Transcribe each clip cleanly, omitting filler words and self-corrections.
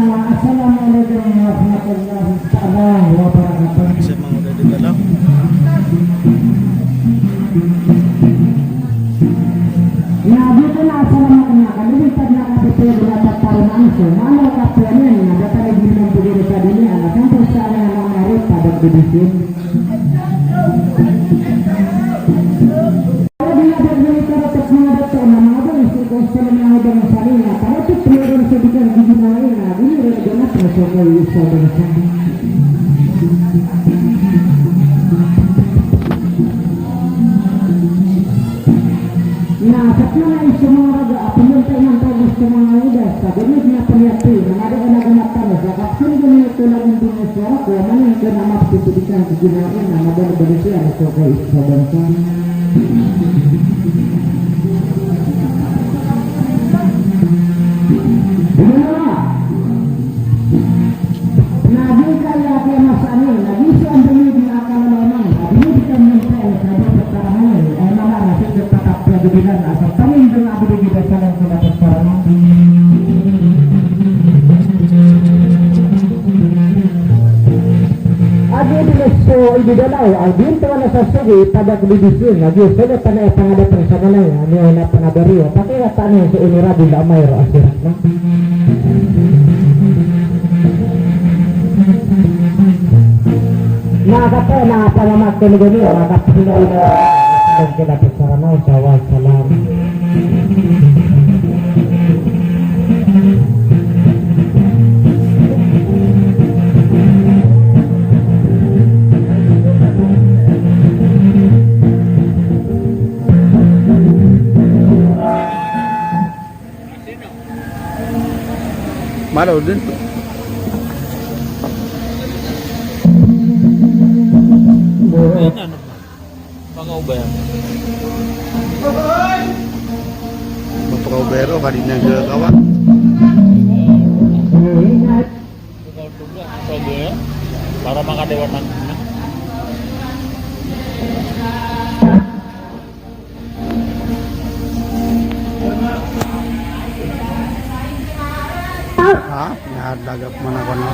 Assalamualaikum warahmatullahi wabarakatuh. Bisa emang udah di dalam. Nah, dito na assalamualaikum na kami bisa na kapito dapat tarungan so mana kapitnya na dapat lagi membeli sa dunia na sampai sa mga merit pada dibisin. Kalau dia ada berita atas mga dato na mga doon sa konsel na mga doon sa nila para ito meron sa bilang ginawa na ini rin na so ko isa doon sa nah, sekarang semua ada penyelesaian bagus semua udah. Tapi dia perhati, ada anak-anak terus. Kapsul ini itu lagi di masyarakat. Mana yang kena mampu pendidikan kejuaraan, nama berbeda atau kayak sebangsa. Nah, jika ya dia masalah, nah bisa ambil di akal memang. Ini kita minta saja perkara ini. Emang masih tetap kebijakan asal kami dengan abu di dasar yang sudah terpana. Adi di leso ibu dalau, adi itu mana sesuatu pada kebijakan. Adi saya tanah ada persamaan ya, ni orang pernah beri. Pakai tanah seunira di damai akhirat. Nah, kata na para makan ini, kata sini dan kita bicara mau jawab salam. Mana udah? Pangobero. Pangobero kanina ke kawan. Para mga dewan ng ha, nahadagap man ako na.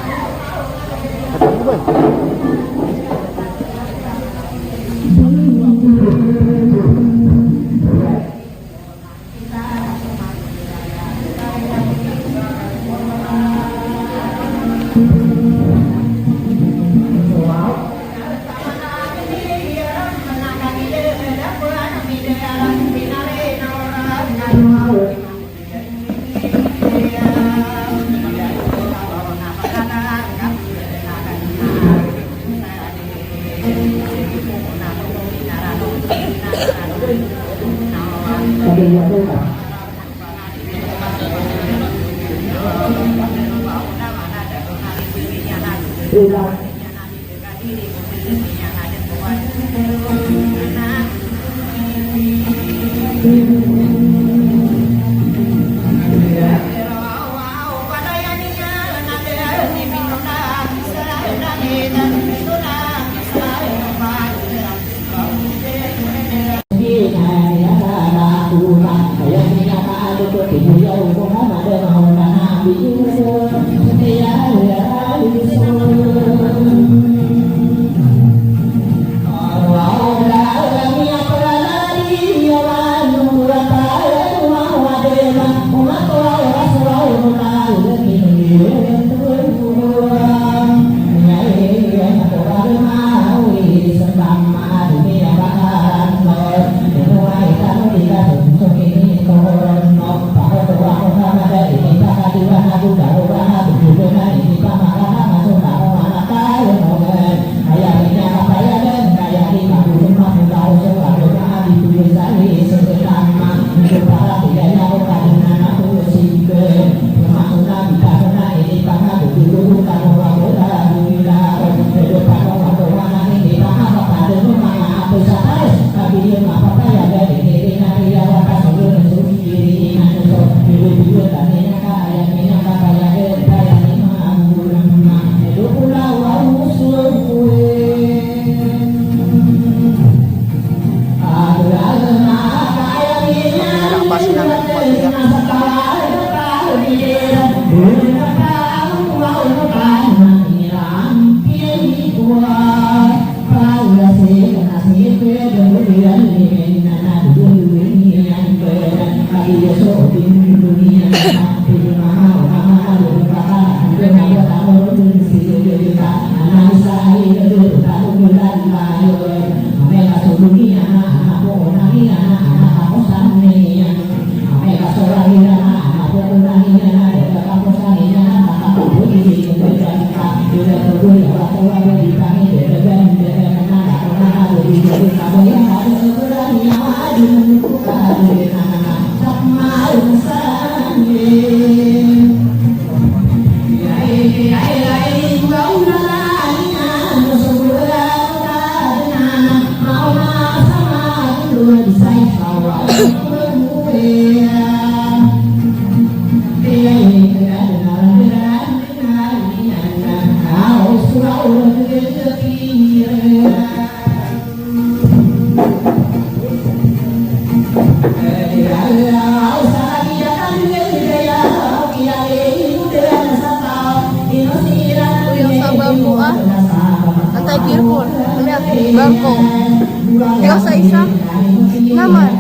Uyang sa bangko ah. Atay careful. Uliak, bangko. Ikaw sa isa? Naman.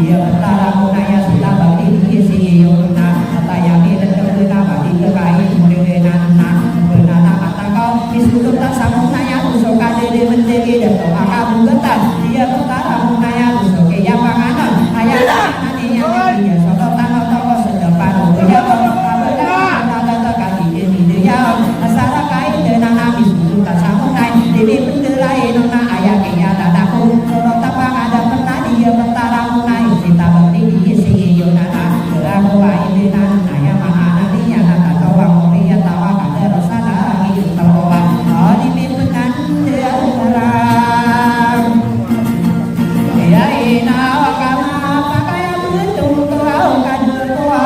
dia betara munaya sila bakti diisi yona atayami dan kena bakti kekai muridana benana mata kau disuruh tak samunaya usoka dede mendegi dan doa kamu getar dia betara munaya usoke ya panganan ayah nanti yang dia sokok tanah toko sedepan dia asara kain dengan nabi suruh tak samunai dede mendelai nona ayah kaya dadaku kalau tapang ada pernah dia betara munai kita bakti diisi yonana aku ini nana ya mahana dia nata tawa mulia tawa kada rosana hidup tawa oh dimimpinkan dia terang ya ina wakama pakaya betul kau kadu tua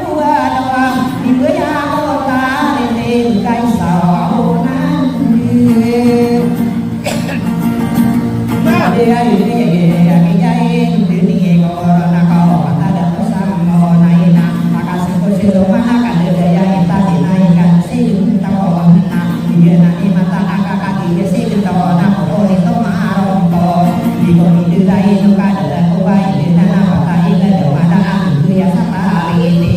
dua doa ibu ya kota ini kai saunan dia ini ya kiai ini corona kau kata dan sama naina maka silo mana kada daya kita dinaikkan sih tahu mana dia nanti mata angka kaki sih tahu nak oh itu marompo di kopi dai itu kada kuai di nana mata ini ada aku ya sama hari ini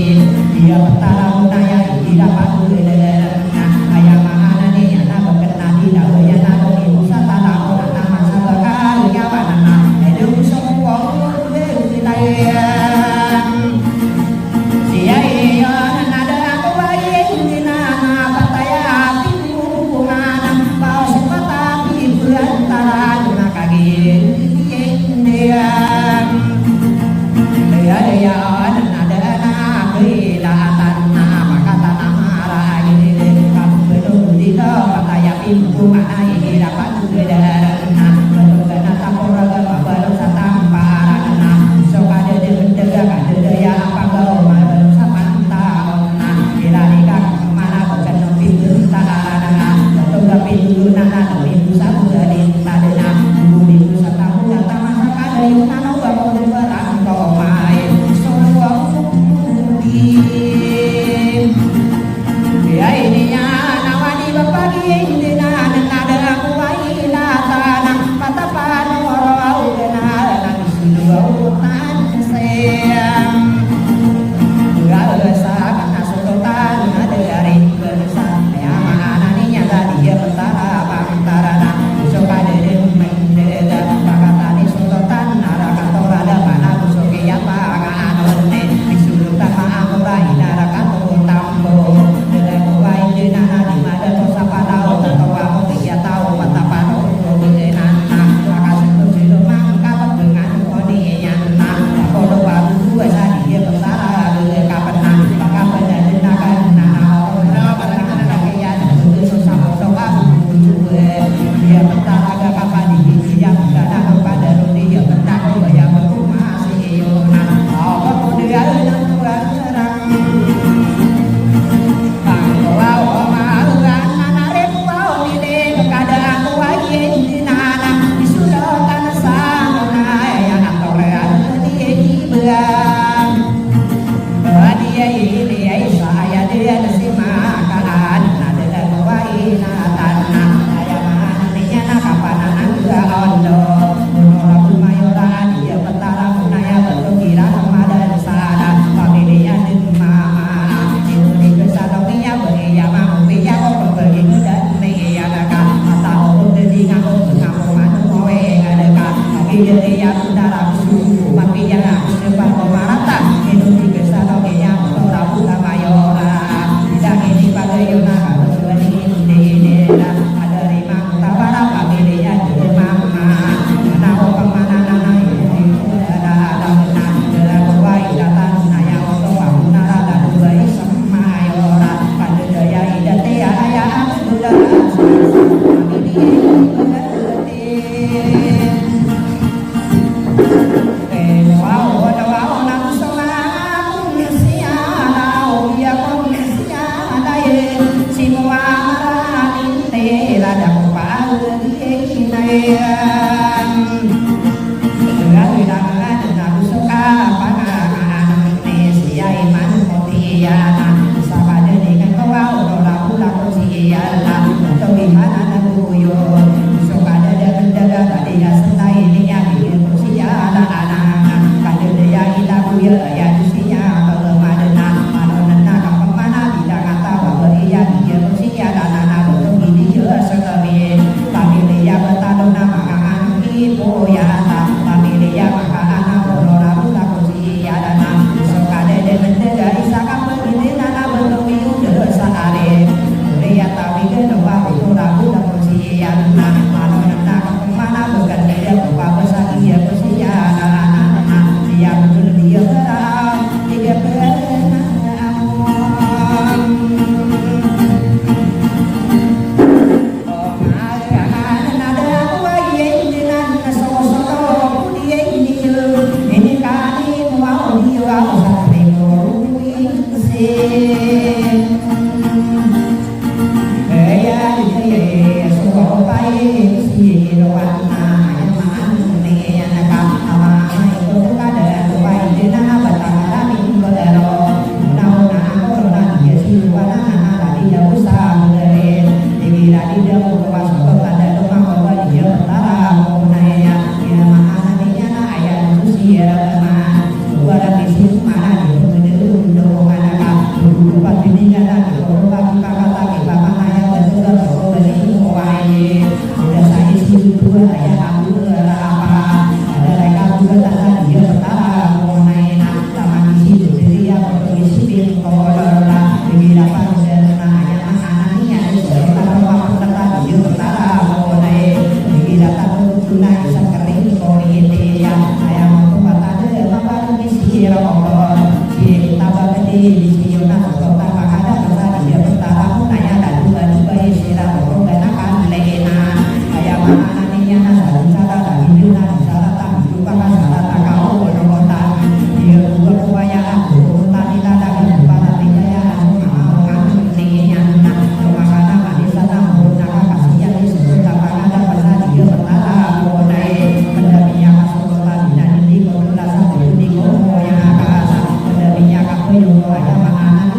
dia betara munaya tidak patut nah ayam mana nih anak berkenan di dalam ya nak di pusat tanah orang masa bakal ya mana ada semua di layan dia iya nada aku baik di nana pataya pintu mana bau sepata di berantara duna kaki dia dia nada anak bila tanah maka tanah marah ini kamu belum tidak pataya pintu mana ini dapat berdarah betul kena tampur baru satampar so kada de bendera kada daya apa kau baru samantah bila nikah mana bukan pintu taharana betul pintu nana pintu sabu dari tadena pintu satamu datang masa kada yunano baru berang kau main semua di ya ininya nawani bapagi ini nana nada aku baila tanah patapan orang udah disuruh utan sayang gak karena sultan ada dari besar ya mana nih nyata dia betara pantarana usok ada di mendeda kata di sultan ada kata ada mana usok ya pangan one disuruh tak aku baila kata tambo dengan kuai di nana di mana tu sapa tahu atau aku tidak tahu patapan orang di nana maka situ mangka dengan koni yang nak kalau baru dua saja dia betara kapan maka pada dinakan orang pada kaya dan susah doa dia betara kapan di yang ada pada dia betara yang masih yona apa dia tuan serang Ini dia ya jusinya madana madana kampung mana tidak kata bahwa dia bersihnya dan anak betul dia sekali tapi dia bertaruh nama kangen itu ya tapi dia maka anak berora buta kursi ya dan sekade dengan isa kampung ini anak betul dia sekali dia tapi kedua itu ragu dan kursi ya dan madana kampung mana bukan dia buka besar dia kursi ya dan dia betul dia berang dia berenang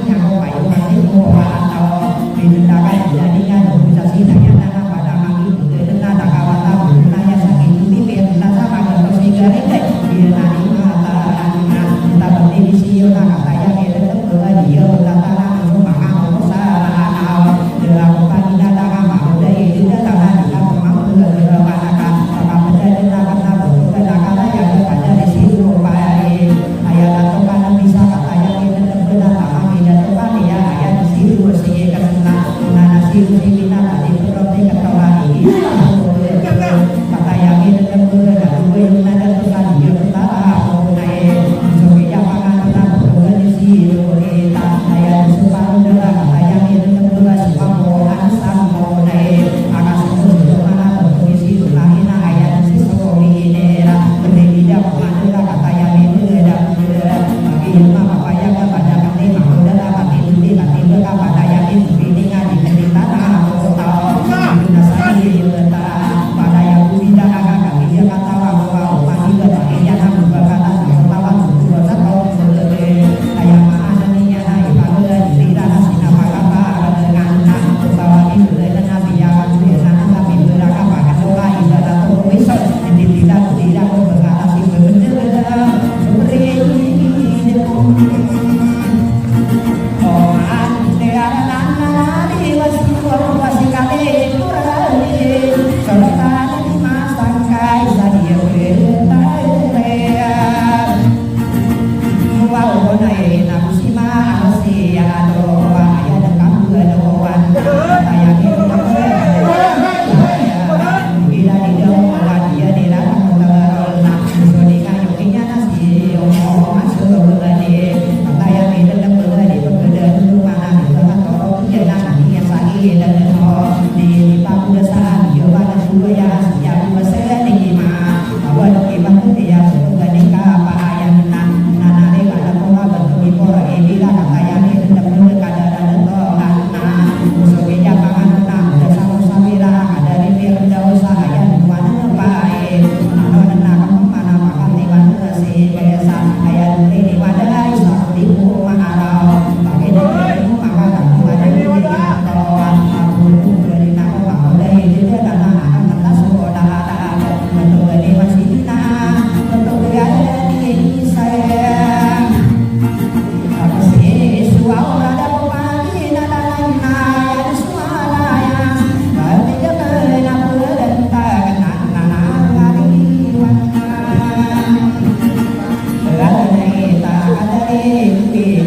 yang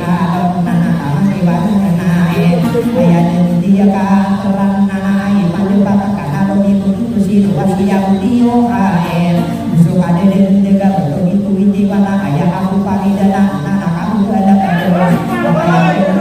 kalong nana kamasi warung nae ayat dia katoran nae pandu pataka kalong itu sinu wasiya udio kae suka deden jaga betul itu witi wana ayat aku pagi dana nana kamu ada kado ayat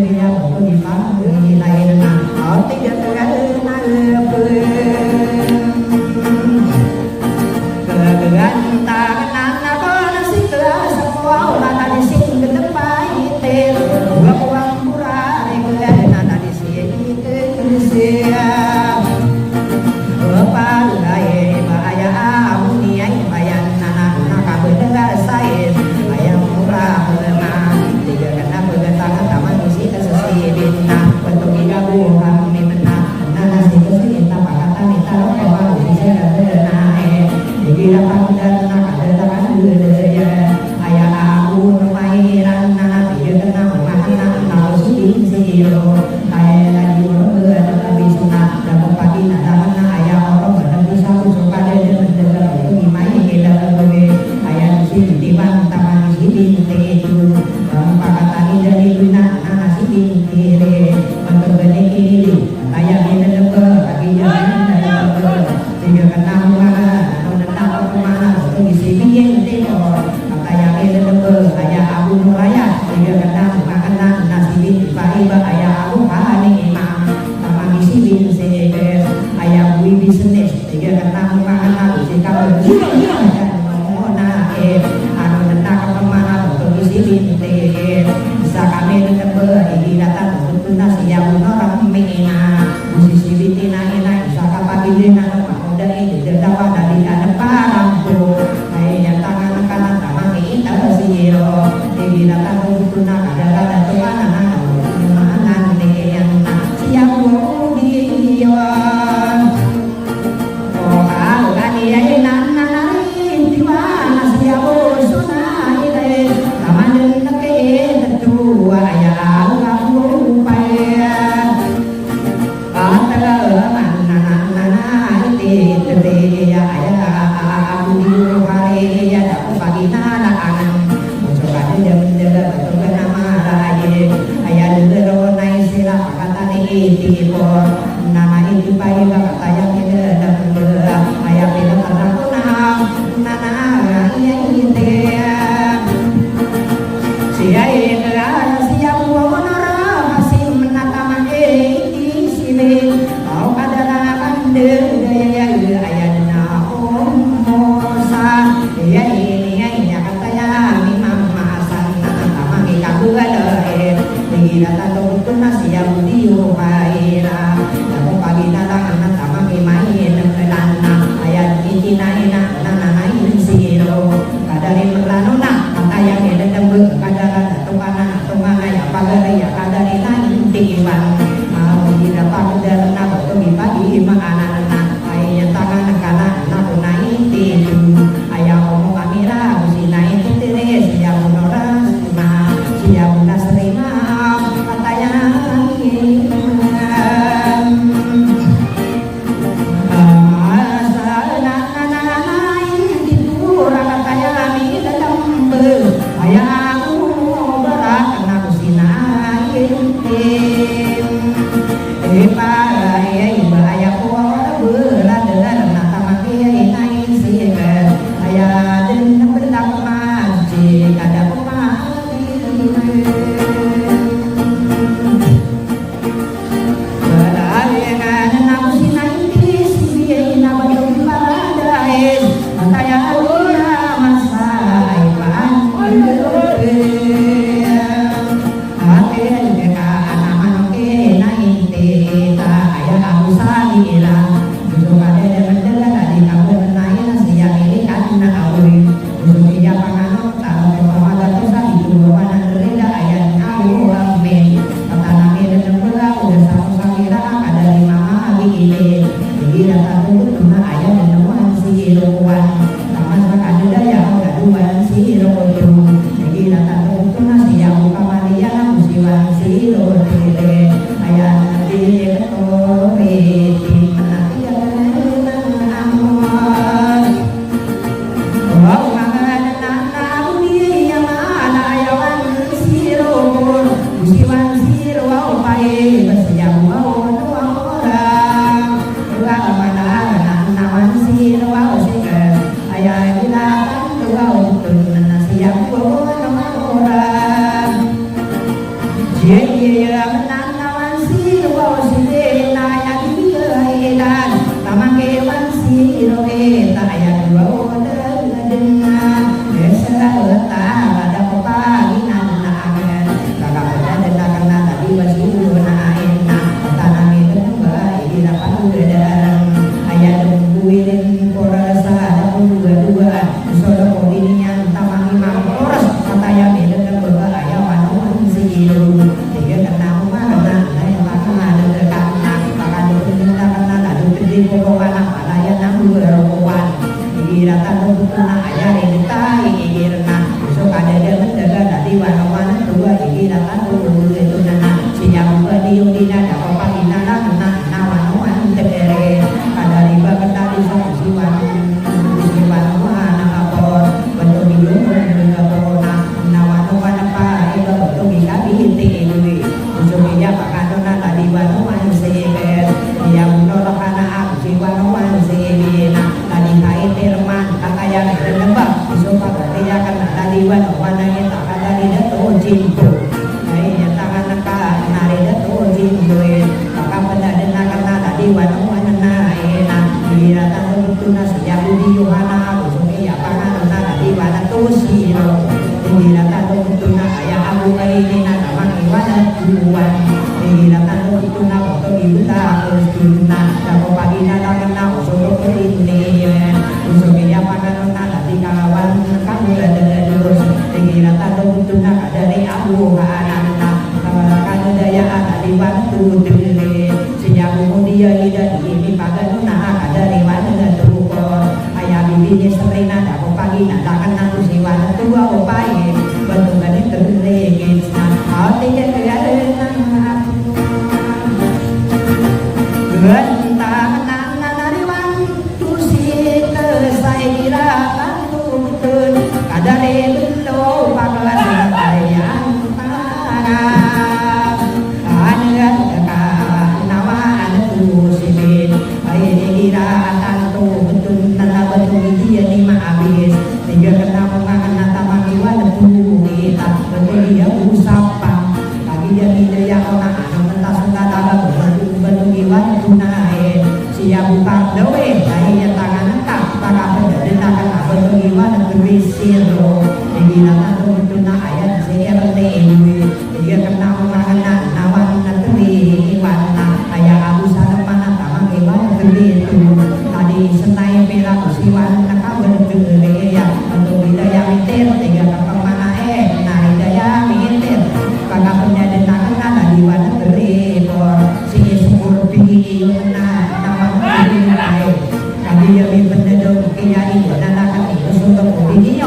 Yang dia kena makanan nasi paiba ayah aku hani imam sama misi bin seger ayah bui bisnis dia kena makanan jika berjuang dan na anu nenak kemana betul misi bin seger bisa kami dengar ini datang untuk nasi yang orang mengenal musisi bitina ina bisa kapagi dina nama dari dedawa dari ada parampu yang tangan kanan tangan kita siro di datang untuk nak ada tuan anak mangan yang siap dion oh kalau dia nan di mana siap sunai le taman nak tertua ya aku payah Iwan, warnanya tak ada di dato cinta. wana tuan Nilatan lo itu na koto diuta Usuna Dako pagi na lang na usoro ini Usoro kaya pagano na Tati kawan kamu terus Nilatan lo itu na kadari aku Kaanan na Kano daya tadi waktu dele Senyamu dia tidak ini pagano na Kadari wana tukor Ayah bibinya serena Dako pagi na Dakan na usiwan tua upai Bentuk gani terlegis Kau tidak kelihatan Gentanan nariwan Tusik kesai dirakan tuntun Kadare belo pakalan sayang tangan Anegan dekat nawan tusimin Aini diratan tuntun Nana betul dia ni habis Tiga kena mengangan nata mangiwan Kita betul dia usapang Lagi dia tidak yang orang Mentas mengadara betul iwan tunai siap buka lewe saya tangan tak tangan pada tangan apa tu iwan berisiro ini nana tu tunai ayat saya lewe dia kena mengenal nawan nanti iwan ayat aku sana mana tamang iwan beritu tadi senai merah iwan nak berdiri ya untuk hidayah mitir tiga kapal mana nah hidayah mitir kagak punya tangan nana iwan beritu Kami yang benar-benar kiai dan anak itu untuk opini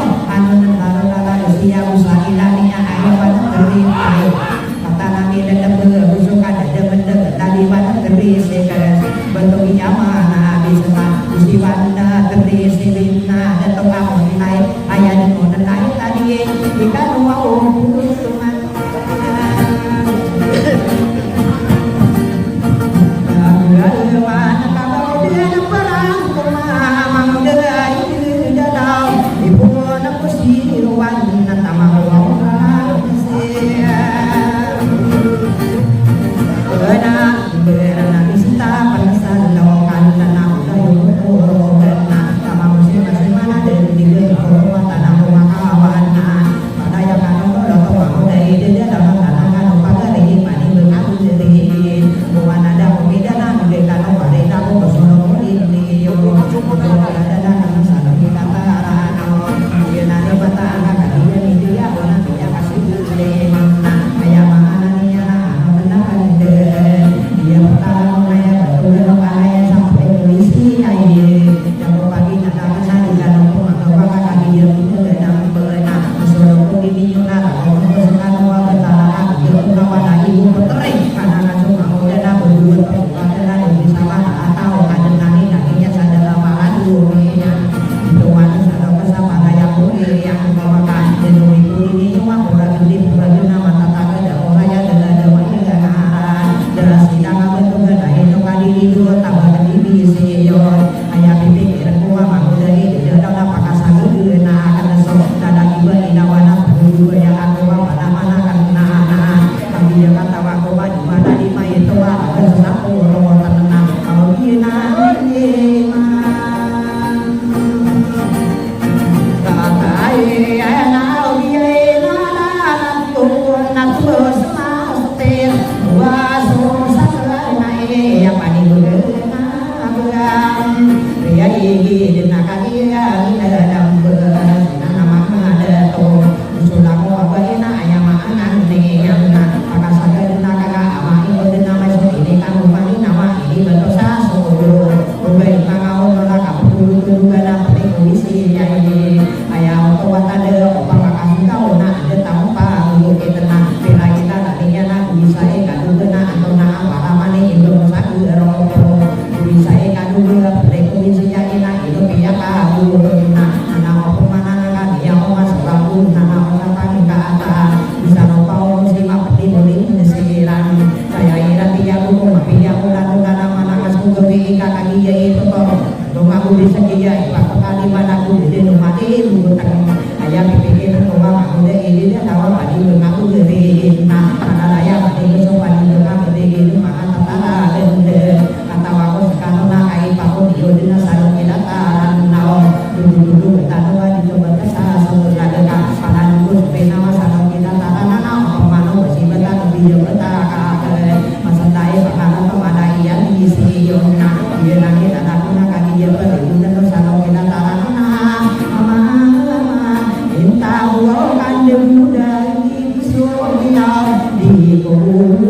ko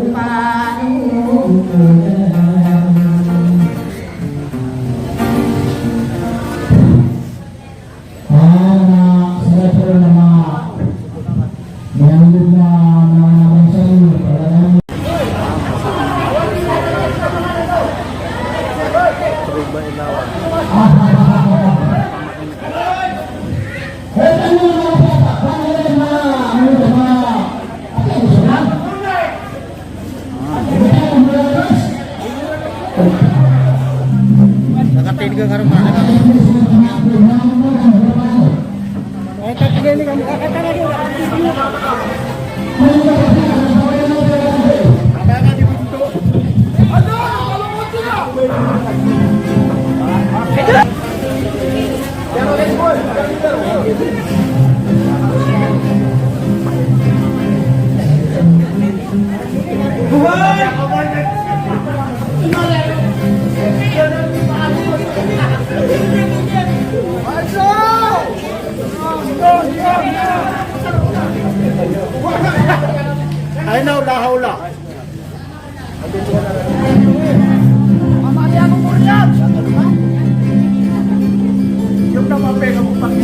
panung Anak saya pun nama yang juga nama saya pada Coba ilawan. Nakatin ka karon mana? Ay na udah haula. Yung namape ka mo pang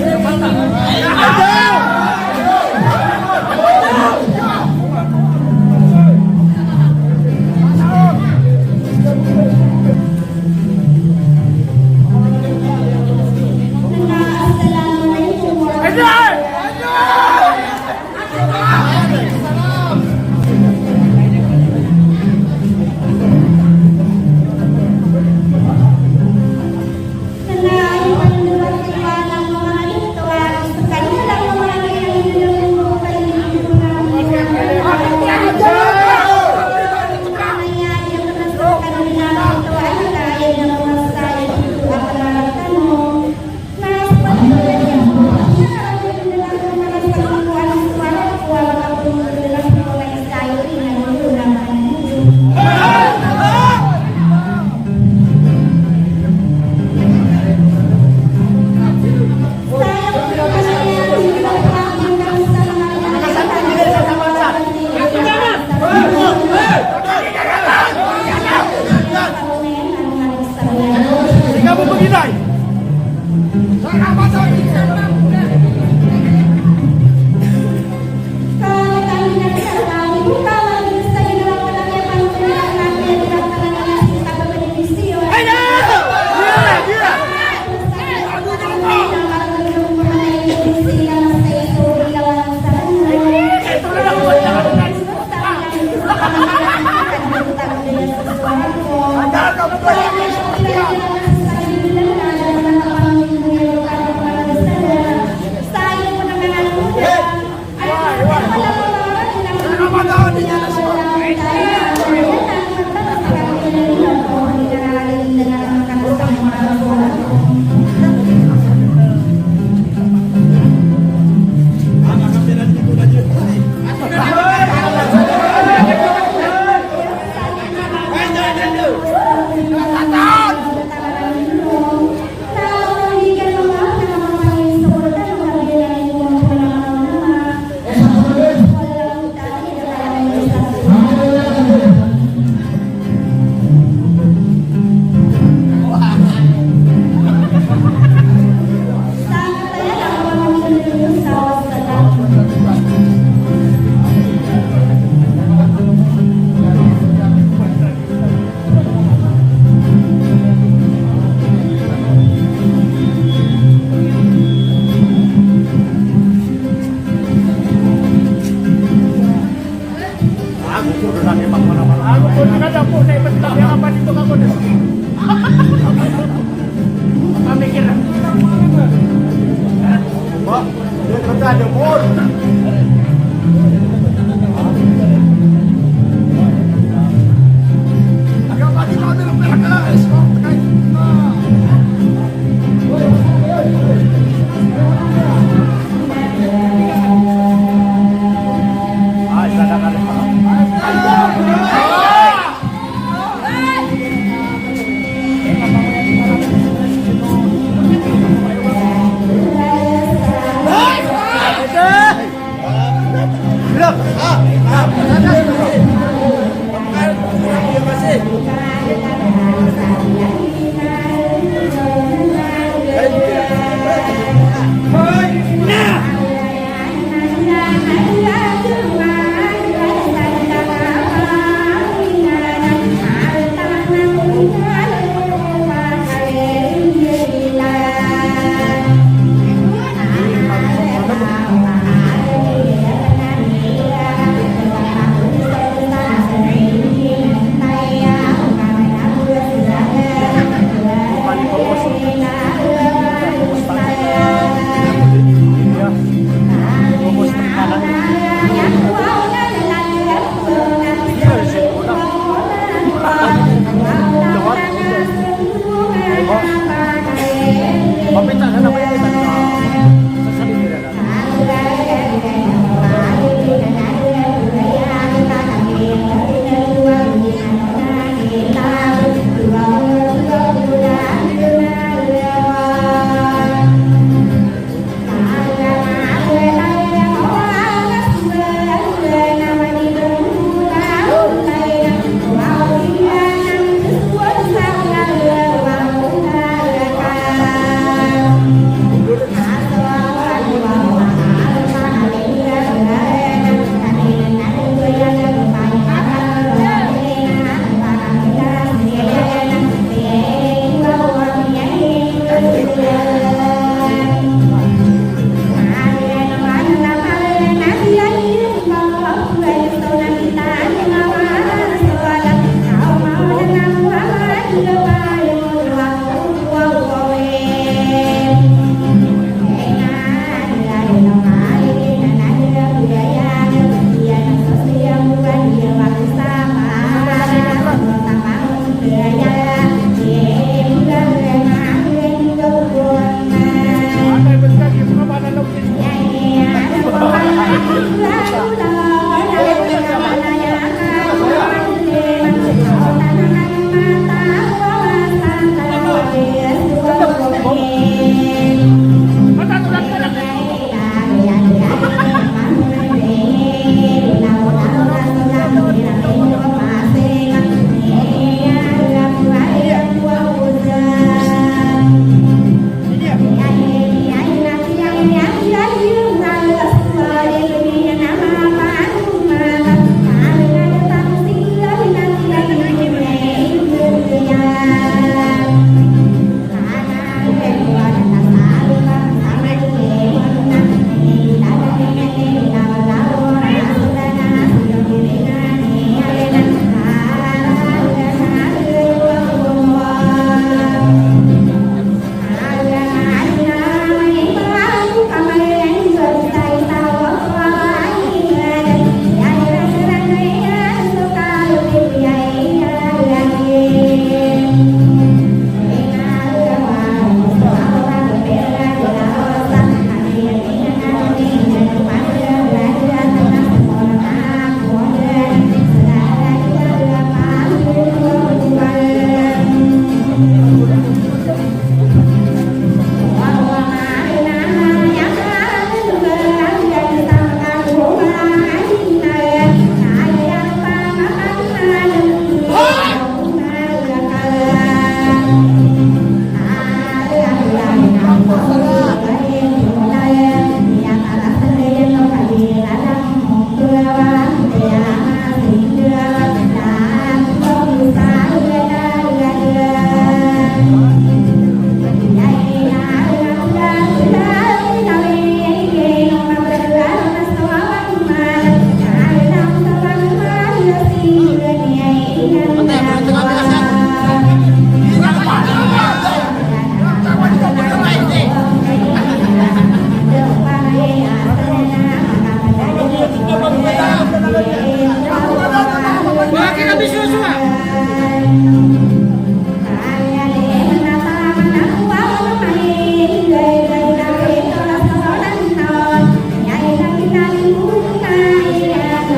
Hãy subscribe cho kênh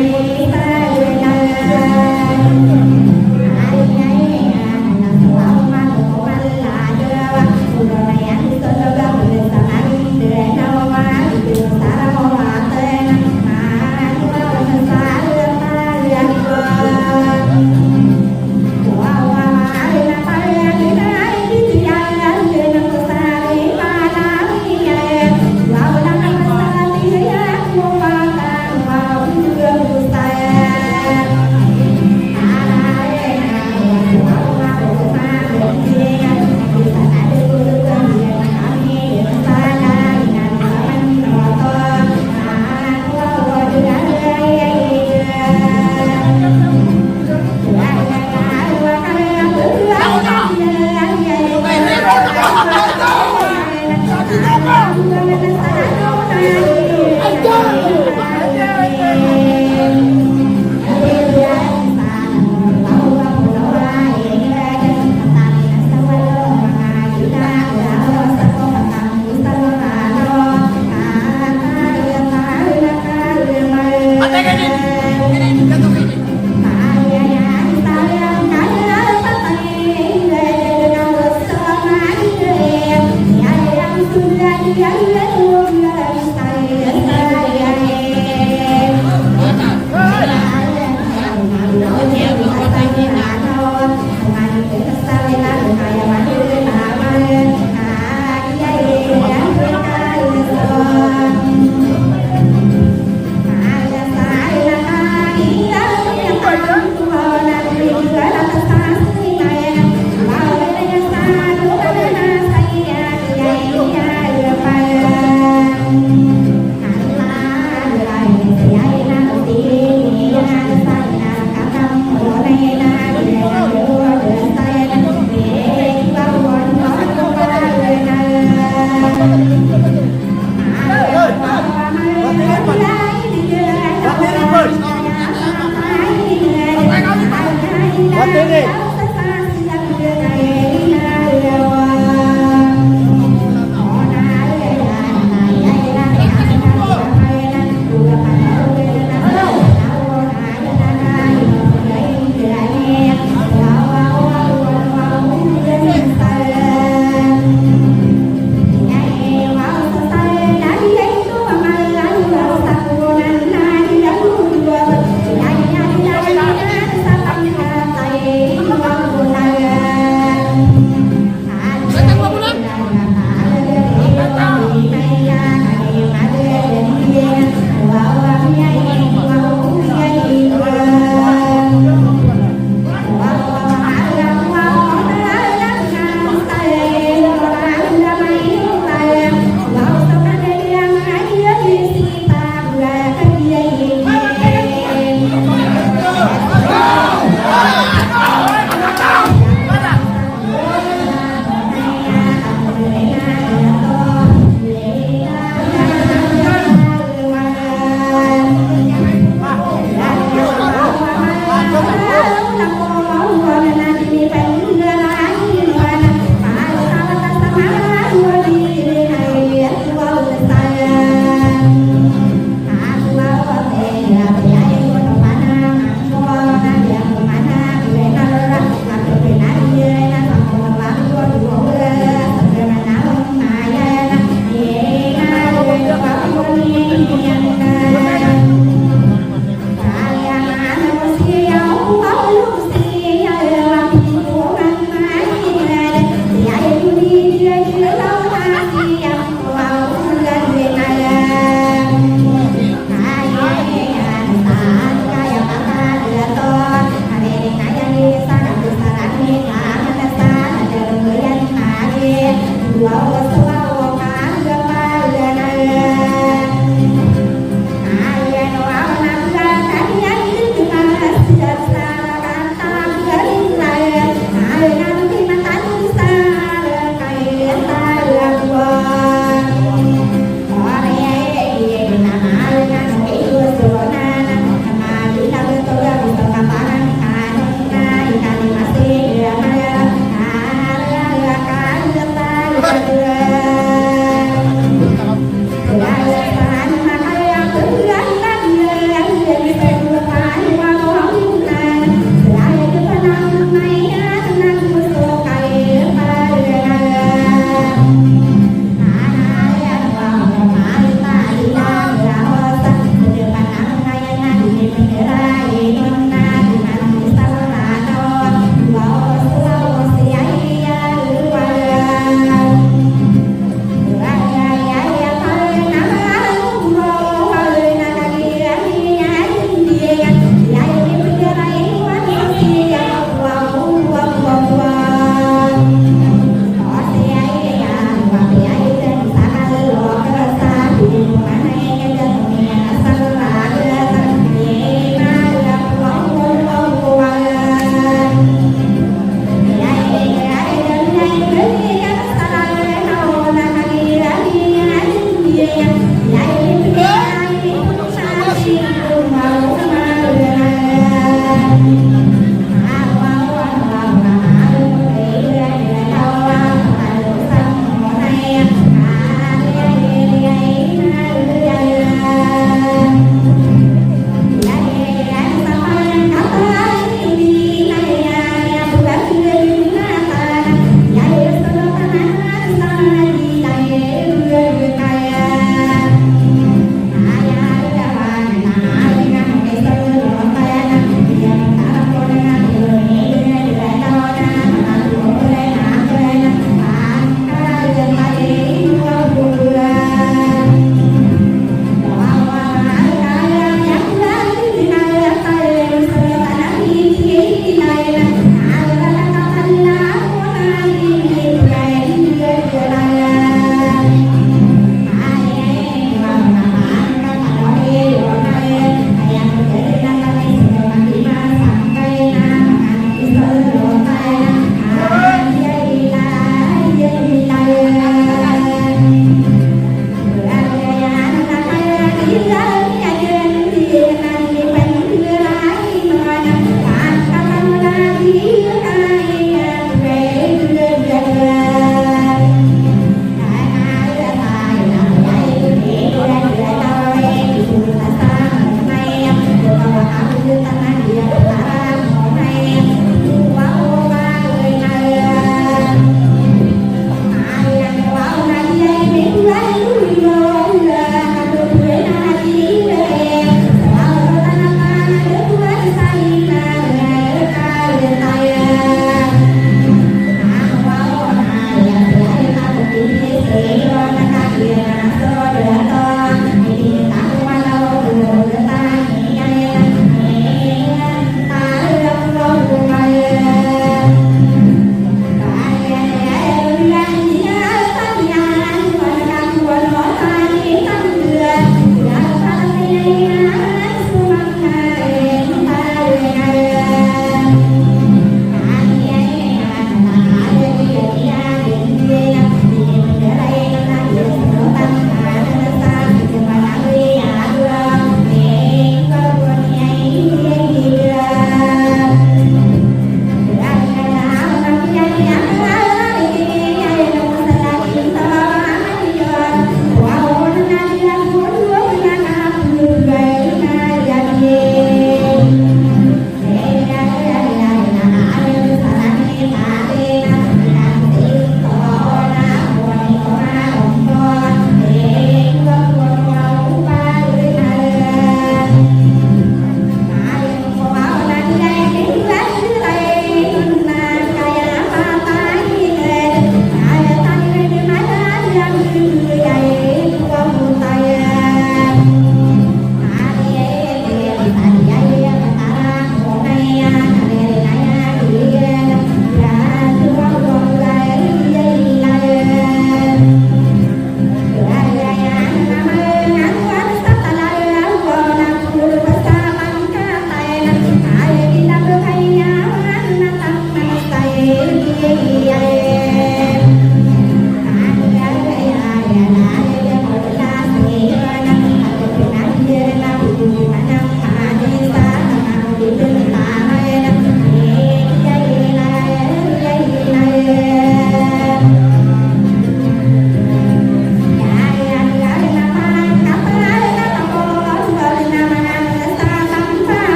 Ghiền Mì Gõ để không bỏ lỡ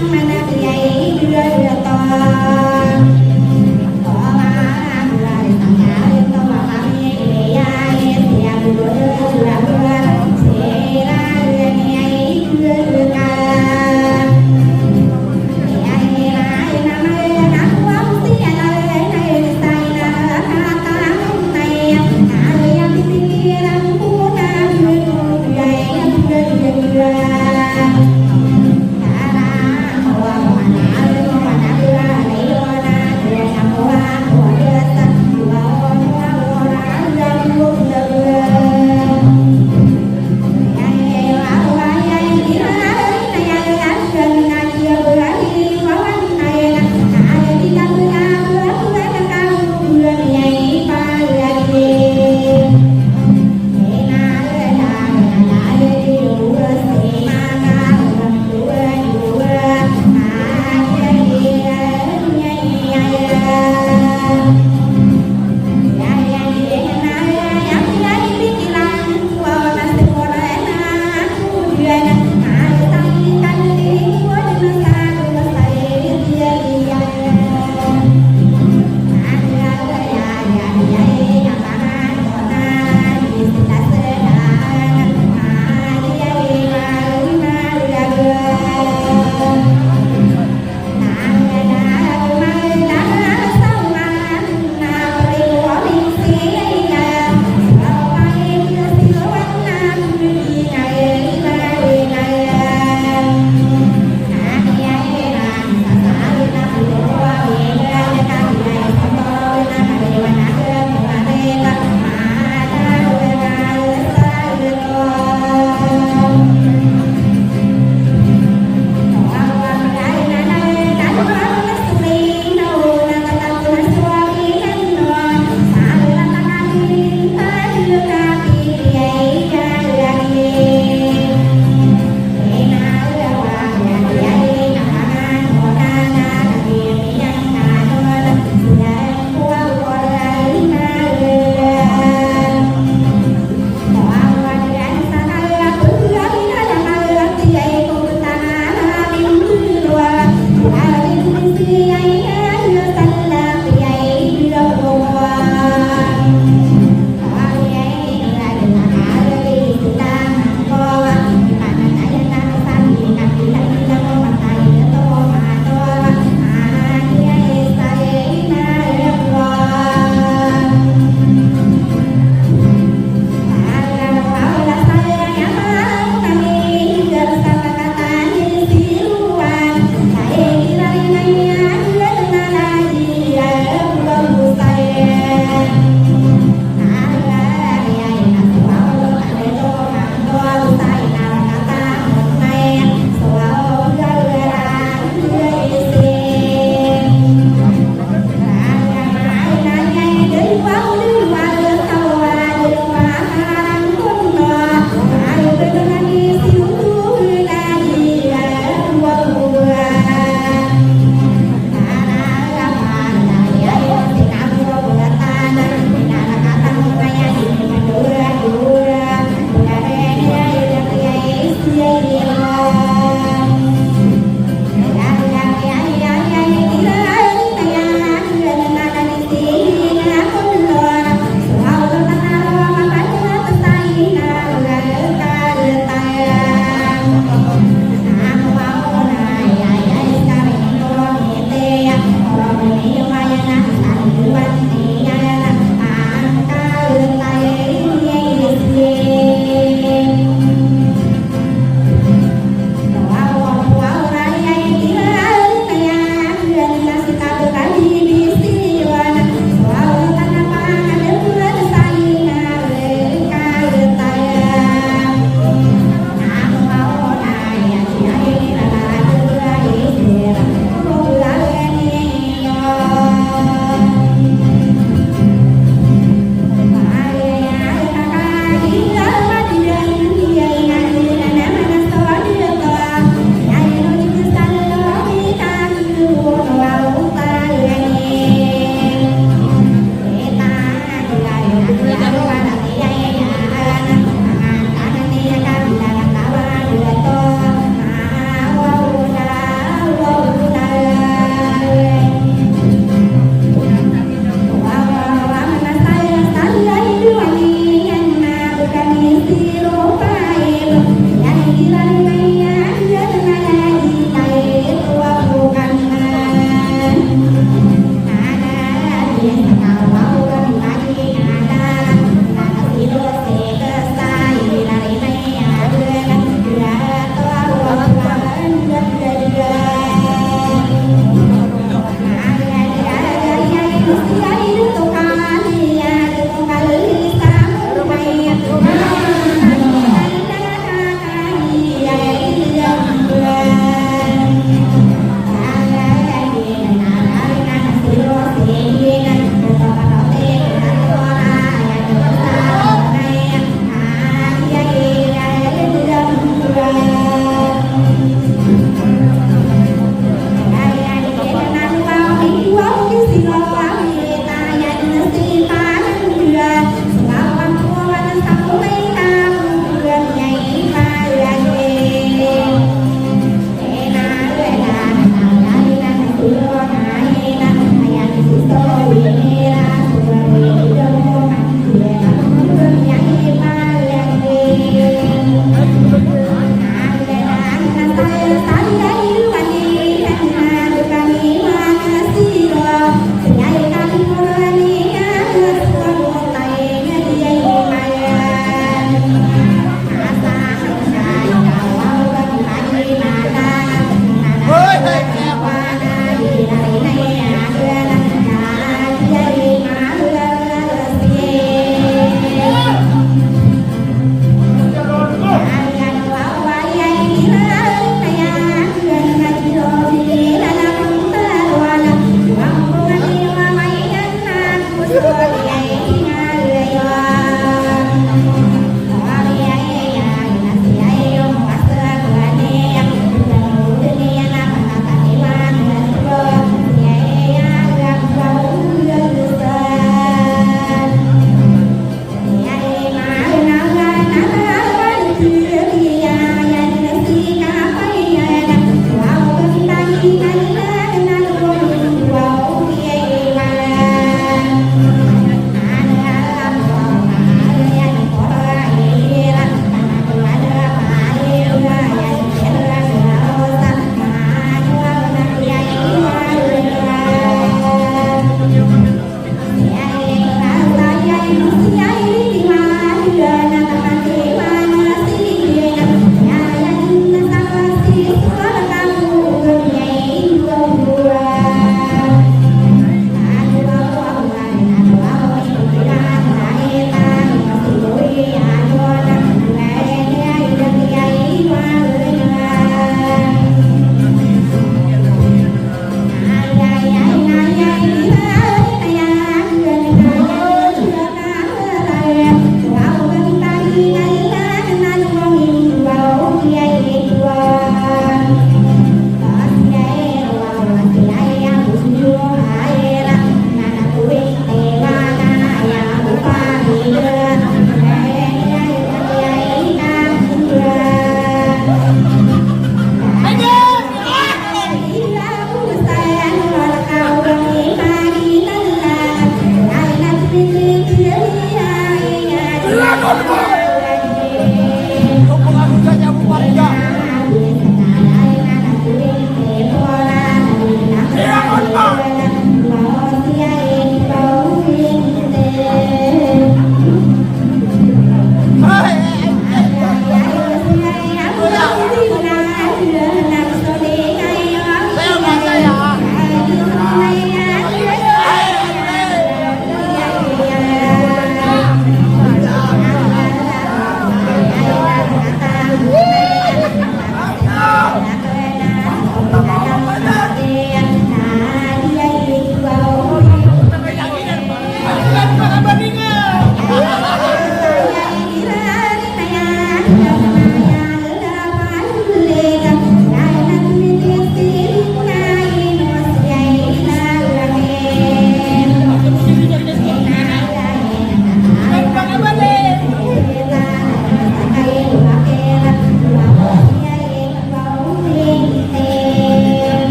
Hãy subscribe cho kênh Ghiền Mì Gõ để không bỏ lỡ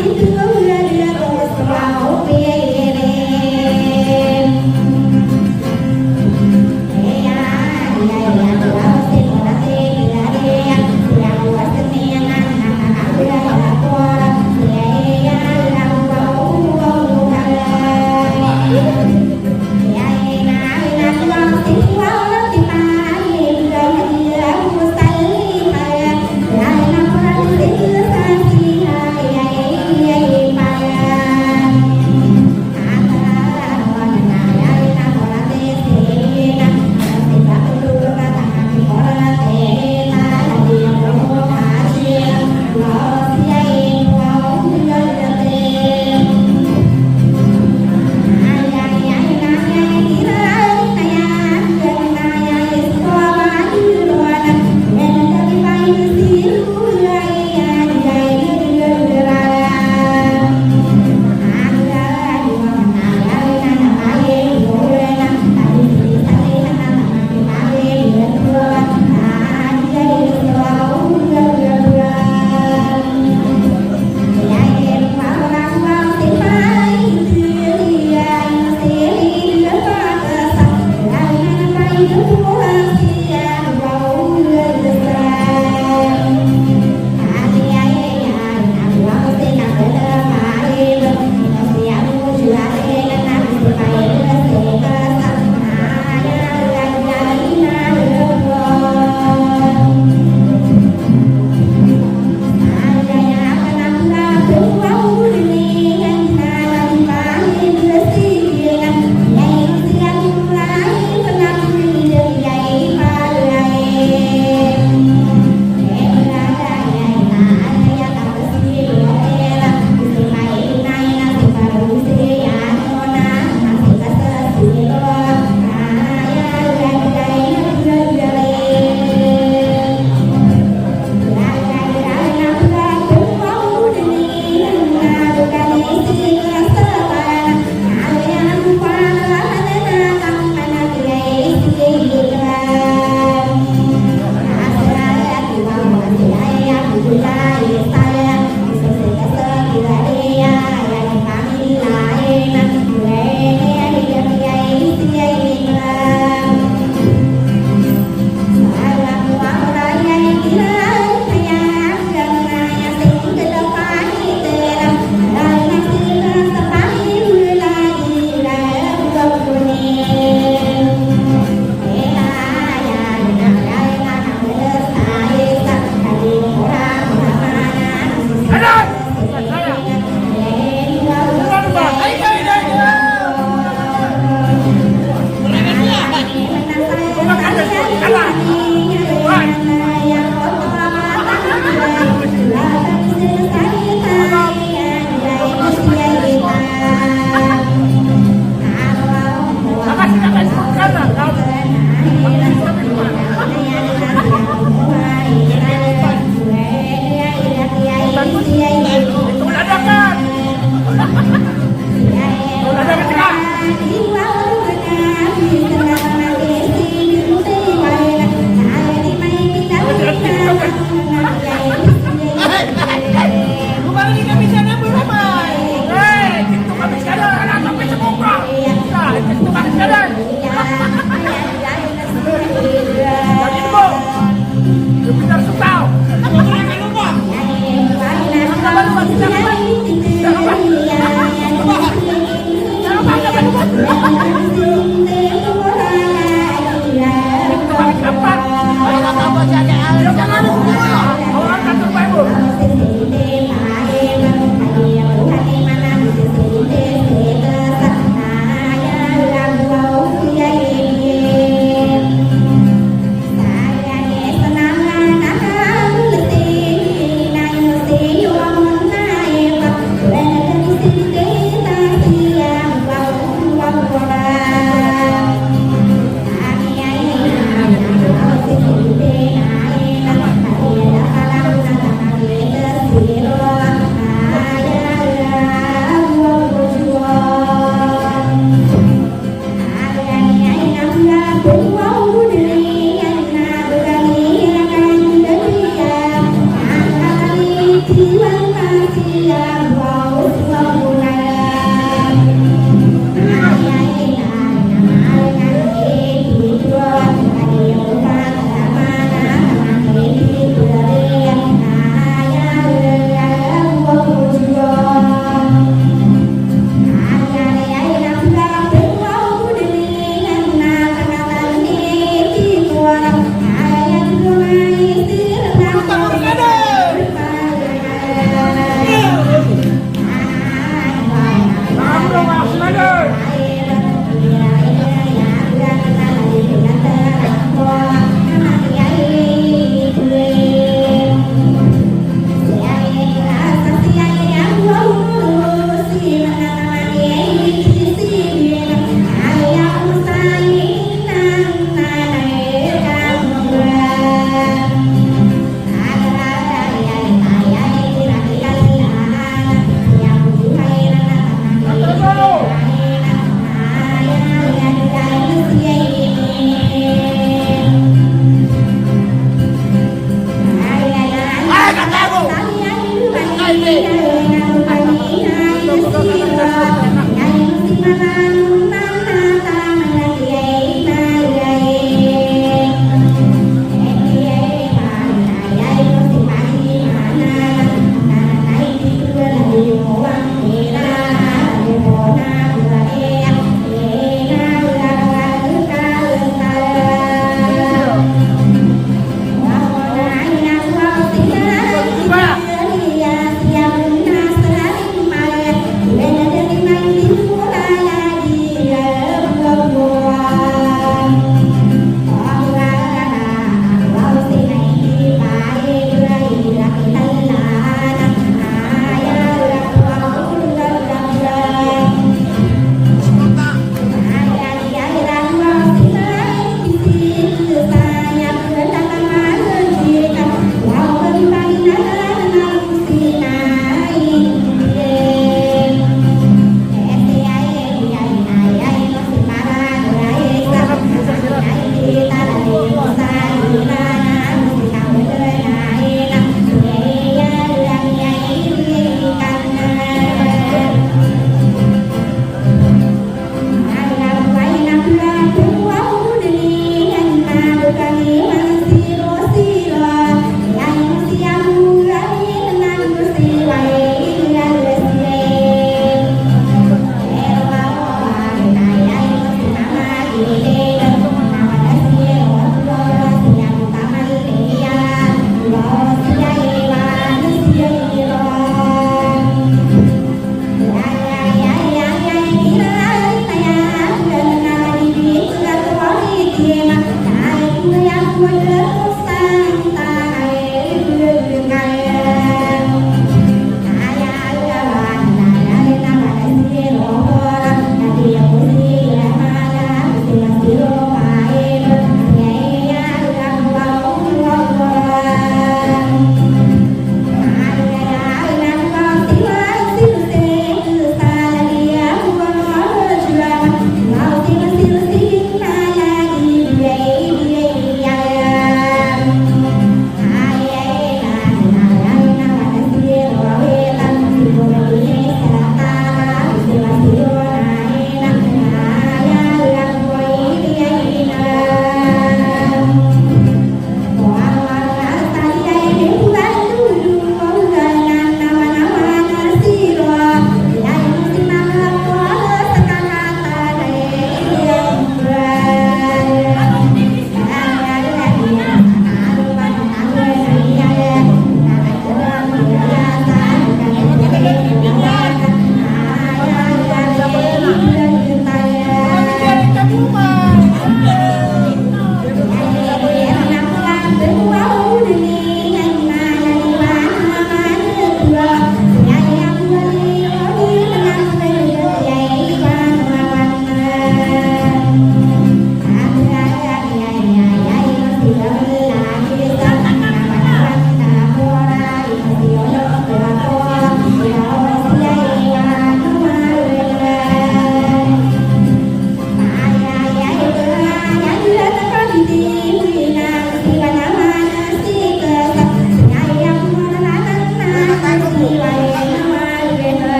Yeah.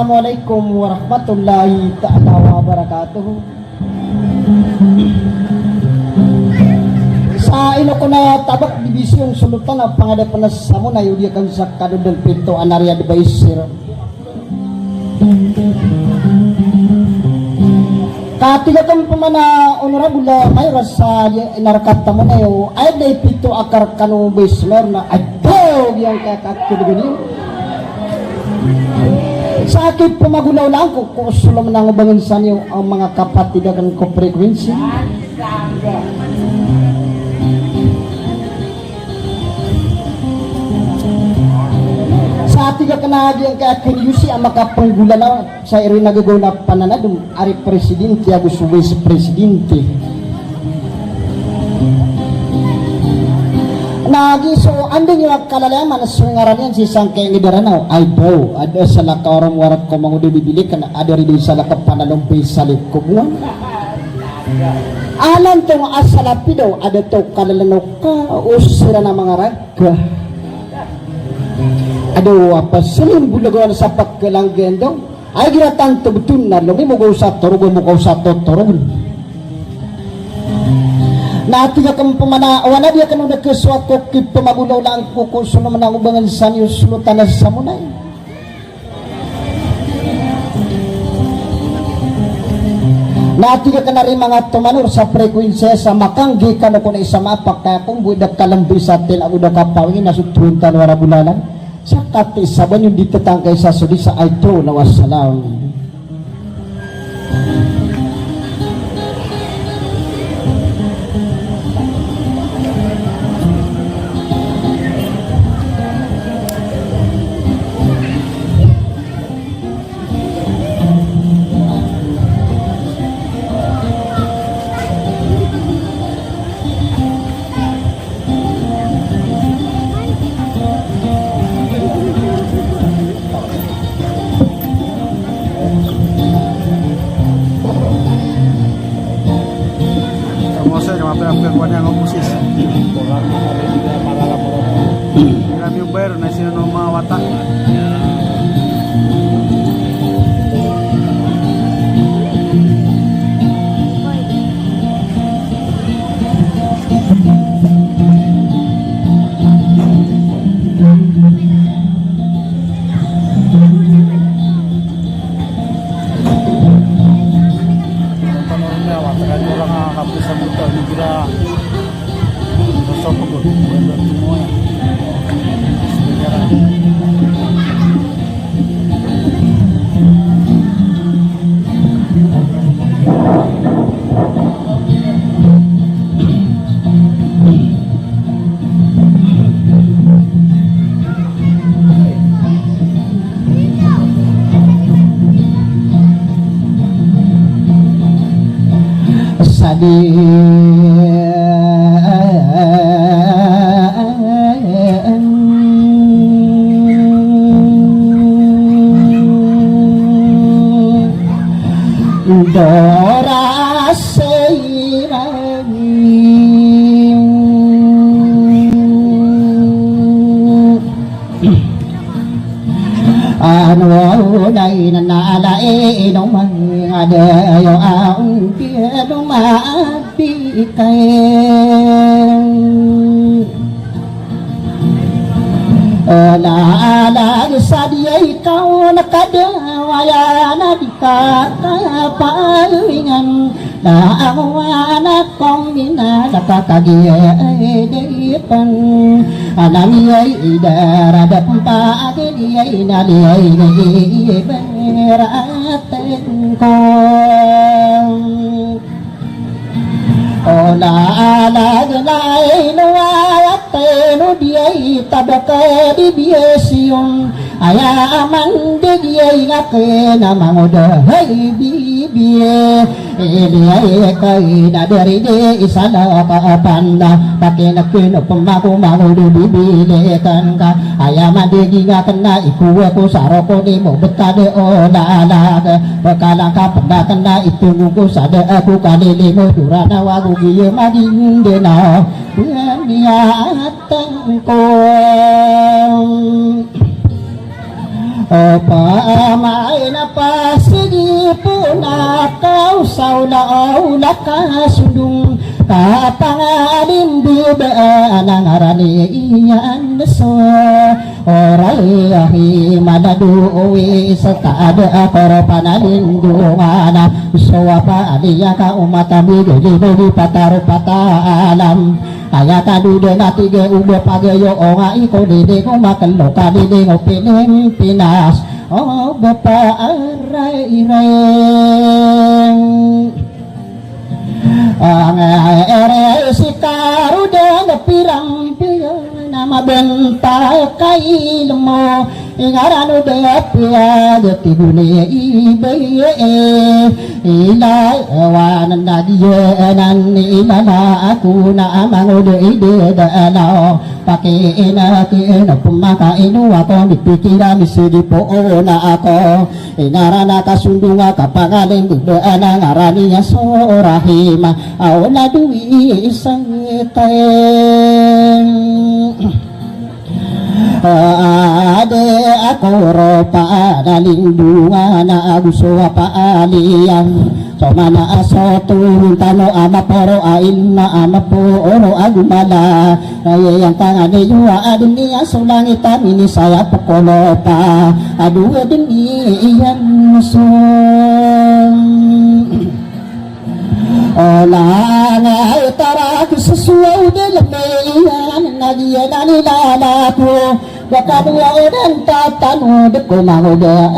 Assalamualaikum warahmatullahi ta'ala wabarakatuh. Sa ino ko na tabak division sulutan ang pangadapan na sa muna yung diyakan sa kadudal pinto anarya di baisir. Katiga kang pamana honorable mayroon sa inarkata mo na yun ay day pito akar kanu baismer na adaw yung kakakitigan sa akin pumagulaw lang ko kung sulam na ngabangan sa niyo ang mga kapatidagan ko frequency. Sa ating kanagi ang kaakin yusi ang makapanggula na sa iri nagagaw na pananadong ari presidente agos vice presidente. Nagi so anding yung kalalaman sa ngaran yan si Sangkay Ngidaranaw ay po ada sa lakaram warat ko mangudi bibili ka na ada rin sa lakap panalumpi sa likubuan alam tong asalapi daw ada to kalalanaw ka usira na mga raga ado apa salim bulagawan sa pagkalanggan daw ay ginatan to betul na lumi mo sa turugon mo ko sa turugon Natiga kang pamana wala dia kanu nagkaswat ko kit pamagulaw lang ko kung sino man ang ubangan sa niyo sulutan na sa munay. Natiga ka na rin mga tumanor sa frekuensya sa makanggi ka na ko na isa mapak kaya kung budak kalambi sa atin ang udah kapawin na sutruntan wala bulalan sa kati saban yung dito tangkay sa sudi sa aito na wassalam. sadi Dora anu nay na nalae no mga yo ang kia no maapi kay ala sa dia ikaw nakadawaya na di kakapalingan na ang anak kong ina nakakagipan anamiyay idarada paagiliyay naliyay na iberaten ko Ola alagalay no ayate no diay tabaka di biesyon ayaman di diay ngake na mangoda hay bibie iliyay kay na dari di isala ka panda pakinakino pamaku mangoda bibilekan ka ayaman di ngaken na ikuwa ko saroko di mo betade ola alaga bakalang ka pendakan na itunggu sada aku kalili mo durana wagu Giya maging dina Niyatan ko Pamay na pasigi po na kausaw na aula kasundong kapangalin bibaan ang arani iyan so oray ahi manaduwi sa taada para panalindungan so apa aliya ka umatami gili pataro pataalam ayata dude natige ubo pagayo o nga iko didi ko makalo ka didi ko pining pinas o bapa aray-ray ang ere si karuda na pirang-pirang na mabenta kay mo ingarano de pia de tiguli ibe ilay awanan na diyanan ilala ako na amango de ide dalaw pakiinatin na pumakain ako dipikira misidi po na ako inarana kasundunga kapangaling dudaan ang arani niya sorahima aw na duwi isang ade ako ropa nalindungan na aguso paalian so mana aso tano ama poro ain na ama poro agumala yang tangane jua adin niya so langitan ini saya pokolo pa adu adin iyan so Ola ngay tarak sesuai dalam iyan nagiyan nilalapo Bakadwa dan tatano deko magoda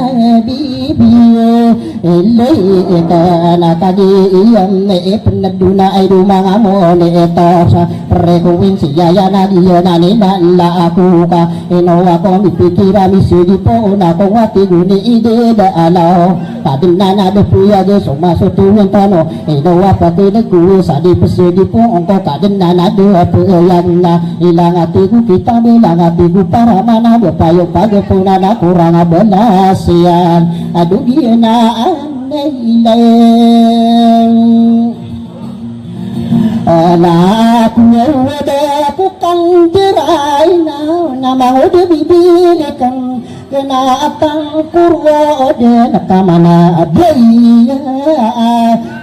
bibiye Ilay ita nakagi iyam ne penaduna ay dumanga mo ne ito sa rekuwin siyaya nagiyan nilala ako ka Inowa ko mipikira misigi po na kong watiguni ide daalaw Padim na nadepuya de sumasutuhin tano Inowa pati nagkuwi sa di pesigi po Ongko kadim na nadepuyan na Ilang atiku kita bilang atiku para mana bapayo pagapuna na kurang benasian aduh ginaan ilang anak nyewede kukang tiray na mangode bibilikan kenapang kurwa ode nakamana abaya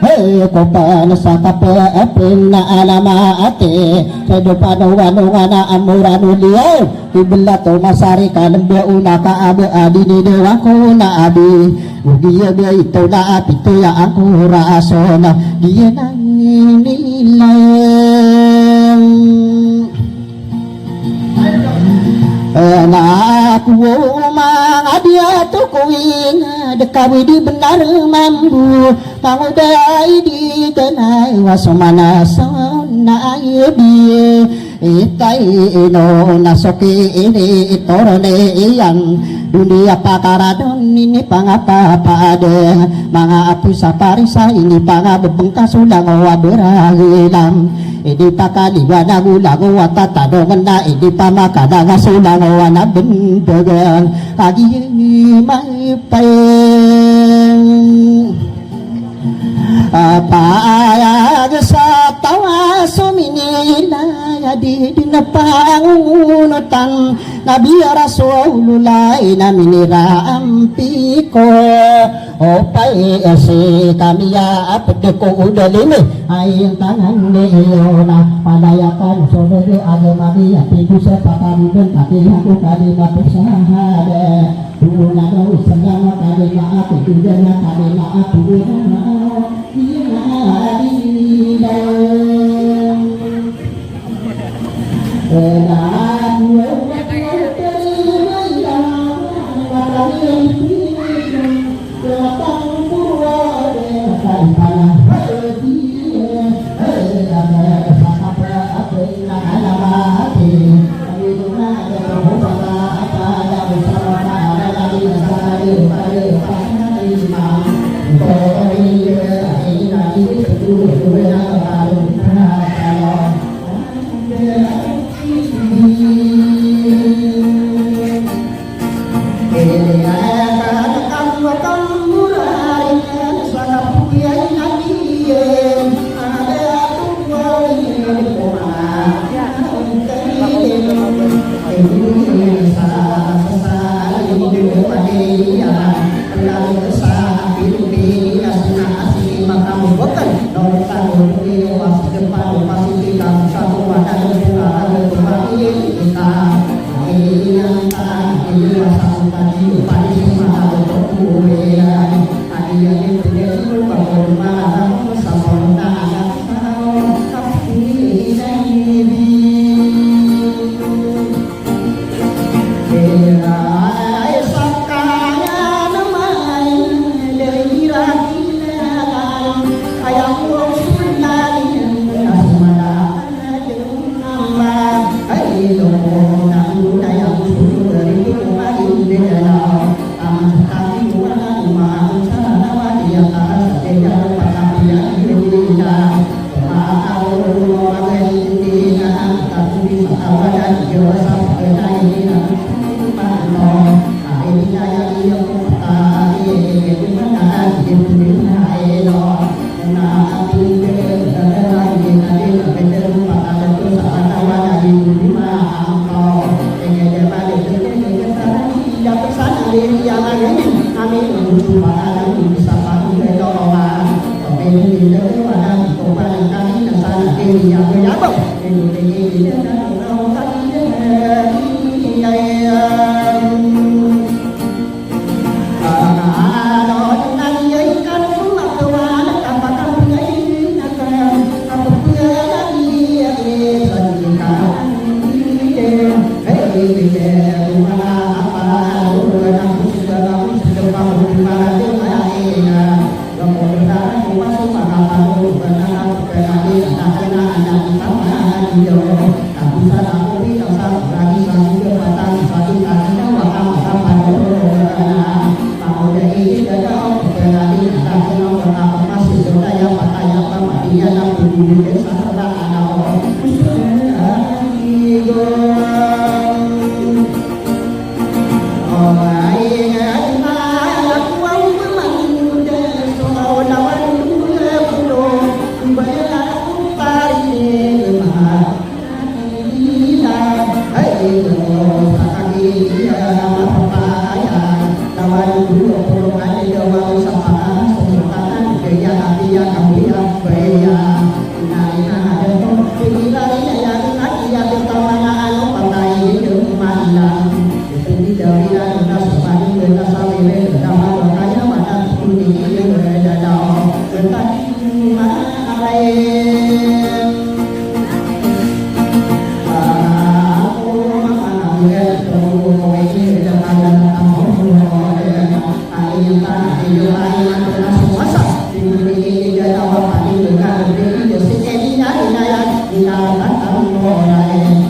hey ko pa sa kapapin na alama ate sa dupano-wano na amurano liyaw iblato masari kalambe una ka abe adi ni dewa ko na abi ugiya be ito na apito ya ang raso na diya na nilay anak mga diato kuing dekawi di benar mambu panguday di tanay wasumana son na ibi Itai ino nasoki ini itorone iyang dunia pakaradon ini pangapa-pada mga apu saparisa ini pangabebengkas ulang waberahilam ini pakaliwa nagulang watatadongan na ini pamakadanga sulang wanabendagan kagi may payeng Payag sa tawa suminilay di dinapangunutan Nabi Rasulullah na miniraampi ko O pay esi kami ya apde ko udalini ay tangan niyo na palayakan sobre agama ya tigu sa pakariban pati ako kalima pesahade Tuna daw isang kalima ako tudana kalima ako tudana Hãy subscribe cho kênh Ghiền Mì Gõ để không bỏ lỡ những video hấp dẫn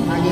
Hãy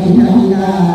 Hina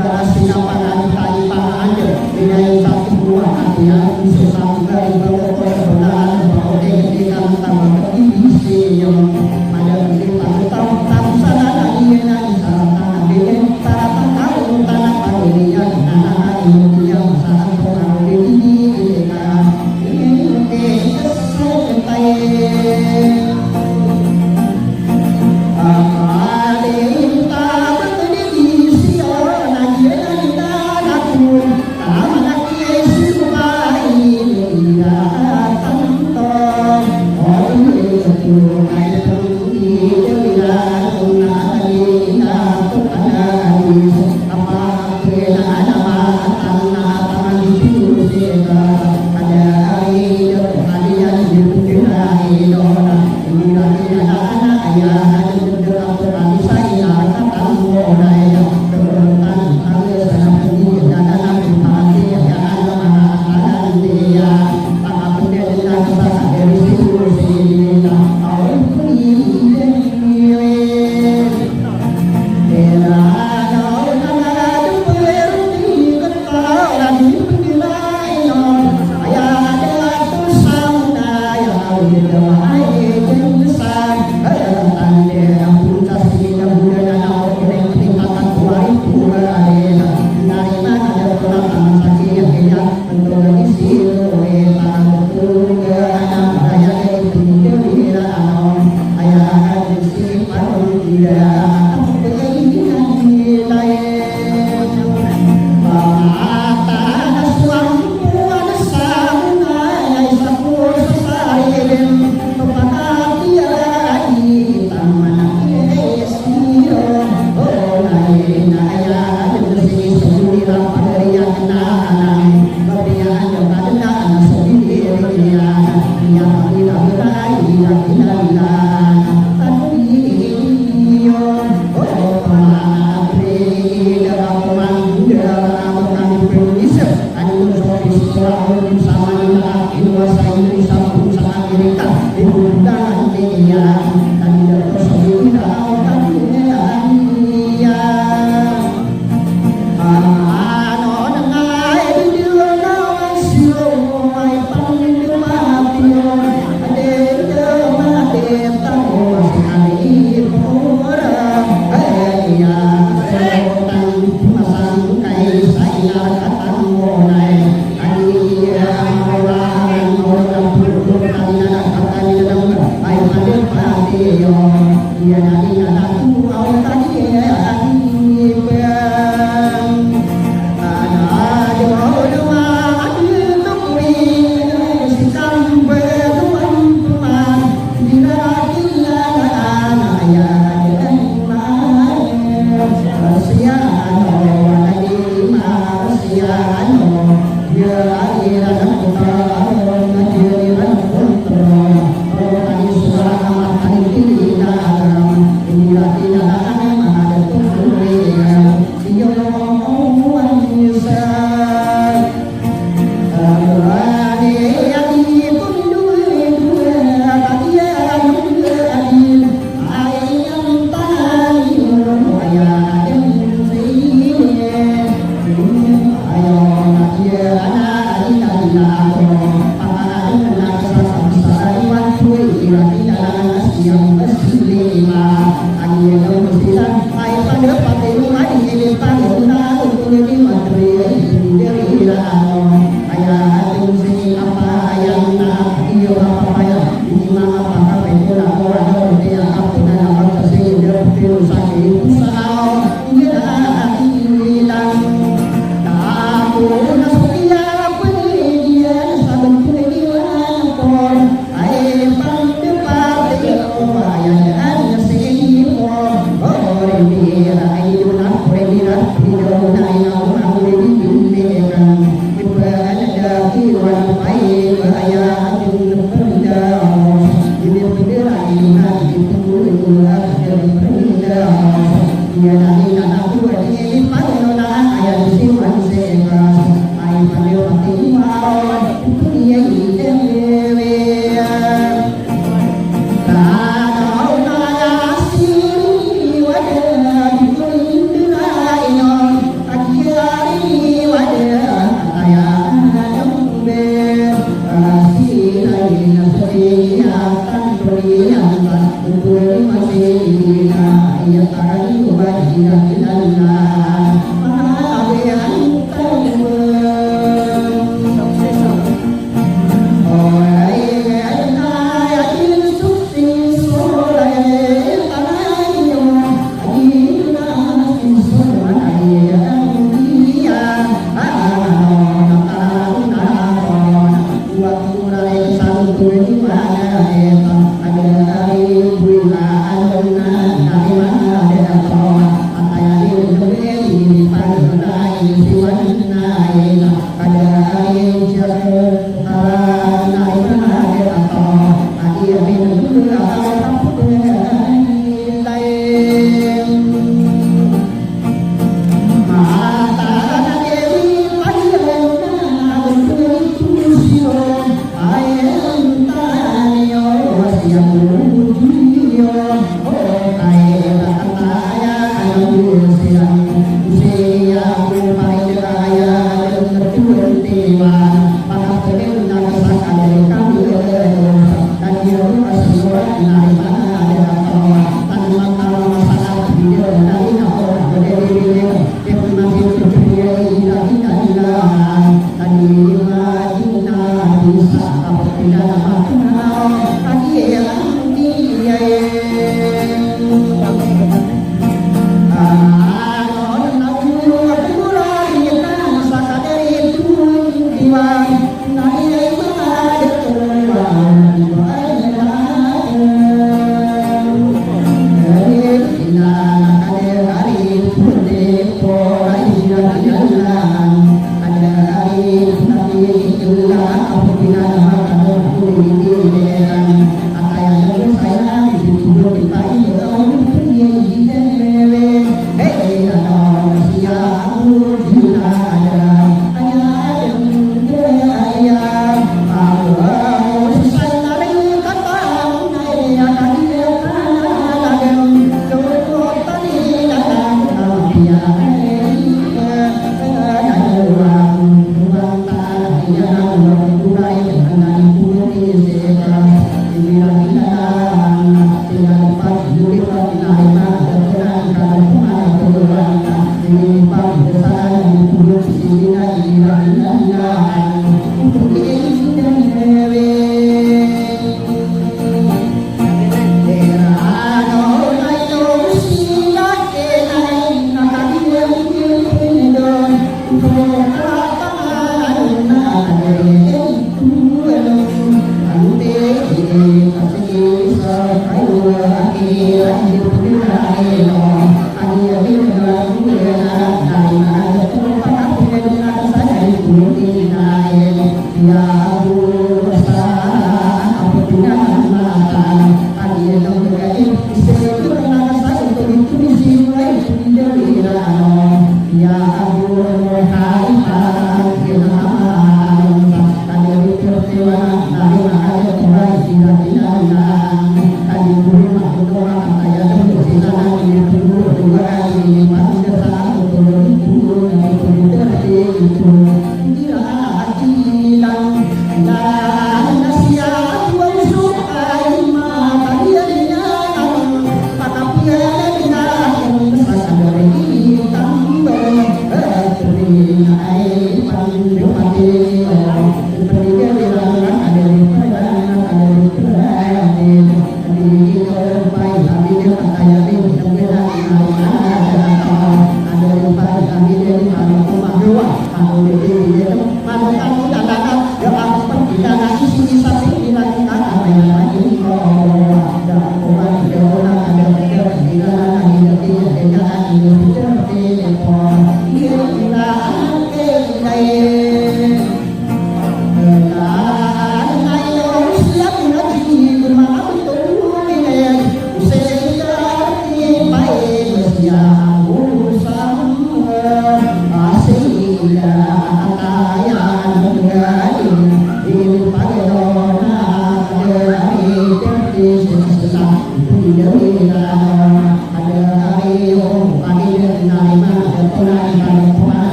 udara sinapan tadi pangan binai satu buah hati yang susah dari bawah perbelaan bawah dengan tambah isi yang ada di tahu sana dari sana dengan tanah tahu tanah pavilion tanah yang sangat orang ini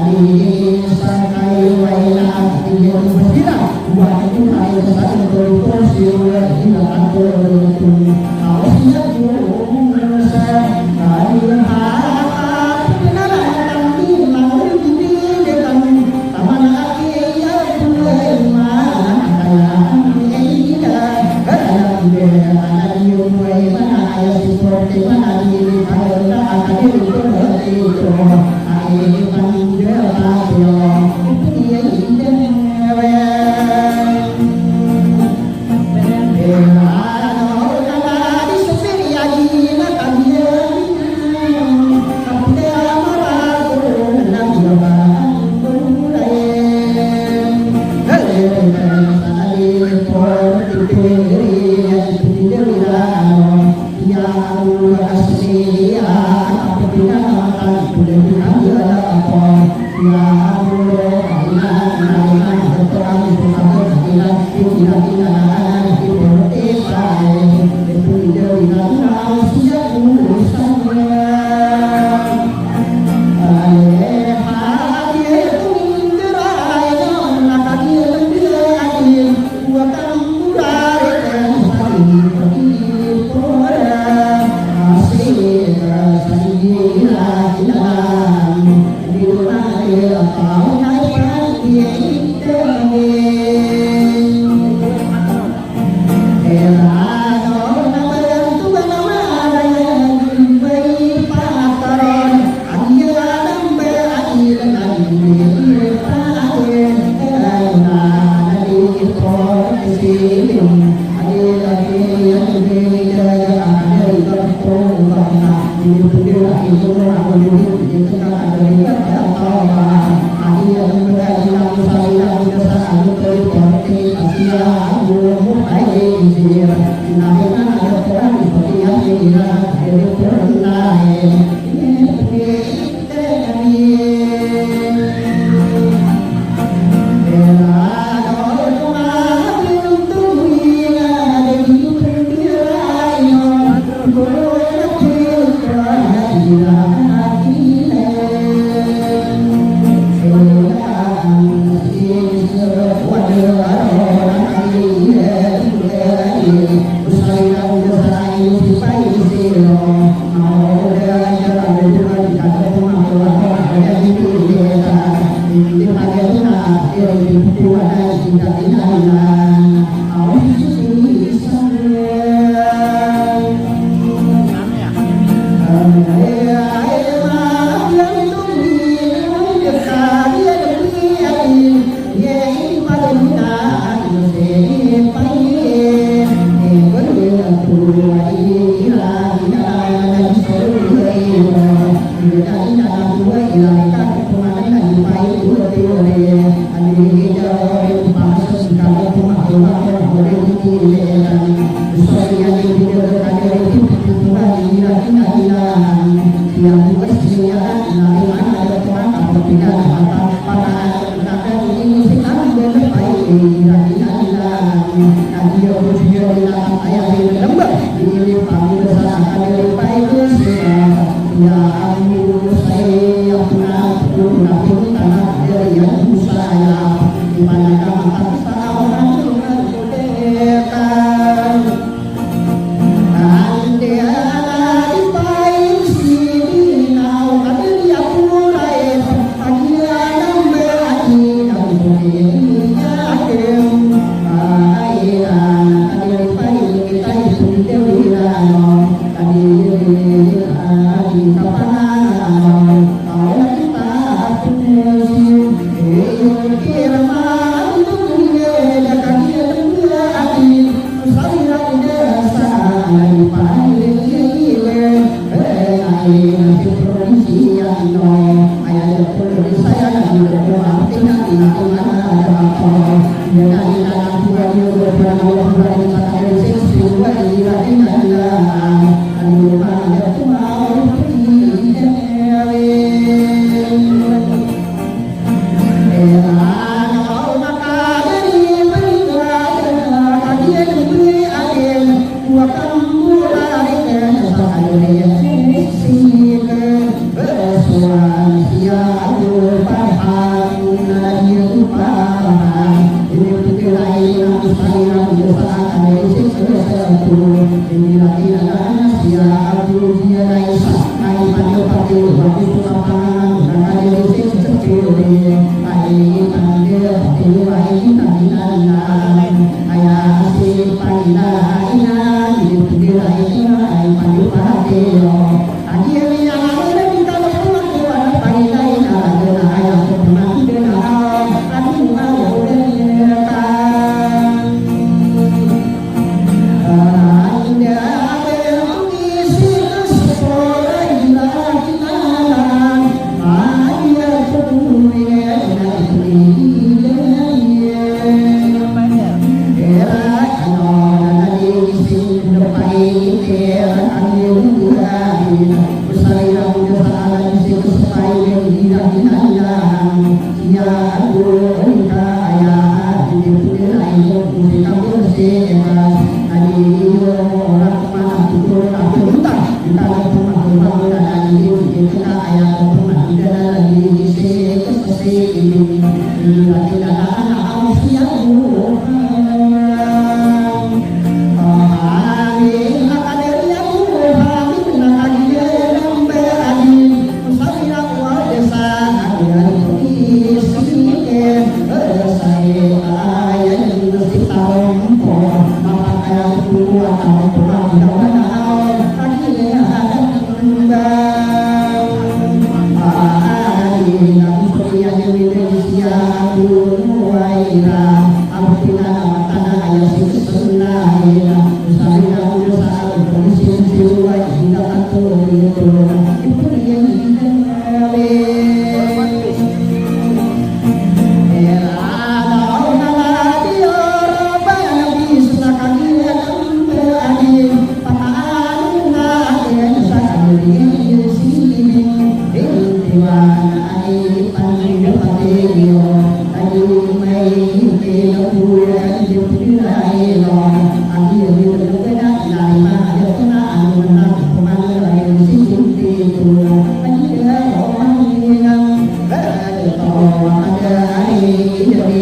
Tadi Ayah Hãy subscribe cho kênh Ghiền Mì Gõ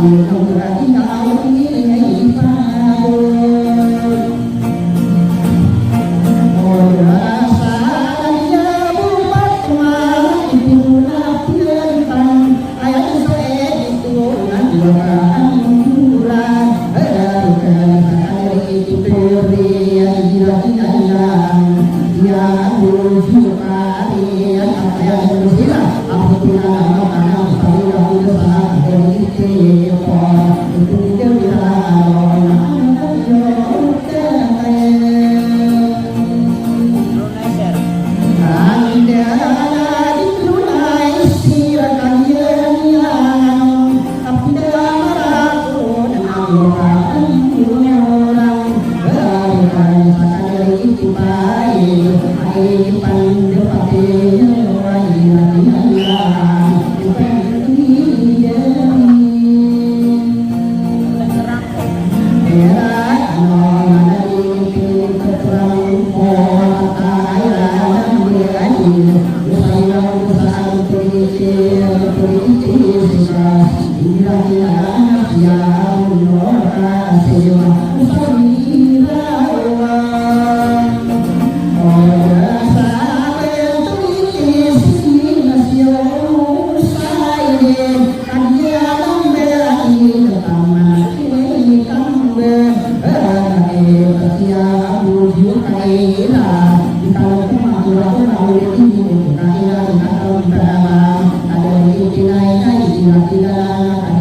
để không bỏ lỡ Hãy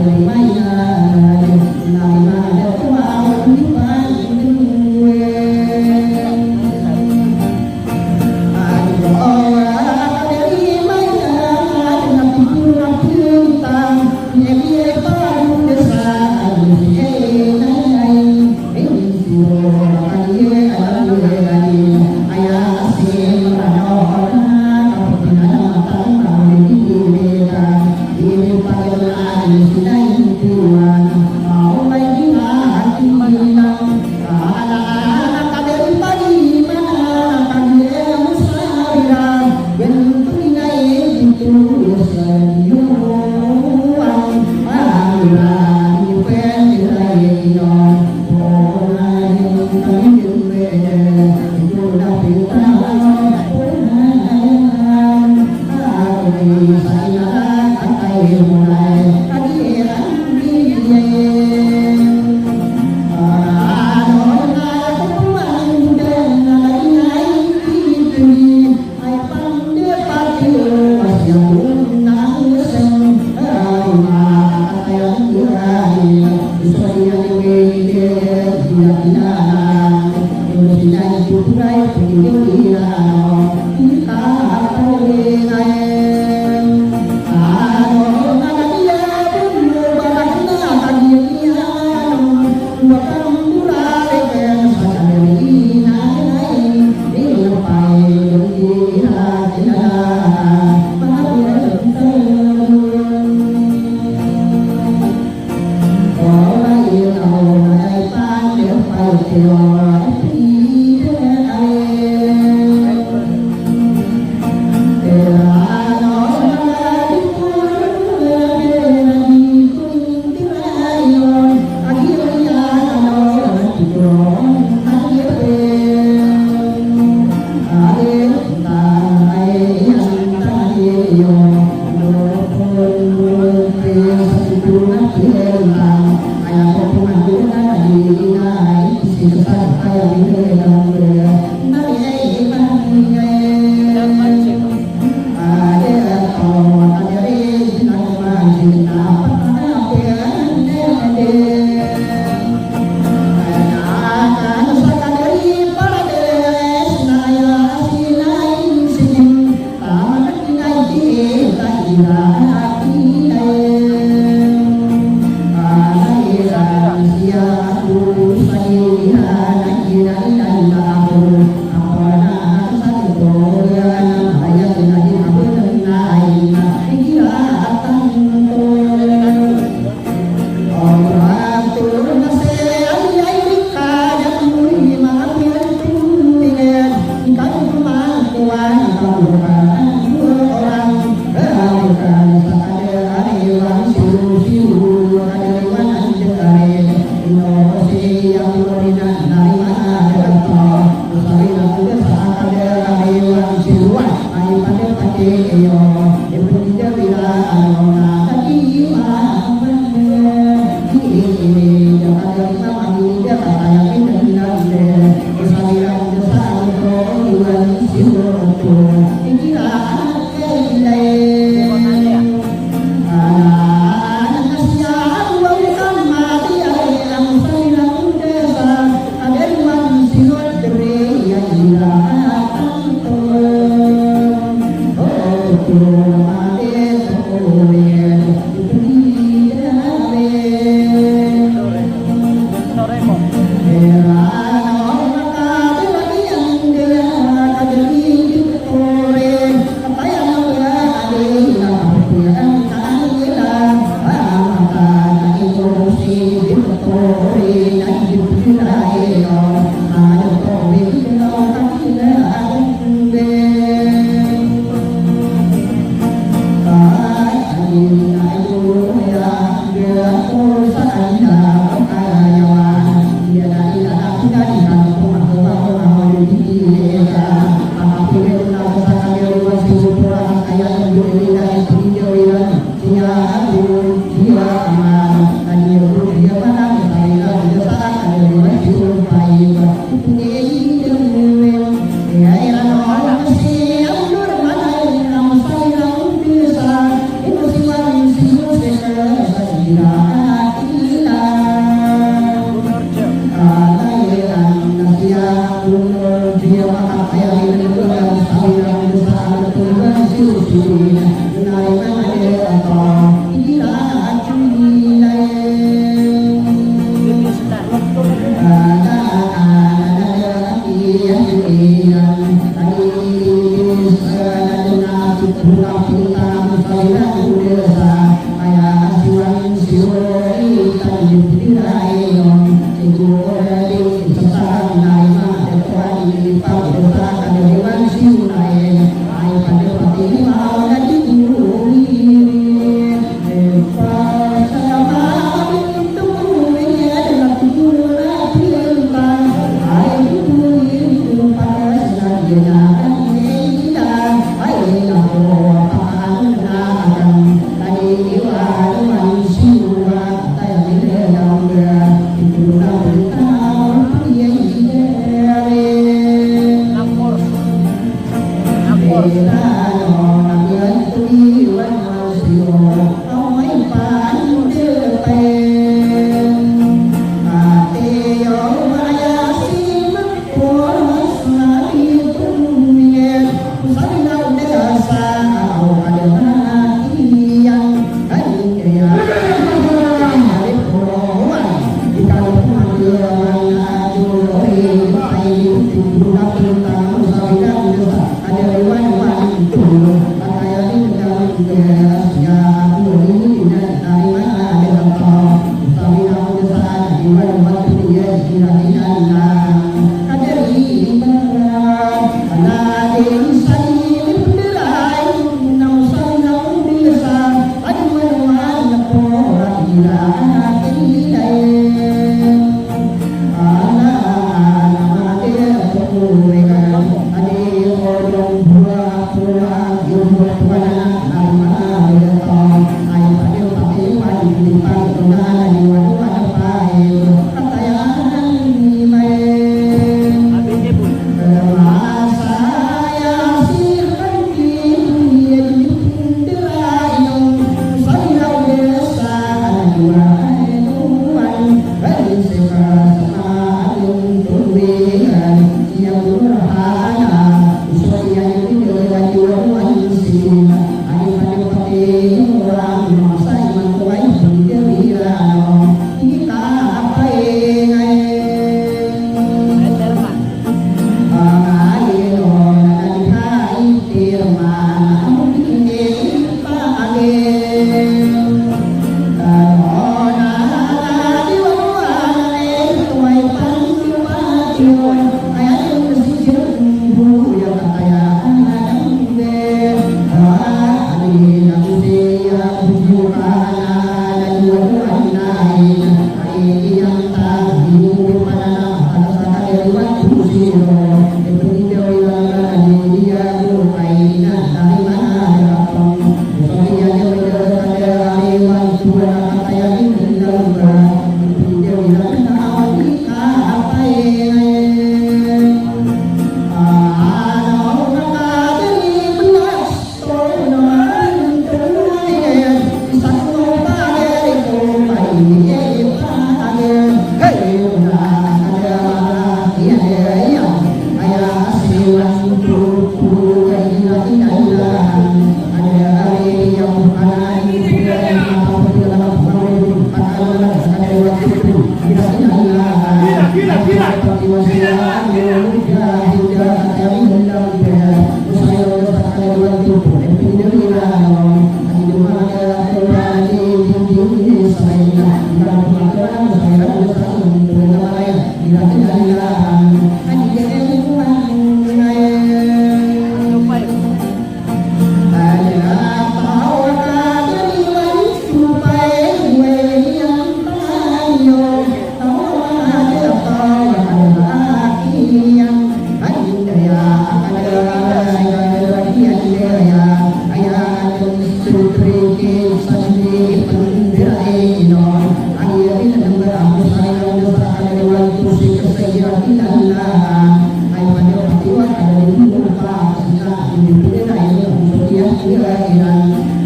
subscribe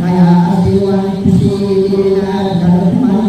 Kaya asiwan kusina dalam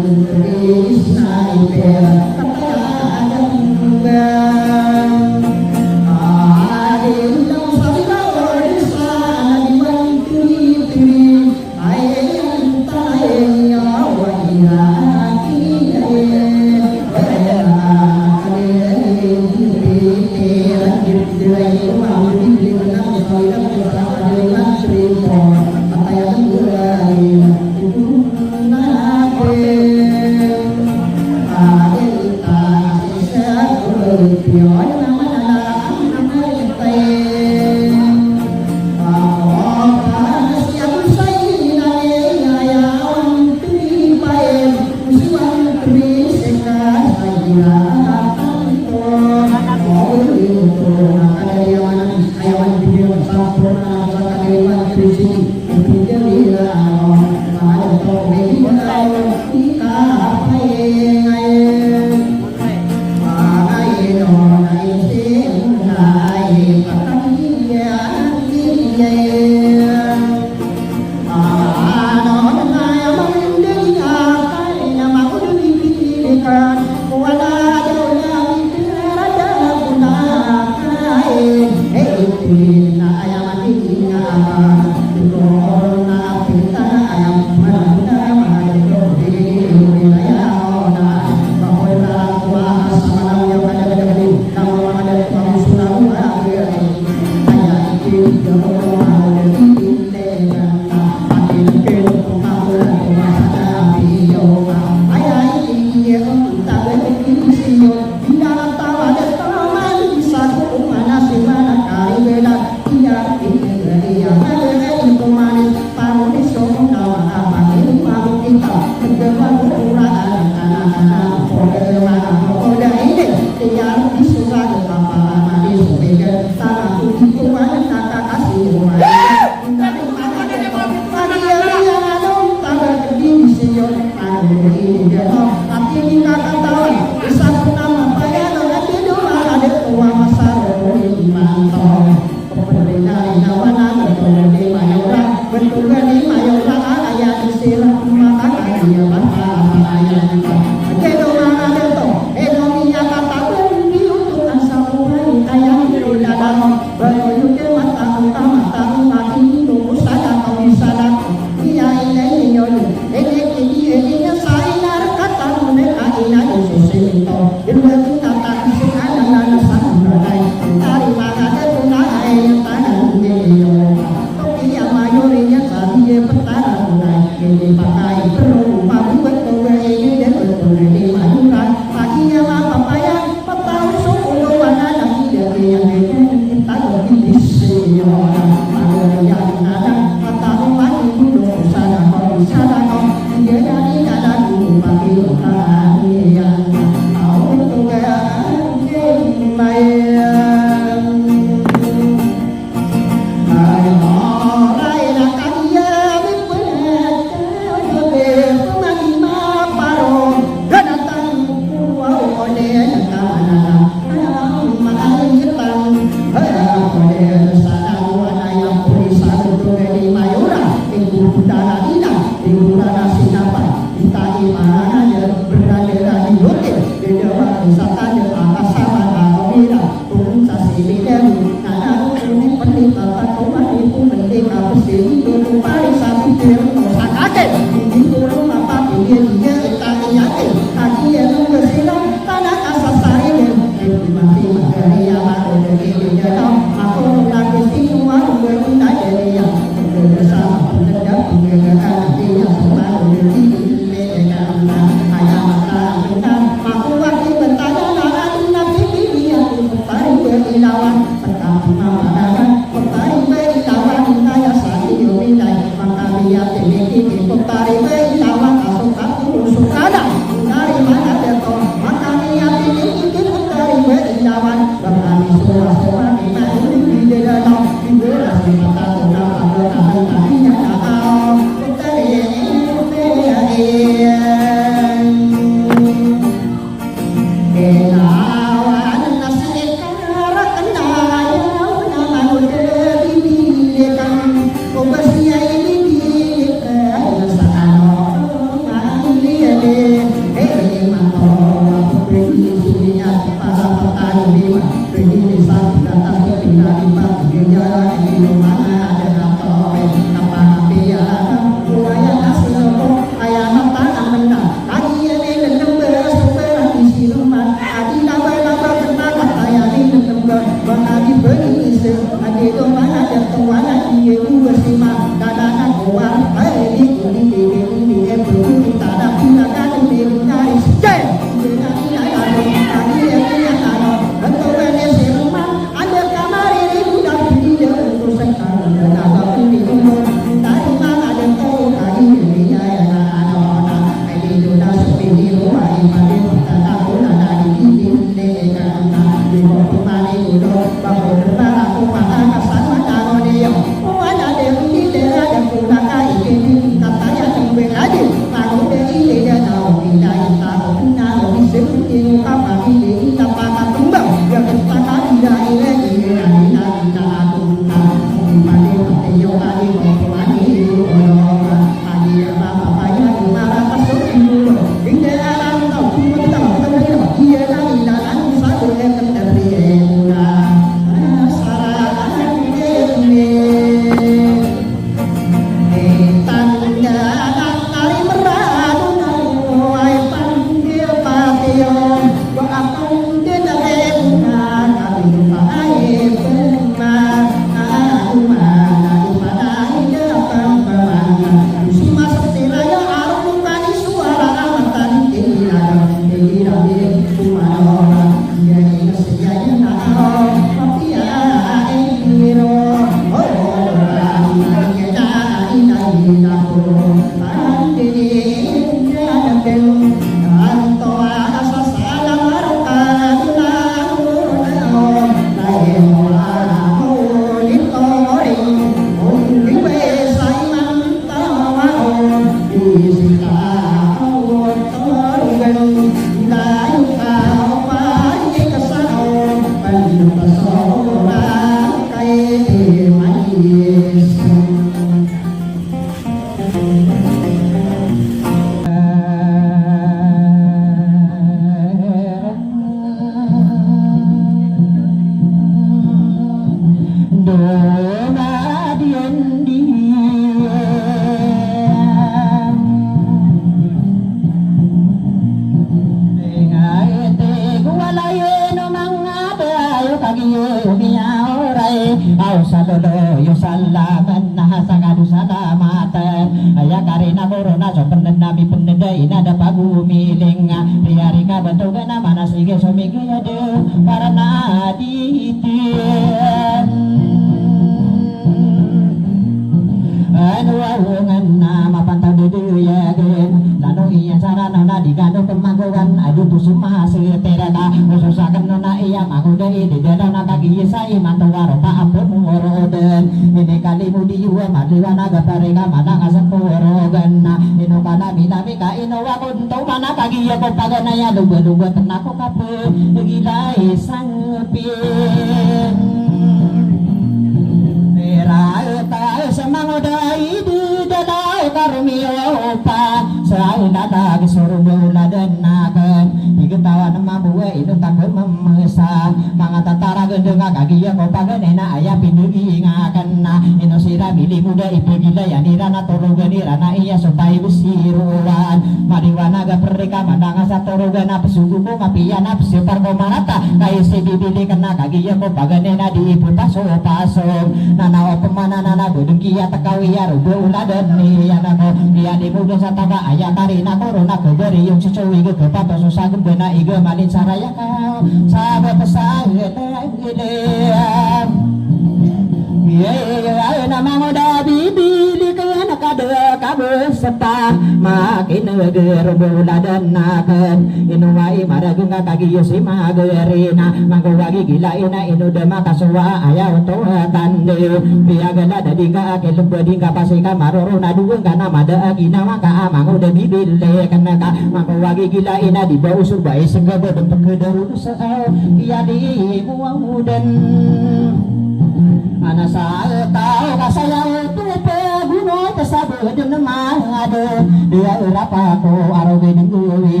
Ana sa tao kasaya tu peguno tersabut nama ada di dia urapa ko aroge dingguwi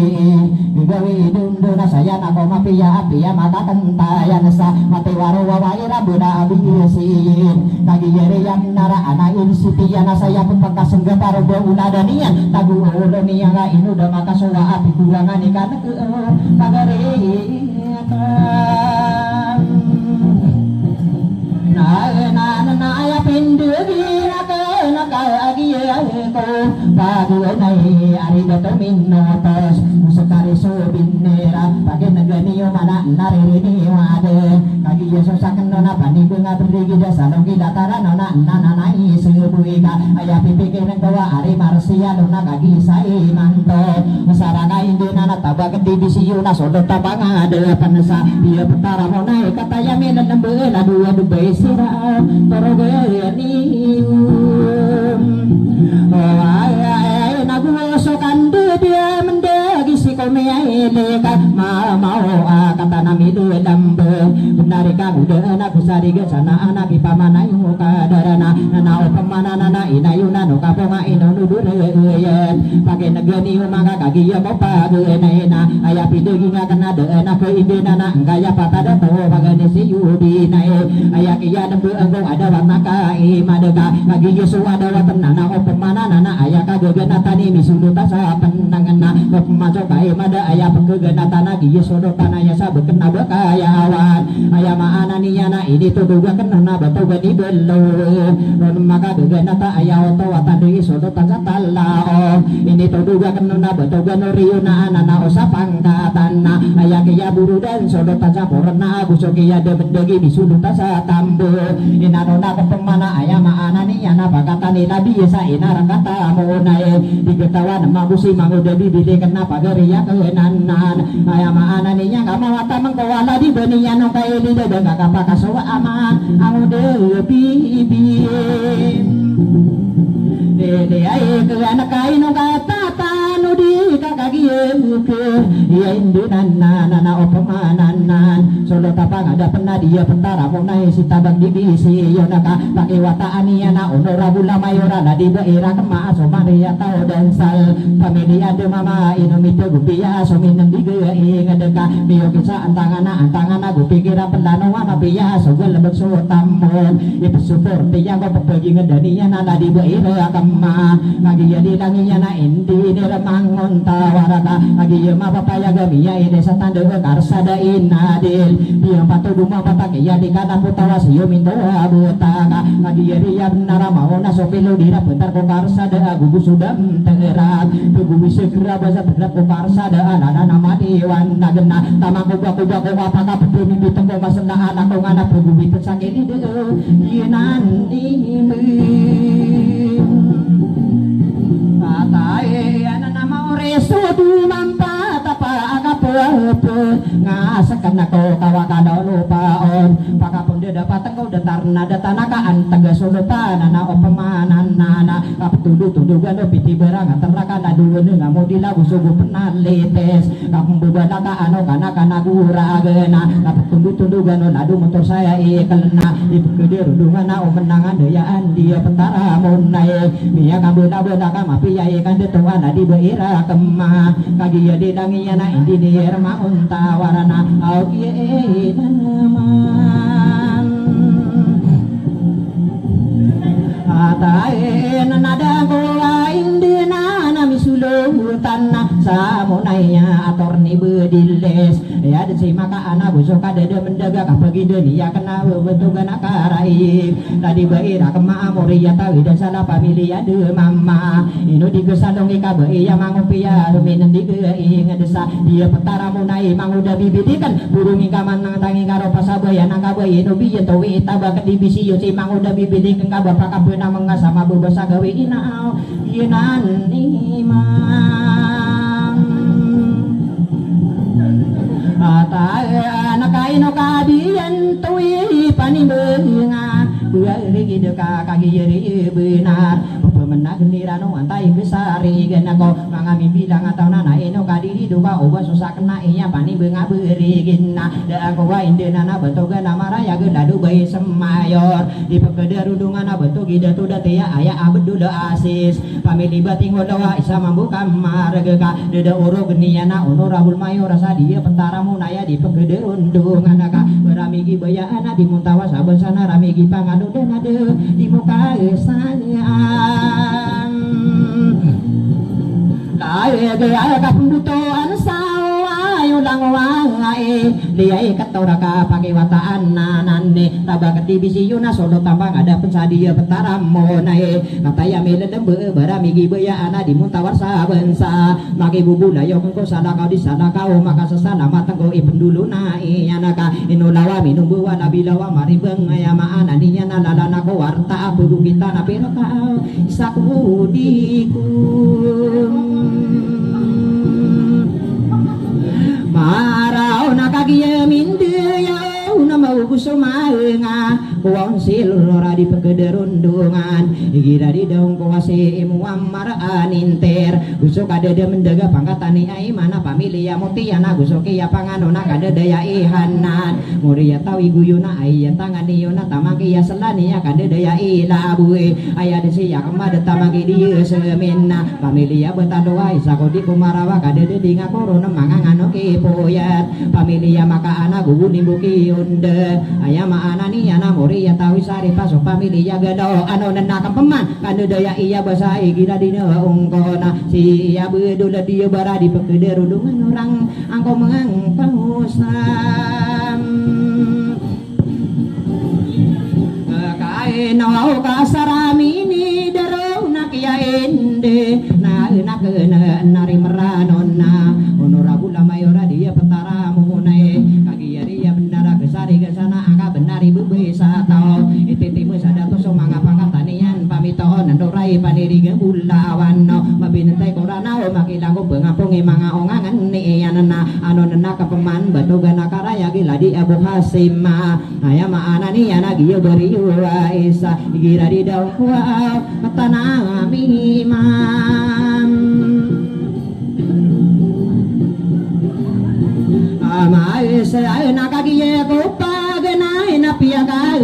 gawi dunduna saya nako mapia apia mata kentayan sa mati waro wawaira buda abisin kagi yere yang nara ana insitiana saya pun pagkasengga paro do uladanian tagu ulo niya nga inuda makasowa api kulangan ikan kagare na ya pindu di pagi nai ari beto minnotos sekali subinera pagi negani mana nari ni wade kagi yeso saken nona pani bunga berdigi dasa nongki datara nona nana sebuika ayah pipi kenen bawa ari marsia nona kagi sai manto masaraka indina na tabak di bisiuna solo tabang ada panasa dia petara monai kata yamin dan bela dua dubai sira toroge ni nagusokan dia mendagi si komele ka mau kata nami dua lambe benar ka udah anak besar ge sana anak ipamana yu kadarana nana pamana nana inayuna no kaponga ino nudure pakai negani mangga kagi ya mau page naina aya pidegi ngakana de anak ke indena na gaya patada to pagane si yudi nae aya kiya dembe anggo ada warna ka imadega kagi yesu ada watenana opamana nana aya kagegenatani misuduta sa penangana pemajo kae mada aya pegegenatana gi yesodo tanaya sa bekena bekayawan aya maana niyana ini to duga kenana batu gani belo non maka gegenata aya oto watande yesodo tanza talao ini to duga kenana batu gano riuna anana osapang katana aya kiya buru dan sodo tanza porna busoki ya de bedegi misuduta sa tambo inanona kepemana aya maana niyana bakatani nabi yesa ina rangkata monai digetawa nama busi manguda bibili kenapa geria kenanan aya maana ninya kamawata mengkowala di benian no kaili de enggak kapaka sowa ama amude bibi de ai ke anak kaino kata tanu di kakagie muke ya indunana nana opemananan solo tapang ada pernah dia pentara monai si tabang di bisi yonaka pakai wata aniana onora bula mayora nadi beira kema somaria tau dan sal familia de mama inomite gupia sominan diga ingadeka bio kisah antangana gupi kira pendano mama pia sogel lebet so tamon ipu support tiang ko pagi ngedania nana di beira kema ngagi jadi langinya na indi ni remangon tawaraka ngagi yema papaya gamia ide satande karsada inadil biang patu duma patak ya di kana putawa siyo mindo abutaka ngagi yeri ya narama ona sopilo dira bentar ko karsada gugu sudah tegerak gugu segera basa berat ko karsada anana nama dewan nagena tamaku baku apakah betul mimpi tengko masena anak ko ngana gugu itu sakit ide yinan ini katae anana mau reso du mampa tapa agapo ngasakan ako kawakana lupaon pakapun dia dapat engkau datar nada tanaka antaga sulutan nana opemanan nana kaptudu gano piti berang antaraka naduwe ngamu dilagu sugu penalites kapung bubadaka ano kana gura agena kaptudu gano nadu motor saya ikelna ibukedir dungana omenangan dayaan dia pentara munai miya kabuna kamapi ya ikan detuan nadi beira kema kagi ya didangiya na indi ni erma unta warana au ye naman atae nada ko indi na misulutan sa munainya ator ni bediles ya de si maka ana busoka dede mendaga kapagi dunia kena betugan akarai tadi beira kema amoria tawi dan salah familia de mama ino digesalongi kabe ya mangopia luminan digei ngedesa dia petara munai manguda bibidikan burungi kaman tangi karo pasabaya nang kabe ino biyen towi tabak di bisi yo si manguda bibidikan kabe pakabena mengasama bubasa gawe inau inan iman atae anakaino kadian tuwi panibenga buari deka kagi yeri benar pemenang gendirano antai besari genako mangami bilang atau nana ino kadiri duka oba susah kena iya pani benga beri gina da aku wa indena na bentuk gana maraya geladu bayi semayor di pekedarudungan abetu gida tuda tia aya abedula asis pamili bating wadawa isa mambu kamar geka deda uro geniana honorable mayor rasa dia pentara munaya di pekedarudungan ka beramigi bayana di muntawa saben sana ramigi pangadu dan ada di muka esaan kaya gaya kapembutuan sawayo lang wangae liay katora ka pakiwataan nanane tabagat dibisiyo na solo tambang ada pensadia petara monae kataya miledembe baramigi bayana di muntawar sabensa maki bubulayo kengko sadakau di sadakau maka sesana matengko ipendulu na iyanaka inulawa minum buwa nabilawa maribeng ayama ananinya nalalana ko warta abu kita napiro kau sakudikum marau nakagiya mindeya una mau kusumaenga kuwang silora di pegederundungan igira di daung kuwasi muammar aninter gusuk adada mendaga pangkatani ai mana pamilia mutiana gusuk ya panganona kadada ya ihanan muria tawi guyuna ai tangani yuna tamaki ya selani ya kadada ya ilabue aya desi ya kemada tamaki dia semena pamilia betadoa isako di kumarawa kadada di ngakorona mangangano kipoyat pamilia maka anak gugu nimbuki unde ayama anani ana muri ya tawi sari pasok pamilia gado ano nanakam peman kanu daya iya basai gida dina ungkona si iya bedula dia bara di pekedarudungan orang angko mengangpangusam kain au kasaramini daro nakia ende na nakena nari meranona honorable mayora dia petara munai kaki dia bendara kesari kesana angka benari bebesa tau ititimu sadato somanga pangkatanian pamito nandorai paniri gebulawan no mabinentai korana o makilango bengapongi manga ongangan ni anana anonana kapeman batu gana karaya gila di Abu Hasima ayama anani anagi beri isa gira di daun kuau tanah mimam amai saya nakagiye ko paganay na piyagai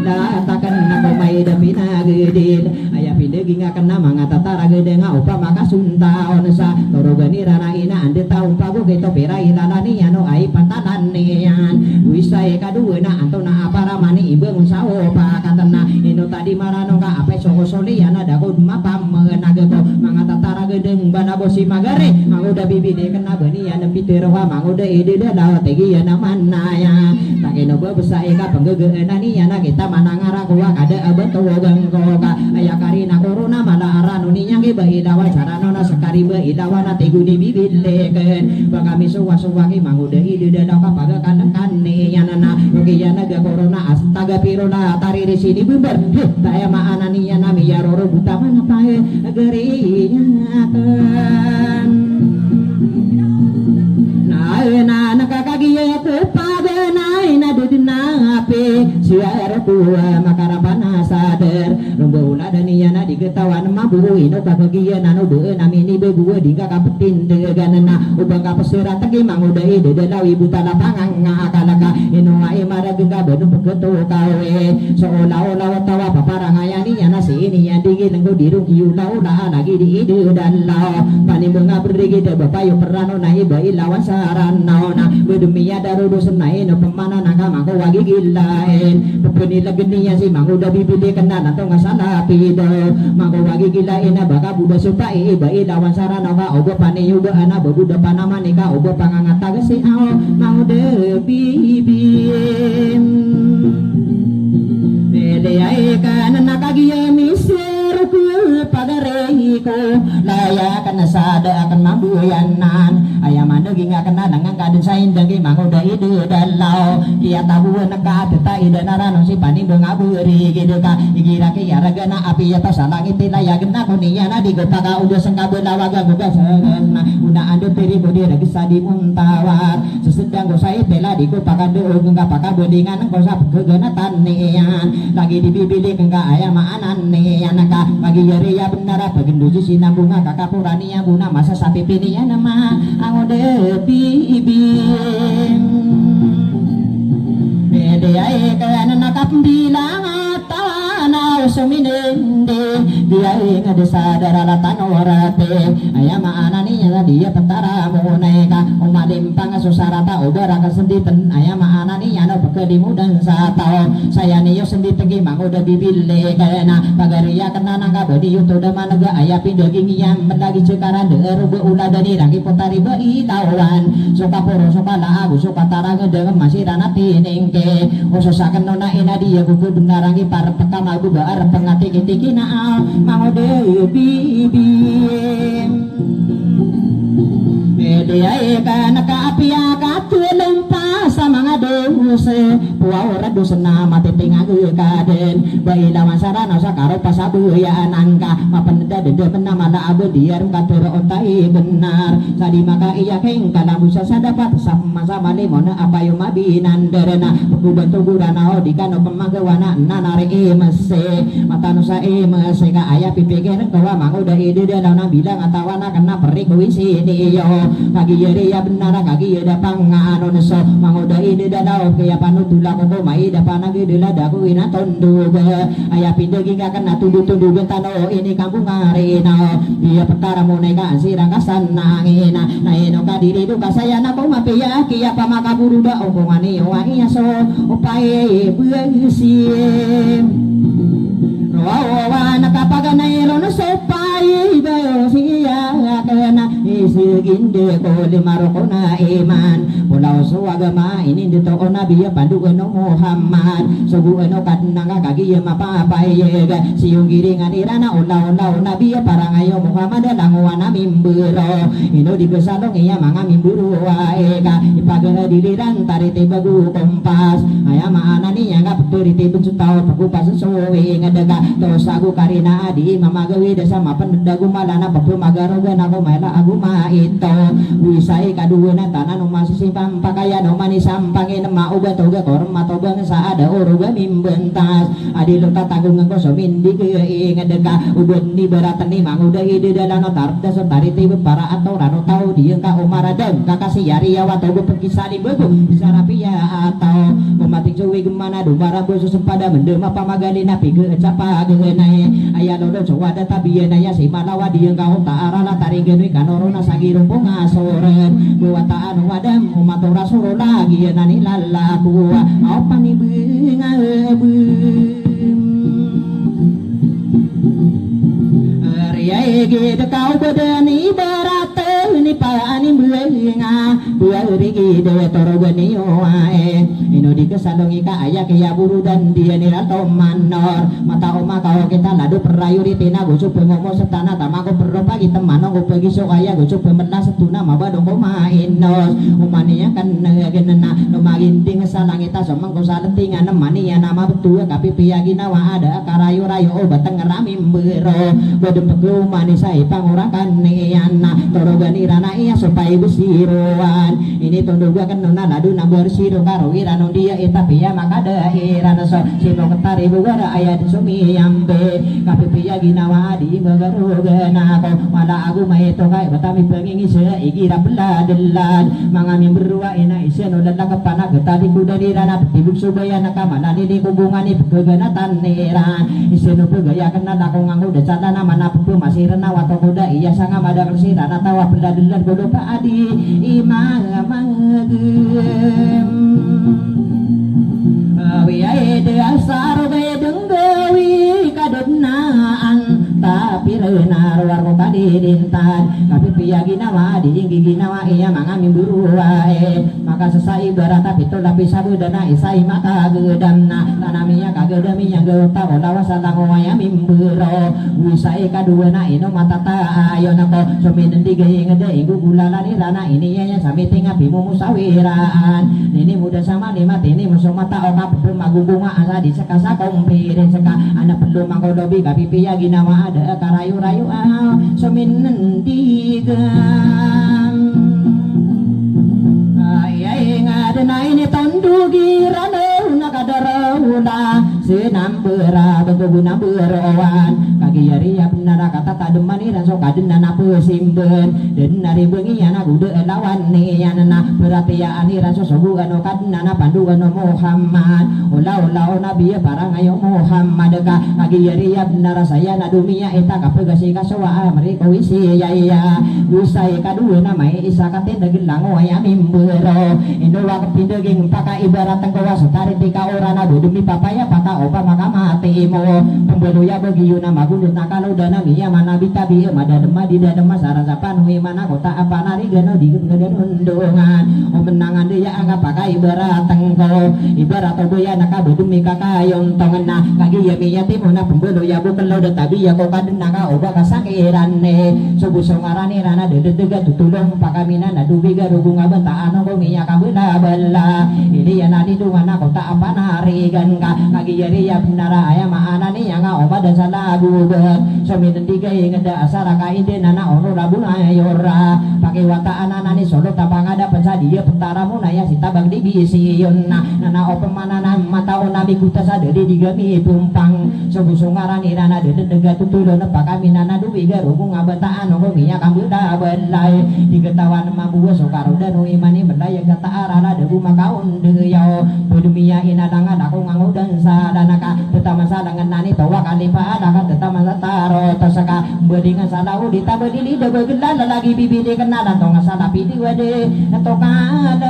datakan na kumay dapina gedil aya pindegi nga kana mga tatara gede nga upa makasuntaon sa toroganira na ina ande taong pago kito pera ilalani ano ay patalan niyan wisay kadua na anto na apara mani ibeng sao pa katana ino tadi marano ka apay soko soli ana dagod mapam nagago mga tatara gedeng banabosi magare manguda bibide kana banian pitero manguda ide daw tegi ya naman naya takino besai ka penggegeunan ieu na kita manangara kuwa kada abetu ganggoga aya karina corona mala aranuninya ge baidawa caranona sekari baidawana tegu di bibilekeun bangami suwa-suwa ge manguda ide daw ka pagakan yanana yogiana ga corona astaga pirona tari di sini bubar daya maananinya nami ya roro buta mana pae gerinya kan na nakakagiya ko paganay na dudinape siara kuwa makarapana sadar lumba ula daniya na diketawan mabuhi no kakagiya na no be namini bebuwa di kakapetin deganana ubang kapasira tagi mangudai dedelawi buta lapangang akalaka ino ay maragga benu peketo kawe seolah-olah tawa paparangayani yana sini ya digi lenggo dirung kiula-ula lagi di ide dalau panimbenga berigi de bapayo perano na iba ilawan saran naona bedemia darudo senai no pemana naga mangko wagi gilain pepeni legenia si manguda bibili kena nato ngasala pido mangko wagi gilain baka buda supai iba ilawan saran naga obo pani yuda ana bebuda panama nika obo pangangata gesi ao manguda bibim Belai kan nakagia misir ku pagarehiko layakan sada akan mambuyanan ayam mandegi akan nangang kaden sain dagi mangoda ide dalau dia tabu naka teta ide narano si pani bengaburi gideka igira ke yaragana api ya tasalangit layagna kuniana di gopaka udah sengkabelawaga gugas na una ando tiri bodi regisa di muntawar sesedang gosai tela di gopaka de ugeng kapaka bodingan gosa gegana tanian lagi di bibili kengka ayam anan nih anaka bagi yari ya benar bagendu sinambunga kakapurani ya buna masa sapi pini ya nama angode bibim Diai kana nakapbilang tanau suminende diai ngadesa daralatan orate ayama ananinya dia petara muneka umalimpang susarata ubara kesenditan ayama ananinya no bekedimu dan satao saya niyo sendi tegi mangoda bibile kana pagaria kena nangka bodi yuto damanaga ayapi daging yang mendagi cekaran deru beula dari rangi potari bai tawan suka poro suka lagu suka tarang dengan masih ranati ningke ususakan nona ina dia gugu benarangi para pertama bubar pengati kitiki na mangode bibim dia ikan kapia katulung pasa mga dose puaw radus na matitinga kaden baila masarana sa karo pasabuyan angka mapeneda dede menamala abu diar katero otai benar sadi maka iya keng kalamu sa dapat sama sama limona apa yung mabinan derena bubantu gurana o di kano pemagawana nanare emese matano sa emese ka aya pipikir kawa manguda ide dalam na bilang atawana kena perik wisi niyo kagi ya benar kagi ya pangano neso mangoda ide dadao kaya panutula ko mai da panagi de lada ko ina tondug aya pindegi ka kana tundu-tundu tano ini kampung arena dia perkara mo nega sirang kasan nangina na eno kadiri du kasayana ko mapia kia pamakaburu da ongongani wa iya so upae buasim Wawa nakapaganay ron sopay bayo siya kena isiginde ko limaro ko na iman pulau so agama ini dito o nabiya panduan no Muhammad subuan no kadnanga kagiya mapapayega siyong giringan irana ulaw nabiya para ngayo Muhammad languan na mimburo ino di kesalong iya mga mimburo waega ipagana diliran tarite bagu kompas ayama ananiya nga pagturite bensutaw pagupas suwe ngadaga dosagu karina adi mamagawi desa mapendagu malana papu magaroga nago maila aguma ito wisai kadua na tanan umasi simpang pakaya no mani sampangin mauga toga korma toga sa ada uruga mimbentas adi luta tagungan ko somindi ke ngedeka ubun di beratan ni manguda ide dalano tarda sotari tibe para atau rano tau dia ka umaradeng kakasi yari yawa togo pekisali begu sarapia atau pematik suwi gemana dumara bosu sempada mendema pamagali napi ke capa genai aya dodo cowada tabiena ya si malawa dieu kau taarala tarigeun kanorona sagirung ngasoren buataan wadam umat rasul lagi nani lalaku apa ni Riai gede kau bedani berate ni paani belinga buari gede torogani oae ino di kesalongi ka aya kaya buru dan dia ni rato manor mata oma kau kita ladu perayuri tina gusu pengomo setana tamako perro pagi temano go pergi sok aya gusu pemelas setuna mabadong ko mainos umaniya kan genena no maginding salangita somang ko salentingan nemaniya nama betua kapi piyagi nawa ada karayo rayo batang ramim bero badem manisa pangurakan niana torogani rana iya supaya besiruan ini tondoga kan nona ladu nambor siru karo irano dia tapi ya maka daerah so sino ketari bugara ayat sumi yambe kapipiya ginawa di bagaruga nako mala agu mai to kai batami pengingi se igira beladelan mangami berua ina iseno dan kapana getadi kudari rana tibuk subaya nakamana di kubungani begana taneran iseno begaya kana dako nganggo decana mana masih rena wato kuda iya sanga mada kersi rana tawa beladelan bodo pa adi imang magem wiai de asar bedeng dewi kadennaan tapi rena warko kadidintan tapi piyagi nawa dijinggi ginawa iya mangami buru wae maka sesai ibarat tapi to tapi sabu dana isai maka gedamna tanaminya kagedaminya geuta olawa salango waya mimburo wisai kadua na ino matata ayo nako suminen digay ngede igu gulalani rana ini ya sami tinga bimu musawiraan ini muda sama ni mati ini musuh mata oka belum magubunga asa di sekasa kompirin seka anak belum mangkodobi kapipiya ginawa ada karayu-rayu suminen digam ayai ngade na ini tondugi rana nakadara ula senam bera beguna berawan kaki yari ya benar kata tak demani dan sok kaden nana pesimben dan nari bengi anak udah lawan nih nana berarti ya ani raso sobu anu kaden nana pandu anu Muhammad ulah nabi barang ayo Muhammad kaki yari ya benar saya nadumia eta kapegasi kasawa mereka wisi ya usai kadua nama isa katin daging lango ya mimbero indo wakapin daging pakai ibarat tengkawa setari tika orang adu demi papaya pata opa maka mati mo pembelu ya bagi nama gundut nakalo dana miya mana bitabi mada dema di dada masaran sapanui mana kota apa nari gano di gedean undungan menangan dia anggap pakai ibarat tengkawa ibarat oboya naka demi kakayong tongan na kagi ya miya timona pembelu ya bukan lo detabi ya kok kaden naka oba kasakiran ne subuh songarani rana dede tutulong pakamina na dubiga rugunga benta ano ko miya kabula bala ini ya nadi dungan ako ta apa narigan ka kagi yari ya benara aya maana ni yang oma dan salagu ber so minendiga ingeda asara ka inde nana ono rabuna yora pakai wata anana ni solo tapang ada pensadia pentara muna ya sitabag di bisiyon nana opa manana mata onabi kuta sadede digami tumpang so busungarani rana dede dega tutulong pakamina na dubiga rugunga benta ano ko miya kabula belai diketahuan mabuah sokaro dan imani berdaya kata arana debu makaun deyau bedumia inadangan aku ngangu dan sadanaka tetama sadangan nani tawa kalifa adakan tetama sataro tasaka bedingan salahu ditambah dili debe gelan lagi bibi de kenalan tonga salapi diwade tokalan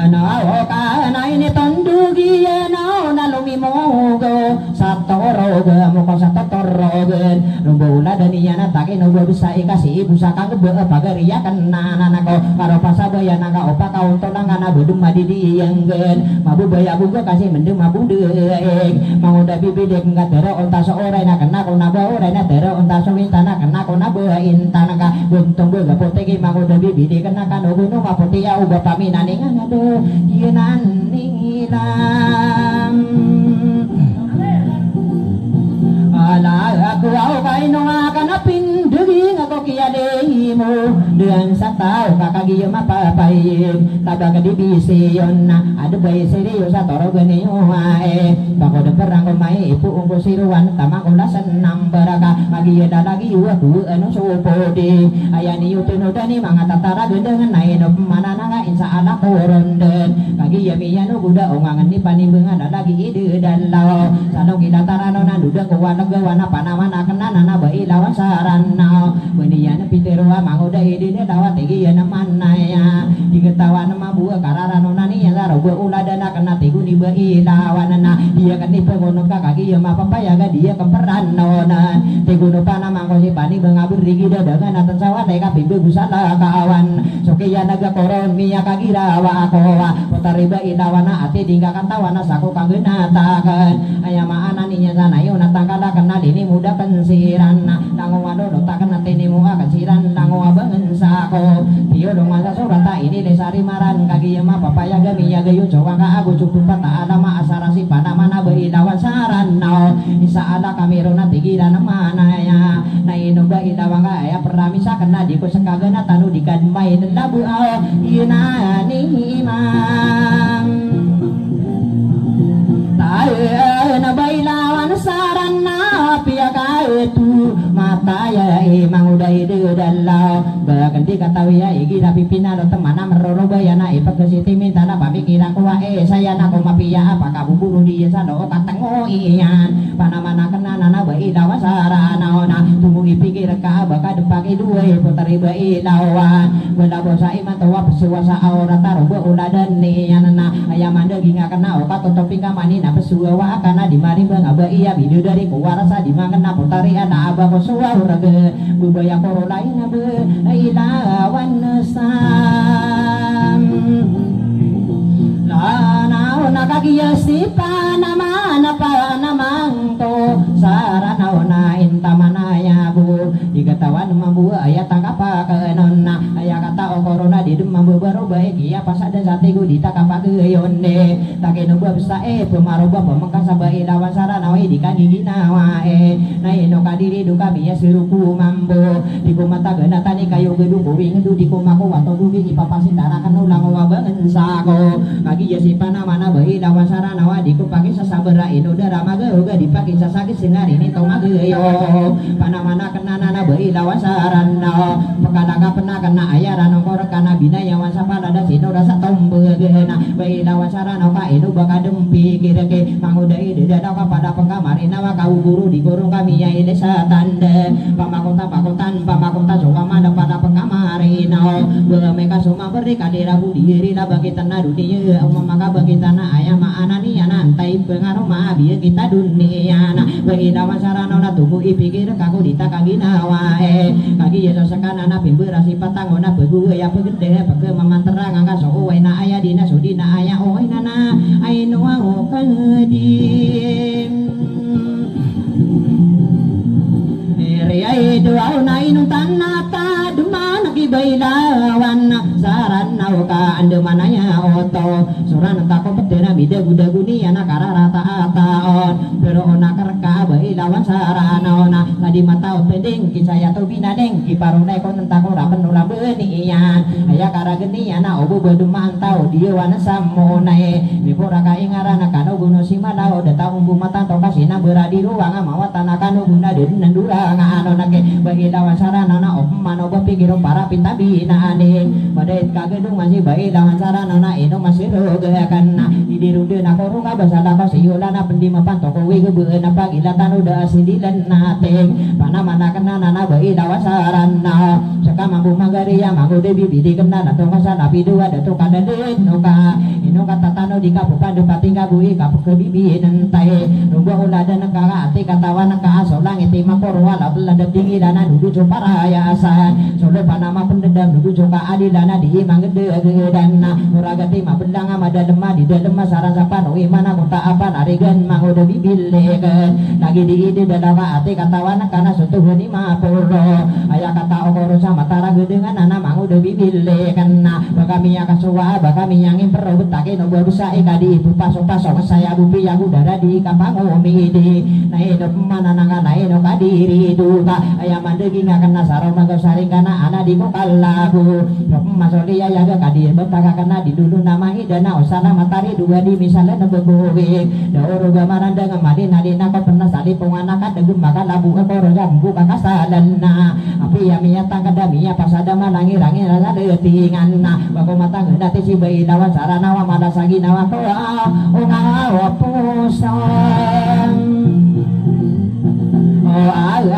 nao kana ini tondugi nao nalumi mogo satoroge muka satorogen rumbo ula dan iya natake nobo bisa ikasi ibu saka kebe pagaria kenana nako karo pasabaya naka opa kau tonang kana bedum madi dienggen mabu baya buga kasih mendem mabu deeng mau da bibi dek ngatero onta seorai na kena kona baorai na tero onta sowintana kena kona baintana ka buntung bega potegi mau da bibi dek kena kano gunung apoti ya uga paminani ngana yenan nilam ala aku au kaino akan pindegi ngako kiademo dengan satau kakagi mapa payin tabaga di bisiyon ada bayi serius atoro geni wae bako de perang ko mai ipu ungko siruan tamang ulah senang beraka magi ada lagi aku anu supodi ayani uteno dani mangatatara dengan nain mana nanga insya Allah koronde kagi ya miyano buda ongangan ni panimbengan ada lagi ide dalau sanong idatarano nanduda ko wana panamana kenana na bai lawan sarana beniana piterua mangoda ide dawa tegi ya namana ya diketawa nama buah kararano nani ya saro buah uladana kena tegu ni bai lawanana dia kan ni pengono kaki ya mapapaya ga dia kemperan nona tegu no panama ko si pani bangabur rigi dengan atan sawan deka bimbe busala kawan soke ya naga koron miya kagira wa akowa potariba ilawana ate dinggakan tawana sako kangena takan ayama ananinya sana yo natangkala kena dini muda pensiran nango wado tak kena tini muka kensiran nango abangen sako tiyo dong masa sorata ini desari maran kaki yama papaya gami ya gayu coba ka aku cukup pata alama asarasi pada mana beridawan saran nao isa ada kamerona tigira mana ya na inoba idawang ka ya peramisa kena di kusakagana tanu di kadmai labu aw inani imam tae na bailawan saran na pia itu mata ya emang udah ide dalau bahkan dikatawi ya igi tapi pinalo temana meroro bayana ipagkasiti minta na pamikiran ko saya na ko mapia apa kabuburu dia sa do katango iyan panamana kenana na bailawan sarana na tunggu ipikir ka baka depaki duwe putari bailawan wala bosa iman tawa pesuasa aura taruba uladan ni yanana ayamanda ginga kena oka totopi kamani na pesuwa kana di mari bangaba iya bidu dari kuwarasa di mangan na putari ana aba ko suwa uraga bubaya koro lain abe ilawan sam lana nakagiya si panamana panamangto sarana ona intamanaya bu dikatawan mambu ayat tangkapa keenona ayat kata okorona di demam baru baik dia pasak dan sate gudita kapagayon takeno babsa pemaroba pamangkasa bae lawan sarana we di kani ginawa na ino kadiri duka biya siruku mambo di kumata gana tani kayo gedung buwing du di kumaku wato dugi ipapasin darakan ulang wabangen sako kagi jasi pana mana bae lawan sarana wa di kupake sasabera ino dara maga uga dipake sasakit singari ni to magayo pana mana kenana na bae lawan sarana pekadaga pena kena ayaran ngor kana binaya wansa pada sino rasa tombegena bae lawan sarana ka ino baka dempi kireke mangudai de dada pada pengkamar inawa kau guru di gurung kami ya ini satanda pamakunta suka mana pada pengkamar ino mereka semua berdeka di rabu diri lah bagi tanah dunia maka bagi tanah ayam anani nantai pengaruh mah biar kita dunia nah bagi lawan sarana na tubuh ipikir kaku ditakagina wae kaki ya sekan anak pimberasi patang ona pegu ya pegede pege mamanterang angka so waina aya dina sudina aya waina na aino wa kadim riai doa nainu tanata dumana kibailawan saran nauka ande mananya oto suran tako pedena bida guda guni anak rata ataon pero ona kerka bailawan sarana ona tadi mata pending kisaya to binadeng kiparune kon tako rapen ulam beunian aya kara geni ana obo beduman tau dia wana samonae bipora ka ingarana kanu gunung simadao data umbu mata to kasina beradi ruang mawatana kanu guna den nandurang ano nake bagi lawan sarana na mano bapigiro para pinta binaaning badai kagedung masih bagi lawan sarana na ino masih rogakan na didirude na korung abasala ka siyula na pendima pantoko wi gebeun na pagilatan udah asidilan nating pana mana kenana na bagi lawan sarana saka mampu magariya magude bibidi kenana to kasana pidua datu kada denoka ino kata tano di kabupaten Depati kabui kapuk kebibi nentai rumbo ulada negara ati katawan ka asolang iti maporwa labelada tinggi dana dudu copara yayasan solo panama pendendam dudu coka adilana di mangede dana muragati ma bendang amada lemah di dalam masaran sapan wi mana kota apa narigan mangodo bibileken lagi di ide dadawa ati katawan kana soto huni maporo aya kata okoro sama tara gedengan ana mangodo bibileken na bakami yakasua bakami yangin perro betake no busa ikadi ibu pasok-pasok saya bupi yang udara di kapangomi di na hidup mana nanga na ino kadiri duka ayam mandegi nga kena sarong magasaring kana ana di mukalabu masoli ya yaga kadir betaka kana di dulu nama idana osana matari dua di misalnya nebebuwi daoro gamaranda ngamadi nadina ko pernah sali pungana kadegum maka labu ekoro jambu kakasalan na api ya miya tangkada miya pasada malangi-langi rasa detingan na bako mata ngedati si bayi lawan sarana wa madasagi nawa toa ungawa pusan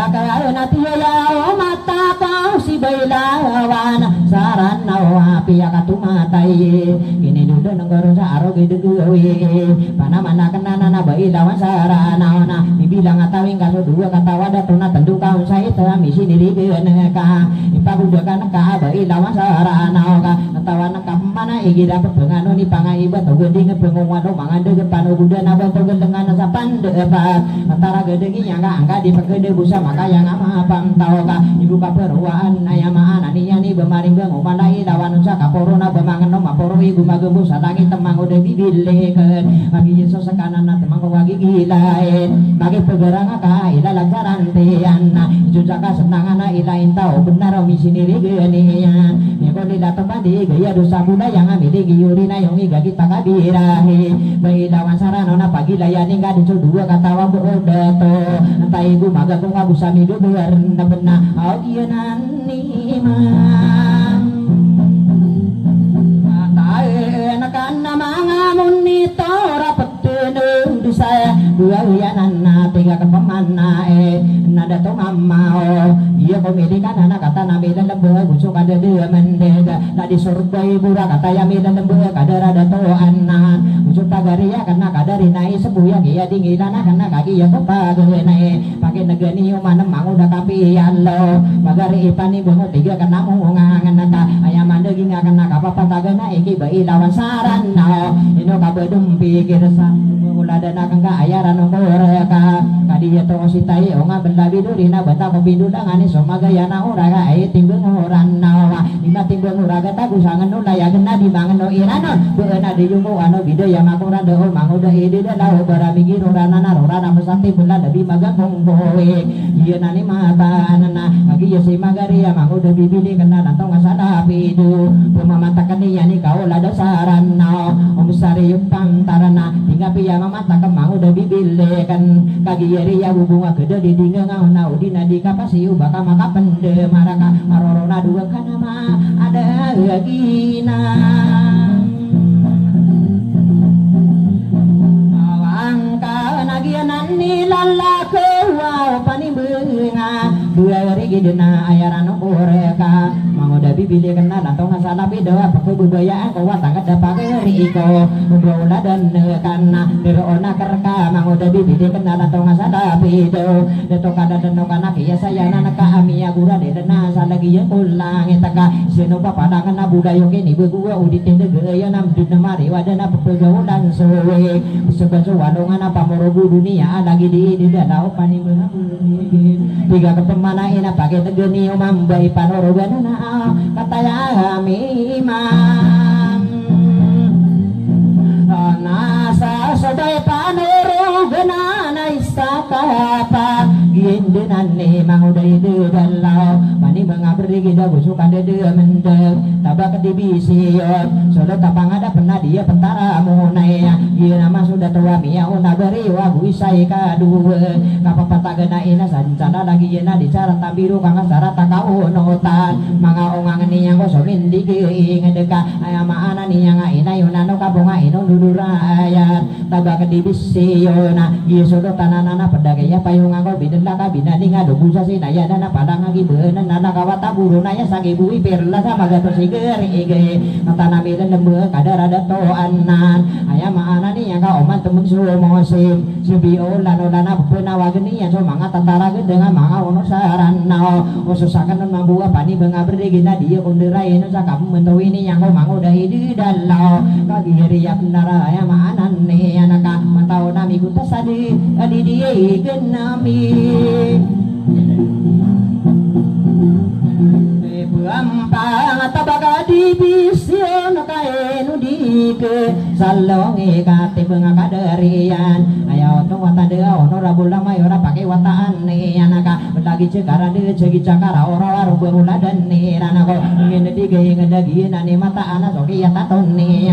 akal natia ya mata kau si bailawan saran nawa pia katumatai ini dudu nenggoro saro gede gewe pana mana kenana na bailawan sarana na dibilang atawing kaso dua kata wadah tuna tentu kau saya telah misi diri geneka ipa budakan ka bailawan sarana ka tawana ka mana igi dapat pengano ni pangai iba to gede ngepengwan do mangande gepano buda na bantu gendengan sapan debat antara gede nyangga angka di pegede busa maka yang ama pantau ka ibu kaperwaan ayama ananinya ni bemaring bang umanai lawan usa kaporona bemangan no maporo ibu magebu sadangi temang udah bibileken bagi Yesus sekanan temang wagi gilain bagi pegerang ka ila lancaran tiana jujaka senangan ila intau benar misi diri genian ya ko lila temadi gaya dosa bunda yang amidi giurina yongi gagi takabirahi bayi lawan sarana na pagi layani ga dicu dua kata wa berodato entai ibu maga kung abusami do berna benna agianan ni man tae nakana mga monitor apetenu dusaya dua wianan na tiga kepemana nada to mamao iya pemilikan anak kata nabi dan lembe busuk ada dia mendega tadi surga ibu kata yami dan lembe kada rada to anan busuk tagaria karena kadari nai sebuya kia dingilan karena kaki ya kopage nai pakai negani mana mau udah kapi yallo bagari ipani bungo tiga kena mungangan nata ayam mandegi ngakana kapapa tagana iki bai lawan saran no ino kabedum pikir sa muladana kang kaayaran ngoreka kadiya to sitai onga benda bidurina bata ko bidudangani somagayana uraga ai timbung oranna dina timbung uraga tagusangan ulaya gena dibangen no iranon beuna diyungu anu bidaya makura de manguda ide lau baramigi rorana rorana pesati bulan debi maga kongkoe ieu nani mata anana agi yesi magari manguda bibili kena datang asada pidu pemamatakan yani kau lada sarana om sari pantarana tinggal piya mamata kemang udah bibile kan kagi yeri ya hubunga gede di dinga ngau dina di kapasiu baka maka pende maraka marorona dua kana ma ada gina awangka nagianan ni lalake wow panimbeunga dua hari gidena ayaran koreka mangoda bibili kena datang salah beda pakai budayaan kau watang ada pakai riko udah dan kana derona kerka mangoda bibili kena datang salah beda detok kada denok anak ya saya anak kami agura de dena salah giye ulang etaka seno pada kena budaya kini begua udit de gaya nam dina mari wadana pegawulan sowe sebaso wadongan apa morobu dunia lagi di danau panimbeuna tiga kepemana ina pakai tegeni mambai panoroganana kataya mimam nasa sobai panoroganana isakapa gindenane mangudai de dalau mani mengabri kita busukan de mendem tabak dibision sudah tapang ada pernah dia pentara munai dia nama sudah tua mia una beri wagu isai kadua kapapata gena ina sancana lagi ina dicara tabiru kang sara takau notan manga ongang ni yang kosongin digi ngedeka ayama ana ni yang ina yunano kabonga ino duduraya tabak dibision dia sudah tananana pedagaya payung angko bidela kabina ni ngado busa sinaya dana padang lagi benan nana kawata burunaya sagi bui perla sama gato sigeri ige natana milen lembe kadar ada toanan ayama ana ni yang ka oman temen suruh mosim subio lano dana pena wageni yang so manga tantara dengan manga ono sarana ususakan mambu apa ni bengabre gina dia konderai no sakam mento ini yang ko mango dahi di dalau kagiri ya benara ayama anan ni anaka mantau nami kuta sadi adi dia genami Buampang tabaga di bision kaenu dike salonge kate benga kadarian ayo to wata de ono rabula mayora pake wataan ne anaka lagi cekara de cegi cakara ora waru beula dan ne ranako ngene dige ngedagi nane mata ana soki ya taton ne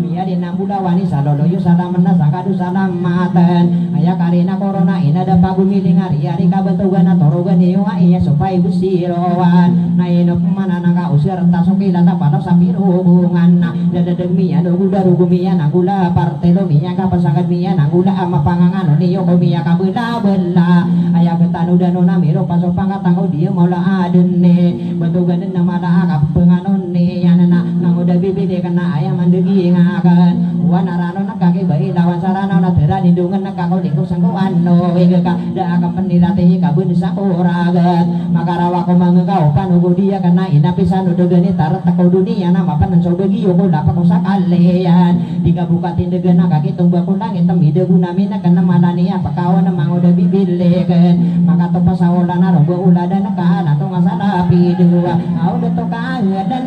biya dina buda wani salolo yo salamna sakadu salamatan aya karina corona ina da pagumili ngari ari kabentugan torogan yo iya sopai busirowan naino mana naga usir tasoki lata pada sambil hubungan dada demi anu gula rugumia nagula partelo miya kapasangan miya nagula ama pangangan niyo komia kabela bela aya betanu dano namiro paso pangatanggo dia mola adene bentugan nama da akap penganon ne yanana nangoda bibide kana aya mandegi ngakan wanarano nakake bayi lawan sarana na tera lindungan nakako liku sangkuan no ega da akap penirate kabun sakuragat makarawa ko mangga panugo dia kana ina pisan udah gani tarat takau dunia nama panen sobegi yoko dapat kosa kalian tiga buka tindegan kaki tumba kundang hitam ide guna mina kena malani apa kawan emang udah bibileken maka topa sawola narogo ulada nakahan atau ngasada api dua udah toka dan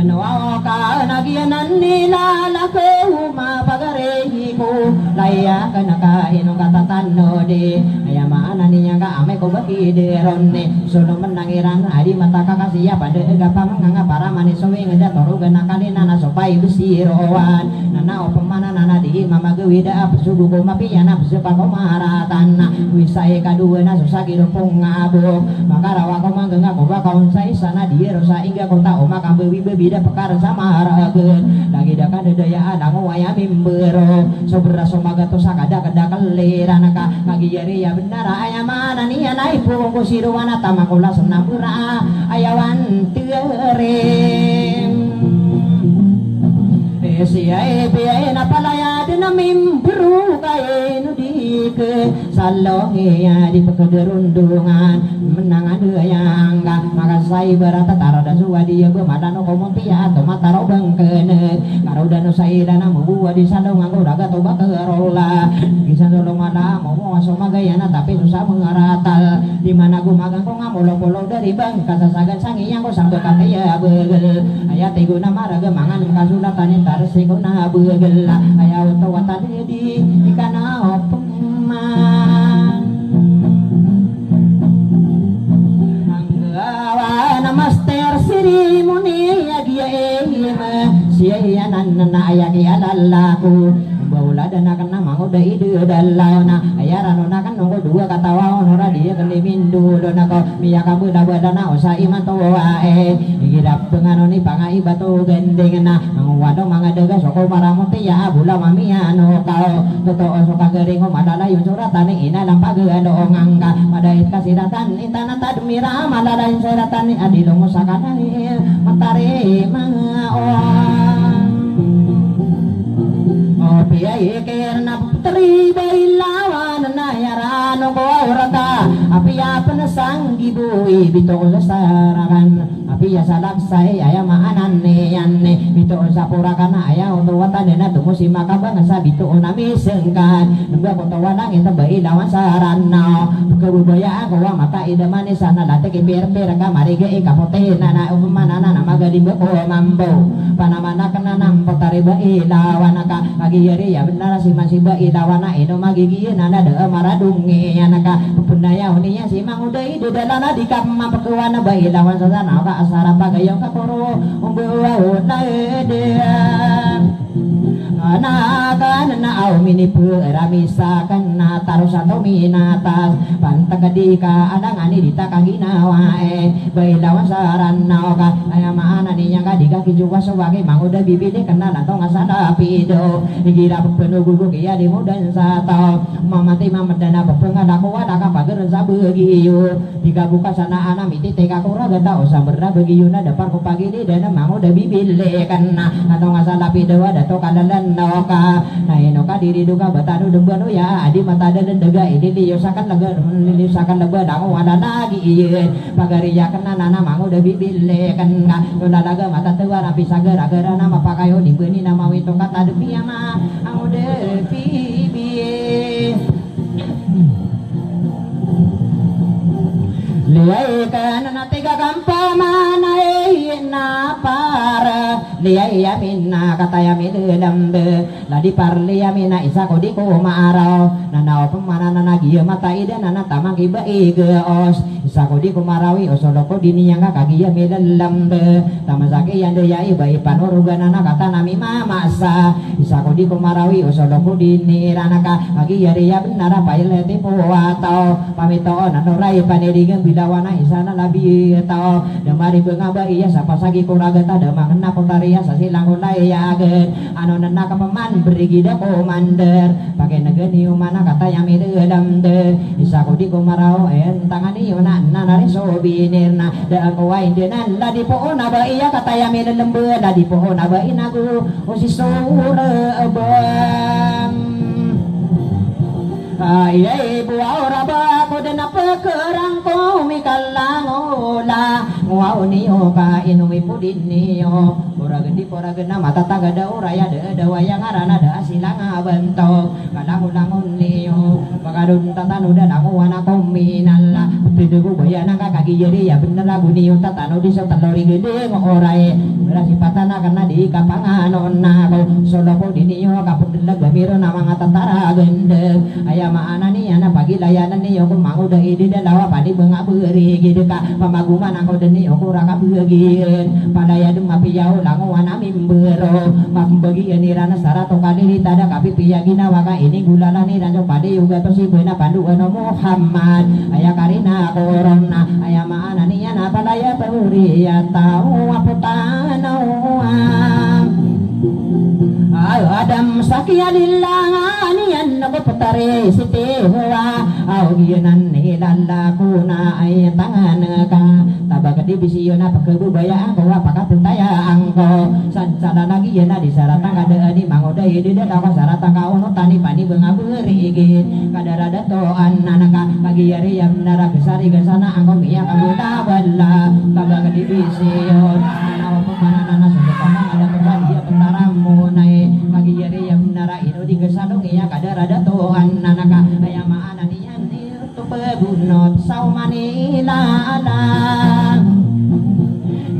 Nawaka nagianan nila lako mapagarehiku laya kanakain ng katatano de ayamana niya ka ame ko baki de ronne suno menangiran adi mata kakasiya pada gapa manganga para manisowe ngeda toru gana kalina na sopai besirowan nana opemana nana di mama gewida pesudu ko mapiyana pesepa ko maratan wisai kadua na susagi rupong ngabo makarawa ko mangga ko bakaun sa sana di rosa ingga kota oma kambewi bebida perkara sama haragen lagi dakan daya adang waya mimbero sobra somaga to sakada kada kelira naka lagi jari ya benar ayamana ni anai pung ko siruana tamakula senapura ayawan terem siya biya na palaya din na mimbero kainu salong iya di pekerundungan menangan yang enggak maka sai berata tarada suwadi ya bemadano komuntia atau mataro bangkene karoda no saira na mubuwa di sandong nganggo daga toba kerola kisah dolong mana mau masuk magayana tapi susah mengaratal di mana gumagang ko ngamolo-polo dari bang kasasagan sangi yang ko sampai kataya beugel aya teguna maraga mangan kasulatan tarsi ko na beugel aya utawata di ikana opman anggawa master siri muni ya dia siya nan ayaki adalaku baula dan akan nama ko dai de dalana ayaran na kan nunggu dua kata wa ora dia kali mindu dona ko miya kabu da badana osa iman to wae igirap pengano ni pangai batu gendeng na wado manga dega soko paramuti ya bula mami anu kau toto oso kagering ko madala yung suratan ina lang pagano ngangka madait kasiratan intana tadmira madala yung suratan adilo mo sakana matare mga Piyai kerna putri bailawan na yarano ko aurata apiya panasang gibui bito sarakan apiya salaksay aya maanan ne yanne bito sa purakan aya utuwatan na tumusi makabang sa bito namisengkan nunggu ko tawanang ito bailawan sarana kebudayaan ko mata idamani sana dati kipir-pir ka marige ikapote na umana na magalimbo ko mambo panamana kana nang potari bailawan ka agiyari ya benar si masih bailawan ino magigian ada maradungi anaka punaya uninya si mangudai di dalana di kamma pekuana bailawan sasana ka asara pagayong kakoro umbawa dia anakan na au mini peramisa kana tarusato minatas pantagadika adangani ditakaginawa bailawan sarana ka ayamana ninya ka digaki juga sebagai manguda bibili kana natong asana pido digira penugugu kia di mudan sato mamati mamadana pepengada ko ada ka pager sabegiyo digabuka sana ana miti teka kura ganda osa berda begiyuna dapar ko pagi di dana manguda bibili kana natong asana pido ada to kalalan noka nah inoka diri duka batanu dembano ya adi mata ada dega ini liusakan lega liusakan lega dangu ada lagi iya pagariya kena nana mangu udah bibile kan udah laga mata tua rapi sagar agar nama pakayo dibeni nama wito kata depi ama angu depi liai kana tiga kampa mana na para liai ya minna kata ya milambe ladi parli ya minna isa kodi ko maaraw nanao pemana nanagia mata ida nana tamagi baigos isa kodi ko marawi osolo ko dini yang kagi ya milambe tamasake yang de ya ibai panoruga nana kata nami mama sa isa kodi ko marawi osolo ko dini ranaka kagi ya ya benar paile tipo atau pamito nanorai panedigan bilawana isana labi tao damari bengaba iya sapa sagi kuragata damang na kotaria sasilang ulay yagen ano nana kapaman berigida komander pakai negeni umana kata yang midedam de isa ko di kumarao tangani una nanari sobinir na da ko wain denan la di pohon aba iya kata yang midelembe la di pohon aba inagu usisore abam iya ibu auraba ko den apa kerang ko mikalangola ngau niyo ka inumi pudiniyo ora gendi ora gena mata tagada ora ya da wayang arana da silang abento kalangulangon niyo pagadun tatanu da dangu wana kominalla pidugo bayana ka kaki jadi ya bener lagu niyo tatanu di setelori gede ngorai berasi patana karena di kapangan onna ko solo ko diniyo kapun delag gamiro na mga tatara gende aya maana ni ana pagi layanan ni yo mangu da ide da lawa padi benga beuri gede ka pamaguman ako deni yo kurang beugien padaya dem mapiyau langu wana mimbero mambagi ni rana sarato kali tada kapi piyagina waka ini gulala ni dan padi juga to si bena pandu ano Muhammad aya karina corona aya maana ni ana padaya beuri ya tau aputana Adam sakia lillah anian ako putari siti huwa au giyanan nilala kuna ay tangan ka tabag dibisiyo na pagkebudayaan ko apakah tentayaan ko sansana lagi yana di sarata kada di mangoday di ako sarata ka uno tani pani bengaberigin kadara datoan nanaka kagiyari yam nara kesari kesana angko miya kamuta wala tabag dibisiyo nanawa pemanana sudah pamang ada dia pentaramu nai kagiyari yam nara ino di kesadong iya kadara datoan nanaka ayama ananian nirtu pebunot saumanila alam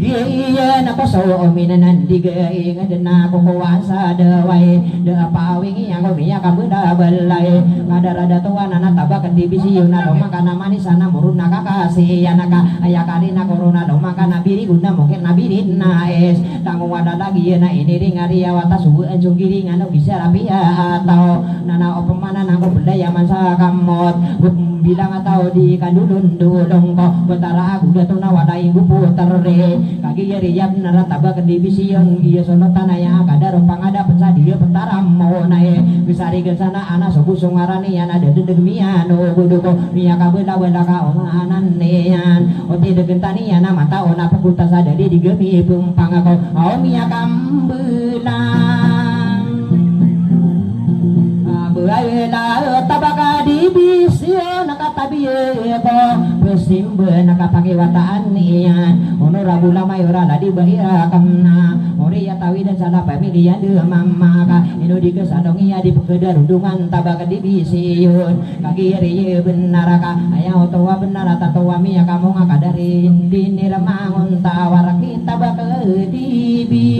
iya nako so minanan digaing adena kuasa dawai da pawing yang komiya kamu da balai kadara tuan anak tabak dibisiun na doma kana manisana muruna kakasi anaka ayakarina corona doma kana biri guna mungkin nabirin naes tanggung ada lagi na ini ringari awata suhu anjung giringan bisa rapi atau nana opemana nangko bedaya masa kamot bilang atau di kandulun dulung kok betara aku datuna wadai bupu terre kaki yari yap narataba ke division iya sono tanaya kada rumpang ada pensa dia pentara mau nae bisa di sana anak suku sungarani yang ada dedeg miano buduko mia kabela wela ka omanan nean oti degentani yana mata ona fakultas ada di gemi pumpang ko au mia kambelang Buayela tabaka dibisio nakatabiye ko besimbe nakapake wataan niyan ono rabula mayora ladi bahira kamna ori ya tawi dan salah pamilya de mama ka ino di kesadong iya di pekedar undungan tabaka dibisiun kaki ye benar ka aya otowa benar tatowa mi ya kamu ngakadarin diniramangun tawar kita baka dibi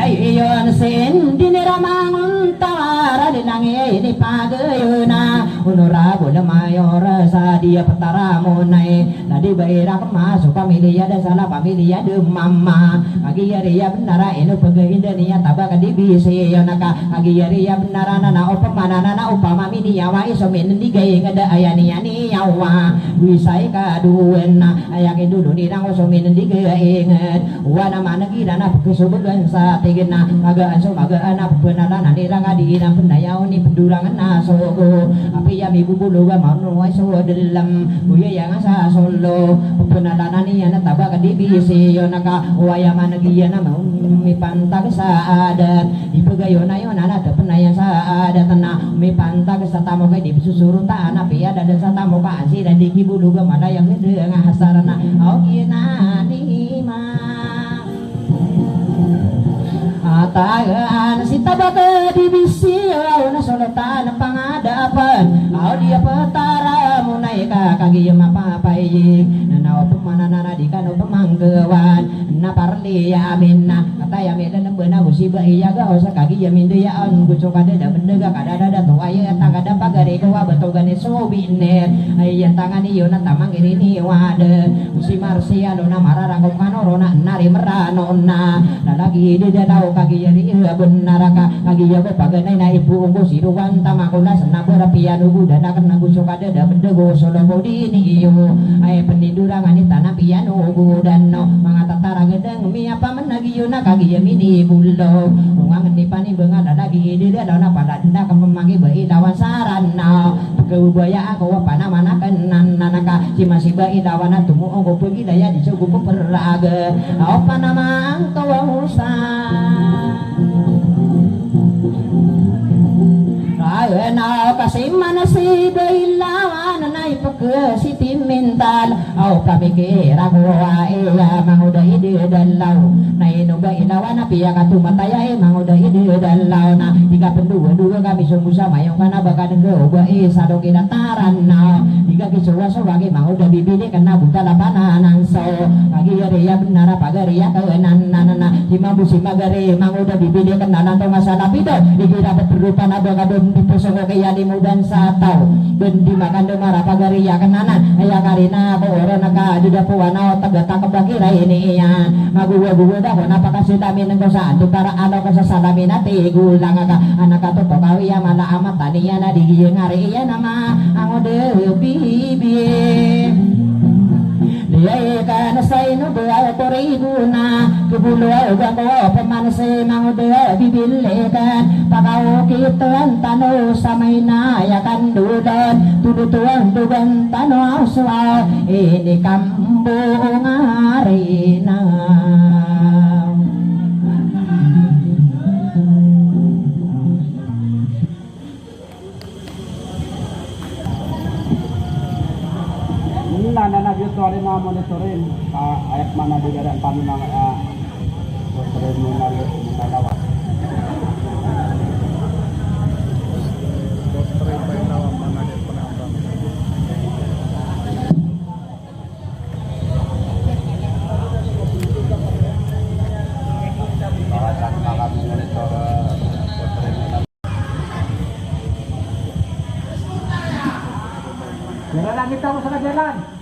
Ayon sen diniramangun tawara dilangi ini pagayuna honorable mayor sa dia petara monai tadi bayar masuk pamilya dan salah pamilya de mama kagi yari ya benara eno pagain dan ya tabak dibisi yonaka kagi yari ya benara nana opamana nana upama mini yawa isomen digai ngada ayani yani yawa wisai kaduena ayakin dulu nirang osomen digai inget wana mana kirana kesubugan sa tigena magaan so magaan apa benaran nirang adina pendayaw ni pendulangan nasogo api ya mi bubulu ga manuai so dalam buya yang asa solo penadanan ni ana tabak dibisi yonaka waya managiya na mi pantag sa adat ipegayo na yon ana penaya sa adat na mi pantag sa tamo kay dibisusurun ta ana piya dan sa tamo ka asi dan dikibulu ga madayang hede nga hasarana au kina ni ma Atagaan si tabaka divisi na sultan pangadapan au dia petara munai ka kagi mapapay nanaw pumanana di kanu pemanggawan na parli yamin na kata yamin na beuna usiba iya ga osa kagi yamin de yaan gucu kada da bendega kada da to aya tangga da pagare ko batogane so biner ay tangan iyo na tamang ini wade usi marsia do na mararang ko kanorona nari merano na lagi di dadau kagi yari benar ka kagi yago paganay na ibu umbo siruan tamakula senabara piano budana kana gusto kada da bendego solo bodi ni iyo ay pendidurangan ni tanah piano budano mga tatara gedeng mi apa menagi yuna kagi yamini bulog ungang ni pani bengal lagi di dadau na paladna kemamagi bai lawan sarana kebaya ako pana mana kenan nanaka si masih bai lawan tumu ongo pergi daya di cukup peraga apa nama kau Raya kasi manasi dailawan na ipake si timintal au pamikira ko iya manguda ide dalaw na inuga ilawan na piya katumataya manguda ide dalaw na tiga pendua kami sumusa mayong kana baka denggo ba sadong kinataran na tiga kisuwa so bagi manguda bibili kana buta lapanan so kagi ya benar pagari ya kawenan nana dimabusi magari manguda bibili kana nanto masalah pido dikira berupa na baka pusong kaya limudan sa tao bendi makan demara pagari ya kenanan aya karina ko ora naka di dapuana tagata kabakira ini ya maguwa-guwa dah napa kasi dami ng kosa para ano ka sa salamin ati gulang ka anak ka to kawi ya mala amat taniya na di ngari ya nama ang ode bibi kan say no dua toriguna kebulu ganggo pemanse mau dua bibilikan pagau kitan tano samay na yakan dudan tudutuan dugan tano aswa ini kambung arena na nagyutuari na monitorin ayat mana di dalam kami mga monitorin mo na lawas. Monitorin pa yung lawas mga di panambang. Bakasan pa kami monitor monitorin mo na. Kira lang kita mo sa nagyalan.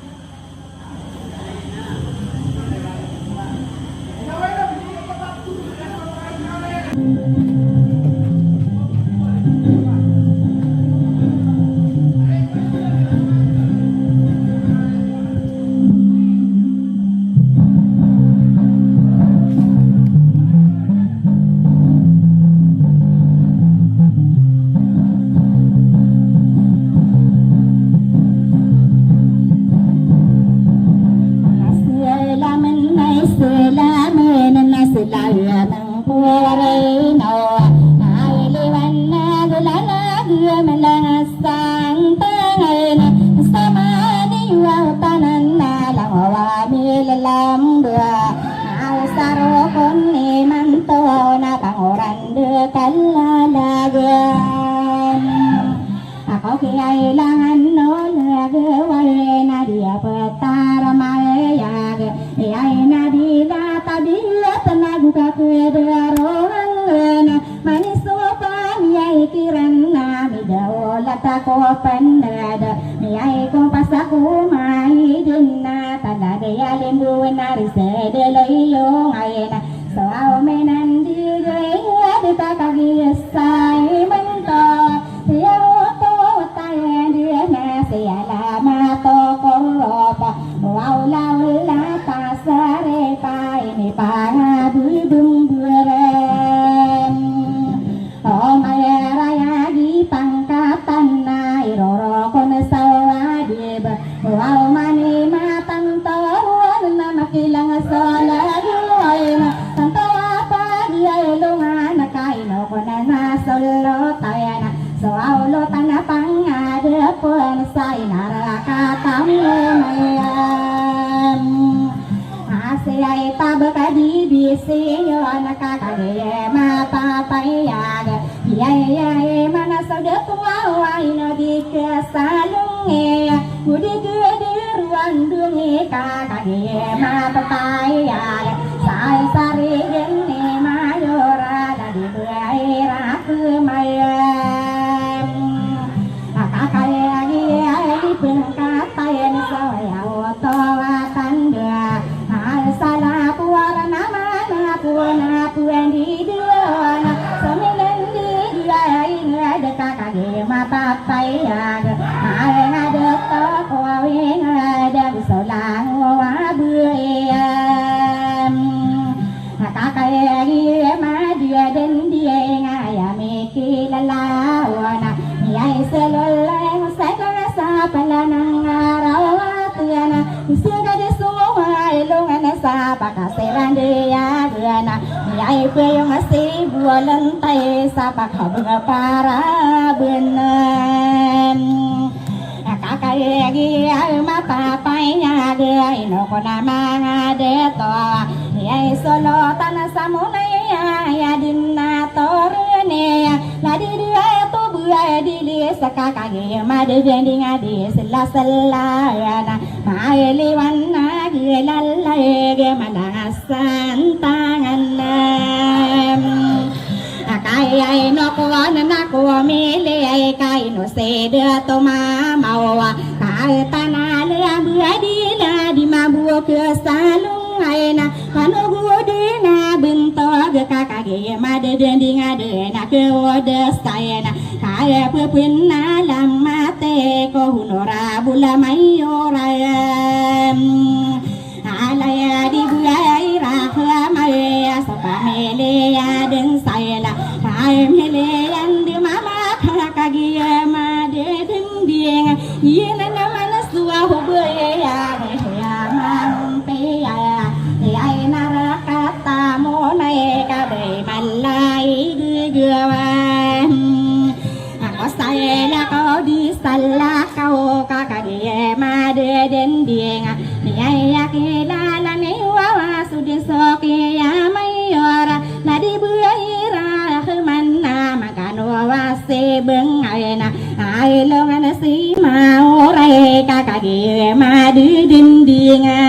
salah kau kakak dia made den dia niaya kilala ni wawa sudin soki ya mayora nadi buaira mana makan wawa se bengaina ai longan si mau rai kakak dia made den dia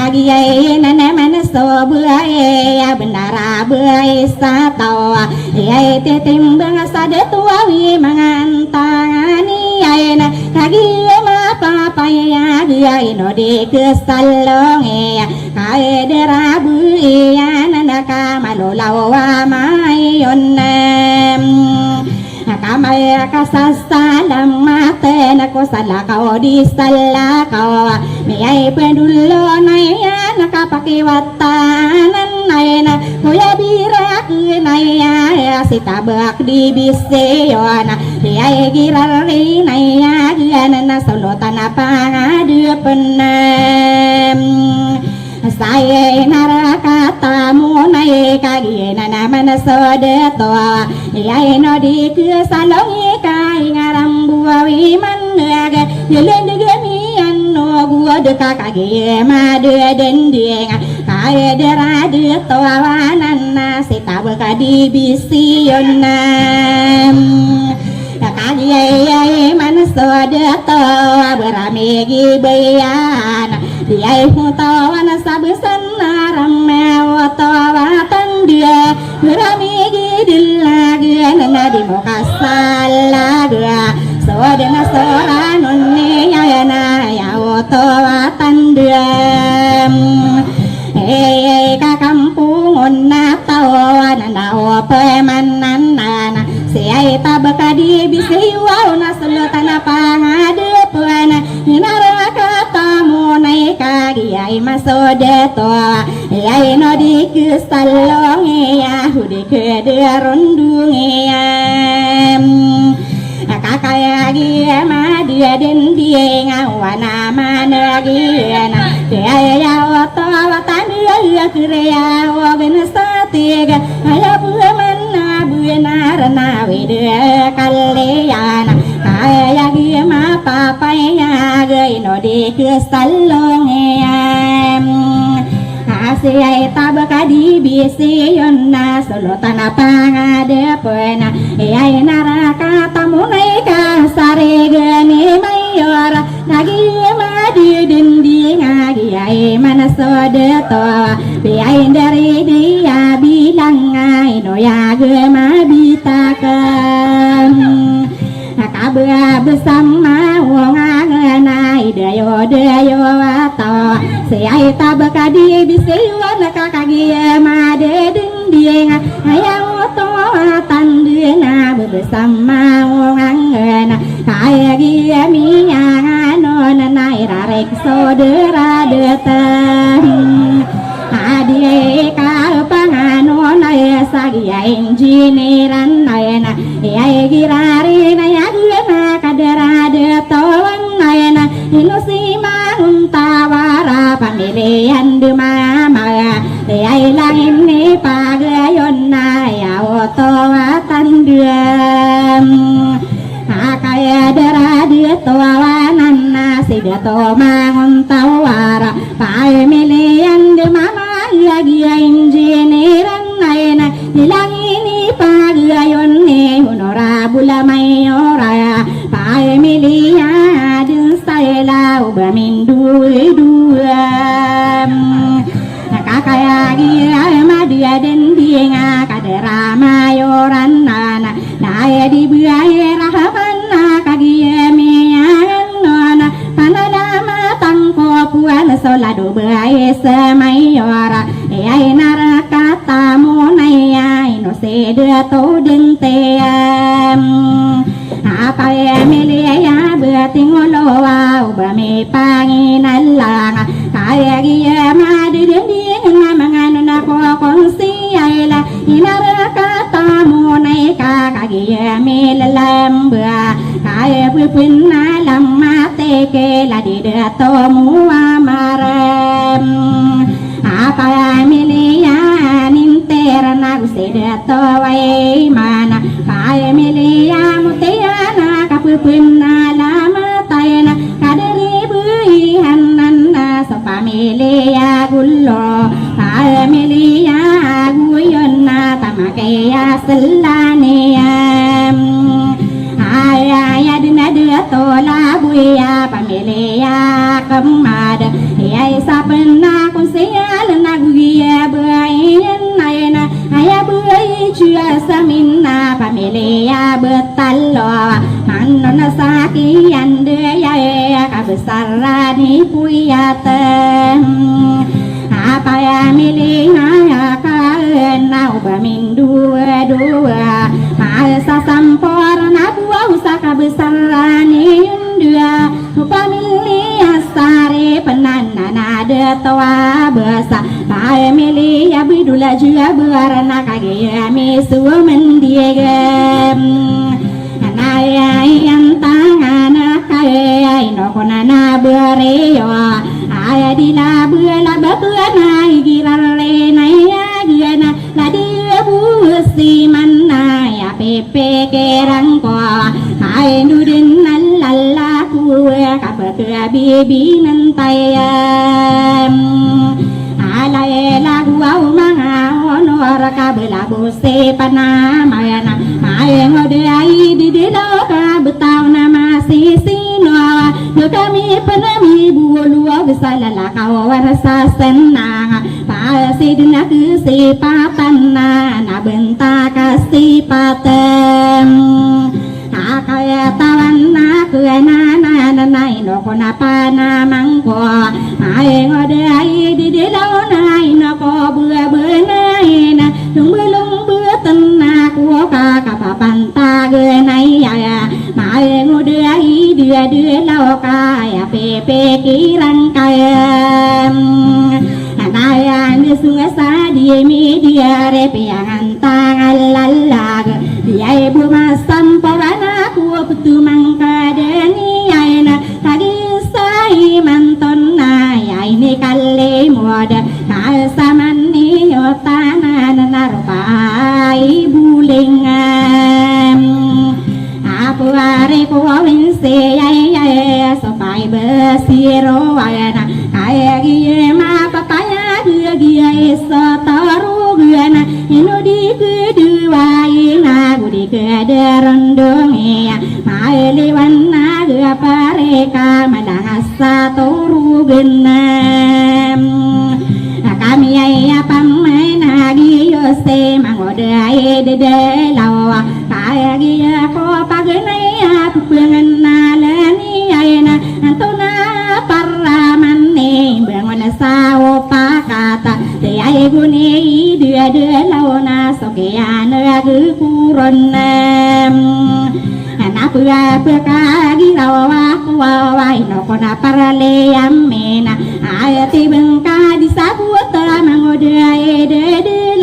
agi ai nana mana so buai ya bendara buai sa tau ai te timbang sa de tua wi mangantangani ai na kagi ma papa ya ai no de ke salong ya ai de rabu ya nana ka malolawa mai onnam kamay kasasalam mate na ko salakaw di salakaw miyay pendulo na yan nakapakiwatanan na yan kuya birak na yan si tabak di biseyon miyay girari na yan na sulutan na pangadupan saya narakata munai kagi na naman sodeto yai no di ke salongi kai ngaram buawi manega yelen de gemian no gua de kagi ma de den dia kai de ra de to wanan na sita bekadi bision kagi yai man sodeto berame gi bayan dia hutawan sabusan ramel tawatan dia berami gidil na di muka salaga sodena soranon ya na ya tawatan dia ka kampung na tawa na pemanan na siay tabakadi bisiwa na sultan pangadepan narakata munay kagi ay masodeto ay no di kesalong ya hudi kederondung ya kakayagi madia den dia ngawana managi na dia ya watan dia kriya wagen satiga aya buman buenarana wide kaleyana ayagi ma papaya gai no de kesalong asiyai tabakadi bisiyon na sulutan pangadepena ay naraka tamunay kasari gani mayor nagi madidin di ngagi ay manasodeto biayin dari dia bilang ay no yage mabitakan kabua bersama wanganai dayo atau siai tabakadi bisiwan kakagi made dinding ayang to tandina bersama wangangana kayagi minyak non naira rek saudara detang adie ka panganon ay sagia injiniran ayana ay girari na yagna kadera detawan ayana inusima untawara pamilihan dumama ay langin ni pagayon na yawatawatan duam kaya dera detawanan na sidato manguntawara pamilihan dumama lagi injiniran ayana hilangini pagayon ni honorable mayora pamilihan din sayla ubamindu duam kakayagi madia den dia kadera mayoran nana naya di buaya rahaman kagi miyan nana panada matang kopuan solado buaya semayora ay narakata munaya ino sedeto denteam apa ya milia berting olowa ubami panginalang kaya gia madidin ngamangan nako konsi ayla inarakata munay kakagia milalamba kaya pupin alam mate ke ladi dato muamaram apa milia nintera nagu sedato way mana kaya milia mutia pupuna lama tayana kadeli bui hanana sa pamilya gullo pamilya guyonna tamakaya selaniya ayaya dinada tola buya pamilya kamad yai sapna kun sial naguya buayan nayana aya buai jua samina pamilya betallo manona sakian daya kabesarani puyatan apa ya milih nau dua masa sampurna buah usaka besarani dua pamilih asari penanana de toa besa pamilih ya bidula jua berana kagaya misu mendiegem anaya yang tangan kaya inokonana bereyo aya di la bela babana girare na ya gana la di busi manna ya pepe kerang ko ai nudin nalala ku ka betua bibi nantayam ala ela gua manga honor ka bela busi pana mayana ai ngode ai di dilo ka betau nama sisino kami penami buolua bisalala kawarasa senang pasidna si patanna na benta kasi patem akaya tawanna kuana na nai no kona pana mangko ai ngode ai di dilauna ino ko bua benai na lung bua tenna ku ka kapanta ge nai ya mai ngode ai dia lau kaya pepe kirang kaya anaya ni sungai sadi mi dia repiangan tangan lalag dia ibu masam porana ku putu mangka deni aina tadi sai manton na ya ini kali moda kasaman ni yotana narupai bulingam aku are ku winse ya sopai besiro ayana kaya giye ma papaya giye eso taru gana ino di kedua ina gudi kederondong ya maeli wanna gua pareka madangasa toru genam kami ya pamaina giyo se mangodai de lawa kaya giye ko pagenai ya pupengan nalani aina antona paramane bangun sawo pakata te ai guni dia launa sokean ragu kuronam anak kagi lawa kuwa ino kona parale amena ayati bengka disabuta mangodai de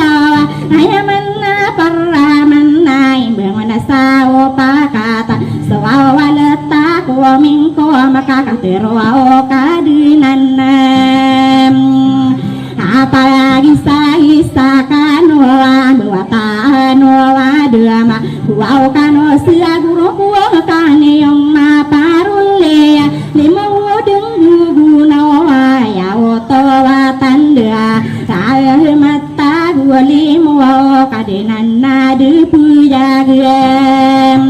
lawa ayamana paramana bangun sawo pakata sawa leta kuwa mingko makakatero kadinanam apalagi isa kanoa buatanoa drama kuau kano sia guru kuau kane yang ma parule lima wudeng gugunawa ya otowa tanda saya mata gua limo kadenan nadu pujagem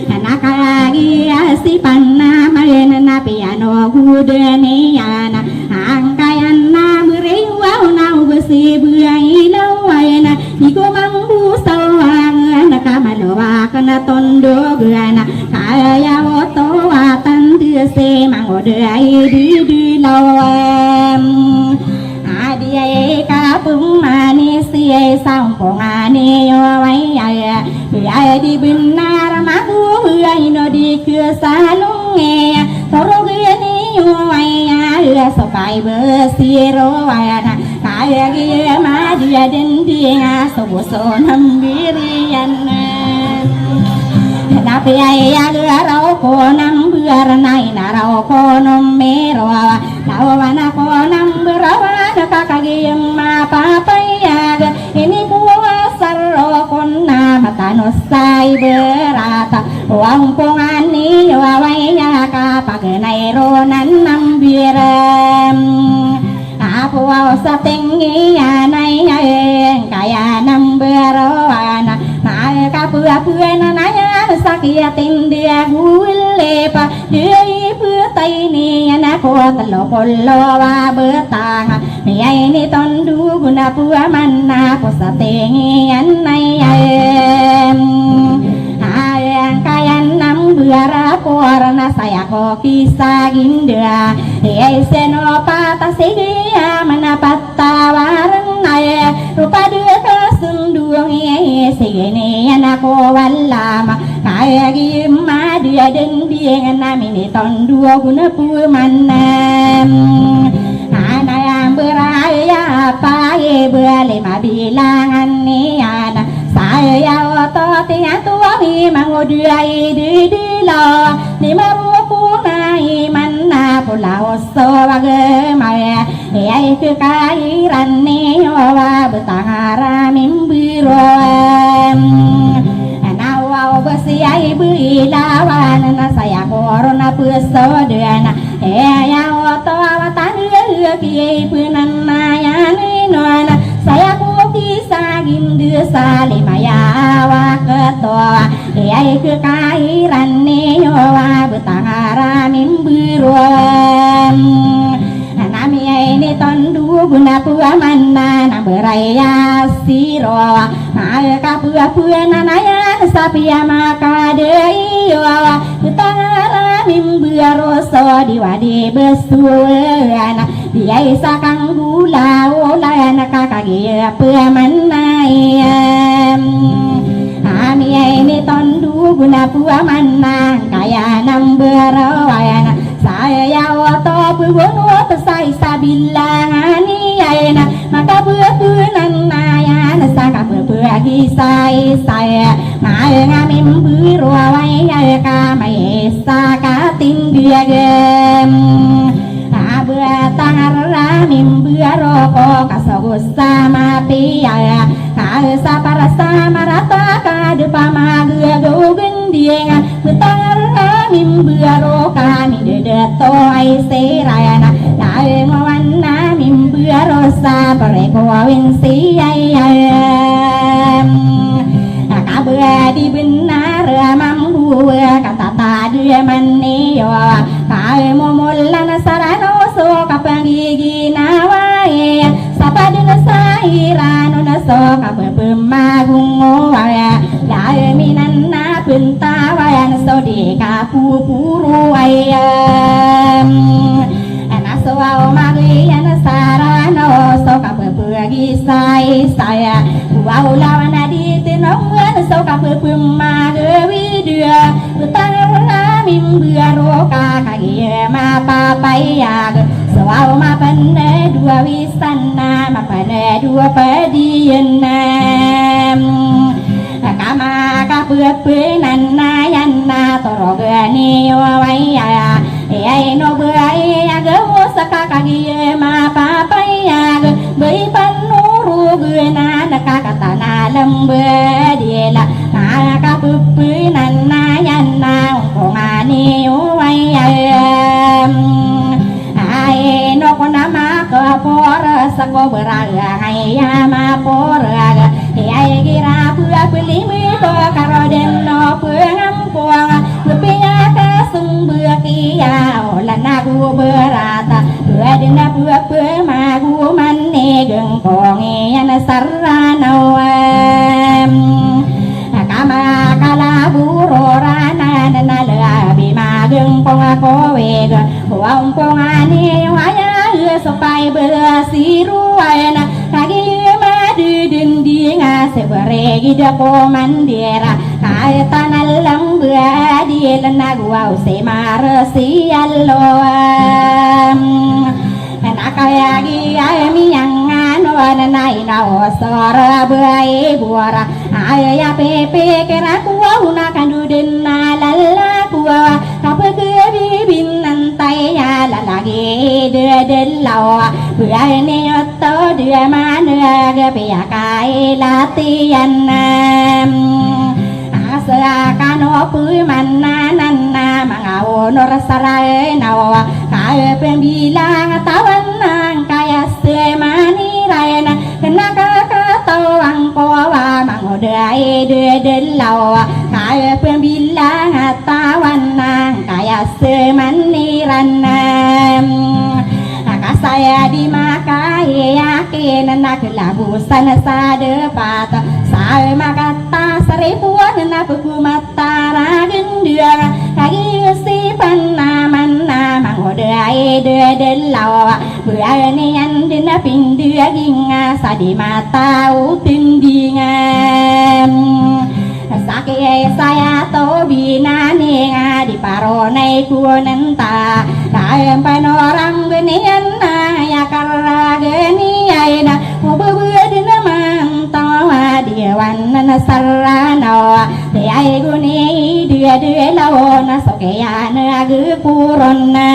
anak lagi si panna maena na piano gudene yana angkayan na beriwa na besi buai lawana niko mambu sawang na kamalowa kana tondo gana kaya oto watan se mangodai di lawam adiai kapung manis ye sampongane yo wai ya di benar mabu ino di kesalunge torogeni yo wai ya sokai besiro wayana kaya ge ma dia dendinga soboson hambirian tapi ya rau konang beranai na rau konom mero lawana konang berawa kakage ma papaya ini buah sarro konna matanosai berata wampungan ni wawainya kapagenai ronan nambiram aku sa tinggi anai kaya namberoana na kapua-puana naya sakiatin dia gulepa dia ibu taini anako telopolo wa betang ni tondu guna pua mana ko sa tinggi anai kayan nam buara porna saya ko kisah ginda seno pata sedia mana patta wareng naya rupa dua kesundung segini anako walama kaya gimma dia dendieng namini ton dua guna pumanam ana yang beraya apa berlima bilangan ni ana saya otot tinggal tuangi manguduai di lo ni marupu nai mana pulau so bagemaya ai kekairan ni wa betangara mimbiro nawau besiai bilawan na saya corona pesodana ya oto watan kiai punan maya ni nona saya kisah gindu salimaya wa ketua ai kekairan ni wa betangara mimbiruan nami ini tondu guna pua mana na beraya siro maka pua nanaya sapia maka dei wa betangara mimbiroso diwadi besuana dia sakang gula ola na kakagia puamanai ami ini tondu guna puamana kaya namberawayana saya oto puwono pesai sabilangani ayana maka puapunan nayana saka puagi saya ngami mbirawaya kamai saka tindiagem tangarra mimbiaro ko kasogusta mapia kalsa para samarata kadepa magago gendienga tangarra mimbiaro kami dedeto ai serayana lae mawana mimbiaro sa pareko winsi ai kabua di benar mambu kata tadi manio kae momolan sarano so kapangigi nawae sapadina sairano na so kapemagung waya lae minanna pentawaya so di kapupuru ayam anaso wa magian sarano so kapepagi saya wa lawana di tenongan so kapepemagewi dia utara mimbiaro kakage ma papaya sawau ma penne dua wisana ma penne dua padiena kama kapepenan nayana torogani waya ai no bai aga sakakage ma papaya bai panuru gena nakakatana lembe diela kapepenan nayana ngani waya ai no konama ka pora sako beraga ai ma pora ai gira pua pelimi to karoden no puangam puang lepinya ka sumber kia olana gu berata dina pua pema gu manne geng kongi ana sarana kama kala burorana na la bima geng ponga kowe wong pongani waya sopai berasiru ayana kagi madudin dinga seberegi dapo mandera kaya tanal lambua di lena gua semar sialoam nakaya gi ayami yang ano nanai na osora buai buara ayaya pepe kera kuwa unakan dudin na lala kuwa kapege binan taya lalagi de lawa buai ne otto de mana ge pia kai latian Seakano pumanana mangao norasarai nawa kaya pembilang tawanan kaya semani rayana kena kakatawang kowa mangodai dedelau kaya pembilang tawanan kaya semani ranam saya dimakai yakin nak labusan sa depat saya makata seribuan na pukumata gendua kagi si panaman na mangodai dedelau beranian dina pindia ginga sa di mata utindingan sakit saya to binani di paronai kunenta kayam panorang genian ya karra geniaina ubudina mantawa diwan nasarana te ai guni dia lawana sokeyana guronna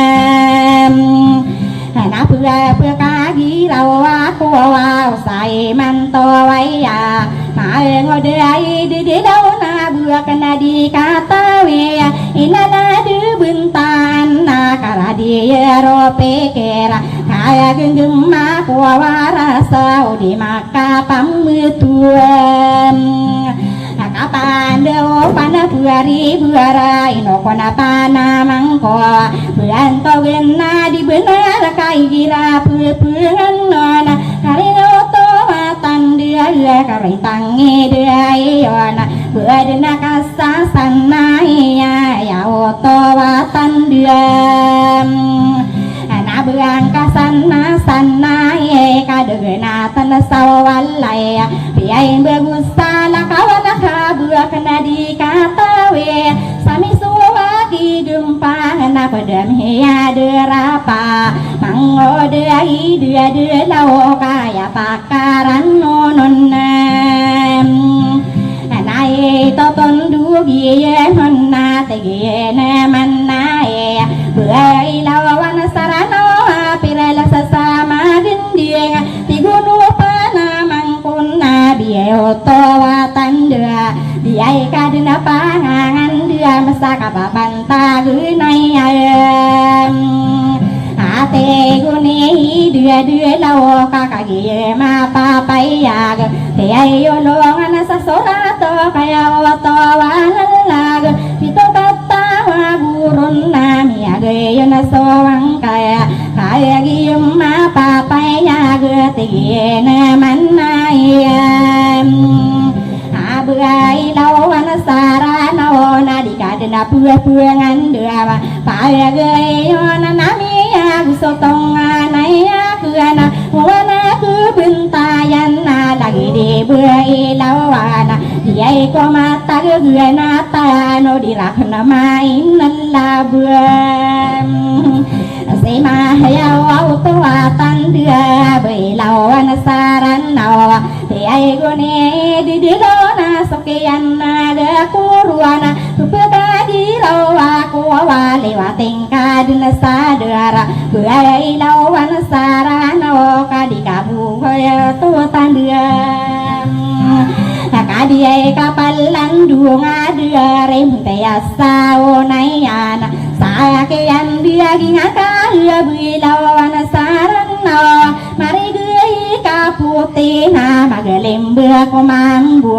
na pura kagi rawa kuwa sai manto waya ma ngodai di lawana buak na di kata we inana de buntan na kara di rope kera kaya genggem ma kuwa rasa di maka pamutuan kapan deo pana buari buara ino kona pana mangko beranto gena di benar kai gira pupungan nona kari oto matan dia kari tangi dia iona beadena kasasan naya ya oto matan dia berangkasan sana ye kadegena tanah sawalai biain begusana kawan kabua kena dikatawe sami suwagi gempa na pedam hiya derapa mangodai dia lau kaya pakaran nononem nai toton dugi ye manna tegi ne manna ye beai lawan sarana pirela sesama dindieng tigunu pana mangkuna biaya otowa tanda biaya kadena pangangan dia mesaka babanta gunai ayam ate guni dia lawo kakagi ma papaya te ayo longan sasorato kaya otowa lalag pito katawa gurun nami agayo na sowang kaya kaya giyum ma papaya getiye na manayam abuai lawan sarana ona dikadena puangan dewa paya gayo na nami gusotongan ya kuana wana kubentayan na lagi di buai lawana diai ko mata guana tano dirakna main labuan sema ya auto atan dia bai lawan sarana diai gone di dilona sokean na kuruana tupeda di lawa ko wale watingka dina sadara buai lawan sarana kadi kabu kaya tu tandiam kadi kapalan duanga dia rem taya saonaiana sakean dia gingaka bui lawan sarana mari gai kaputi na magalem ko mambu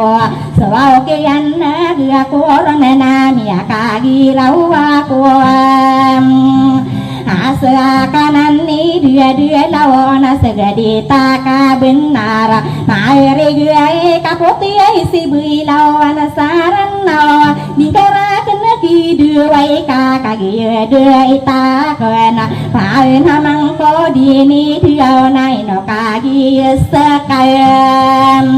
sawa kean na dia korona na mia kagi lawa ko asa kanan ni dia lawana segadi taka benar maire gai kaputi si bui lawana sarana dikara kena kidu wai kakagi dua ita kena paen hamang ko dini dia nai no kagi sekayam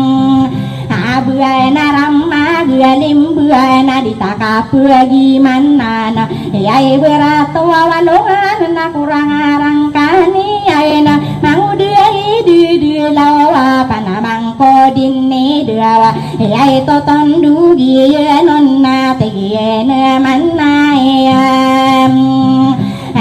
abuai naramma gualim buana ditaka pergi mana na yai berato walongan na kurang arangkani aina mangu deai di lawa panamang ko dinni dewa yai toton dugi nonna tegi ne manai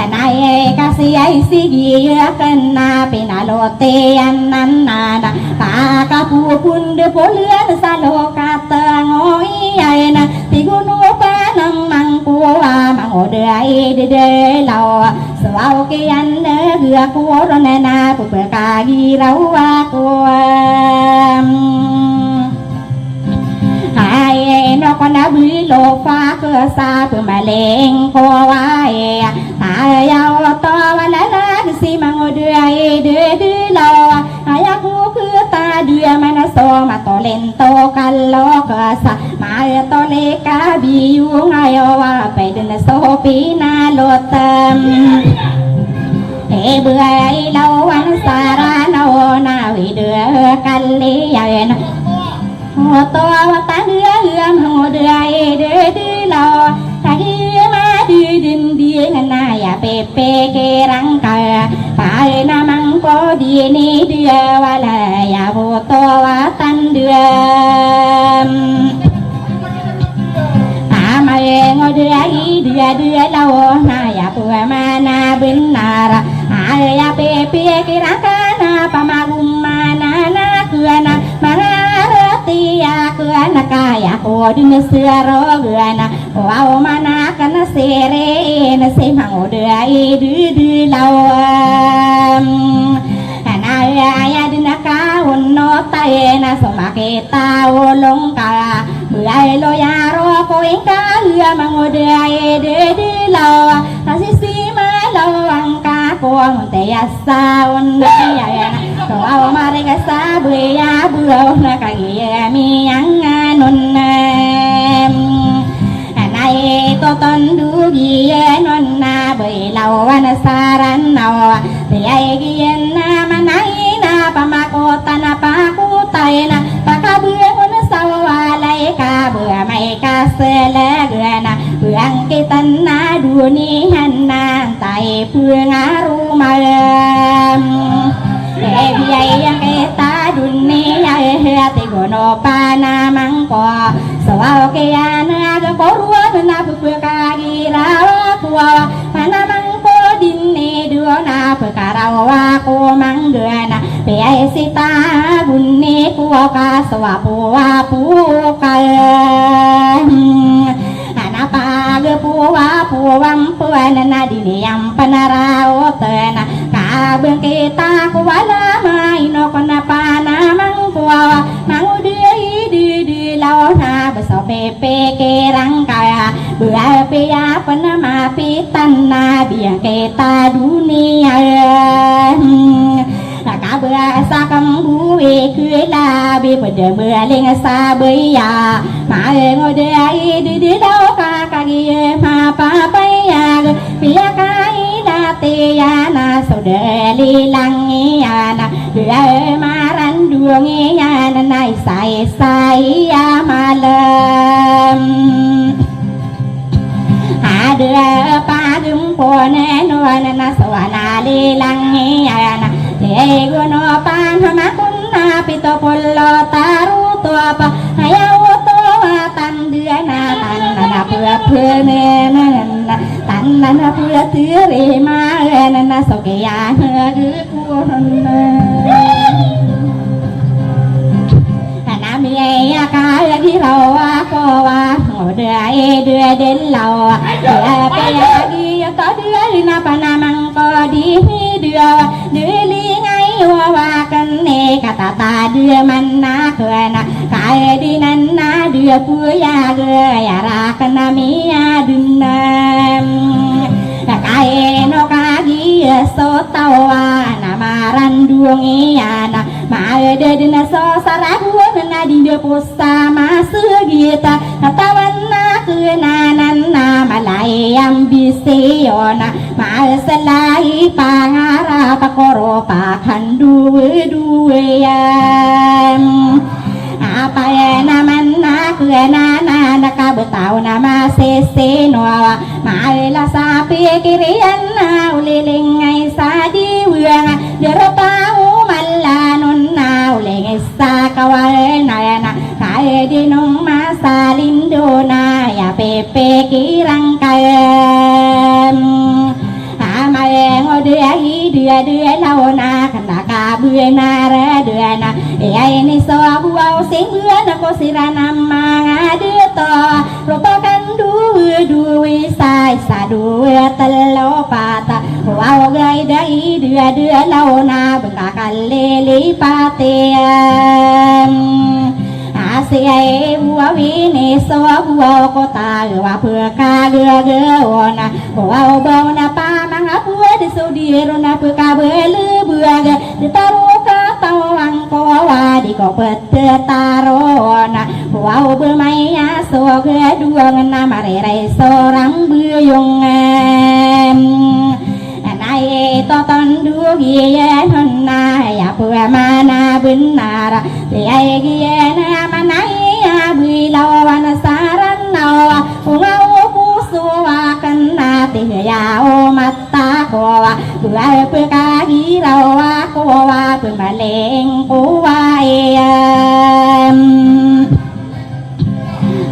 nai kasih ai sigi kena pinalote anana pakapu pun de polian salo kata ngoi aina tigunu panang mangkuwa mangodai de lau selaw kian gua kuronena pupekagi rawa kuam hai no kona bilo fa ke sa pemaleng kuai ayau to walala si mangodai de lau ayaku ke ta dia mana so matolen to kallo kasa maya tole ka biu ngayo wa pe den so pina lotam e bưởi lâu anh xa ra nâu nào vì đưa canh lý dần hồ to ta đưa hồ đưa lâu ta ma đưa đình đi na ya pepe ke răng cờ phải na măng có đi ni đưa wa la ya hồ to tan đưa mày ngồi đưa lâu na ya pua mana benar ya pepe kira na pamagum mana na kuana mana roti ya kuana kaya ko din sero kuana wow mana kana sere na se mango đưa lâu ya dinaka unno tae na somaketa ulong ka bưởi lo ya ro ko inka hua mangodai de lo asisi ma lo angka ko te asa un ya to aw mare ka sa bưởi ya bưởi na ka ye mi yang nun này to ton du gi non na bưởi lo an saran no te ai gi na manai na pamakota na pakutai na pakabue un sawalai ka bữa mày ka se le gana bương kita na duni hanna tai phương aruma e biai yang kita dunia hati gono pana mangko sawal ke ana ga korua na pukagi rawa kuwa pana mangko dinne duona perkara wa ko manggana pe sita bunne kuwa ka sawapu wapu anapa puwam puana dini yang panarao tena kabeng kita kuwala mai no kona pana mangkuwa mangudei di lau na beso pepe kerang kaya berape ya panama pitan na biang kita dunia cả bữa xa cầm bú về cưới la bị bữa đêm mưa lên xa bơi ya mà ngồi đây đi đâu cả kia mà pa bay ya phía cái la tê ya na sau để li lăng ya na đưa mà ran đường ya na này sai ya mà lem đưa pa gum po ne no na sawana li lăng ya na e gono pan hamakuna pito polo taru to apa ayaw to tan dia na tan na pura ne na tan na pura tire ma na so ke ya ku na na mi ya ka ya gi ro wa ko wa đưa đến lầu pe ya gi to đưa na panamang ko di đưa li ngay wa kan ne kata ta đưa man na kana kai di nan na đưa pu ya ge ya ra kana mi ya dun kai no ka gi so tawa na maran duong ya na ma de na so sarahu na di de posa masu gita katawan na na nan na malay ambisi na ma salai pangara pakoro pakhandu apa naman na kuena na nakabutaw na masese no maila sa pikirian na uliling ay sa diwang derotao malanon na uling sa kawal na kaya dinong masalindo na ya pepe kirang kayam đưa lâu na khanda ka bưởi na ra đưa na ai ni so buau sing bưởi na ko sira nama đưa to rupakan dua sai sa dua telo pata wow gai dai dua launa bengkakal lili patiam asiai bua wini so bua kota wa peka ge-ge-ona wow bau na pa manga bua de sudiro na peka belu bua ge ditaruh tawang ko wa di ko pete tarona wow bermaya so kedua ngena marere sorang buyung nai to ton du gie nonna ya pu mana benar ai gie na manai ya bilawan saran nawa ngau pusu akan nati ya o mata ko wa buai pekagi rawa ko wa pemaleng ko wa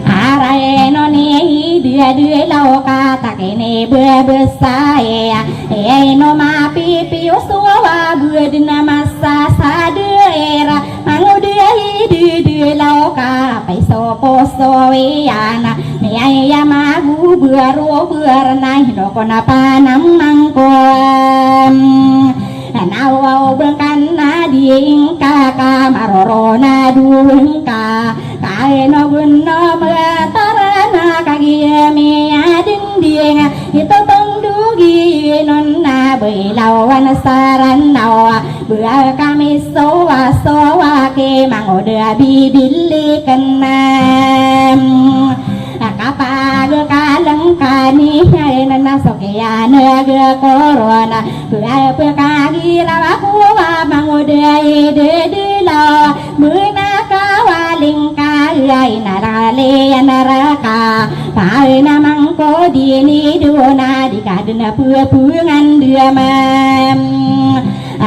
arai noni dia lau kata kene besai no ma pipi usuwa budina masa sadera mangu dia lau ka pai so poso yana me ya magu buaro buarnai no kona panam mangko nawau bengkan na diing kaka maroro na duengka kae no gunno metarana kagi me ading dieng itu tongdugi non na beilawan saran nawa bua kami sowa ke mangode bibili kenam kapag kalang kani na sokya naga corona bua pekagi rawa kuwa mangode de la muna kawaling kai narale naraka pai namang ko dini dona dikadena puangan dia mam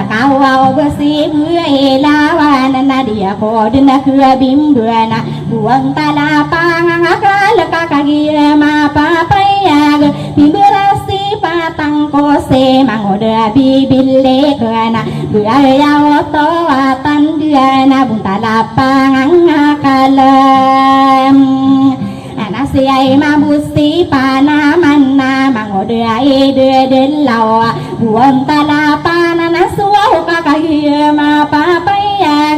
kawau besi bue lawan na dia ko dena kubim buana buang talapang akal kakagi ma papaya biberasi patang ko se mangoda bibile kana buaya oto atan dia na bung talapang akalam nasiai mabusi panaman na mangoda de lawa buang talapang nasuwa kakagi ma papaya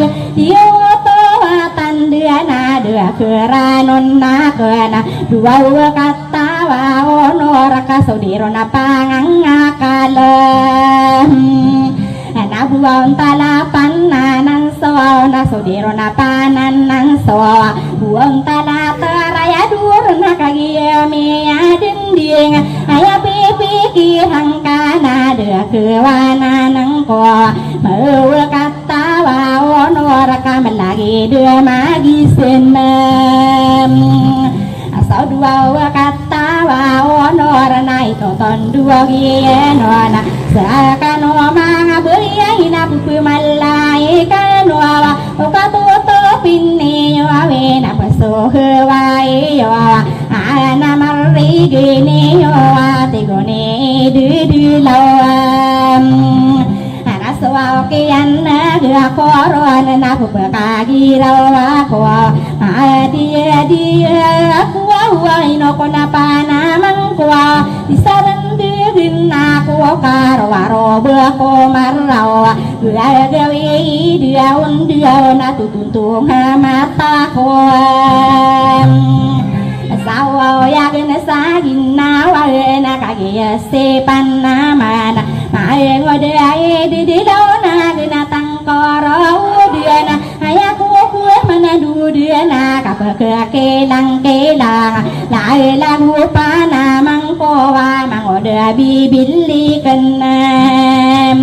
dia na dua keranon na kena dua kata wa ono raka sodiro na pangang akalam na buang talapan na nang soa na sodiro na panan nang soa buang talataraya dur na kagia me ading ding aya pipi kirang kana dua kewana nang ko mau kata wa ono raka melagi dua magi senam asal dua kata wa ono ranai toton dua gienona seakan omang beria ina pupu malai kanwa okatoto pinne yawe na paso hewai yawa ana marri gene yawa tegone du lawam so kian na gua koron na pupakagi rawa ko dia kuwa ino kona panamang kuwa disaran din na kuwa karwaro bako marrawa gua gawi dia na tutuntung mata ko sawa ya gena sagin na wa na kage se panamana mae ngode ai di dona gena tangkoro dia na ayaku ku mana du dia na kapake kelang lai lagu panamang ko wa mangode bibili kenam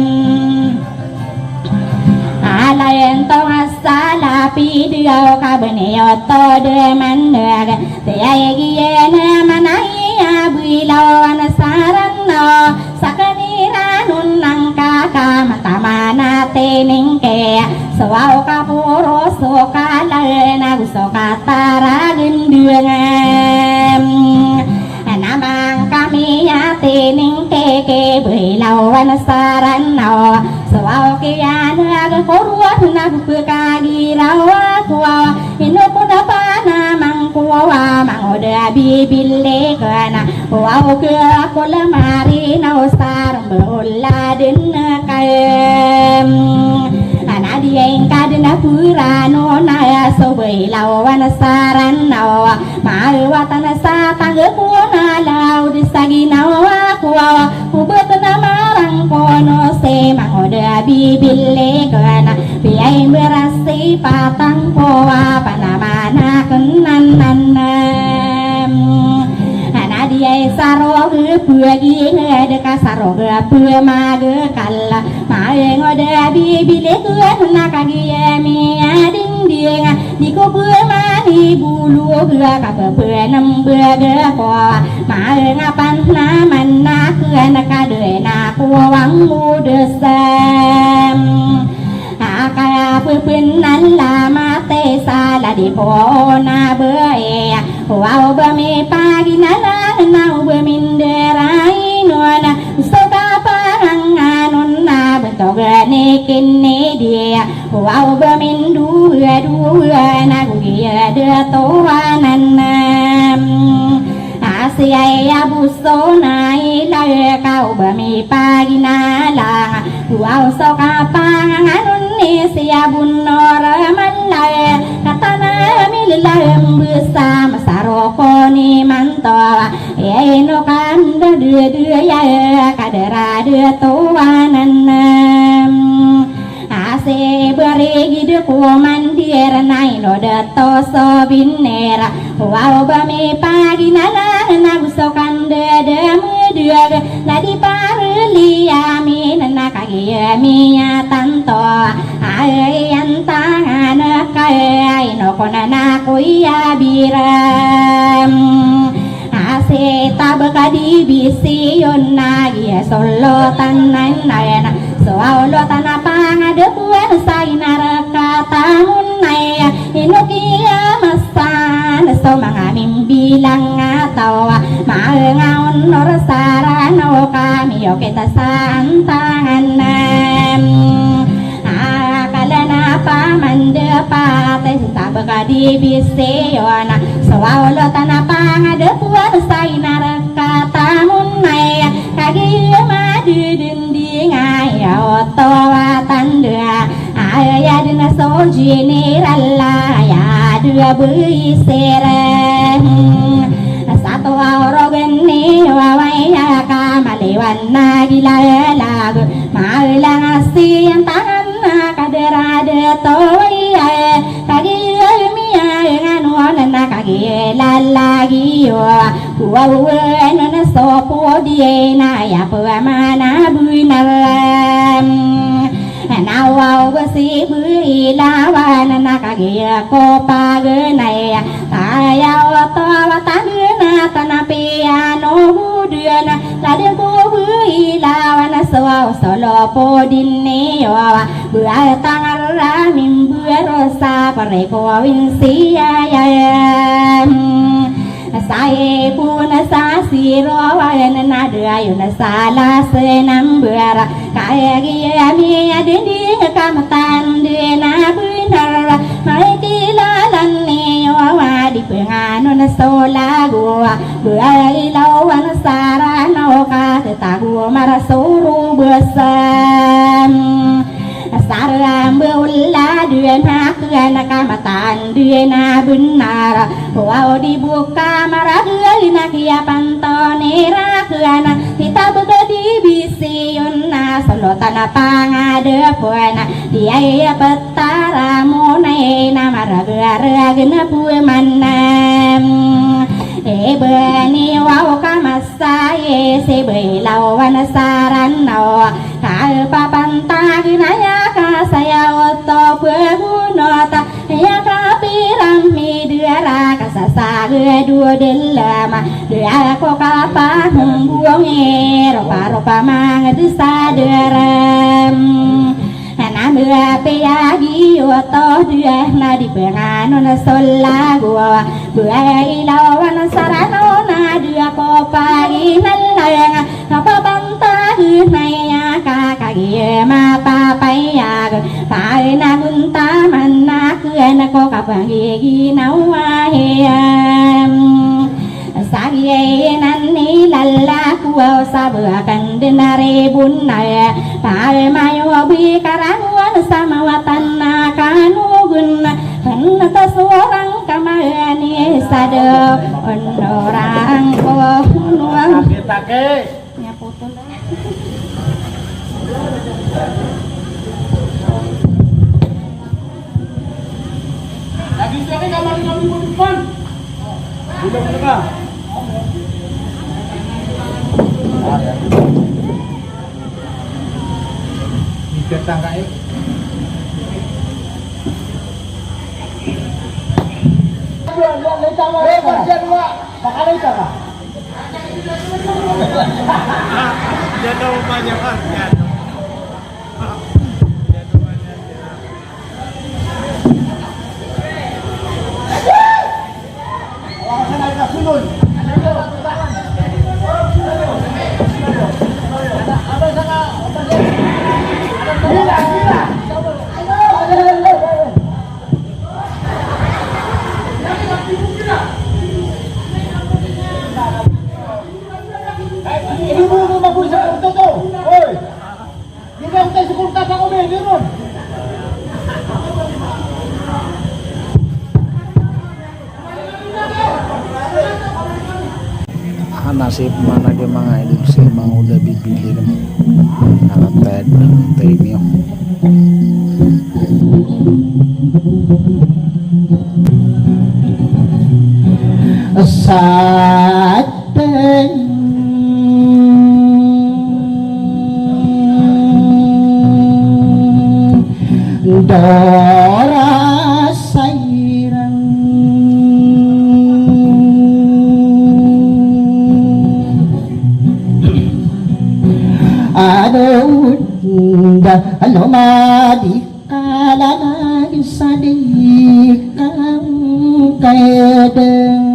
alayen to asala pi dia ka benyo to de manega te ay giena manaya bilawan saranno sakanira nun nang kaka matamana tening ke sawau ka puro so kalena gusto katara gendungan namang kami ya tening ke bilawan saranno sawau kian aga koruat na pekagi rawa kuwa ino puna pana mang kuwa bibile kana wow ke kolamari na sar beoladin kaem anadi yang kadena purano na sobe lawan saran nawa mawatan sa tangge puna lau disagi nawa kuwa ubet namarang kono se mangoda bibile kana biai berasi patang poa panamana kenan dia saro bagi ngada saro bua maga kala mae ngoda bibile nak kagi mi ading dia di ko bua mani bulu bua ka bua nam bua ga ko mae ngapan na man na nak ade na ko wang mu desam kaya pupin nan la mate sala di pona be wow be mi pagi nana na be minderai nona soka paranganun na bentok ne kini dia wow be min dua na gugia de toanan Asyaya busona ilay kau bami pagi nala wow soka panganun ni siya bunor malay katana milayam bersama saroko ni mantawa eno kanda dua ya kadera dua tuanan ase berigi de komandir nai no de toso binera wow bami pagi nala na gusokan de mudur ladi parli amin na kagi mi tanto ai antangan kai no konana kuya biram ase tabakadi bisi yonna ya solo tanan na soalo tanapang de buan sainara katamun naya inukia masan so mga mimbilang atawa maangaon nor sarano kami o kita santangan akala na pamande pate tabakadi biseyona soalo tanapang de buan sainara katamun naya kagi madudin ngaya otowa tanda ayah dina soji ni ralla ya dua bui sereng satu orogen ni wawai ya kamalewan nagila lagu malang asi yang tangan kadera de toy kagi mia dengan wana kagi lalagi wa nana sopo die na ya pamana buinalam nawau besi bui lawan na kagi ko pagenai ayau tawa tanuna tanapi ano huduna lade ko bui lawan sawau solo podinne wa bua tangarra min bua rosa pareko winsia ya saya pun sasi rawan nada yuna salah senam ber kaya dia mi adindi kamatan dina benar mai kilalan ni wa di penganun sola gua berai lawan sarana ka tagu marasuru besam saram beula dua nak kamatan dua benar wow dibuka marah nak ya pantone rakana kita begadi bisiuna solo tanah pangade puana dia ya petara monai nama raga gena pumanam beni wow kamasai sebe lawan saran no kal papanta ginaya kasaya oto pehunota ya kapirang midera kasasa dua delama dia ko kapa buang ropa mangdisa deram Namanya peyagi oto dia na di penganon sola gua buai lawan sarano na dia ko pagi nalang apa banta naya kakagi ma papaya pai na gunta manna kena ko kapagi nawa yenan ni lalla kuwa sabakan denare bunaya pal mayo bi karanuan samawatan kanugun henna seorang kamani sade orang pohon Kita ke. nya putus Lagi sekali kamar kami pun depan. Sudah mendengar. Kita tangkai. Jatuh banyak kan? Ini buku bagus seperti itu. Oi. Kita udah sepuluh kata kau ni, Ron. Nasib mana ke mga idol si mga udah bibili kan nakatad ng tayo Saten Dora Sairang Adunda alomadi kalana isadikang kaedeng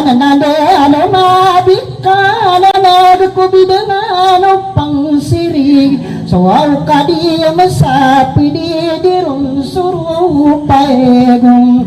ananda alomadi kalana kubidengan pangsiri soal kadi masapi di dirun suruh paegong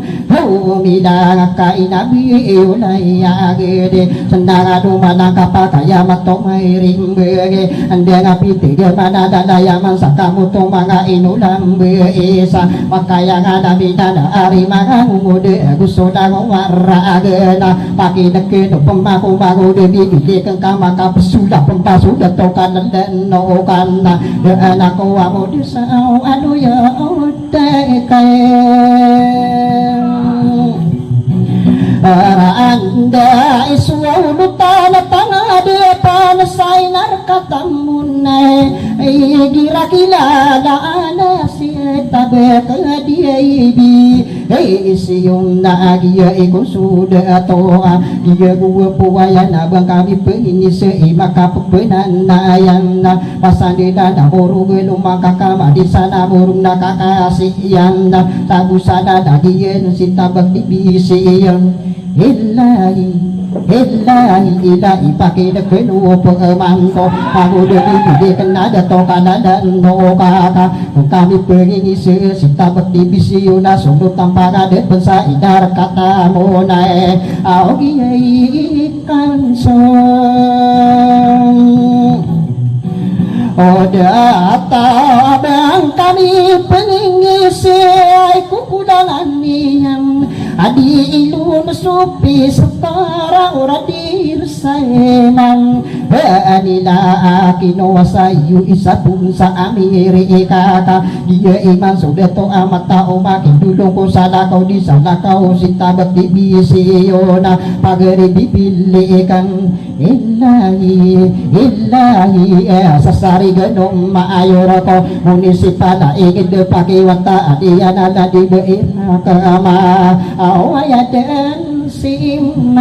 Humidang kainabi iunay agede Sandang dumana kapakaya matong may rimbege Ande nga pitiga manadalayaman sa kamutong mga inulang beisa Makaya nga nabida na ari mga umude Gusto na kong waragena Pakinagkino pamakumakude Bibili kang kamakapasuda Pampasuda to kanan den no kana Daan ako amo di sa ano ya uday kaya para anda iswaulutan at tangade panasay narkatamunay ay gira kilala na si tabe kadiaybi ay isiyong naagiya ikusuda ato giya guwa puwayan abang kami penginis ay makapagpenan na ayan na pasandida na burugil umakakama di sana burung nakakasiyan na tagusana na giyan si tabag dibisiyan Ilahi, ilahi, ilahi, pakinagpinu pagman ko Ako dali kanada to kanada no kaka Kung kami pangingis si tabat dibisiyo na sunod ang pagadet sa idar kata mo na Ako giyay kansong Oda tabang kami pangingis ay kukulangan niyang Adi ilun supi setara ora dirsaemang Anila akino sayu isapun sa Amerika Dia iman sudah to amat tao makin dulong ko sana kau di sana kau sintabat di bisiyona Pagari dipilikan Ilahi, ilahi sasari ganong maayor ko Munisipal na ingid pakiwanta Adiyan na di beina kama Awayaden simeng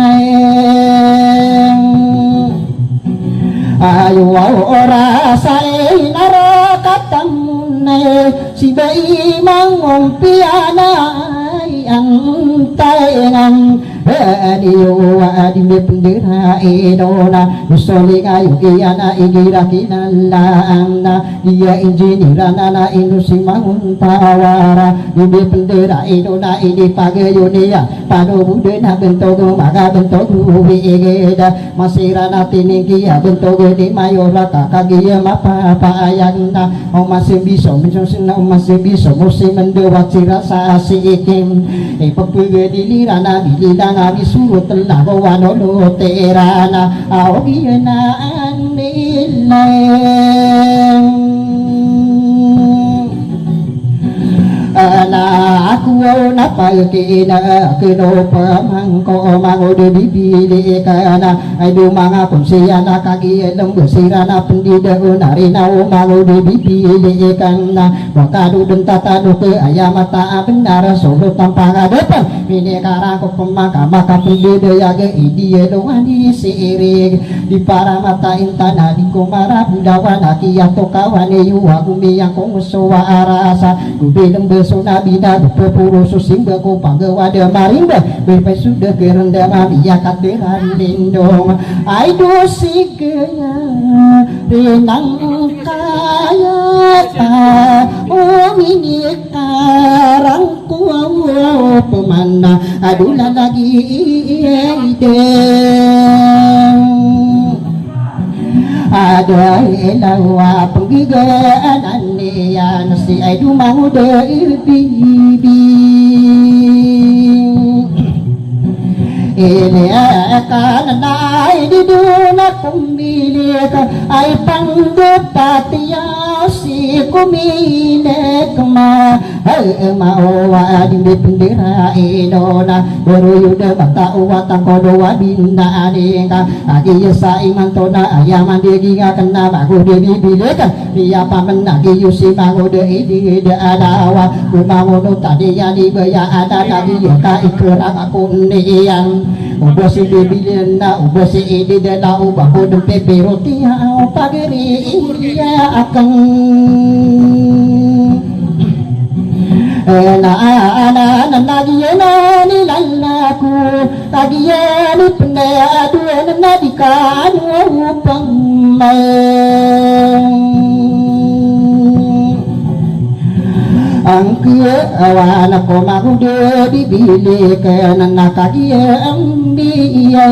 Ayo ora say narakatamunay Si bayi mangong pianay ang taingang Aniyo adi me pendera edona Nusoli ngayu iyana igira kinalana Dia injinirana na inusimangun tawara Ibe pendera edona ini pagayunia Pano budena bentogo maga bentogo wiegeda Masirana tiningkia bentogo di mayora kakagia mapa ayagna O masih bisa mensusina o masih bisa Musim mendewa cirasa asikim Pepuge dilirana bilidanga disuruh telah wanono terana Aogina anileng aku na pagkina kino pamangko mangode bibili kana ay dumanga kunsiya na kagielong besira na pendida unarina mangode bibili kana wakadu dentatano ke ayamata benar solo tanpa depan mini karangko pemaka maka pendida yage idie doang di sirik di para mata intana di kumara budawana kiyato kawane yuwa gumi yang kumusuwa arasa gubileng besona bina berpuru susimba ko pagawada marinda bepai sudah kerenda mabia kateran lindung ai dosignya renang kaya oh ini karang ku pemana adulah lagi ide ada elawa penggigaan ania nasi ai dumang de bibi ini akan naik di dunia kumbilik ai panggepati si kumilek ma mau di bendera idona baru yuda bata uwatang kodo wabinda aninga agi yesa imantona ayaman diginga kena bagu de bibilek dia pamen agi yusi bagu de idi de adawa kumangono tadi yani baya ada nabi ka ikram aku nian ubosi bibilin na ubosi idi de na ubako de peperoti au pageri iya akan na nagiena ni lalaku nagiena penda dua nadikan upang angkia awana ko magude bibili kana nakagia ambiya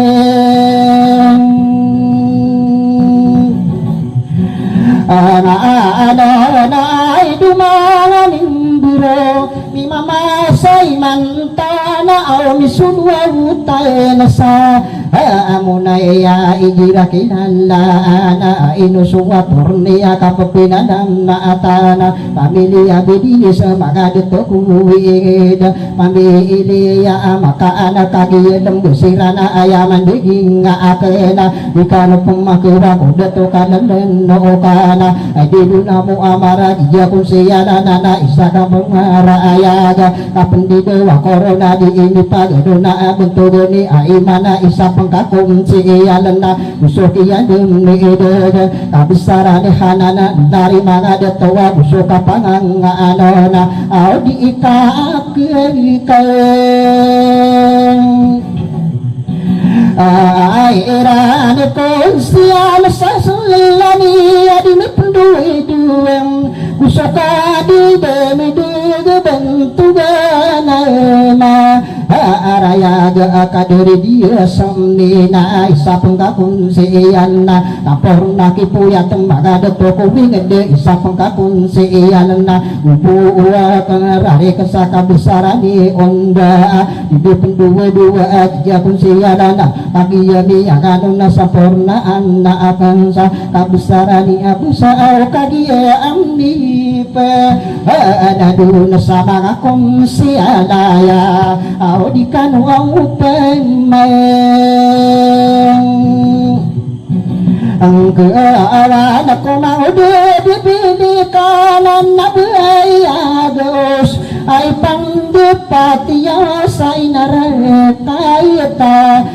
ana idumanin biro mi mama sai mantana au misunwa utana sa amuna ya igira kinala ana inusuwa purnia kapapinanam na atana pamilya bidini samaga dito kuwida pamilya maka anak kagi lembusirana ayaman diging akena ikano pemakira kudato kanan no kana adiluna mu amara dia kunsiyana nana isaka mengara ayaga kapendido wa corona di ini pagadona bentugoni aimana isap kakung siyalana usukiya demi ide kabisarane hanana dari mga datawa usuka panganga anona au di ikakirikay ay irane ko siyala sa sulani adimi penduwe-duwem usuka di demi duga bentugana araya ga kaderi dia samnina isa pengkakun siyana tapurna kipuya tembaga deto kubingede isa pengkakun siyana ubuwa kengarari kesaka besarani onda ibu pendua-dua aja kun siyana kagiya niya kanuna sampurna anna akansa kabesarani abusa kagiya amnipe adaduna sama ngakom siyana di kanwang pemeng angke ala na ko mau de bibili kanan na buaya dos ay pangdepati ya say narekayata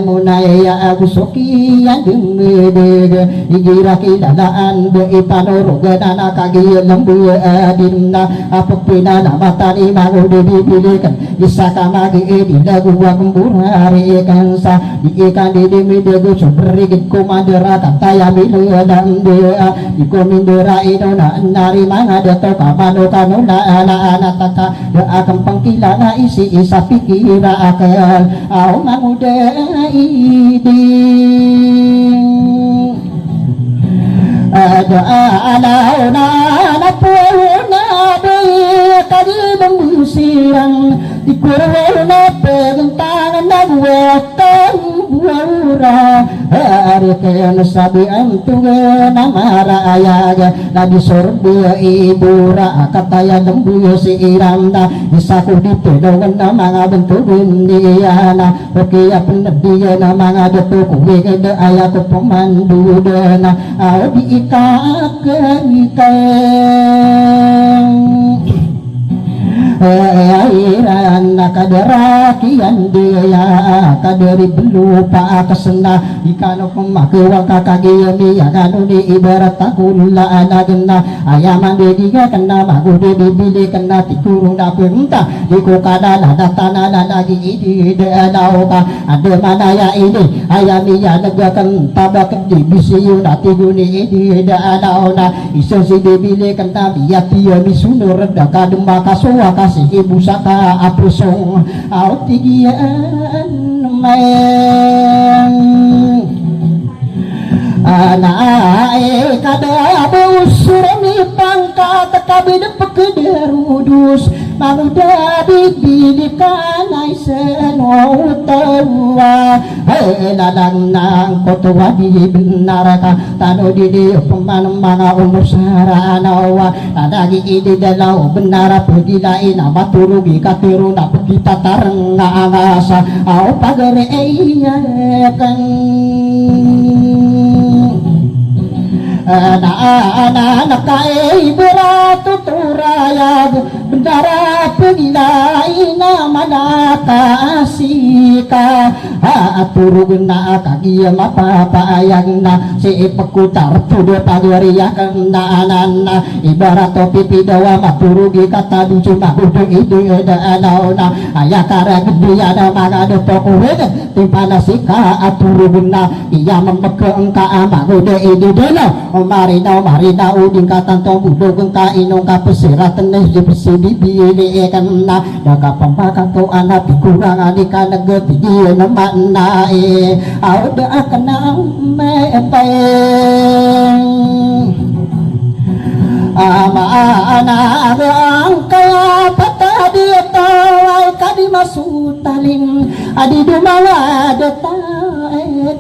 munaya agusoki andung de igira kidalaan be ipanoroga nana kagi lembu adinna apupina namatani mangu de dibilikan isaka magi dilagu wa kumburari kansa ikan di midegu subri kumandera kataya milu dan dia ikomindera idona nari mangada to kamano kanuna ala taka akan pangkilana isi isa pikira akal au mangude iding ada ala puna de kadi bembusirang dikuruna pentangan nagwatan buara hari kena sabi antunga namara ayaga nadi sorbe ibura kataya lembu si iranda isaku dipedongan namanga benturin diana okia pendia namanga detu kuwe kede ayaku pemandu dana di ikakan airan nakadarakian dia kadari belupa kesena ikano pemakewa kakagi ya kanu di ibarat takulla anagna ayaman de diga kena magu de bibili kena tikuru na perintah diku kadana datana lagi idi de adauka ada mana ya ini ayami ya negakan tabak di bisiu natiguni idi de adauna iso si bibili kena biati misunur dakadem makaswa kasih ibu saka aprusong au tigian main anae kada busurami pangkat kabid pekedarudus manuda dibilikan ai senotawa lalang nang kotowa di benaraka tano di pemanang mga umur saranawa adagi ide dalau benara pergi lain abaturugi katiru na kita tarang ngasa au pagare kan anak kai beratu turaya bendara penilai nama nakasika aturu gena kaki apa ayang na si pekutar pudo pagwaria kena anana ibarat topi pidawa maturugi kata ducu makudu ide danau na ayakara gedia na magado pokowe timpana sika aturu gena iya memegang ka amagude ide dana marina uding katantong budo keng kainong kapesirat tenes di persidi bili kena daga pembakang to anak dikurang anika neget dia nemak nae auda akan mepeng ama anak angka patah dia tawai kadi masuk taling adi dumala deta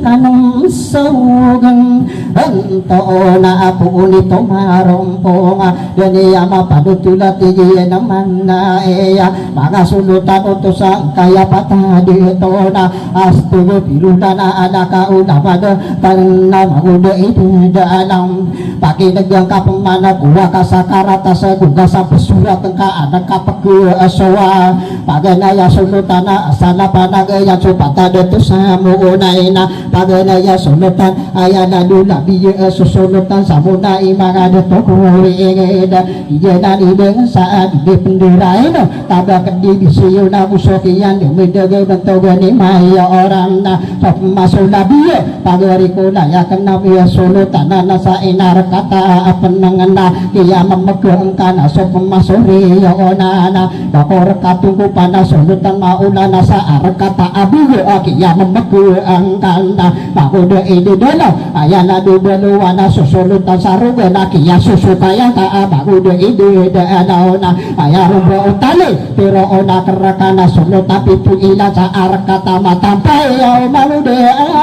kanong saugang ento na apu unito maromponga dani ama padutulat tigiya naman na eya mga sulutan utusang kaya patah dito na astulo piluna na anaka unamada tanna maguda itindaanang pakinagyang kapamana kuwa kasakarata sa guga sa pesurat ka anak kapag-asawa paganaya sulutan na asana panagaya supata dito sa muunay na paganaya sulutan ayana lula biya susulutan sa munay mga dito kuwingida iyanan ibang saan dipendirain tabak di bisiyo na musokiyan dumidagay bantogan ni maya orang na sa masula biya pagari ko na yakan na biya sulutan na nasa inar kata apanangan na kaya mamagang ka na so pumasuri na bakor katungko pa na sulutan mauna na sa arkata abiyo kaya mamagang ka na makuda ididala ayan na dubaluwa na susulutan sa ruga na kaya susukaya ka makuda ididala na ayan ruba utali pero ona keraka na sulutan pipuila sa arkata matampay makuda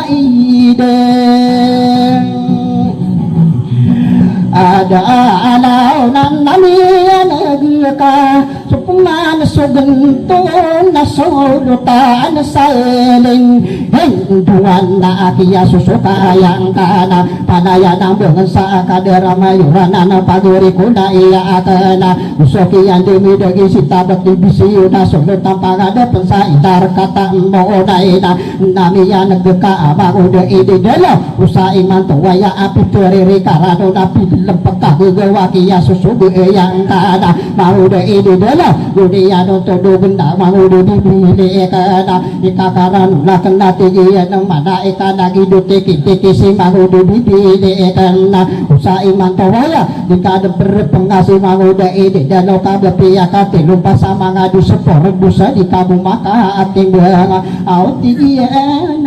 ididala ada alaw nan namiyan agka supuman so sugentun na sulutan saling hinduan na akiya susukayang kana panaya ng bungan sa akadera mayuran na paguri ko na iya akana usokiyan dimidagi si tabat di bisiyo na sulutan pangadapan sa itar kata mo na ina namiya nagdeka abago de ididela usai mantuwaya api turiri karano na pilang pagkagagawa kiya susugo yang kana mau de ididela dunia nonton benda mau de bibili kana ikakaran na kena tigian mana ikana hidup tiki si mau de bibili kana usai mantuwaya jika ada berpengasih mau de ididela kabepia kati lupa sama ngadu sepor busa di kamu maka ating bang au tigian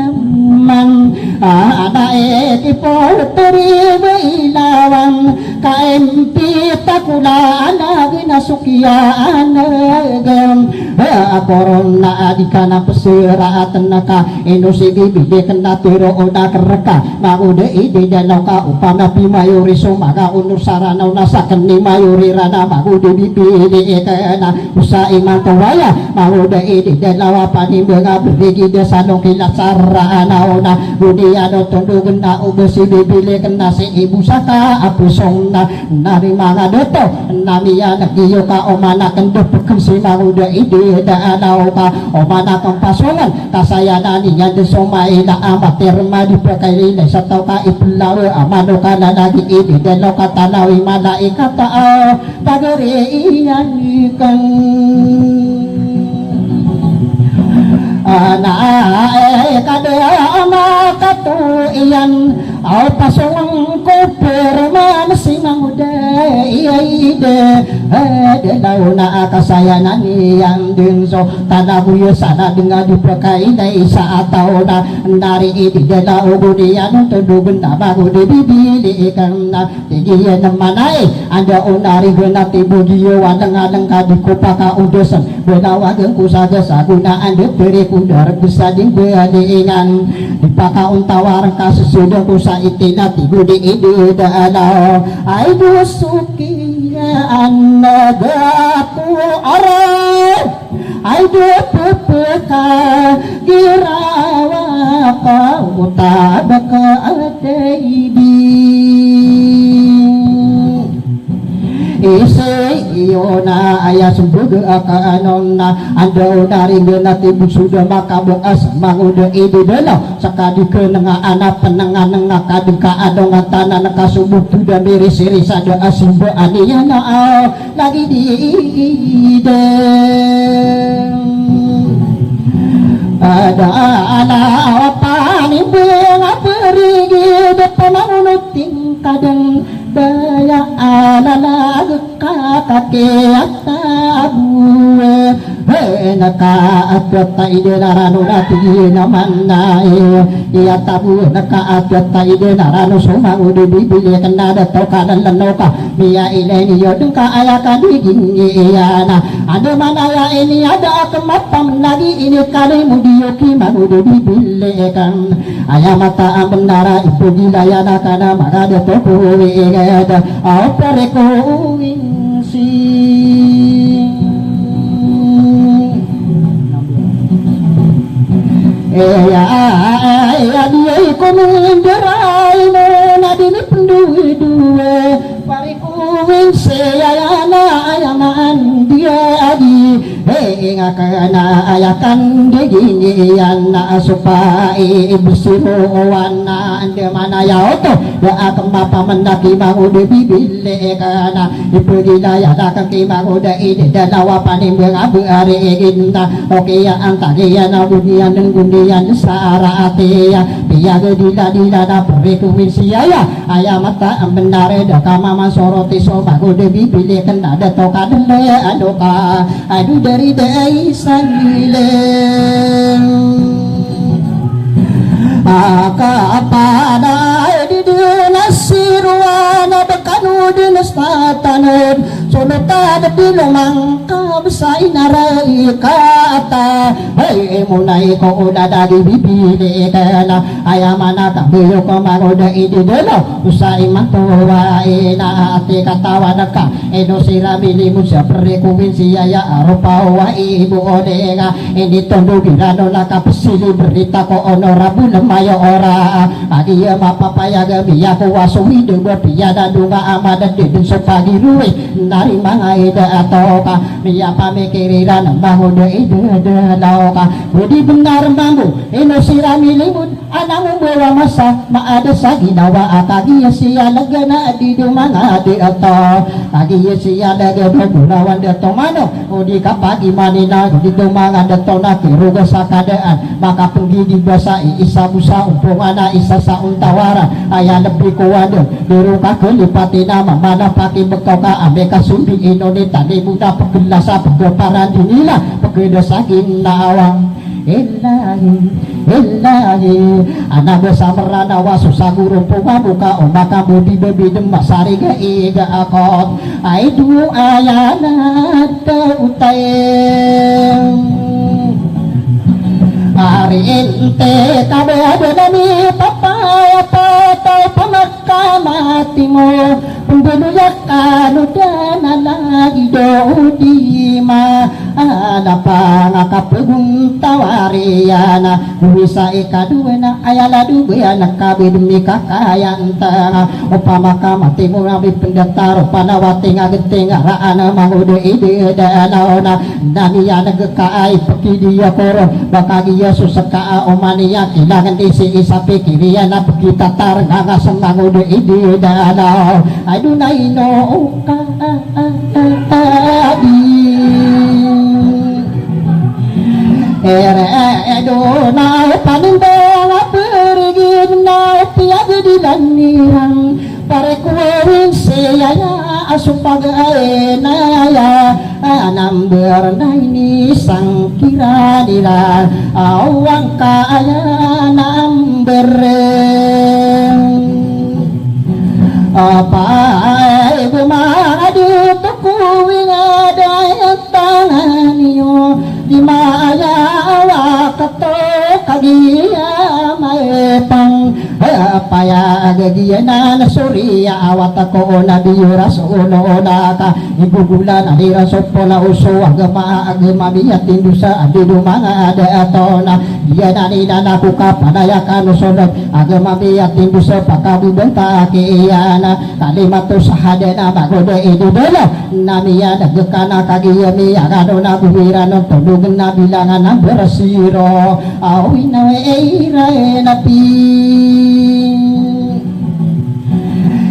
man ada ekipo teri ilawan kaempi takula lagi nasukian gem korona adikana pesira tenaka enosi bibi kena tiro oda kereka mau de ide danoka upama pimayuri somaga unur sarana unasakeni mayuri rana mau de bibi de kena usai mantawaya mau de ide danawa pani benga berigi desa nongkila sarana ona dunia nonton gena ubesi bibi kena si ibu saka apu songna nari manga deto namia nagiyo ka omana kendo pekem si mau de ide danau ka omana kompasongan kasayana niya de somai na amatir ma di pakai na sa tau ka ipulaw amano ka na nagi ide dano ka tanawi mana ikata pagare iyan ikan na kada makatu iyan au pasong ko perman sinang uday ide de launa akasayanan yang dinso tanabuyo sana dengan dipakai dai sa atau na nari ide de lau budian tudugun na bago de bibili karena tigiya namanay anda unari gunati bugiyo wadang-adang kadikupaka udosan benawagang kusaga sagunaan de periku dar bisa diingan dipakaun tawar kasus sudah kusa itina tigu di ide dana ay dusukiya anagaku aray ay dupupeka girawa ka utabaka ateibi isi iyo na ayah sumbuga akaanon na ando dari genati sudah maka beas manguda ide delo sakadi ke nga anak penengan nga kadika adongan tanah nga subuh tuda miri-siri sada asimbo aniya na lagi di ide ada anak panibeng perigi depan unuting kadang daya alala kakake atabu naka atyata ide narano nati naman na iya tabu naka atyata ide narano sumangu di bibili kena dato kanan lanoka miya ileni yodeng ka ayaka digin iyana ada manaya ini ada kemapam lagi ini kali mudiyoki mangu di bibili kan ayamata ambenara ibu gilayana kana maka dato kuwi ada apa reko wingsi ya dia kumenderai na dini pendui dua pariku wingsi ayana ayaman dia adi ngakana ayakan diginian na supai bersiruan na ande mana ya oto ya akemapa mendaki mangu de bibile kana ipugila ya dakaki mangu de ide danawa panimbang abu are eginta oke ya antagi ya na bunyian dan gundian sara ate ya biya gedila dila na periku minsia ya ayamata benare dakama masoroti so mangu de bibile kena dato kadele adoka adu dari dai sangilen aka pada di dinas sirwana bekanu dinas tatanan sunota di lumang kabsay naray kata ay munay ko uda dagi bibili kana ayamana kabiyo ko magoda ididelo usay matuwa ina ati katawa naka eno sira milimun sa prekuwin siya ya arupawa ibu odega ini tondo girano nakapsili berita ko honorable mayo ora agiya mapapaya gamiya ko wasuwi dugo piyada dunga amada didin so pagiruwe nari mga ida atoka miya pamikiriran ang bahuda ida ka budi benar mambu ino sira milimud anang umbawa masa maada sa ginawa kagiya siya lagana di dumanga di ato kagiya siya lagana gunawan dato mano udi kapagi manina di dumanga dato na kiruga sa kadaan maka penggigig basa isa busa umpong ana isa sa untawara aya lebih kuwado duru ka kelipati nama mana paki bekau ka ame kasumbi inonita di muda pegelasa pegoparan dinila pegeda sakin nawang ilahi ilahi anak besamerana wasu sagurung punga buka omaka budi bebi demak sariga iga akot aidu ayana teutayeng hari ente kabe ada nami papaya patay pamakamatimu pembenuyakan udah lagi doudima ada pangakapegung tawariana bisa ikaduena ayala dubeana kabe demi kakayan tanga upamakamatimu nabi pendatar panawati ngageting araana mangude ide danaona namiana gekai pekidia koro bakagia susaka omania kilangan isi isapi kiriana pekita tar ngaga semangude ide danau adunai no uka adunai panindang pergi nau tiada di laniran pare kuwing seyaya asupagai naya anam bernai ni sang kira dira awang kaya nam bereng apa ibu madu tukuwing ada yang tanganio di maya wakato kagia maepang apa ya gagiana surya awatako nabiyuras uno naka ibu bulan adira sopola uso agama biya tindusa adidu mga ada atona dia nani nanaku kapanayakan usonot agama biya tindusa pakabubenta kiyana kalimatu sahadena magode idudelo namiya nagkana kagiya miya kano nabuhiran tulugan na bilangan na bersiro awin na eira napi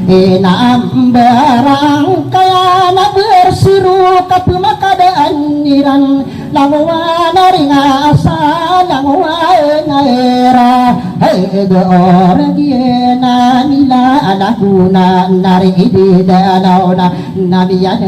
inaambarang kaya na bersiru kapumakadaan niran languwa na ring asa languwa na era hey ora giena nila anakuna nari ididanaw na nabiyan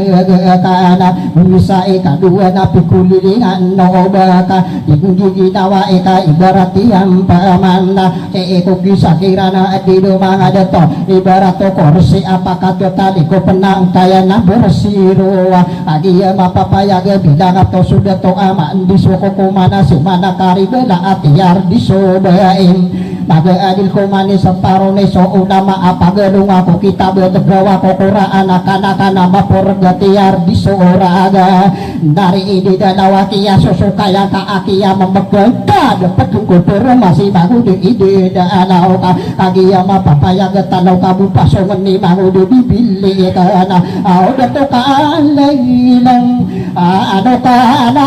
kana bisa ikadua na pikulilingan no baka ginawa ika ibarat yang pamana eko kisakira na adido mga dato ibarat ko kursi apakah tadi ko penang kaya na bersiru agiya mapapayag bilang ato sudah to ama di suko kumana sumana karibela atiar di sobain baga adil ko mani sa parone so unama apagalung ako kita betegawa ko kura anak-anak nama porgatiar di soraga dari ini danawa kia susukaya ka akia memeganda dapat ko pero masih bagu di ide danau ka kagia mapapayag tanaw kabu pasongan ni mangu di bibili kana au dato ka lang ano ka na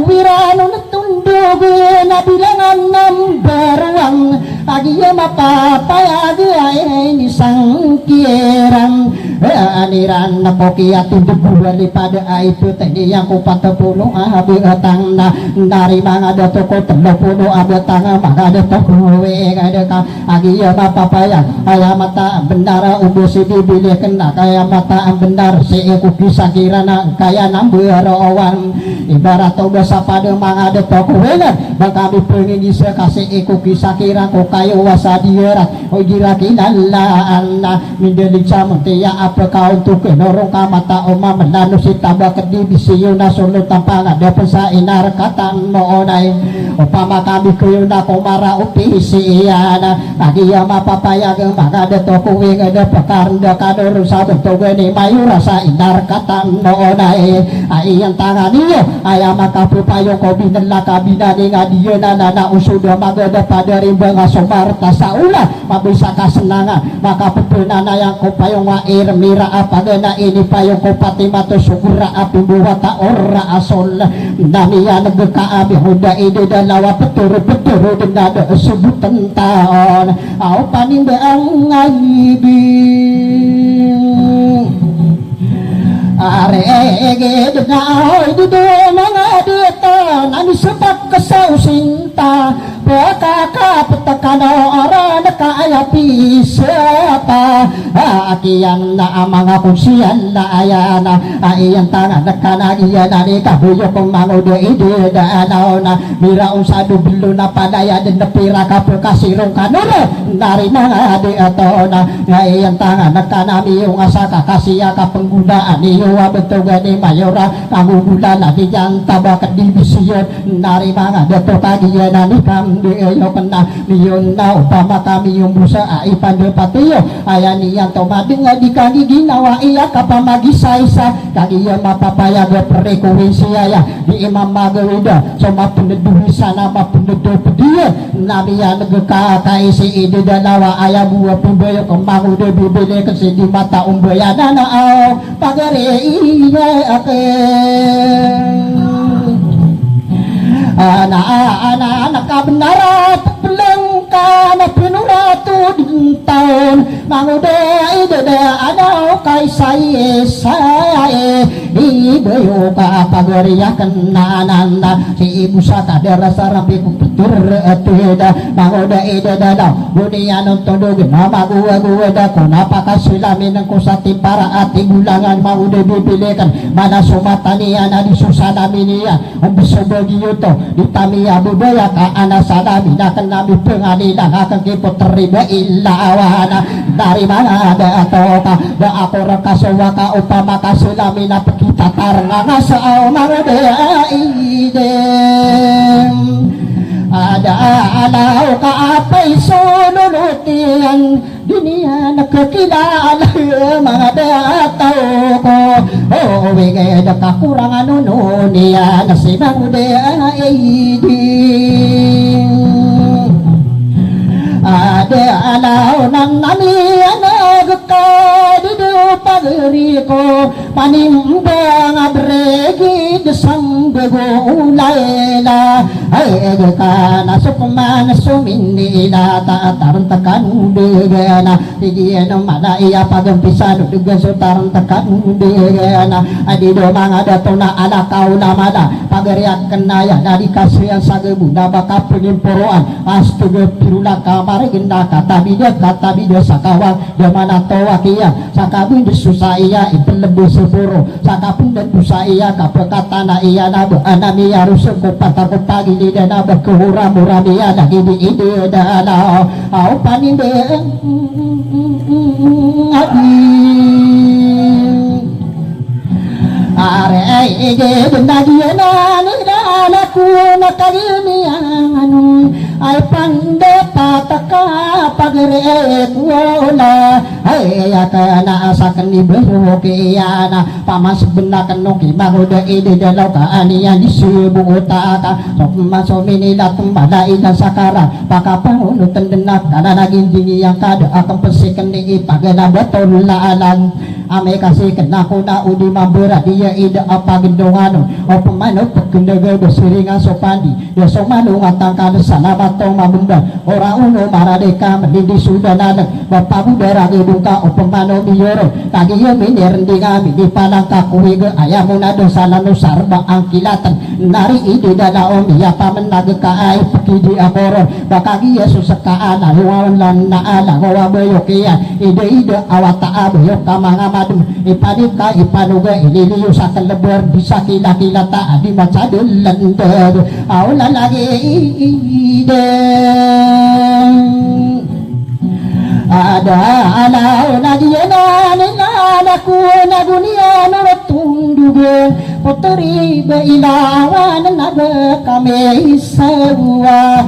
wirano natundog na bilangan ng baruang agiya mapapayag ay nisang kierang aniran na po kaya tundog buwali pada ay putay yang ko patapulong abigatang na dari mga dato ko talapuno abigatang mga dato ko ka agiya mapapayag ay mata bendara ubus dibili kena kaya mata benar si iku kisah kira na kaya nambarawan ibarat basa pada mga dato ko baka kami pengen bisa kasih iku kisah kira ko kayo wasa dirat o gira kinalaan na mindeli chamon tiya apaka untuk kenorong kamata oma menanu si tabak kedi bisiyo na solo tampang ada pesa inar kata noonay upama kami kuyo na kumara upi siyana kagiya mapapayag magada to kuwing ada pakaranda kador sa betugan ni mayu rasa inar kata noonay ay ang tangan niyo ay makapupayo ko binala kabina ni nga diyo na usudo magada pada rimba nga sumarta sa ula mabisa kasenangan makapupuna na yang kupayong wair mira apagana ini payong kupati mato sugura api buwata ora asol namiya nagkaabi huda ide dalawa peturu dinada sebutan taon au paninda ang ngaibing are ege denau dudu mga dita nani sebat kesau sinta Pakaka petakano ara nakaya pisapa akian na mga kunsian na ayana ayan tangan nakana iya nani kahuyo kong mangudo ide daanaw na mira unsado bilo na padaya din na pira kapulkasirong kanuro nari mga di ato na ayan tangan nakana miyong asaka kasiya kapenggunaan niyo wabetugan ni mayora kangugula na di yang tabakat di bisiyon nari mga dato kagiya nani kam di ayo kena niyon na upama kami yung busa ay pandepatiyo ayan niyang tumading di kagi ginawa iya kapamagisaysa kagi iya mapapayag prekuwensiya ya di imam magawida so mapuneduhi sana mapunedu pediyo nabiya nagkakaisi ide dalawa aya buwa pumbayo kemangude bibili kasi di mata umbayana na pagare iya akin anak kabenara pelang kana penuratu dintaun mangude ide ana kai sai ibu ka pagariya kenananda si ibu saka rasa rapi kupitur atida mangude ide dada dunia nonton nama gua da konapa kasilamin ko sa para ati bulangan mangude bibilikan mana sumatani ana di susana minia umbiso bagiyo to di tamiya budaya ka ana salami na kanami pengadilan akan kipot terima ilawana dari mana ada atau ka da ako rakasawa ka upama kasulami na kita taranga sa mga idem ada alaw ka apay sununutian dunia nakakilala mga tao ko wigay na kakurangan nun niya na sinang ada alaw ng namiyan nagkadido pagri ko manimbang abregi desang begulayla ay ka nasukuman suminila tataruntakan digana tigiyan malaya pagampisan dugan sutarantakan digana adido mga dato na alakaw na mala pagariak kanaya na dikasiyan sa gebunda baka penimpuruan astuga pirula kamarigenda katabidia sa kawang damana towa kiya sa kabin susah iya ipelebu sepuro sa kapun dan dusa iya kapekata na iya na anami arusuk ko patar ko pagi di dana berkuhura murah dia lagi di ide dana au paninde are ege benda dia na ku nakagini anu ay pande pataka pagre kuola ay akana asakan ni beru kiyana pamas benda kanu ki magoda ide dalau ka aniya disubu utaka so minila tumbada ina sakara pakapang unutan denak kana naging dingi yang kada akan pesikan ni pagana betul laalan ame kasih kena kuna udi mambura dia ida apa gendongano o pemano pekendaga besiringan sopandi ya somano ngatangkan sana bato mabunda ora uno maradeka mendidi sudah nanak bapak budara gedungka o pemano biyoro kagi yo minir ndi kami di panangka kuwiga ayamuna dosana nusarba angkilatan nari ide dala om ya pamenaga ka ay pekidi akoro bakagi ya susaka ana wawan na ala wa bayokia ide awata abayo kamanga madum ipadika ipanuga ililiyo sa kalabar di sa kilakilata adi macadul landad awla lagi ide ada alaw na diyanan na aku nagunia tungduge putri beilawan nabe kami sewa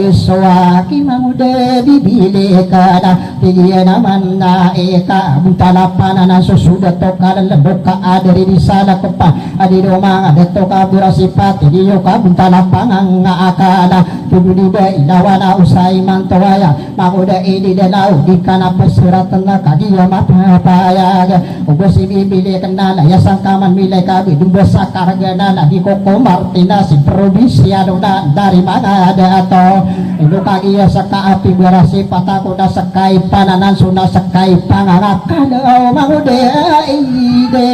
soa kimamude bibile kada tiya naman na eka buntalapan na susuda to kada lebuka adari di sana kepa adi doma ada to kabura sifat diyo ka buntalapan ang akada tubuh di beilawan usai mantawaya mamuda ini danau di kana pesiratan kadiya mapaya ugosi bibile kenana ya sangkaman milai kabi dua sakargana di koko martina si provinsiano na dari mana ada atau itu kaki ya saka api berasi pataku na sakai pananan suna sakai pangakan mangude ide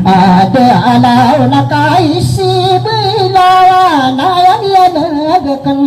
ada alau nakaisi bilawan ayang ya nagakan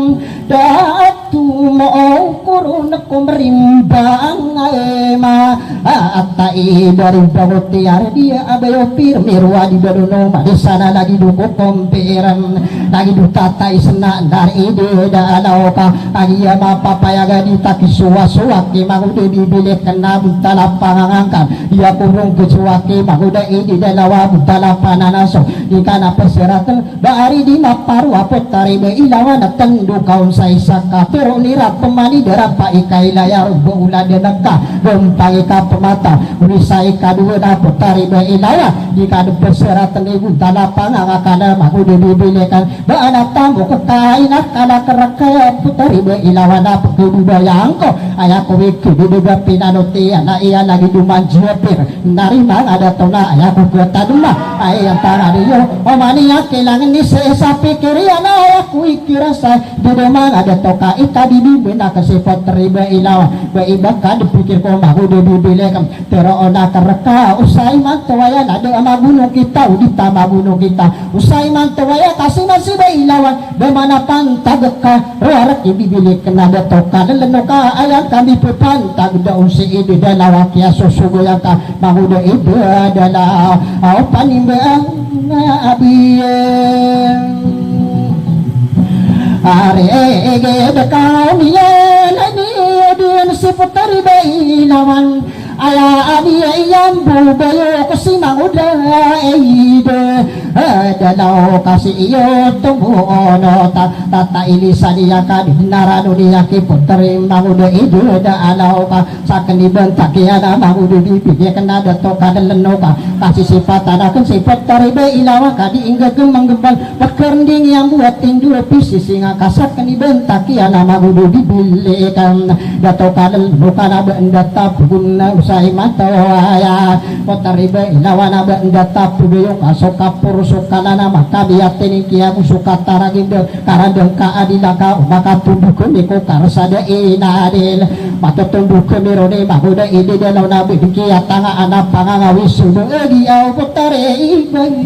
datu mau kurun kumrimbang ema atai dari bahuti dia abayo pirmirwa di baduno di sana lagi duko komperan lagi dutatai senak dari ide dalau ka agia mapapayaga di taki suwaki magude bibile kena butala pangangkan dia kurung kecuaki magude ide dalawa butala pananaso di kana perseratan dari di maparu apotari be ilawan tendu kaun saisaka pero nira pemani darapa ikai layar boula denaka gempang ika pemata unisai kadua na potari be ilaya di kadu perseratan ibu talapang angakana magude bibilekan baana tamu kekaina kana keraka putari be ilawan apa kebudayangko ayako wiki di pinanoti anak iya lagi dumanjiopir narima ada tona ayako ketaduma ayam paradiyo omani ya kelangan ni seesa pikiri ana aku ikirasa di rumah ada toka ita di bina kesifat teriba ilawa be ibaka dipikir ko magude bibilekam tero ona kereka usai mantawayan ada ama gunung kita udita gunung kita usai mantawaya kasih masih be ilawan be mana pantagka roarek bibilek kena ada toka lenoka ayat kami pepantag daun si ide dalawa kia susugoyan ka magude ide adalah panimbang abiyeng arege dekau lani din si putari bailawan ala abiya iyambu bayo kasimang uda ide dalau kasih iyo tumbuh ono tata ilisa dia ka dinarano dia ki putri mangude ide dalau ka saken dibentak ya na mangude bibig kena dato ka deleno ka kasih sifat anakan sifat taribe ilawa ka diingga menggembal pekernding yang buat tindur pisi singa kasak dibentak ya na mangude bibilekan dato ka deleno kana bendata guna usai matawaya potaribe ilawa na bendata puyo kasoka sukanana maka biateni kia musuka taragindo karandeng ka adilaka maka tumbuh kemiko karsada inadil mata tumbuh kemirone mahuda ide dalau nabi kia tanga anak pangangawi sudu egiau putare ibai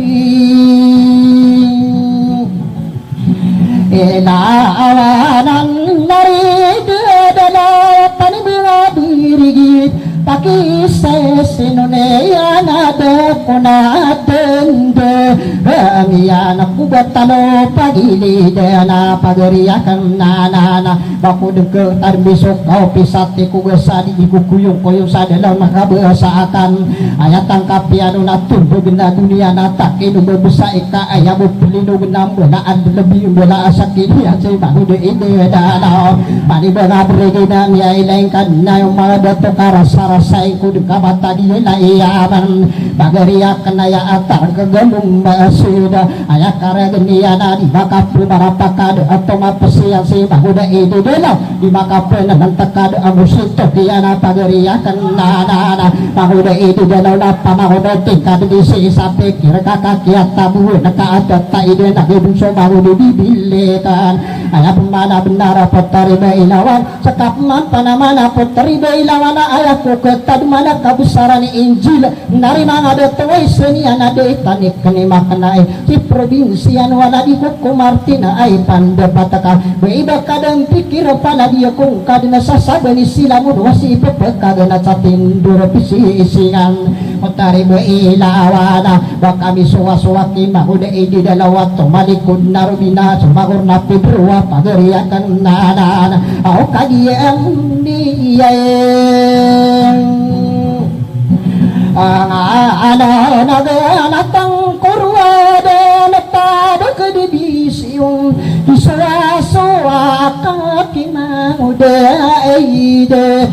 awanan nari dalau panibira birigit Taki sesinone anada kona dende Ramian aku batalo pagili dana pagariakan nana baku deke tarbisok kau pisati ku gesadi iku kuyung koyung sadalam maka besakan ayat tangkap piano natur begena dunia natak inu berbesa eka ayamu pelinu benam benaan lebih bela asakini acai bahu de ide dana mani benga beregina miai lengkan nayo maladato karasa saingku dekabat tadi na iaman bagaria kenaya atar kegelung basuda ayak kare geniana di makapu marapakade atau mapesian si bahuda ide dela di makapu nan tekade amusito kiana bagaria kenana bahuda ide dela napa mahuda tingkad di si sampai kira kakak kiat tabu naka ada ta ide nak bungso bahuda dibilekan ayak mana benar potari bailawan sekap mana mana potari bailawan ayakku tadi mana kebesaran Injil dari mana ada tawai senian ada tanik kenima kenai di provinsi anu ada di hukum Martina ai panda pataka beiba kadang pikir pada dia kung kadena sasabani silamun wasi pepekadena catindur pisi isingan utari beilawana bakami suwa-suwaki mahuda idi dalawato malikun narubina sumagur napi berwa pagariakan nana au kadiem diye ana naganatang kurwada natado kedibisiung iswa-swa kakimanguda ide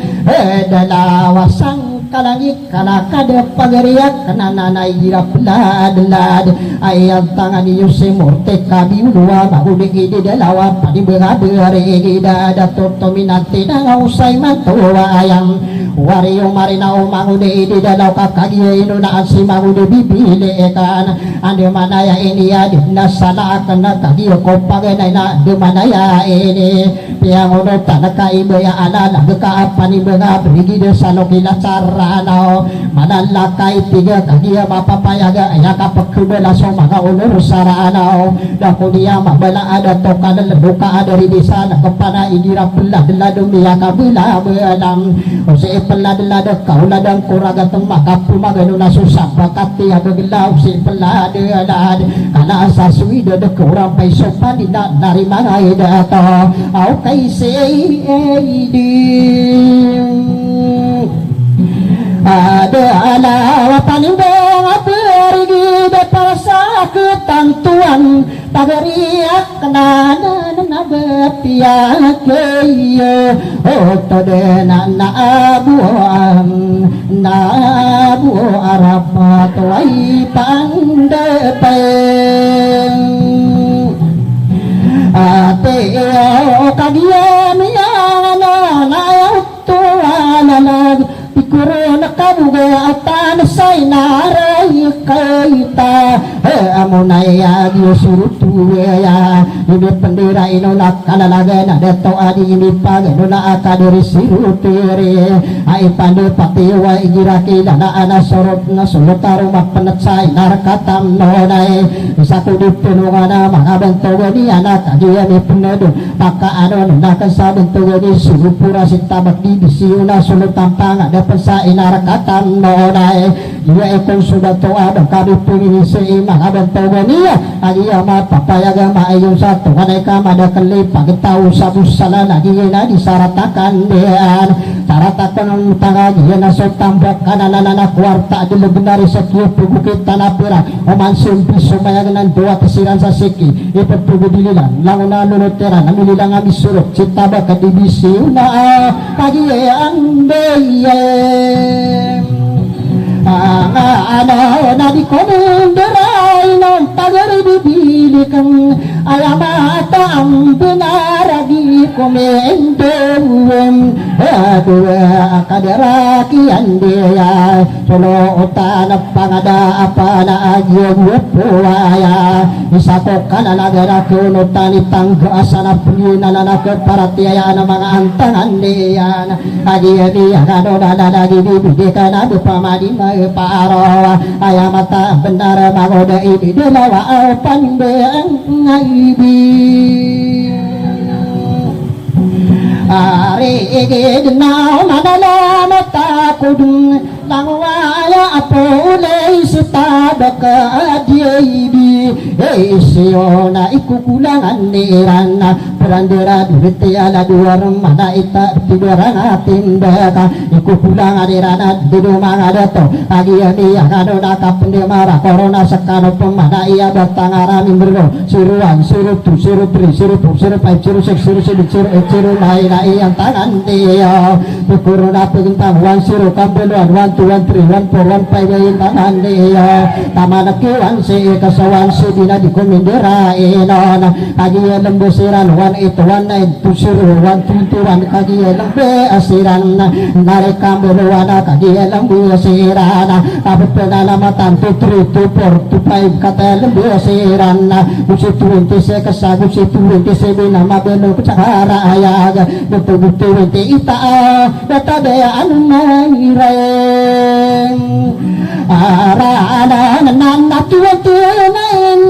dalawasang kalangit kalakada pagariak kanananay hirap ladlad ayat tangan iyo si morte kabi ulua mahuli ide dalawa panibagabari ide dadatot tominante na usay mantuwa ayam wariyo marina umangudi ide dalaw kakagiyo ino na si mangudi bibili kan andi manaya ini adi nasala akan nakagiyo ko paganay na di manaya ini piang uno tanaka ibaya alala gekaapa ni bagabri ide salokila sarano manalakay tiga kagiya mapapayaga ayaka pagkubala so mga ulur sarano dakuliya mabala ada toka luka ada ridisa nakapana idira pula dela dumiya kabila belam si pula dela kau ladang kuragatong makapu magano na susah bakati ada gelaw si pula dela kana asa suida de kurang pay sopan dina dari mana ida to au kay say di ada ala panimbang pergi depasa ketantuan pagariak kenana na betiak yo otodena na abu arapat wai pandepeng ate kadian yang na tuan pikuro nakabuga atan say naray kaita amunay agyo surutu ya ini pendera ino nakalalaga na deto adi ini pagano na akadiri sirutiri ay pandu patiwa igiraki dana ana sorot na sulutaru mapanat say narkatam nonay isa ko dipunungan na mga bentogo ni anak agiya ni penedo maka ano nakasabentogo ni surupura sitabak di bisiyo na sulutampa nga sa inarakatan nonay iya ikong sudah toa kami pengisi mga bentogo niya agiya mapapayaga maayong sa tuwanay ka madakali pagitaw sa busala na giya di saratakan diyan saratakan ang tanga giya na so tambak kananana kwarta di lebenari sa kiyo pugukit tanapira omansin piso mayag ng dua kasiran sa siki ipagpugudililan lang na lunotera namililang amisurok sitaba kadibisi na kagiya ang daya ano na di komunderay ng pagarbibili kang alamata ang binaragi komendowem dua kaderaki andiya solo utan pangada apa na agyong puwaya isa ko kanalagara kunutan itangga asana punyunalana keparatiaya na mga antangan diyan agiya ano na lagi bibili ka na dupamadi paro ayamata benar magoda ini delawa pandeng ngaibi ari ege denau madala mata kudung langwaya apole sitabak adibi siona ikukulangan nirana perandera durite ala duar mana ita tiduran atindaka ikukulangan nirana didumang adato agiani akado nakapende mara corona sakano pemana iya batang aramin berdo siruan sirup tu sirup tri sirup sirup pai sirup sek sirup sirup nai yang tangan dia corona pegintang wan sirup kambeluan wan tuan tri wan poran pai yang tangan dia tamanaki wan se kasawan se dina di komendera enon agiya lembu siran wan itu wan itu siru wan tunturan kagiya lembe asiran nare kambeluan kagiya lembu siran apa penala matan tutri tupor tupai kata lembu siran usi turunti se kasagu si turunti se bina mabeno cara ayaga betul-betul ita data daya anu maireng arana nana tuan tuan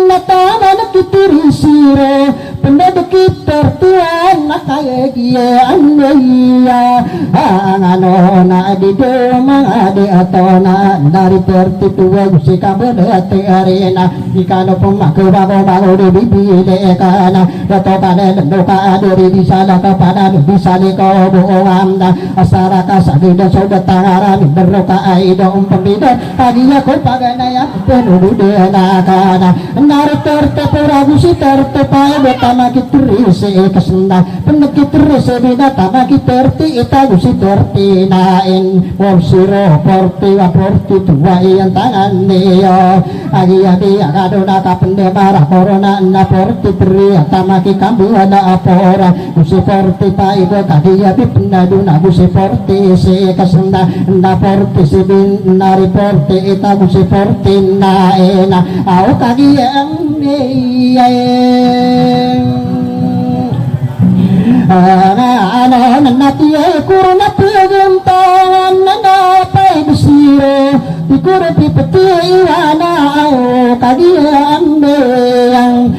nata mana kitiri sire penduduk tertuan nakaya gia anaya angano na di domang ade atona dari pertitua gusi kabedate arena ikano pemaku bago di bibile kana dato kana doka adori di sana kepada bisa ni kau bohong asara kasagida soda tangara berroka aido umpamida agiya ko paganaya penuh dena kana nari tertepura gusi tertepai betama kitrise kesenda penekit rise bina tama kiterti ita gusi terti nain worsiro porti wa porti tua yang tangan neo agiya dia kadona kapende marah corona na porti tri tama ki kambu ada apora gusi porti pai bo kadia bipnaduna gusi porti se kesenda na porti se bin nari porti ita gusi porti naena au kagia ana natia kuruna pegempang nana pai besiro dikuru pipeti iwana au kadia ambeyang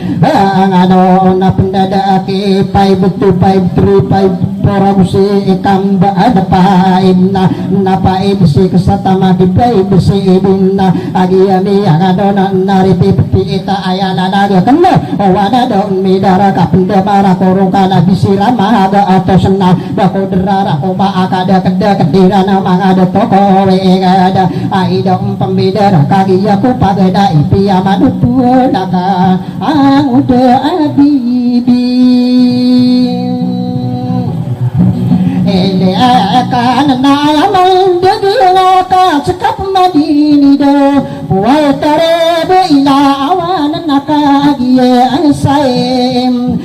ano na pendada ke pai betu pai tri pai poragusi ikamba ada paim na pai besi kesatama di pai besi ibunna agia mi agadona nari pipeti ita ayana naga kena wana don midara kapenda mara korongkana bisiram maga atau senang bako derara koma akada keda kedira nama ada toko ada aidong pembidara kaki aku pagada ipia madu naka ude adibi ele akan nayaman jadi laka sekap madini do wa tarebe ila awan nakagie ansaim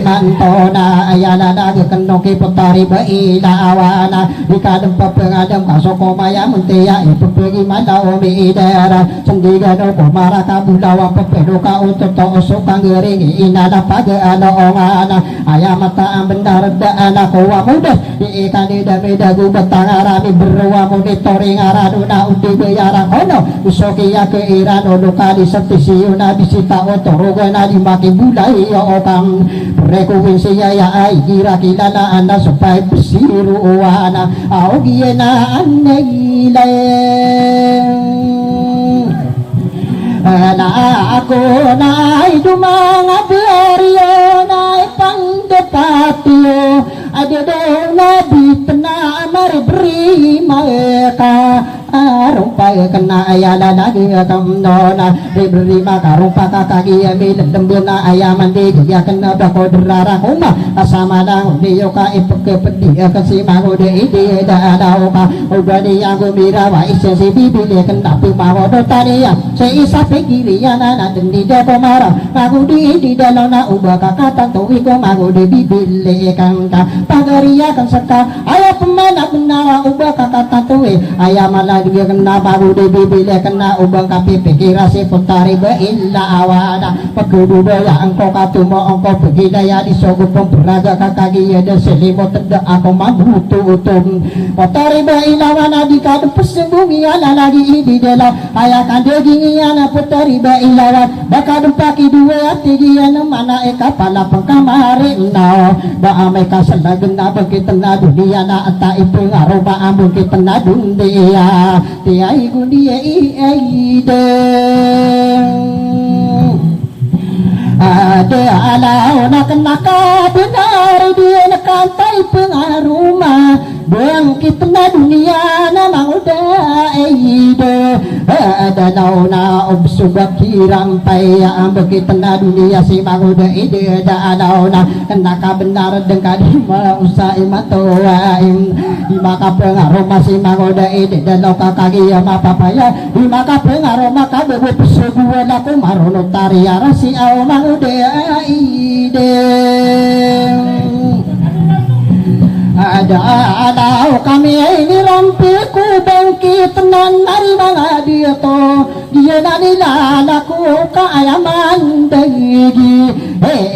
mantona ayana naga kenoki petari ba ila awana ikadem papengadem kasoko maya muntia ipu pergi mandao midera sendiga no komara kabulawa pepedo ka untuk to panggering inada paga ana ongana ayamata benar da ana kowa muda ikani da meda gu batangarami berwa monitoring araduna undi bayara kono usoki ya ke irano lokali septisiuna bisita otoroga na di maki bulai yo okam frekuensi ya ai kira kilala anda supaya bersiru wana au giena anile na aku naik dumang aberio naik pangdepatio ada dong nabi tenang mari beri mereka rumpai kena ayana nagi kamnona diberi maka rumpa kakaki ami dembuna ayaman di dia kena bako derara kuma asama dang dia ka ipuk kepedia kesimangu de ide da dauka udah dia aku mira wa isi si bibi dia kena pimawo dotania seisa pikirian anak dendi dia komara aku di dalam na ubah kakak tantowi komago de bibi lekan ka pagaria kan seka ayah pemana benawa ubah kakak tantowi ayah malah dia kena baru di bibile kena ubang kapi pikira si putari be illa awana pegudu daya engkau katumo engkau pergi daya disogu pemberaga kakagi ada selimut tidak aku mampu utum putari be illa awana dikadu persembunyi ala lagi di dalam ayakan daging ana putari be illa awan bakadu paki dua tinggi ana mana eka pala pengkamari nao ba ameka selagena begitu na dunia na ata ipu aroma ambung kita na dunia tiai gundi ide ada ala nak naka benar dia nakantai pengaruma bangkit na dunia namang udah ide ada nauna obsubak hirampai yang begitu na dunia si mang udah ide ada nauna naka benar dengka dima usai matoaim di maka pengaroma si mang udah ide dan loka kaki ya mapapaya di maka pengaroma kabeh pesuguan aku marono taria rasi au mang udah ide ada kami ini rampiku bangkit nan dari mana dia to dia nani lalaku ka ayaman dagi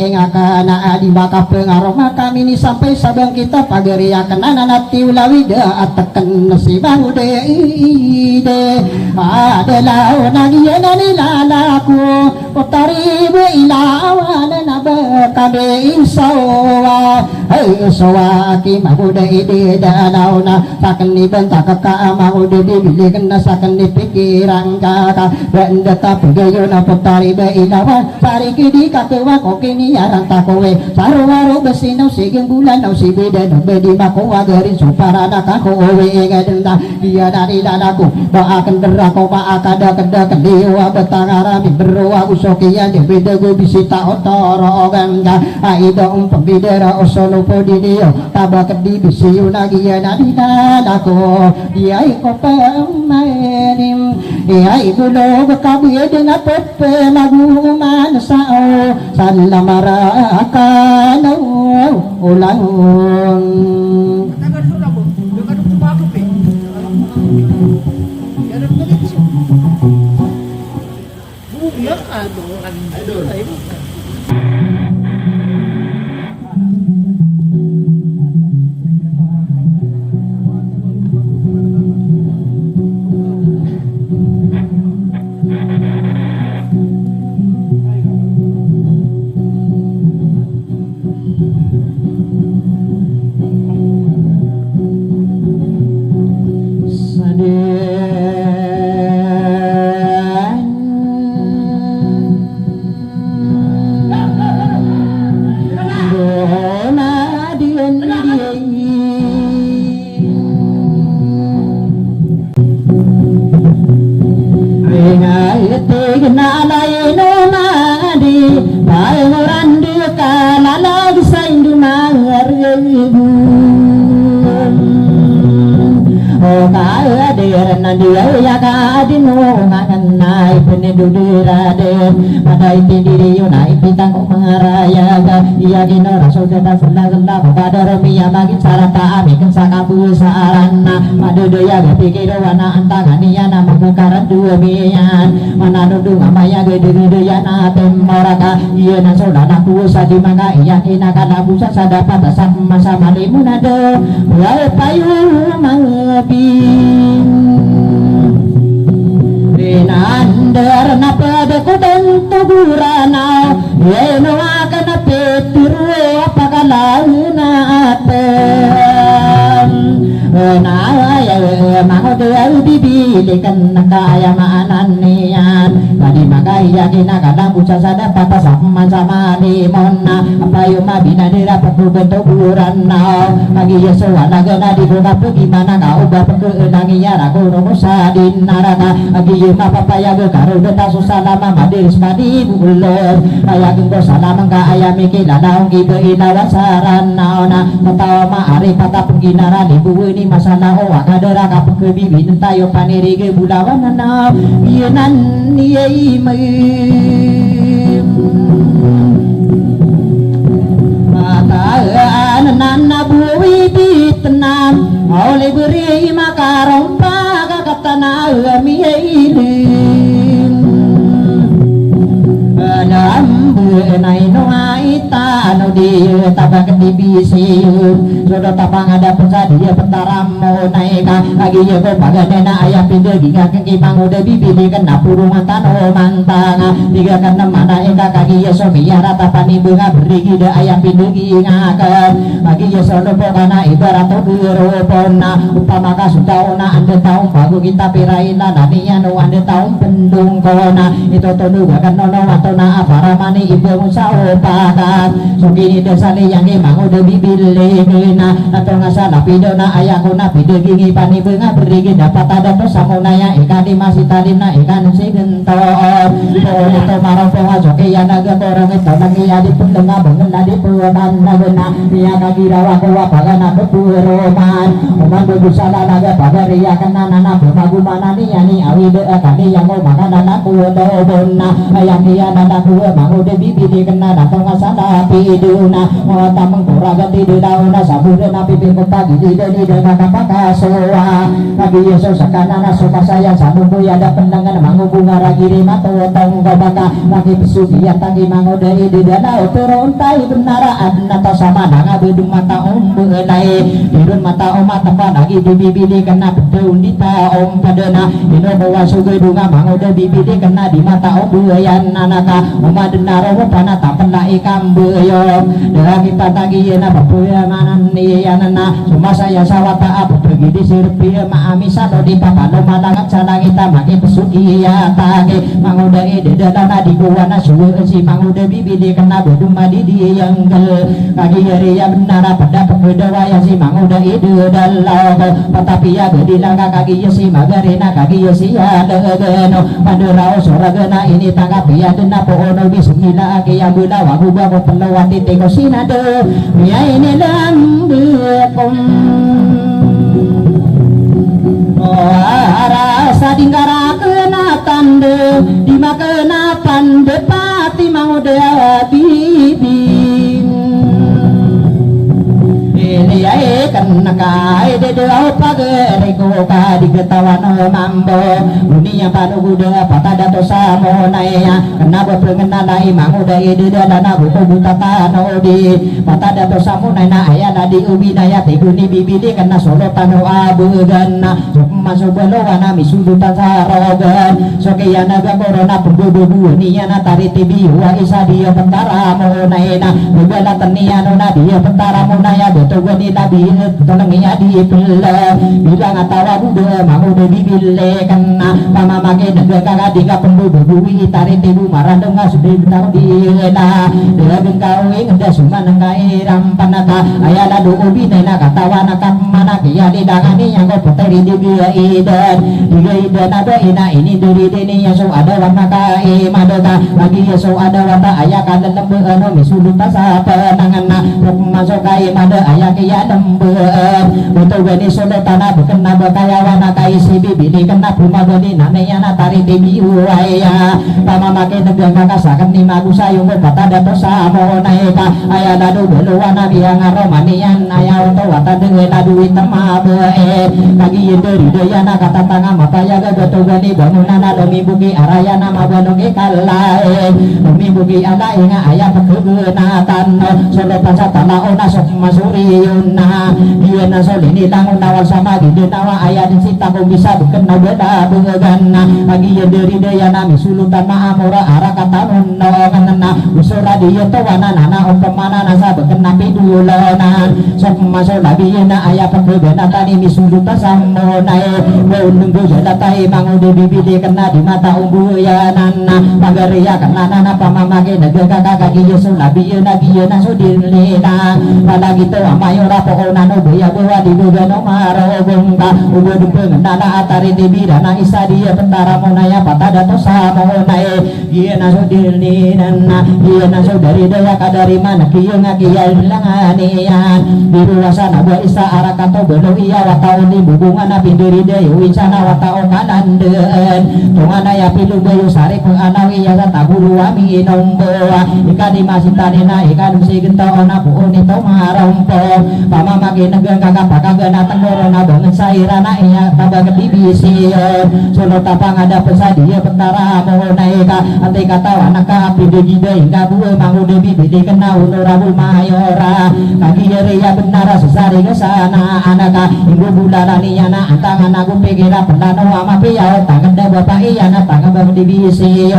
ngakana adi maka pengaruh maka mini sampai sabang kita pagari akan nanati ulawida ateken si bangude ide adalah nagian nilalaku potari bu ilawan nabe kabe insawa sawa ki mahude ide dalauna saken ni bentak ka mahude dibili kena saken ni pikiran kaka dan tetap gayo na potari be ilawan sari kidi kakewa kokini aran takowe saru-waru besinaw siging bulan naw si beda no bedi makuha garin suparana kakowe gadenda dia dari dadaku baakan derako baakada kada kediwa betangarami berua usokian de beda go bisita otoro ganda aido pembidera osolo podidio tabak di bisiu nagia dari dadaku dia iko pemainin dia ibulo bekabuye dengan pepe lagu mansao salamaraka ulang dapat masa malimunade wal payu mangepin rinandar napade kuden tugurana yeno akan petiru apakalauna atem na ya mahode dibilikan kaya mananian tadi makai yakin kadang buca sada patah sama sama limona apa yo mabina dira bentuk buran nau bagi yeso naga nadi buka gimana kau bapak kenangi ya ragu nomo sadin naraka bagi yo papaya ge karo beta susah lama madir sekali bulur ayah genggo salam ka ayah mikir ladang gibe inawa saran naona matawa ma ari patah penginara ibu ini masalah owa kadera ka pekebibin tayo paniri ge bulawan nau yenan niai mai nana buwi bitnam oleh beri makarong paga katana miilin lambu enai noai tanu di tabak di bisiun sudah tapang ada pesa dia pentaram mau naika lagi ya ko pagadena ayah pindah giga kaki pangude bibili kena purungan tano mantanga tiga kena mana eka kaki ya somia rata pani bunga berigi de ayah pindah gingakan lagi ya sono pokana ibarat biru pona upama kasutauna ande taung bagu kita piraina naninya no ande taung pendung kona itu tonu gakan nono watona para mani ibu musao pakat sugini desali yang imang udah bibilina atau ngasana pidona ayahku na pidegingi pani bunga berigi dapat ada pesamunaya ikan di masih talina ikan si gentor itu marang penga joki ya naga korang itu lagi ya di pendengar bangun di puan nagena dia kaki rawa kuwa bagana kepuroman uman bebusala naga bagari ya kena nana bermagu mana nih ya nih awi de kani yang mau makan nana kuwa dobona ayam dia nana kuwa mau de bibi kena datang ngasana piduna tamang kuraga di daun sabudan api piko pagi di dana kapakasoa lagi yeso sakana na soka saya sabubu ada pendangan mangubunga ragiri mato tong gabaka lagi pesugi tangi mangoda di dana turun tai benara adna ta sama nanga bedung mata belai dirun mata mata lagi di bibili kena betul dita padana ino bawa suge dunga mangoda bibili kena di mata buayan nanaka denaro pana tapenda ikam beyo lagi patagi na bapuya manan ni yanana cuma saya sawata apa pergi di sirpi maami sado di papano malangat sana kita maki pesuki ya tage mangoda ide dana di guana suwe si mangoda bibili kena bedung madi di yang gel kagi ya benara pada pekedawa ya si mangoda ide dalau tetapi ya gedilaga kagi ya si magarena kagi ya si ya degeno panderao soragena ini tanggapi ya dena pohono bismillah yang bula wabu babu pelawati teko sinade ya ini lambepom rasa dinggara kena tande dima kena pande pati mau dia bibing ini ya kena kai de page ko ka digetawan mambo dunia panu guda patada to samo naya kena berpengen nai mangu dai de dana buku buta tano di patada to samo naya aya di ubi naya teguni bibidi kena solo tano abugan masuk belo wana misudu tasarogan sokeyana ga corona pembubu niya na tari tibi wa isa dia pentara mo naina bela taniano na dia pentara mo naya beto gani nabi tolonginya di pela bilang atawa buda mangu de bibile kena pama mage negara kaga diga pembubu tari tibu marandong sudah tahu dia na dia bengkau ngeda suma nangkai rampanaka ayala do ubi nena katawa nakap mana kia di dangani yang ko poteri di dia idan ada ina ini dari dini ya so ada warna kai madaka lagi ya so ada wata ayah kada lembe ano misulu tasa penangana masuk kai mada ayah kia lembe betul gani solo tanah bekena bekaya warna kai si bibi di kena rumah gani namanya na tari debi uaya pama make negara kakasakan ni magu sayung kata dato samo naika ayah dadu beluan nabi yang romanian ayah untuk wata dengan dadu itama lagi dari daya na kata tanga mata ya gato gani bangunan lomi bugi araya nama banungi kalai lomi bugi ala inga ayah pekegenatan solo pansa tanah ona sok masuri yuna dia na soli ni tangun nawal sama di nawa ayah di sita ko bisa bukan beda bengan lagi dari daya na misulutan maamura ara kata no kanana usura dia to wana nana umpamana nasa bukan nabi dulanan sok masuk nabi na ayah pekegenatan ini misulutan samo nae nunggu jalatai mangu de bibili kena di mata umbu ya nana pagaria kena nana pamamage negara kaki yesu nabi ya nabi ya nasu dilina pada gitu amayora pohona no boya boya di bugano maro bongka ubu dumpeng nana atari de bidana isa dia tentara monaya patada to samo nae dia nasu dilina dia nasu dari daya kadari mana kiyo ngakiya langania di ruasana bo isa arakato belo iya watauni hubungan nabi dari daya wincana wata okanan den tungana ya pilu bayu sari penganawi ya ta guru ami nomboa ikan di masitane na ikan si gento ona puuni to marompo pama magi negeng kakak pakagana tengorona bangen sairana iya tabag dibisi solo tapang ada pesadia pentara mo naika ante kata wanaka api de gide hingga buwe mangu debi bidi kena unorabu mayora kagi ya benara sesari kesana anaka ibu bulalani yana antangan aku pikira pendano ama piau tangan da bapak iya na tangan bang divisi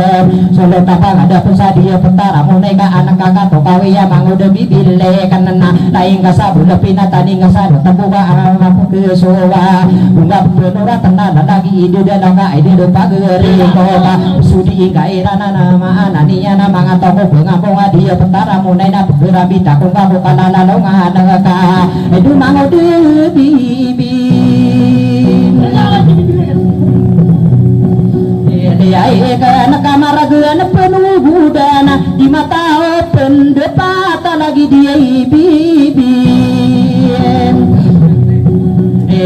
solo tapang ada pesadia pentara moneka anak kakak tokawi ya mangu de bibile kanana lain kasabu lepina tani ngasado tabuga arapu kesowa bunga penora tenan lagi ide dalaka ide do pageri kota sudi gairana nama anania nama ngatoko bengapong dia pentara monena berabi takung kamu kanana longa naka edu mangu de bibi dia ikan kamar gana penuh budana di mata pendepata lagi dia bibi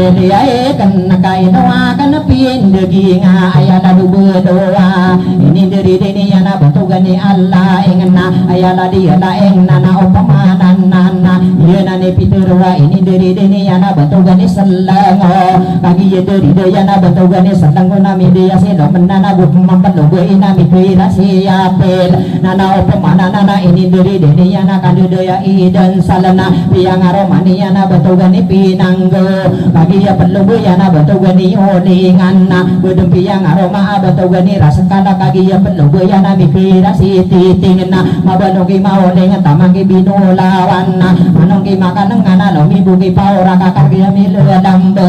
Liai kena kain doa kena pin degi ayah lalu berdoa ini dari dini yana bentuk gani Allah ingna ayah ladi ala ingna na opamanan nana dia nane piturwa ini dari dini yana bentuk gani selango kagi ye dari dia yana bentuk gani selango nami dia selo menana bu mampelo bu ina mikira siapel nana opamanan nana ini dari dini yana kadu dia idan salana biang aromani yana bentuk gani pinanggo kagi ya perlu yana bentuk gani olingan na bedempi yang aroma bentuk gani rasa kana kagi ya perlu yana mikira si titing na mabanogi maolingan tamangi binulawan na manonggi makanang ngana lomi bugi paura kakar kia miledambe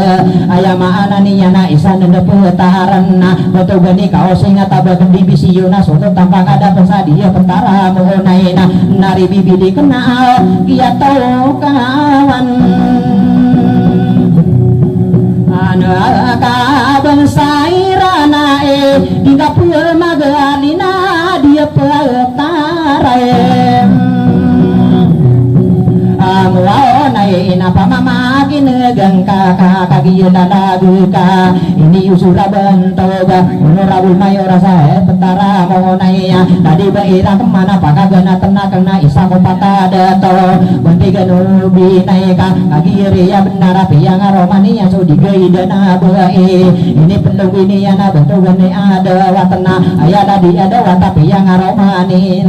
ayama anani yana isan nende putaran na bentuk gani kaosinga tabatum di bisiyuna soto tampang ada pesadia pentara mohonai na nari bibili kenal kia tau kawan ka bangsairana hingga pul magalina dia petare angwao nai ina pamamaki negang kakak kaki lagu ka ini usura bentoga honorabul mayora saya petara mohonai ya tadi baira kemana pakagana tenakana isa kopata dato banti ganubi naika kaki ria benar api yang aromani yang sudi gaidana bae ini perlu ini ya na bentogane ada watana ayah tadi ada watapi yang aromani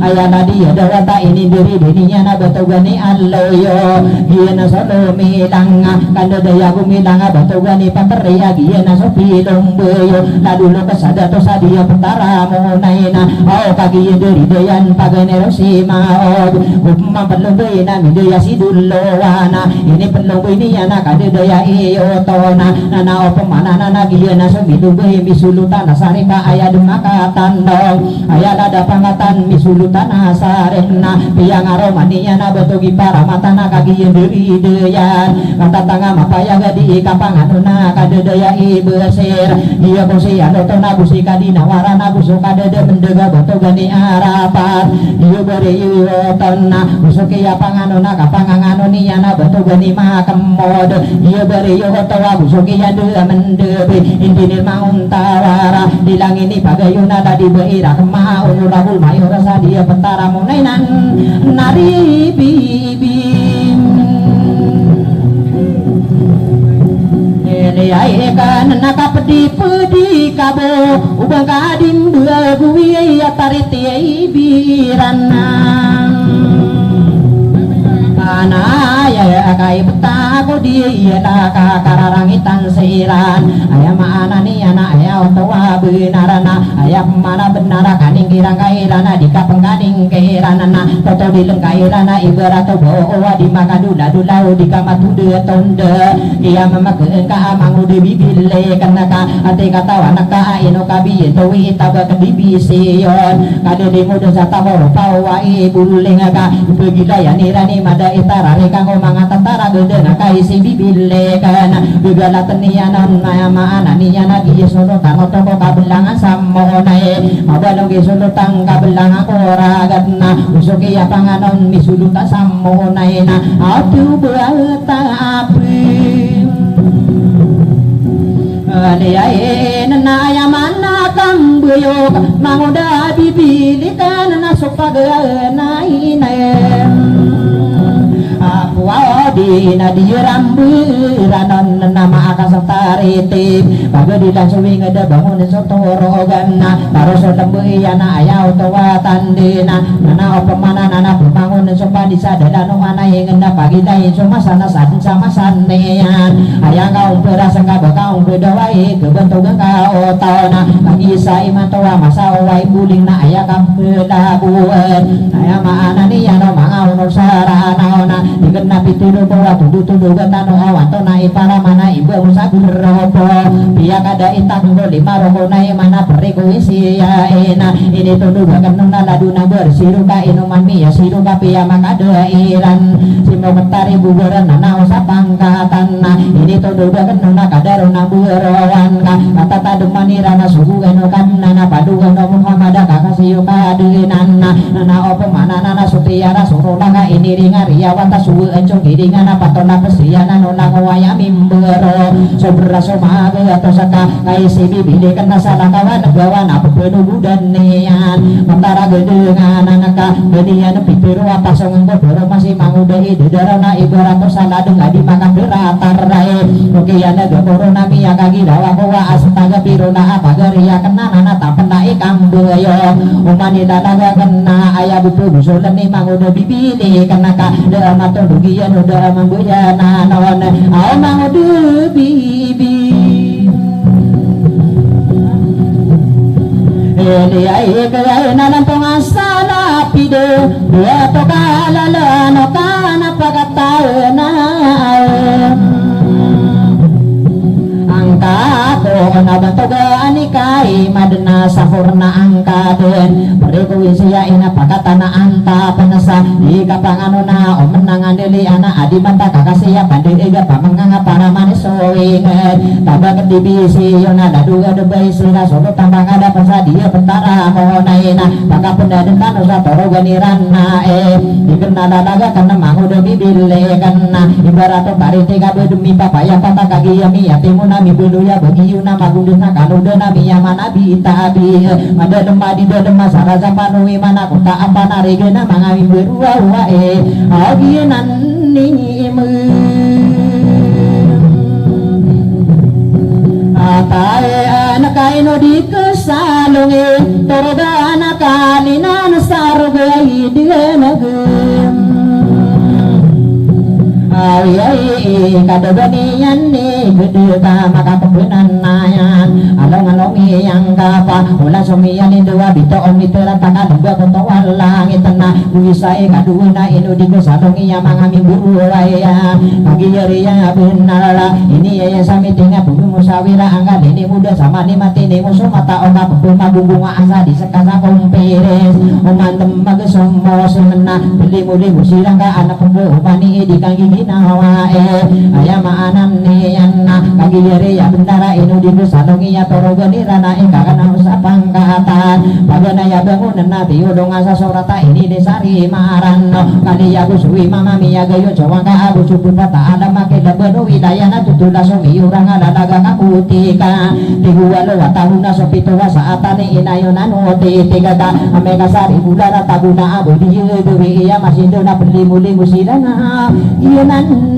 ayah tadi ada wata ini diri dirinya na bentogane alloyo giana solo milanga kanda daya gumilanga bentogane pateria giana sopi lombeyo lalu lo kesada to sadia petara monaina oh kaki diri dayan pagane rosima oh upma perlu na midaya sidullowana ini perlu ini ya na kanda daya iyo tona nana opemana nana giana sobilu be misulutan sarika aya demaka tandong aya ada pangatan misulutan sarena biang aromania na betogi para matana kagi diri deyan kata tanga mapaya gadi kapanganuna kadedaya ibesir dia bosi ando tona busi kadina warana busu kadede mendega botogani arapat dia beri tona busuki ya panganuna kapanganganuni ya na botogani makemod dia beri towa busuki ya dua mendebi indinil maun tawara dilang ini pagayuna tadi beira kemau nurabul mayor rasa dia petara munainan nari bibim kan nakapedi pedi kabo ubang kadim dua gue ya tariti ibiran ana ya kai betako dia la kararangitan siran ayam ana ni ana aya otowa benarana ayam mana benara kaning kirang kairana di kapeng kaning kairana toto di lengkairana ibarat bawa di makadula dulau di kamatu de tonde dia memakeun ka amangu de bibile kanaka ate kata wanaka ino kabi to wi tabak dibision kade di muda satawa pawa ibuling ka begila ya nirani mada itarare kanggo mangatantara gede nakai si bibile kana bigala tenianan nama ananiana giye sono tano toko kabelangan samonae mabalong ge sono tang kabelangan ora gatna usuki ya panganon misuluta samonae na atu beata api liae nana ayamana kambuyo mangoda bibilikan na sopagana inaem di nadia ramburanon nama akasatarite baga di langsung ada bangun sotorogan baru sotembuyana ayau towa tandena nana opemana nana bangun sopa di sadana mana yang enda pagi dai cuma sana sama sanean ayang kau berasa kau berdawai kebentukan kau tona lagi sai matowa masa wai buling na ayah kau belabuan ayah mana ni yang mangau no sarana dikenal pitulu bawa tudu gatano awan to nai para mana ibu usakur robo biak ada intan go lima robo nai mana periku isia ena ini tudu gakanuna laduna bersiruka inuman mia siruka pia makada iran simo metari buburan nana usa pangkatan ini tudu gakanuna kadaruna burawan kata tadumani rana suhu enokan nana padugan Muhammad kakasiyo kadinan nana opo mana nana sutiara surulanga ini ringa riawan suwe encong giringan apa tona pesianan nona waya mimber ro sobra somaga atau saka kai si bibili kena salah kawan gawan apa penuh dan nian mentara gedengan anaka gedian pipiru apa songeng bodoro masih manguda ide darana ibarat salah dengar dimakan beratar rae ukiana gaboro nami akagi dawa kowa astaga piruna apa geria kena nana tak pernah ikam beyo umani danaga kena ayah bupu busulan ni manguda bibili kena ka dama to dugian udah membuyana non au manguda bibi Eliai kaya nalantong asala pide Dia to kalala no kana pagataw na Angkado nabantogaan ikay madana sa hurna angkaden Pareko siya inapakatana anta panasa di kapangano na o menangan dili ana adi mata kakasiya pandiriga pamanganga para manisoingan tabak dibisi yona daduga debay sila solo tambang ada pasa dia pentara mohonaina baka pendadenkan usa toro ganiran na dikenal dalaga karena manguda bibile karena ibarat parite kabe demi papaya pata kagi yami yatimuna mi buluya bagi yuna magunduna kaluda nami yamana bitabi mada demma di demma saraja panui mana kota apa narigena mangami berua wae aginan ni mu atae anakaino di kesalunge toroga anakalina nasarga idenagem ayai kadagonian ni gede ka makapenan nayan along-alongi yang kapa ulah sumiyan indua bito omni terataka dua kotoan langit tenah kuisai kaduna inu di kesalungi yang mangami buru raya bagi ya benar ini ya sami tinggal bumi musawira angkat ini muda sama ni mati ni musuh mata oka pembunga bunga asa di sekasa komperes oman tembak semua semena beli muli musirang ka anak pembani di kaki nawae ayam anan niyana kagi yeri ya bentara inu di salongi ya torogani rana kakana usapang kahatan bagana ya bangunan nabi udong asa sorata ini desari marano kali ya busui mama miya gayo cowang ka abu cupun bata ada make labeno widayana tutula somi urang ala daga kakutika tiguwa lo watahuna sopito saatane inayonan uti tigata amega sari bulara tabuna abu diye dewi iya masindo na penlimu-limu silana iya nani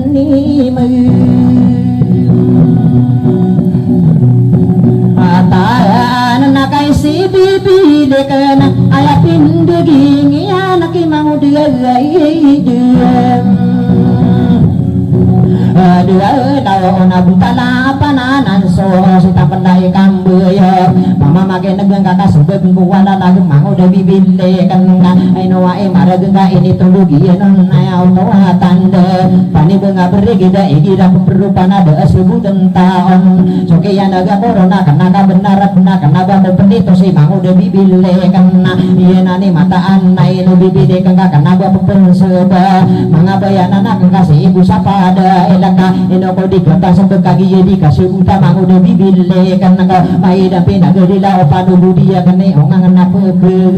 Ataan nakai si bibi dekana ayah pindeging ya naki mau dia dua tahu na butala pananan so sita pendai kambuya mama make negang kakak sebab kuala lagu mau udah bibile kan aino wae maragenga ini tulugi non na auto tanda pani benga berigida igira perupana de sebu taon soke ya naga corona kana ka benar kana ba pendito si mau udah bibile kan ieu nani mataan nai nu bibide kana kana ba penseba mangabayana na kasih ibu sapada ka ino ko di kata sampai kaki jadi kasih utama udah bibile kan ka mai dapi na gedila opanu budia kene ongang na pegen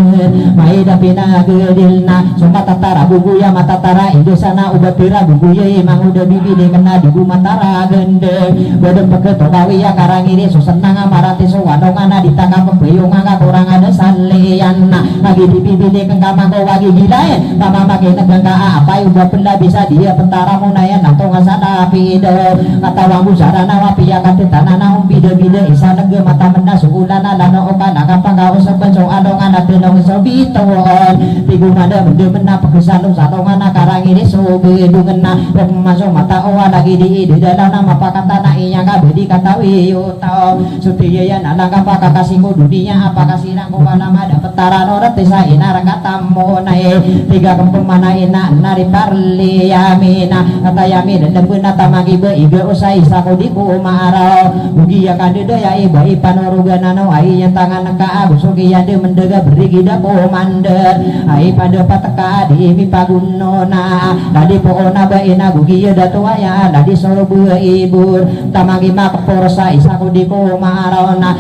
mai dapi na gedilna somba tatara bubu ya matatara indo sana udah pira bubu ye mang udah bibile kena di matara gende bodem peke tobawi ya karang ini so senang marati so wadongana ditangkap pembeyong ngaka kurang ada salian lagi di bibile kan kamang ko wagi gilae mama make negang ka apa udah pernah bisa dia pentara munaya nato ngasada pido kata wambu sarana wapia kate tanana umbide-bide isa nege mata mena suulana lano oka nakapa gao sebenso adongan atenong sobitoon tigu mada mende mena pegesalung satongan akarang ini sobe dungena dan masuk mata owa lagi di dalam nama pakatana iya kabedi kata wiyuto sutiya ya nalanga pakakasingku dunia apa kasirang kuwana mada petara noret desa ina rakata monae tiga kempeng mana ina nari parli yamina kata yamin dan benar tamagi iga usai sako di kumara bugi ya kadeda ya iba ipanuruga nano ai yang tangan ka abusugi ya de mendega berigida komander ai pada pataka di mi pagunona dadi poona ba ina bugi ya datua ya dadi soro bua ibur tamagi makapursa isaku di kumarona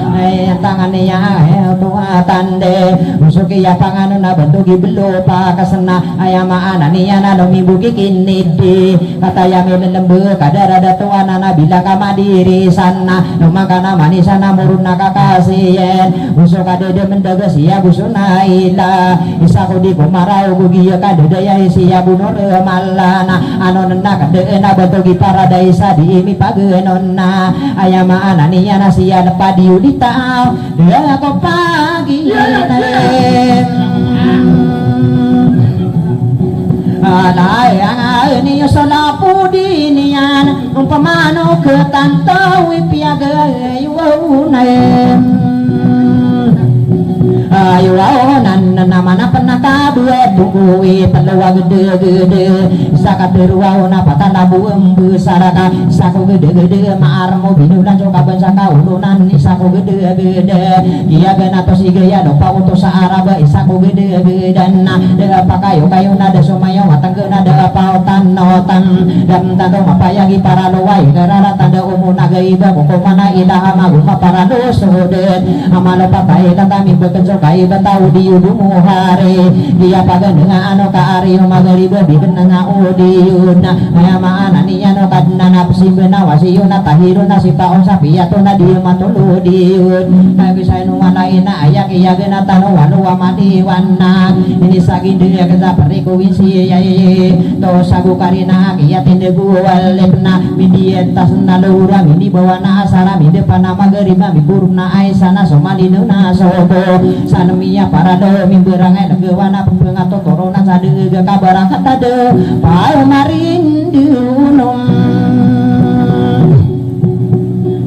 tangan niya tua tande usuki ya panganon na bentugi belo pakasena ayamaana niya na lumibuki kinidi kata yami lembu kadarada tuana na bila kamadiri sana numakana manisana muruna kakasiyen usuk kadede mendaga siya busuna ila isaku di kumarau gugiya kadede ya siya bunur malana anonena kadede na bentugi paradaisa di imi pagenona ayamaana niya na siya lepadi udita dia ko pagi alayang ini salapu dinian umpamano ketantawi piaga yuwunaem ayo nan namana penata dua bukuwi peluang gede-gede sakat beruau na patana buem besaraka saku gede-gede maarmo binunan coba bensaka ulunan saku gede-gede iya gena tosi gaya dopa utus araba saku gede-gede na de pakayo kayo na de sumayo matang na de pautan notan dan tado mapayagi para luwai garara tanda umuna gaiba bukumana ilaha maguma para dosodet amalo patay kami bekenso kai batau di udumu hari dia pagan dengan ano ka ari magariba di benanga udiun ayama ananiya no kadna napsi benawasiyuna tahiruna sipaon sapiyatuna di matulu diun kami sainu walaina ayak iya gena tanu wanu wamadi wana ini sagin dia kita periku wisi yai to sagu karina kia tinde guwalepna midien tasna lura mini bawana asara mide pana magariba miburna aisana somalina sobo sanemiya parado mimberangai legewana pembengato torona sadega kabarakat tade pae marindunum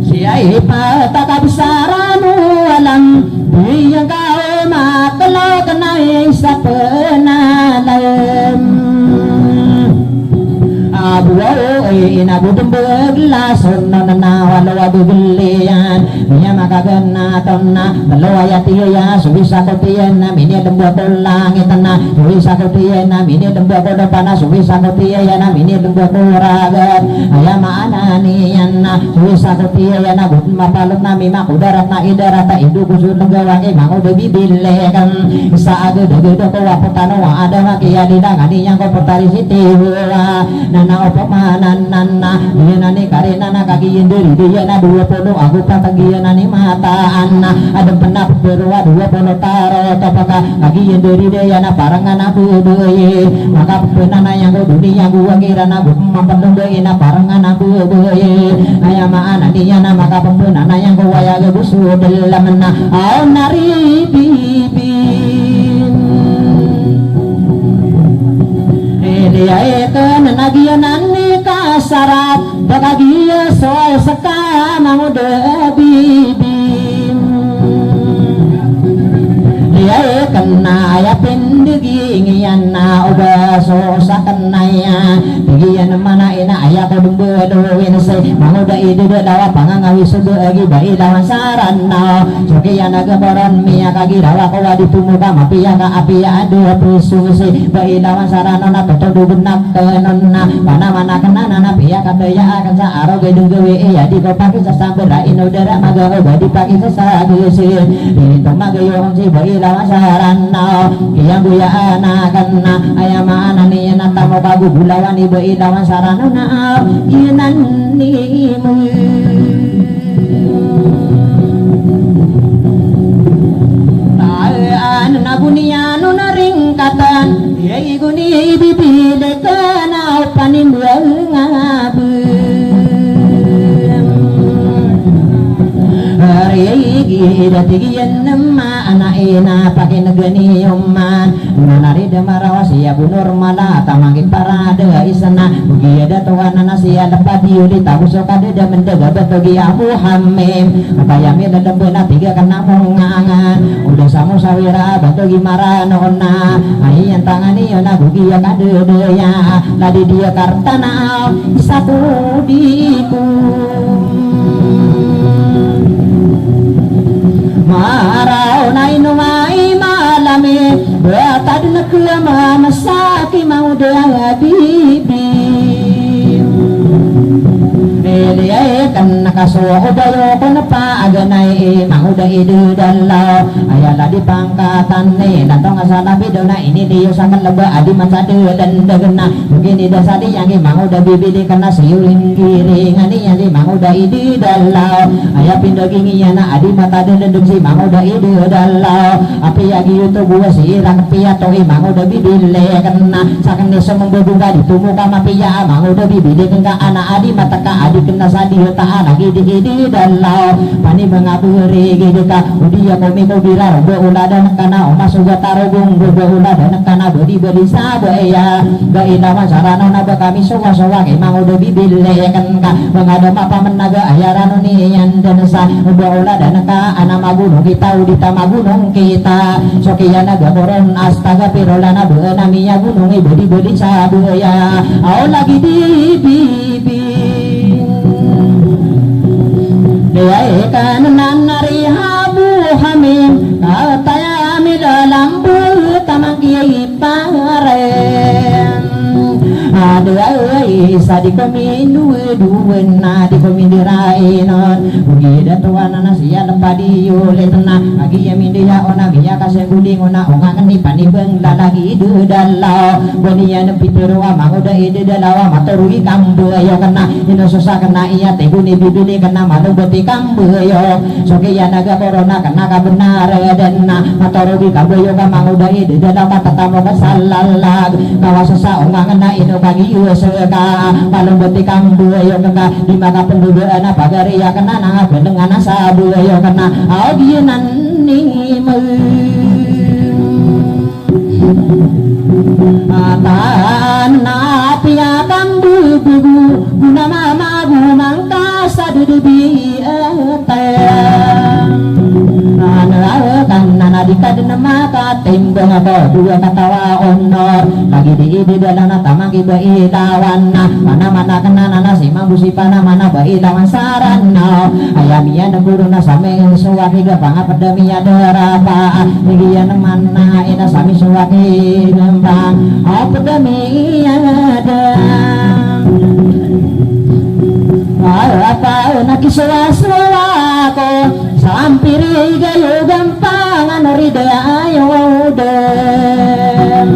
siai pataka besaranu alam yang kau makelo kenai sapenalam abuo inabu tembeglas nona walau abu gelian miya makagana tonna lalu ayati ya subisa kotiena mini dembu kolang itana subisa kotiena mini dembu kodo panas subisa kotiena mini dembu koragat ayama ananiana subisa kotiena but mapalut nami makudarat na idarat ta indu kusur lenggawang emang udah bibilekan saat gede-gede ko waputano wa ada makia didangani yang ko pertari sitiwa nana opo mananana yenani karenana kaki yenderi diyana 20 aku patagianani mataan ada penap berwa 20 taro tapaka kaki yenderi diyana parangan aku doye maka penana yang ko dunia gua kirana bu mampendung na parangan aku doye ayama anadiyana maka pembenana yang ko waya gebusu delamna au nari bibin dia kan nagianan kasarat bagagia soal sekarang udah bibim dia kena ya pendegi ingian na udah so sakenaya digian mana ina ayah kodung bedoin se manguda ide dawa pangangawi sudu agi bai lawan sarana jokian aga boron mia kagi rawa kawa ditumuka mapia ka apia adu prisusi bai lawan sarana na peto benak kenona mana kenana na pia kadaya akan sa aro gedung gewe ya di kopaki sasambera inodara magawa badi paki sasagisi itu magayo si bai lawan sarana yang buya anakanna ayama anani natamu kagu bulawan ibu ilawan sarana na inanimu an nabunianu naringkatan yai guni bibilekan au panimbangabu hari gira tigian nama anak ina pakai negeni yoman nari demarawas ya bunur mala tamangin parade isana bugia datuan nasi ada padiuli tahu sokade da mendaga bagi abu hamim kayami dadam benar tiga kena mongangan udah samu sawira bagi maranona ayan tangani yona bugia kade ya ladi dia kartana satu diku marau nainu mai malame beatad nakla masaki mau dia bibi beliau kan kaso udayo ko na pa aganay manguda idu dalaw ayala di pangkatan ni datang asala bido na ini diyo sa kalaba adi mansade dan dagana begini dasadi yang manguda bibili kana siulin giring ani yang manguda idu dalaw aya pindo gingiya na adi matade dan si manguda idu dalaw api yagi yuto buwa sirang piya to manguda bibili kana sakan desa membubungka ditumuka mapiya manguda bibili kana anak adi mataka adi kena sadi ta lagi di dalau pani mengaburi gideka udia komi ko bira robo uladan kana oma suga tarobung robo uladan kana bodi bodi sabaya ga inawa sarana na kami sowa sowa ke mang udah bibile kan ka mengada apa menaga ayaran ni yan dan sa robo uladan ka ana magunung kita udita magunung kita sokiyana gaboron astaga pirolana beuna miya gunung bodi bodi sabaya au lagi di bibi Daya ikan nanari habu hamim kataya midalam tamang kiai paren ada isa di kami dua na di kami dirainon ugida tuan nasia lepadi yule tenang lagi ya mindia ona biya kasih guling ona ongan ni pani beng lagi du dalau benia nepi terua manguda ide dalau materui kambu ayo kena ino susah kena iya teguni bibili kena malu beti kambu ayo soki ya naga corona kena kabenar dan na materui kambu ayo manguda ide dalau kata tamu kesalalag kawa susah ongan kena ino bagi usaka malu beti kambu ayo kena di maka penduduk anak pagari ya kena nangap dengan sabu ayo kena auginan ni mu Atana pia kambu bubu guna mama gumangka sadudubi nana dikaden maka timbang apa dua katawa honor lagi di dalam tamang iba ilawan mana kena nana simang busipana mana ba ilawan sarana ayamia neguru na same suwaki gapanga pedamia derapa nigian mana ina sami suwaki gempang pedamia apa nakiswa-swa ko sampiri gayo gampangan ridaya ayo den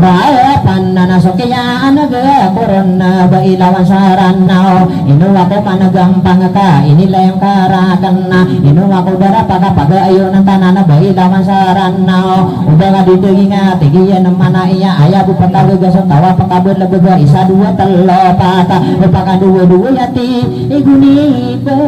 Rapan na nasokya anaga korona ba ilawan sarana inu ako managampang ka inilah yang karakan na inu ako dara paga ayo ng tanana ba ilawan sarana udah nga didegi nga tigiyan ng mana iya aya bu pataga sa tawa pakabot labaga isa dua telo pata upaka dua yati iguni ba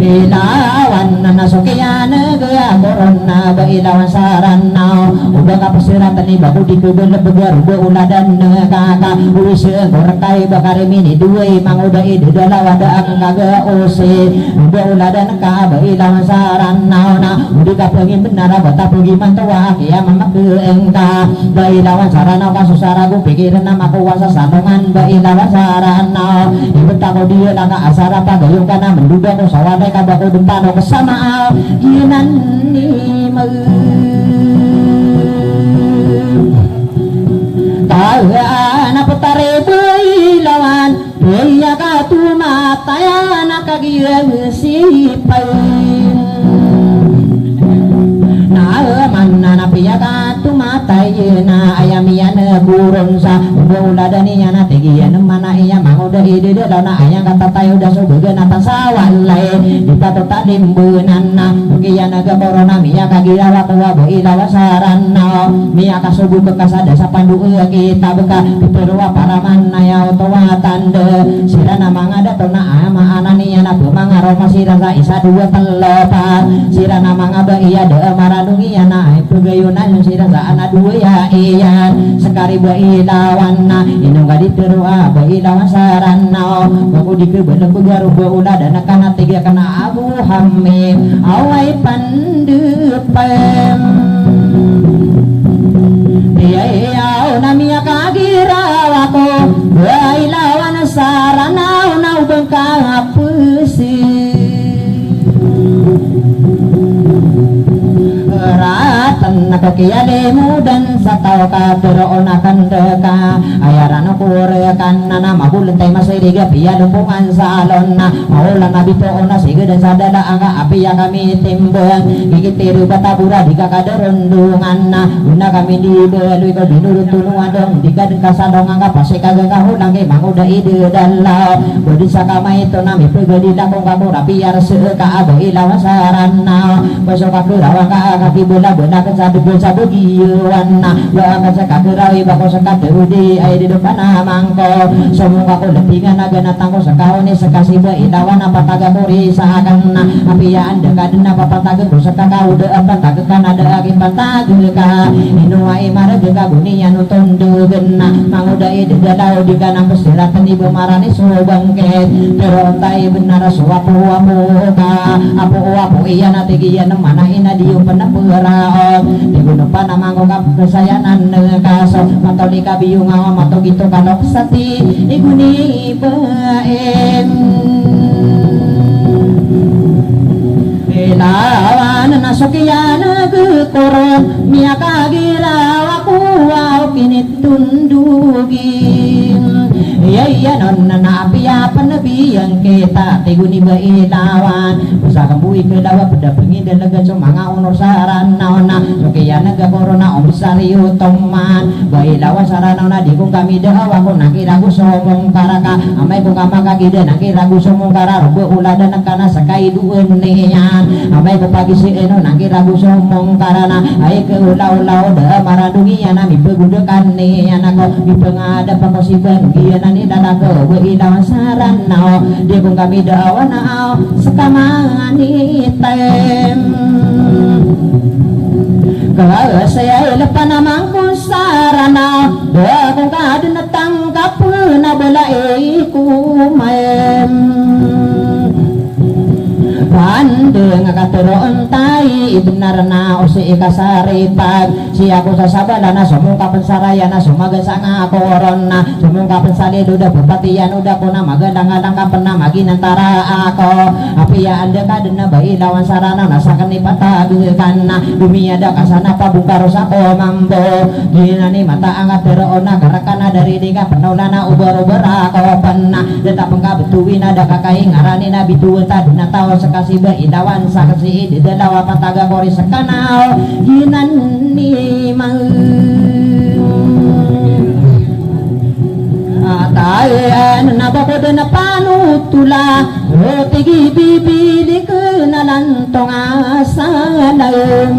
ilawan na nasokya naga korona ba ilawan sarana udah kapasiran tani baku di kubel begar udah uladan kaka ulis gorekai bakari mini dua mang udah ide dalam ada kaga ose udah uladan ka ba ilawan sarana na udah kapengin benar bata pergi mantua ya mama ke engka ba ilawan sarana kasusara gu pikiran nama kuasa sanongan ba ilawan sarana ibu tako dia langa asara pagayong kana menduga ko sawane kabako dempano kesama ginan ni tahan apa tarebu ilawan ya katu mata ya nakagira sipai mana napi ya katu mata na ayamian burung sa uladani ya na tegian mana iya mau dah ide dah na ayang kata tayo dah sobegan atas awan lain ditato tak limbunan na kian naga corona miya kagira wakwa bo ilawa sarana miya kasubu kekasada sa pandu kita beka piperwa paraman na ya otowa tande sirana mangada tona ama anani na pemangaro masirasa isa dua telopan sirana mangaba iya de maranungi ya na pegayunan yung sirasa ana dua ya iya sekari bo ilawan na inong gadit terua bo ilawan sarana baku dikebel begaru bo ulada na kana tiga kana abu hamim awai pandepem iya namia kagira wako bailawan sarana unau bengkak pusi ratan Nakokiale mudan satau kadero onakan deka ayaran kurekan nana mabulan tay masay diga piya lumpungan salon na maulan na bito ona sige dan sadala aga api ya kami timbang gigit tiru batabura di kaderondungan na una kami di belui ko dinurut tulungan dong diga den kasadong aga pasay kagahulang ke manguda ide dalau bodi sakama itu nami pribadi dakong kabura biar seka abo ilawan sarana besok aku rawang kaki bola benak sadu sadu giuan na akan sekaderawi bako sekaderudi air di depan mangko semua aku letingan naga natangko sekahuni sekasih beilawan apa taga kuri sahakan na api ya anda kaden apa pataga kusaka kau de apa taga kan ada agi pataga ka inua imara juga gunian utun degen na manguda ide dalau di kanang pesiratan ibu marani subangket terontai benar suapu ka apu iya nati giyan mana ina dium penapuraon di gunung panamang kap kesayanan kaso matoli kabiyung awa mato gitu kanok sati iguni baen ilawan nasukiyan kekoron miaka gila waku wau kinit tundugin iya non na apiya panabi yang kita teguni bailawan usaha bui kedawa pada pengi dalaga cumanga honor sarana na sukiyan naga corona om sariu toman bailawan sarana na di kung kami dawa ko nakiragu somong karaka amay kung kamaka gida nakiragu somong kararo beulada nakana sakai duwen niyan amay ko pagi si eno nakiragu somong karana ay ke ulau-ulau da maradungi yana mi pegudekan niyan ako mi pengada pakosiban giyan ni dadago beilawan sarana di kung kami dawa na sekamani tem kalau saya lepas nama ku sarana dah kung kadin tangkap na belai ku mem bandeng katuron tai benar na usi ikasaripag si aku sasabala na sumungka pensaraya na sumaga sanga koron na sumungka pensali duda bupatian udah kuna magadang-gadang kapan na maginantara ako api ya anda kaden na bailawan sarana nasakan ipatagukan na dunia ada kasana pabungkaros ako mambo gina ni mata angat teroon na karakana dari diga penolana ubar-ubar ako panna deta pengka betuwin ada kakai ngarani na bituan tadi na tao sekasih beilawan saksi di dalawa pataga kori sekanau ginan ni mang atayan nabako na panutula tigi bibili kenalan tong asalam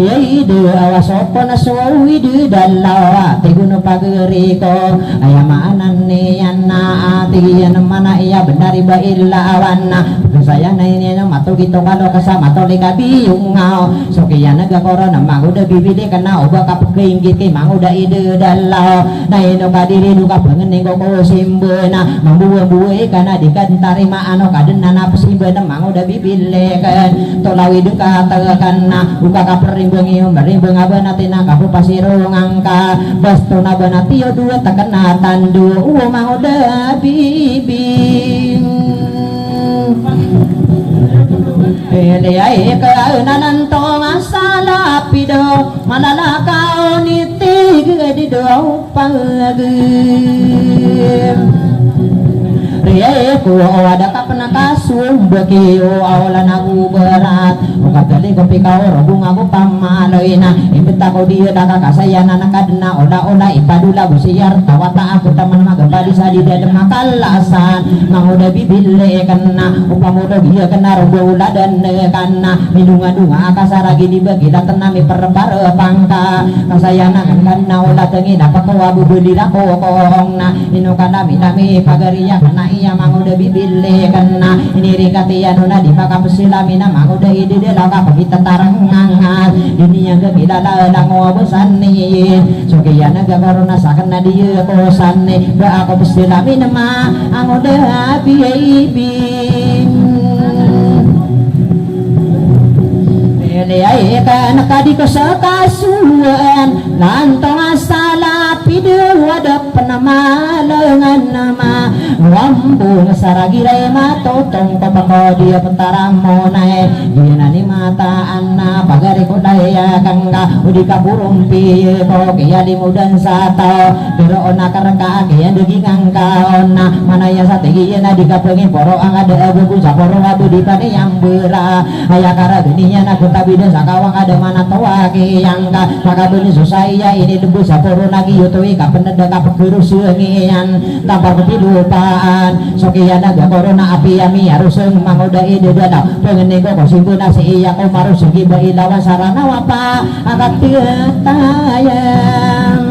ide awasopo na suwi di dalawa tiguno pageriko ayamanan ni yana tiyan mana iya benar iba ilawan na saya na ini na mato gitu kalau kasama to likabi yung ngao so kaya nagakoro na manguda bibili kana oba kapagingit kay manguda ide dalaw na ino kadiri duka pangening ko simbo na mambuwa-buwa kana dikantari maano kaden na napasimbo na manguda bibili kan tolawi duka tagakan na buka kaperimbang iyo marimbang aba natin na kapo pasirong angka basto na ba natiyo dua takana tandu manguda bibing Pele ay kaananan to masala pido malalakaw ni tig di do pagim Riya ko ada ka panakasum bagi awalan aku berat kadali ko pikaw robong ako pamaloy na imbita ko dia daka kasayanan nakadna ola-ola ipadula busiyar tawata ako taman magabali sa di dalam makalasan manguda bibili kana upamudo dia kana robola dan kana minunga-dunga kasaragi dibagi datan nami perbar pangka kasayanan kana ola tengi dapat ko abu belira ko kong na inu kana minami pagariya kana iya manguda bibili kana ini rikatian una di pakapesilamina manguda ide laka pagita tarangangan dunia kegilala lango besani sugiyana gagarona sakan na diya ko sanne ba ako pesilamina ma anguda bibing Liyay ka nakadi ko sa kasuan lantong asala pido wadap nama lengan nama wambung saragirai matotong kapako dia pentaram monai ginani mata anna pagari kodaya kangga udika burumpi ko kaya limudan sato pero ona karaka kaya dugi ngangka ona manaya sategi na dikapengin poro angada buku saporo adu dipane yang bera ayakara dunia na kutabida sakawang ada mana toa kiyangka maka beli susah ya ini debu saporo lagi yutui kapeneda kapekuru sungian tanpa ketilupaan sokian naga corona api yami harus mangoda ide dada pengen nego kosimpuna si iya ko marus segi bailawan sarana wapa angkat tayang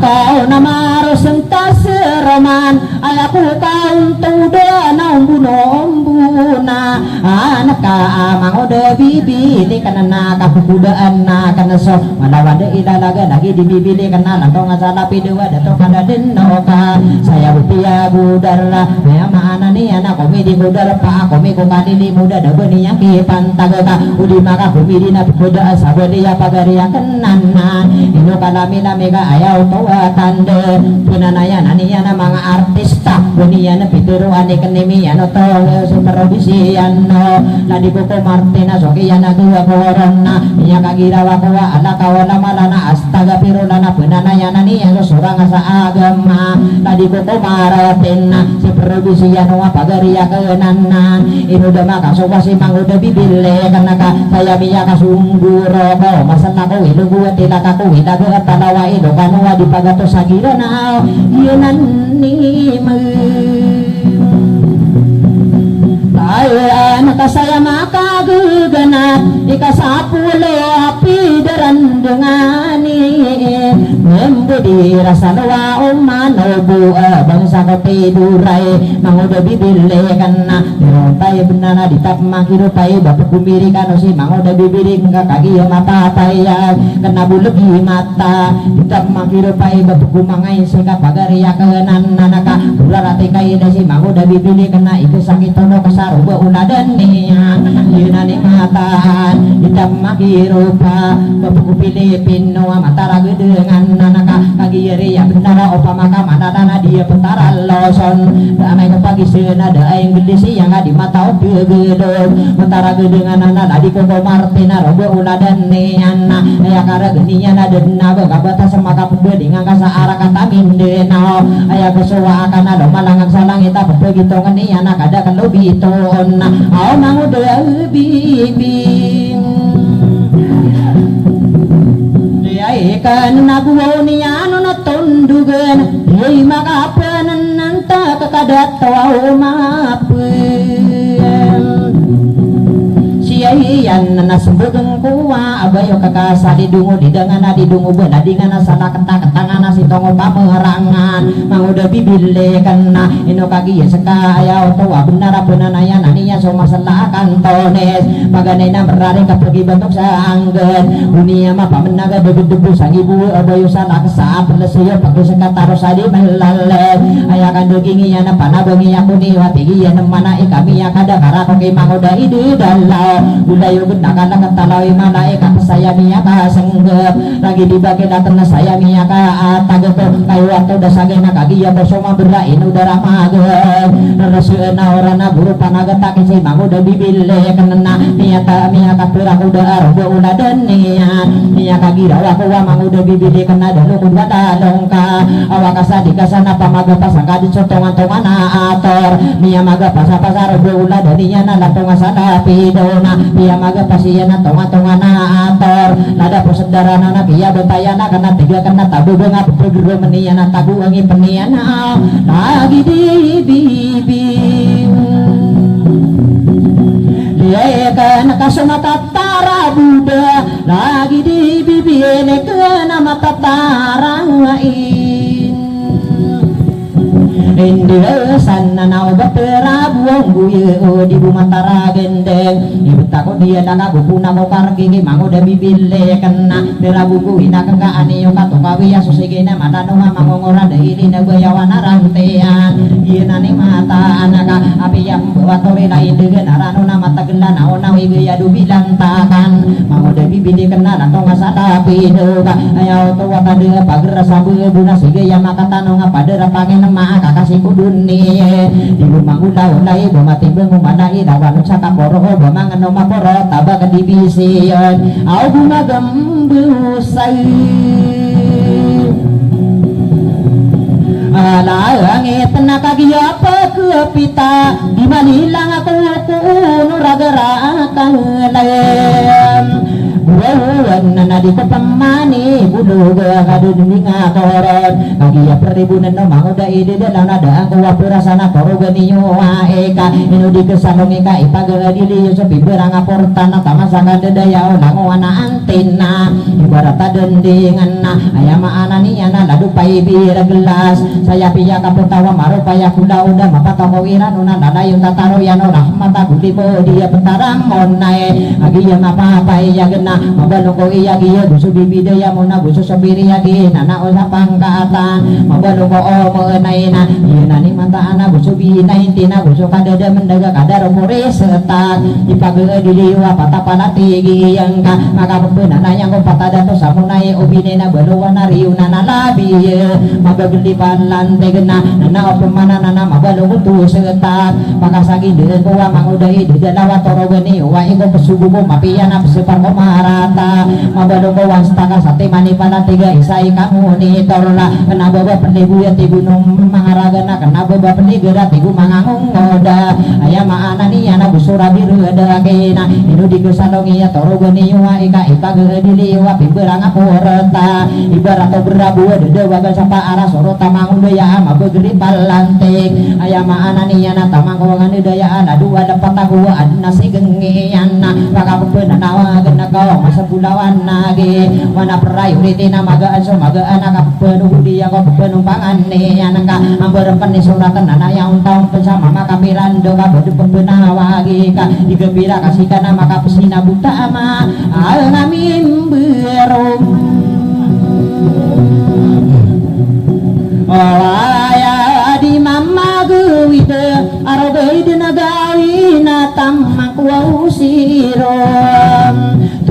kau nama rosentas roman ayaku kaun tuda naumbuno ombuna anak ka mangoda bibi ni kana kapukudaan na kana so malawade ilalaga lagi di bibi kana lantong asala pidua dato kana denoka saya butia budara ya mana ni anak komi di budara pa komi ko kadili muda dabeni yang ki pantagata udi maka komi di na buda sabodi ya pagari ya kenana ino kalamina mega ayaw tawa tande pinanaya naniya na mga artista buniya na pituro ani kanimiya no to superobisiyan no ladi ko Martina sokiya na duwa korona niya kagirawa ko ala kawala malana astaga pirula na pinanaya naniya so surang sa agama ladi ko Martin na superobisiyan no pagariya kenanan ino da makasuwa si manguda bibile kanaka saya miya kasungguro ko masana ko ilugu tilaka ko itago at talawa ilo kanwa di pagato sa giranaw yanan ni tayo nakasaya makaguganat ikasapulo api darandengani membudi rasa nawa umano buah bangsa ko tiduray manguda bibili kana nirontay benana ditap makirupai bapak kumiri kano si manguda bibili kagiyo mapatayan kana bulegi mata ditap makirupai bapak kumangain sika pagariya kanan nanaka kurarati kayo si manguda bibili kana itu sakit tono kasaruba uladan niya yunani mataan ditap makirupa bapak kupilipino matara gedengan nanaka kagiyari ya benara opa maka manadana dia pentara loson damai kepagi senada yang gede si yang di mata oke gedong mentara gedengan nana ladi koko Martina robo uladan neana ya kara geninya nada naba kabata semaka pede dengan kasa arah kata mindena ayah kesuwa akan ada malangang salang ita pede gitu ngeni anak ada kalau biton au mangu de bibing ikan nabuo niya no natundugan di makapanan nanta kakadat tawa umapin siya hiyan na nasubudong kuwa abayo kakasa di dungo di dangana di dungo bena di ngana sana kata-katangana si tongo pamerangan manguda bibili kana ino kagi ya seka ayaw tawa benara penanaya naniya so masalah kantones maganay na merari kapagi bentuk sa anggan unia ma pamenaga debu-debu sang ibu abayo sana kasa perlesiyo pagi seka taro sadi melale ayakan dugingi ya na panabangi aku ni watigi ya namana ikami ya kada karakoki manguda ide dalau Ulayo gunakan lang talawi malaika saya miyaka senggep lagi dibagi datang saya miyaka tagato kayo ato dasagay nakagiya bosoma berain udara magep narasuena orana buru panagatakin si manguda bibili kanana miyata miyaka pirakuda arobo uladan niya miyaka girawa kuwa manguda bibili kanada lukud watalongka awakasa dikasana pamagapasan kadit sotongan-tongan ator miya magapasa-pasa robo uladan niya nalatonga sana pidona biya maga pasiya na tonga-tonga na ator nada posedara na biya betaya na kana tiga kana tabu nga pagro meniya na tabu angi peniya na lagi di bibing liya kana kasumata tara buda lagi di bibing kana mata tarangin India sana na obat terabuang buye di bumantara gendeng ibu takut dia dana buku namo kargi mango da bibile kena terabu kuina kengka ane yo kato kawiya susigina mananu mangongora deui na bayawana rantean ieu nani mata anaka api yang bawa tore lain dengan aranuna mata gelan naona wiya dubilan takan mangode bibili kena atau ngasada piduka ayo to wata de pager sabu duna sige ya makatano ngapada pangen ma kakasih kuduni ibu mangula ulai bo mati bengu manai dawan sakaporo bo mangen ma poro tabak dibision au guna gembusai langit tenaga giapa kepita di manilang aku nuragarakan lain buwan na di pamani bulu gadu dinga toron kagia peribunan no mangoda ide dalam nada aku wapurasana toro ganiyo eka inu di kesanong eka ipaga dili sopi berang aportana tamasaka dedaya lango ana antina ibarat dendingan na ayama ananiana ladu pai bir gelas saya piya kaputawa marupaya kula udah mapatoko wiran una dadayun tataro yano rahmata gulibo dia pentarang monae agia mapapai ya gena mabalong ko iya giya gusto bibidaya mo na gusto sabiri yagi nana o sa pangkaatan mabalong ko o mo enay na iya na ni mantaan na gusto binay na gusto kadada mendaga kadaro mo resetat ipagaga diliwa patapalati yang ka makapagpuna na yang ko patada to sa munay o binay na baluwa na riyo na nalabi magagalipan lanteg na nana o pumana na mabalong ko to setat makasagi din ko wa manguday didalawa toro gani wa iko pasugo mo mapiya na pasipar ko marata mabalong ko wastaka sa timani panatiga isay kamu ni torla kenapa ba pendibu ya tibunong mangaraga na kenapa ba pendigera tigu mangangungoda ayam maana ni ana busura biru ada kena inu digesalongi ya toro gani wa ika ipaga diliwa pimberang aporta ibarat berabu dede wagal sapa arah sorota mangudaya mabegeri palantik ayam maana ni ana tamangkongan daya ana dua dapat aku adna sigengian pakapena nawa genakau masa pulawan nage mana prayuriti na magaan so magaan anak penuh dia kau penumpangan ne anaka amberpen ni suratan anak yang tahu bersama maka mirando ka bodu pembenawagi ka digembira kasihkan maka pesina buta ama ngamin berom ya di mama guwide arogai dinagawi na tamang kuausirom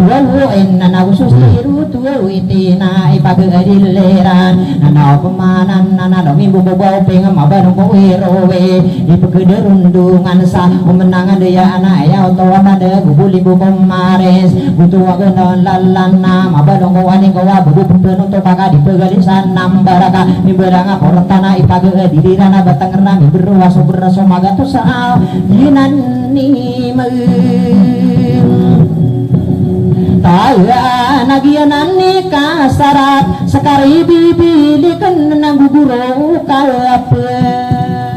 tuwa enna na ususiru tuwa itina ipagadileran nana pemanan nana domi bubo bopeng mabarong ko erowe ipagderundungan sa umenangan daya ana ya otowana de gubuli bubo mares butu wagon lalana mabarong ko ani ko wa bubu peno to paga dipagalisan nambaraka mimberanga portana ipagadilirana batangerna mimberu waso beraso magato sa yinani taya nagianan ni kasarat sekari bibili kenang guguro kalapeng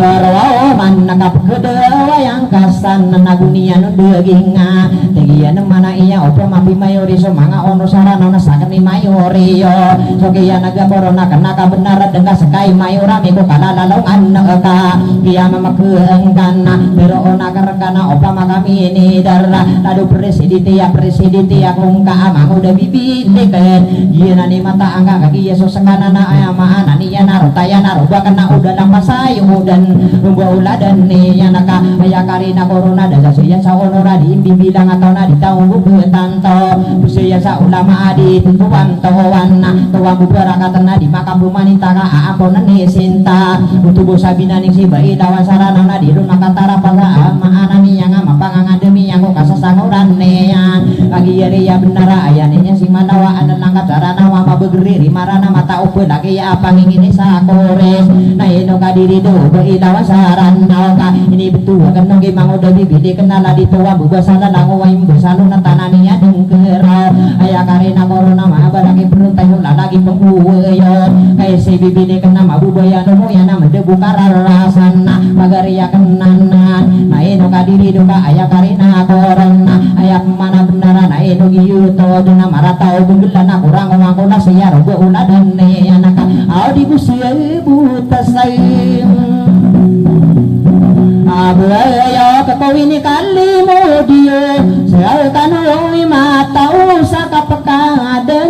rawa man nakapkedawa yang kasan nagunian deginga tegian mana iya opo mapi mayori so manga ono sarana na sakni mayori yo sogiya naga corona kena ka benar dengka sekai mayora miko kalalalongan ka dia mamakeengkan pero ona karekana opa makami ini darra ladu presiditi ya kung ka amang udah bibi deket iya nani mata angka kaki yeso sekana na ayama anani ya narotaya naroba kena udah lama sayu dan rumba uladan ni ya naka aya karina corona daga suya sa onora di bibilang atau na di taung tanto busuya sa ulama adi tentuan towan towa bubara katana di makam rumanita ka aaponan ni sinta utubo sabina ning si bai lawan sarana na di rumah katara paga maana ni yang mapangangan demi yang kasasanguran ne lagi ya benara ayane nya sing manawa anan langkat sarana wa mabegeri rimarana mata upe lagi ya apa ngini sa kores na ino kadiri do ilawan saran nauka ini betul akan nonggi mango dari bide kenala di tua bubasana lango waim bersanu natanani ya dengkerau ayah karena corona mah baraki peruntai lagi pengkuyo kayak si bibide kena mabu baya nomo ya nama debu kararasana magari ya kenanan na eno kadiri doka ayah karena corona ayah mana benaran na eno giyuto dena maratau benggelana kurang ngomongkona siya rogo uladan ne anaka audi busia buta sayang abaya kakawini kali mo diyo saya tanong matau sa kapakada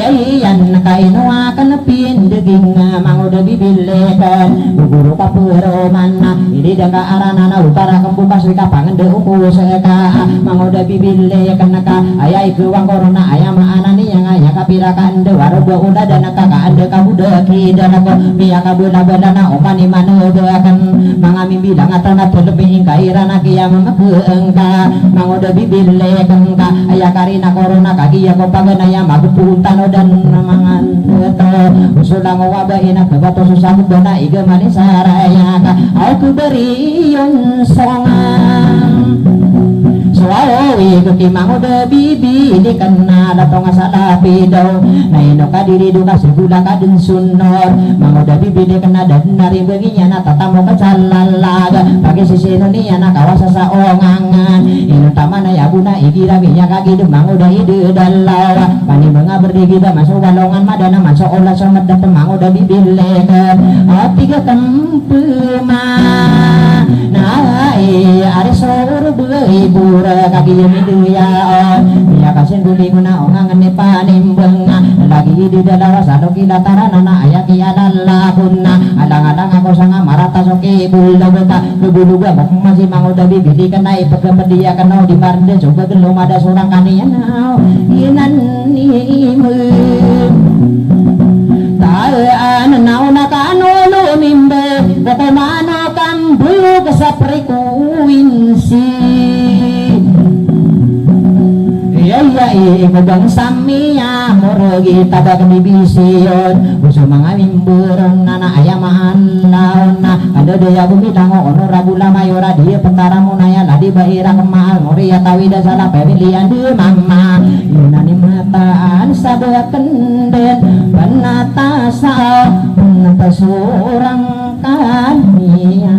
aliyan kainwa kanapin daging manguda bibilekan guguru kapuroman ini daga arana utara kembukas wika pangan de uku seka manguda bibilekan naka ayai kewang korona ayam anani yang ayah kapirakan de warodo uda dan kaka ande kabuda kidanako biya kabula badana omani manu doakan mangami bilang atana terlebih kairana kia mamakeengka manguda bibilekan ka ayah karina korona kaki ya kopagana ya magupuntan dan mangan eto usulang wabahin ak bato susah dana iga manis saraya ka aku beri yon songan suawi kukimang udah bibi di kena datang asala pidaw na ino kadiri duka segula kadun sunor mang udah bibi di kena dan nari beginya na tatamu kacalalaga pagi sisi niya na kawasa sa ongangan ino tama na yabuna igira minya kaki demang udah ide dalawa pani mga berdigi da masuk walongan madana masuk olah somat datang mang udah bibi lekan tiga kempema nah ari sore ibu kaki ini ya ya kasih duli guna ongan ne panimbeng lagi di dalam satu kila tarana na ayat ya lalakuna alang-alang aku sangat marata soki bulda beta lubuluga masih mau udah bibili kena ipek dia kena di barde coba belum ada seorang kanian inan imu taan nau nakano lo mimbe bagaimana kambu kesapriku winsi iya ibang samia morogi taga kanibision usul mga mimburon na ayamaan laon na ada daya bumitang ono rabula mayora dia pentara munaya ladi bahira kemal moria tawida salah pemilihan di mama inani mataan sabda kenden penata sa penata surang kanian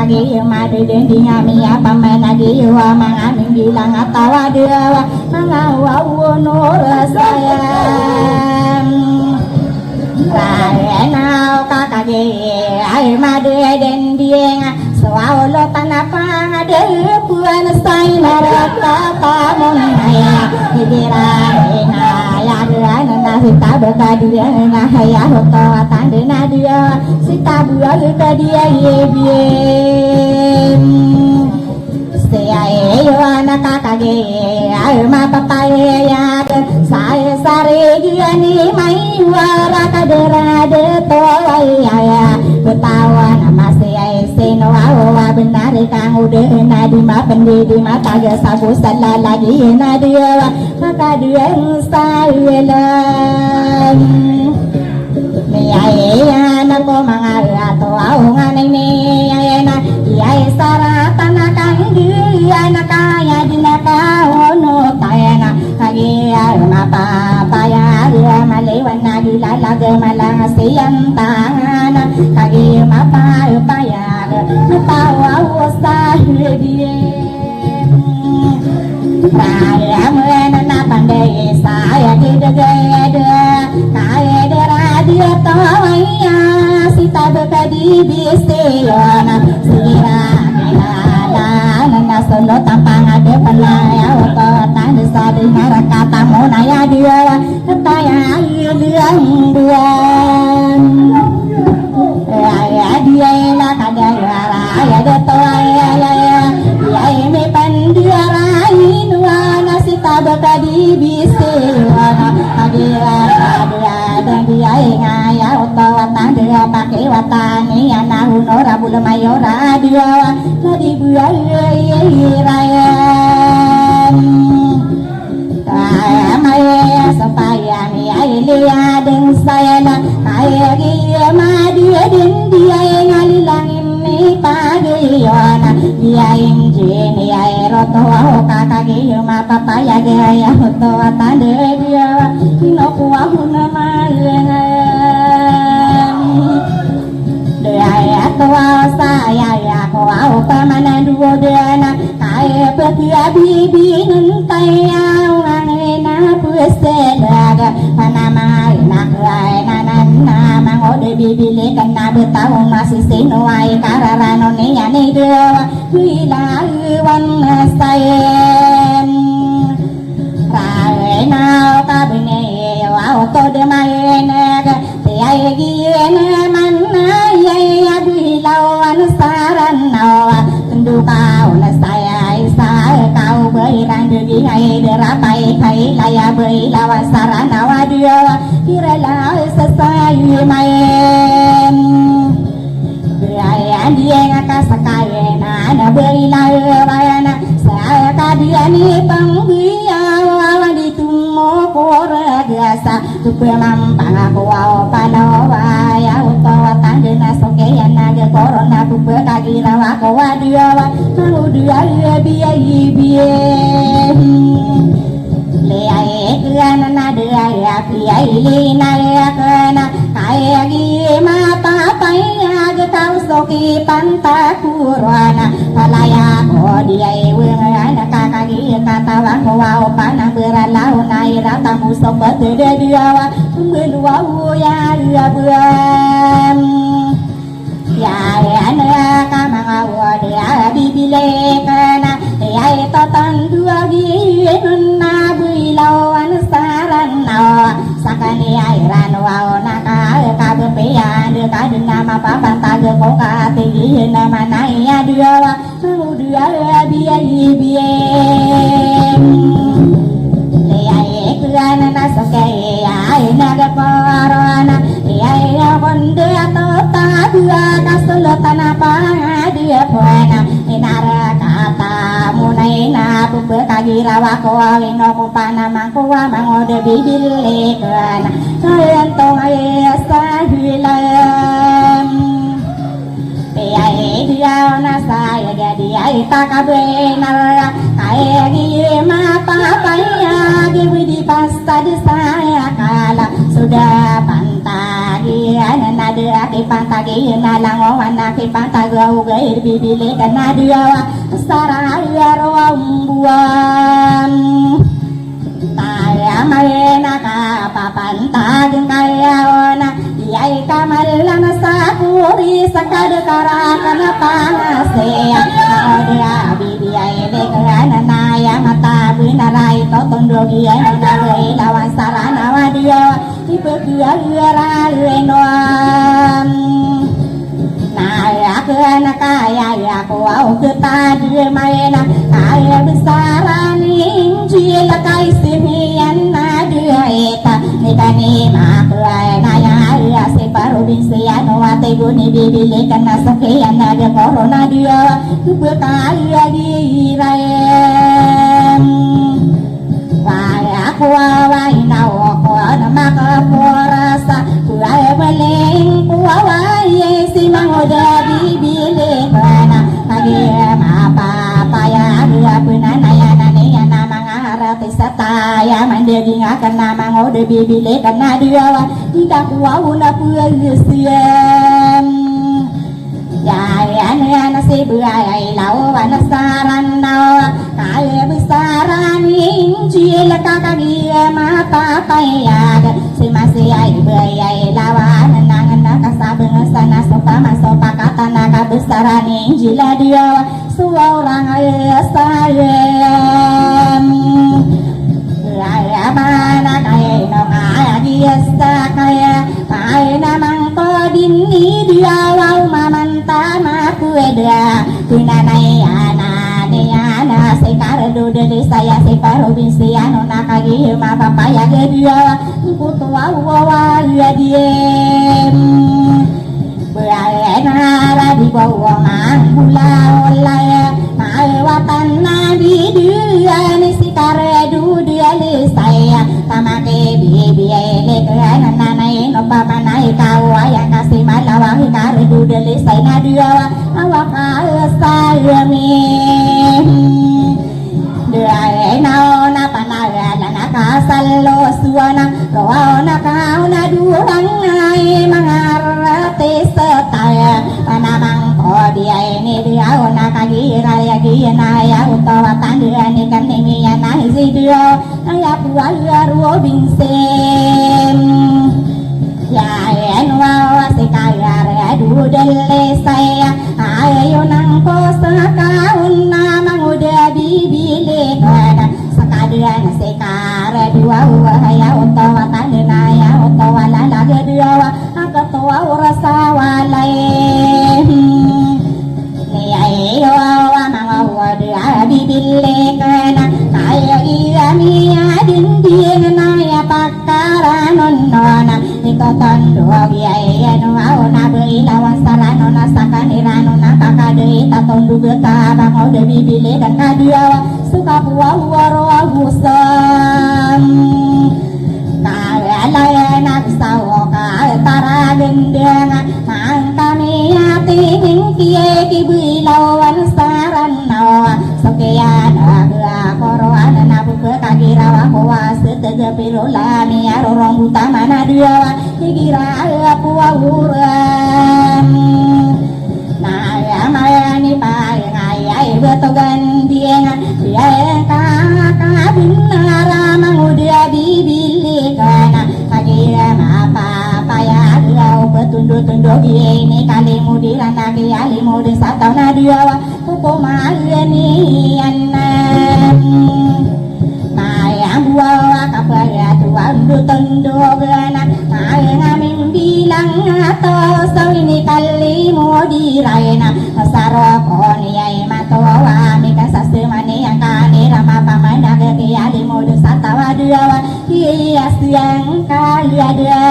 kakagi madu dendi ngami apa menagi wa mangamin bilang atawa dewa mangawa nur sayang Raenau kakagi ai madu dendi swaulo tanapang ade puan sai naraka pamunaya hidiraina ya na sita baka dia na haya hoto tande na dia sita bua ke dia ye saya yo anak kakage ai ma papa ya saya sare dia ni mai wara kadera de to ya betawa nama saya seno awa benar kang udah na di ma pendi di mata ge sabu sala lagi na dia maka dia saya Miyaya na ko mga ato aungan ni ayana iyay saratan na kang diya na kaya din na kaono tayana kagiya mapapaya diya maliwan na gilalag malang siyang tangan kagiya mapapaya matawa sa diya Raya mena na pandai saya kidegede kaya deradia tawaya sita bekadi bisiyona sira kilala nana solo tampang ade pelaya oto tanda sadi narakata monaya dia ketaya iliang buan raya dia la kadaya raya de toaya ya ini pandiara sita bekadi bisiwana adira dan dia ngaya utawatan dia pakai watani ana hunora bulu mayora dia tadi buaya raya maya supaya miya deng saya na kaya dia dia din dia ngalilangin pagi yona dia injin ya roto kakagi ma papaya gaya roto tande dia no kuahu nama dia tua saya ya kuahu pamana dua dana kaya petia bibi nuntai na puselaga panama nak na mangode bibile kana betau masih senuai kararano ne yani dewa wila wan sayen raena kabine wa to de maene tiai giene manna ya bilawan sarana tendu kau na saya kau beirang dewi hai derapai kai laya beilawan sarana wadia kirala sesai main Raya dia ngakasakai na beilawana saya kadiani pangbiya di tumo kora biasa tupe mampang aku au panawa ya utawa tandena sokeyan naga korona tupe kagira aku wadia mau dia biya Leai kana na dia piai lina kana kaya gi mata paya getau soki panta kurana palaya ko dia wenga kaka gi kata wang wau pana beralau nai rata musopet dia melu ya buan ya ana kama ngawa dia bibile kana ya totan dua gi na builawan sarana sakani airan wau naka kabepean de kadena mapa banta ge koka tinggi nama naya dia dia biye na sokai ai naga parana ya bonde atota dua kasulo tanapa dia puana inara kata munai na bupe kagira wako wino kupana mangkuwa mangode bibile kana kalian tong ay sahilam dia na saya jadi ai takabenar kaya gi mata paya gi di pasta di saya kala sudah pantagi ana dia kipantagi nalango wana kipantaga ugai bibili kana dia saraya rombuan taya maena ka papantag kaya ona iyai kamalan sakuri sakadkara kana pangase dia bibiyai lekana naya mata binarai to tondogi nagai lawan sarana wadia ibegia ira lenon naya kana kaya ya kuau ketadi maena kaya besarani injil kai simian nadia eta nikani makaya naya ya separu binsiano ate guni bibili kana sakian nadia corona dia kaya diraem kaya kuawai nao kuana makaporasa kuaya beling kuawai si mangoda bibili kana kagi mapa ya dia punana ya nani ya nama ngarati sataya mandiri ngakan nama ngode bibili kana dia tidak kuauna puasiem ya nasi buaya lau wanasaran nau kaya besaran injil kakagi mata payag si masih ai buaya lawan nangan nakasabeng sana sopa masopa kata naga besaran injil dia seorang sayem kaya mana kaya no kaya dia kaya namang kodin dia wau mamanta makueda kunanai ana sekar dude saya separo binsiano nakagi mapapaya dia kutua wawa diem berana di bawah mangula olaya watan nabi dia ni sikare dude saya tamake bibi ele kana nanai no papa nai kawa yang kasih malawa hikare dude saya nadia awaka sayami dia nao na panaya na kasalo suana roana kauna durang nai mangarate setaya panamang dia ini dia ona kagi raya gina ya utawa tandia ni kanimi ya nahi dia ya puaya ruo bingsem ya enwa wasikaya ya dudele saya ayo nang posaka unna manguda bibile kana sakadya sekare dua ya utawa tandia ya utawa lalaga dia akatoa rasa walai ayo wa dia bibile kana kaya iya mia dindin na ya pakara nonnona ikoton dua biaya no na beilawan sarano na sakanirano na kakade taton duga ka bango de bibile kana dia suka buah waro agusam kaya laya na sawo ka tara gendeng kami ati kie kibilawan sarano sokean agak koroan nabu ke kagirawa kuas tege pilulani arorong utama nadia kigira puwa uram na ya mayani pa ngai betogan diengan dia ka binara mangudia bibili kana kagira apa paya dia betundu-tundu ini kali mudiran lagi ali mudi satau nadia kuku mayani anam mayang buah kapaya tuan tundu gana mayang amin bilang atau sau ini kali mudi raina sarokoni ai matowa mika sasemani yang kani rama pamanda ke ali mudi satau dia hias yang kali ada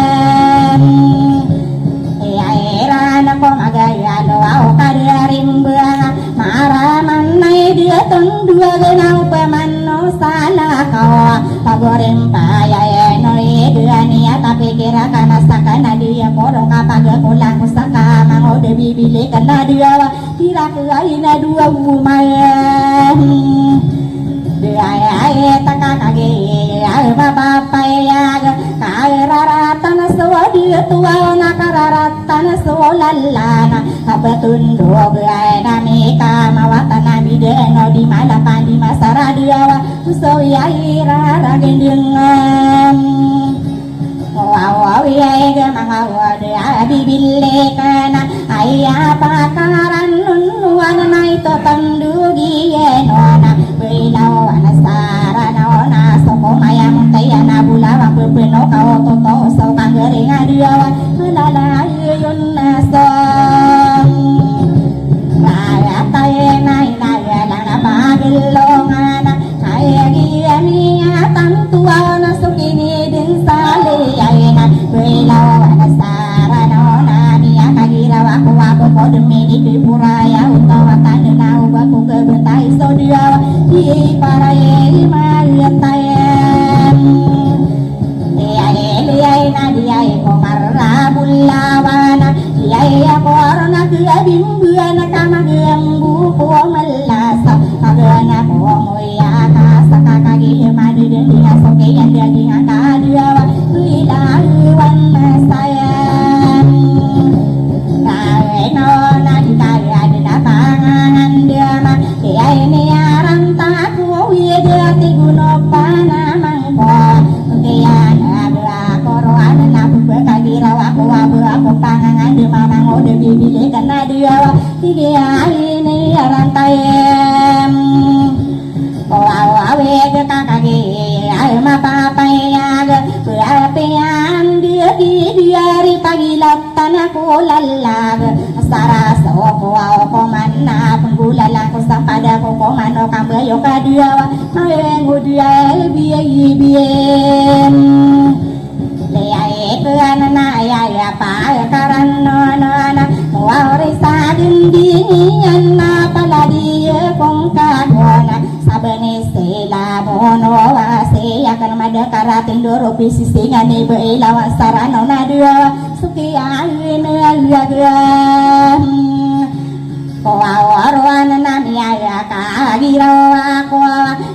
era ko magaya lo au kadarimba maraman nai dia tondua genau pemanno salah kau pagorem paya no dia nia tapi kira kana sakana dia porong kapaga pulang kusaka mango de bibile kana dia kira kaina dua umay dia takakage bapa paya kairaratan sawadi tua nakararatan lalana abetundo beai nami kamawatana bideno di malapan di masaradia usoya ira ragendeng wawi mangawada bibilekana ayah pakaran nunuan naito tandugi enona belau anasara naona soko maya muntaya nabula pepeno kau toto so kanggering adiawan lala yun nasong raya taye nai naya lana pagilongana kaya giamia tantua nasukini din sali ayena belau anasara naona niya kagira waku kodemi di puraya utawa tanena ubaku kebentai sodia di paraye mayatayem liai na liai komara bulawana liai korona keabimbuana kama gembu komelasa kagana komoya kasaka kagi madu dia soke yang dia ngakadia lilahi wana sayang no na di kaya di lapangan dia mah dia ini arang taku dia tiguno panamangko dia ada koroan nabu bekagira aku pangangan di mana ngode bibile karena dia ini arang tayem awe ke kakagi ayo mapapaya berapian dia ri pagilatan aku lalag sara soko ako manna penggulala ko sa pada ko komano kambayo kadia ayo dia biye leai keana ya pa karano na wari sadin dinyan na paladi kong kagona sabene sela mono wase akan mada karatin doro pisisingan ni beilawa sarano na dua suki ayune aliagram kawarwan namia kagira ko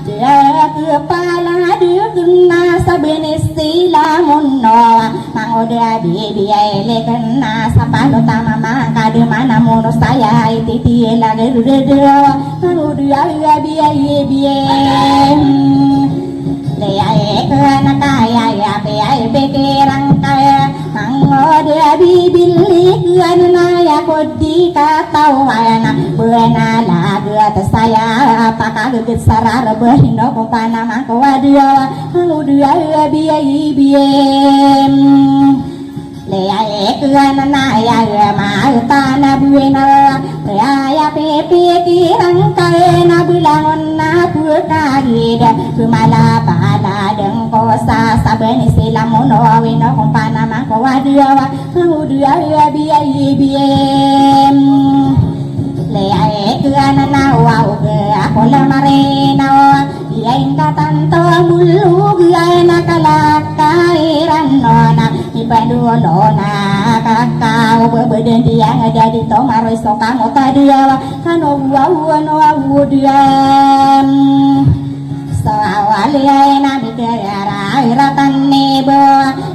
dia kepala dia kena sabene sila mono mangoda bibiai le kena sapano tama mangka de mana mono saya titi lagi dudua dia biai leai kena kaya ya biai pikiran kaya mangoda bibili kena ya kodi katawana buana lagu atas saya apakah gegit sarar berhino kupana mangko dia biai leai kena ya mautana buena ya pikiran kaya na bulangon na pukagida kumala pala dengko sa sabeni sila mono wino kumpana mangko dia biai leai kena na wau ke aku lemare na yain katanto mulu gaya nakalakai ranona ipadulo na kakao bebeden dia ngajadi to maroy so kamu tadia kano wau dia sawali na mikara iratan nebo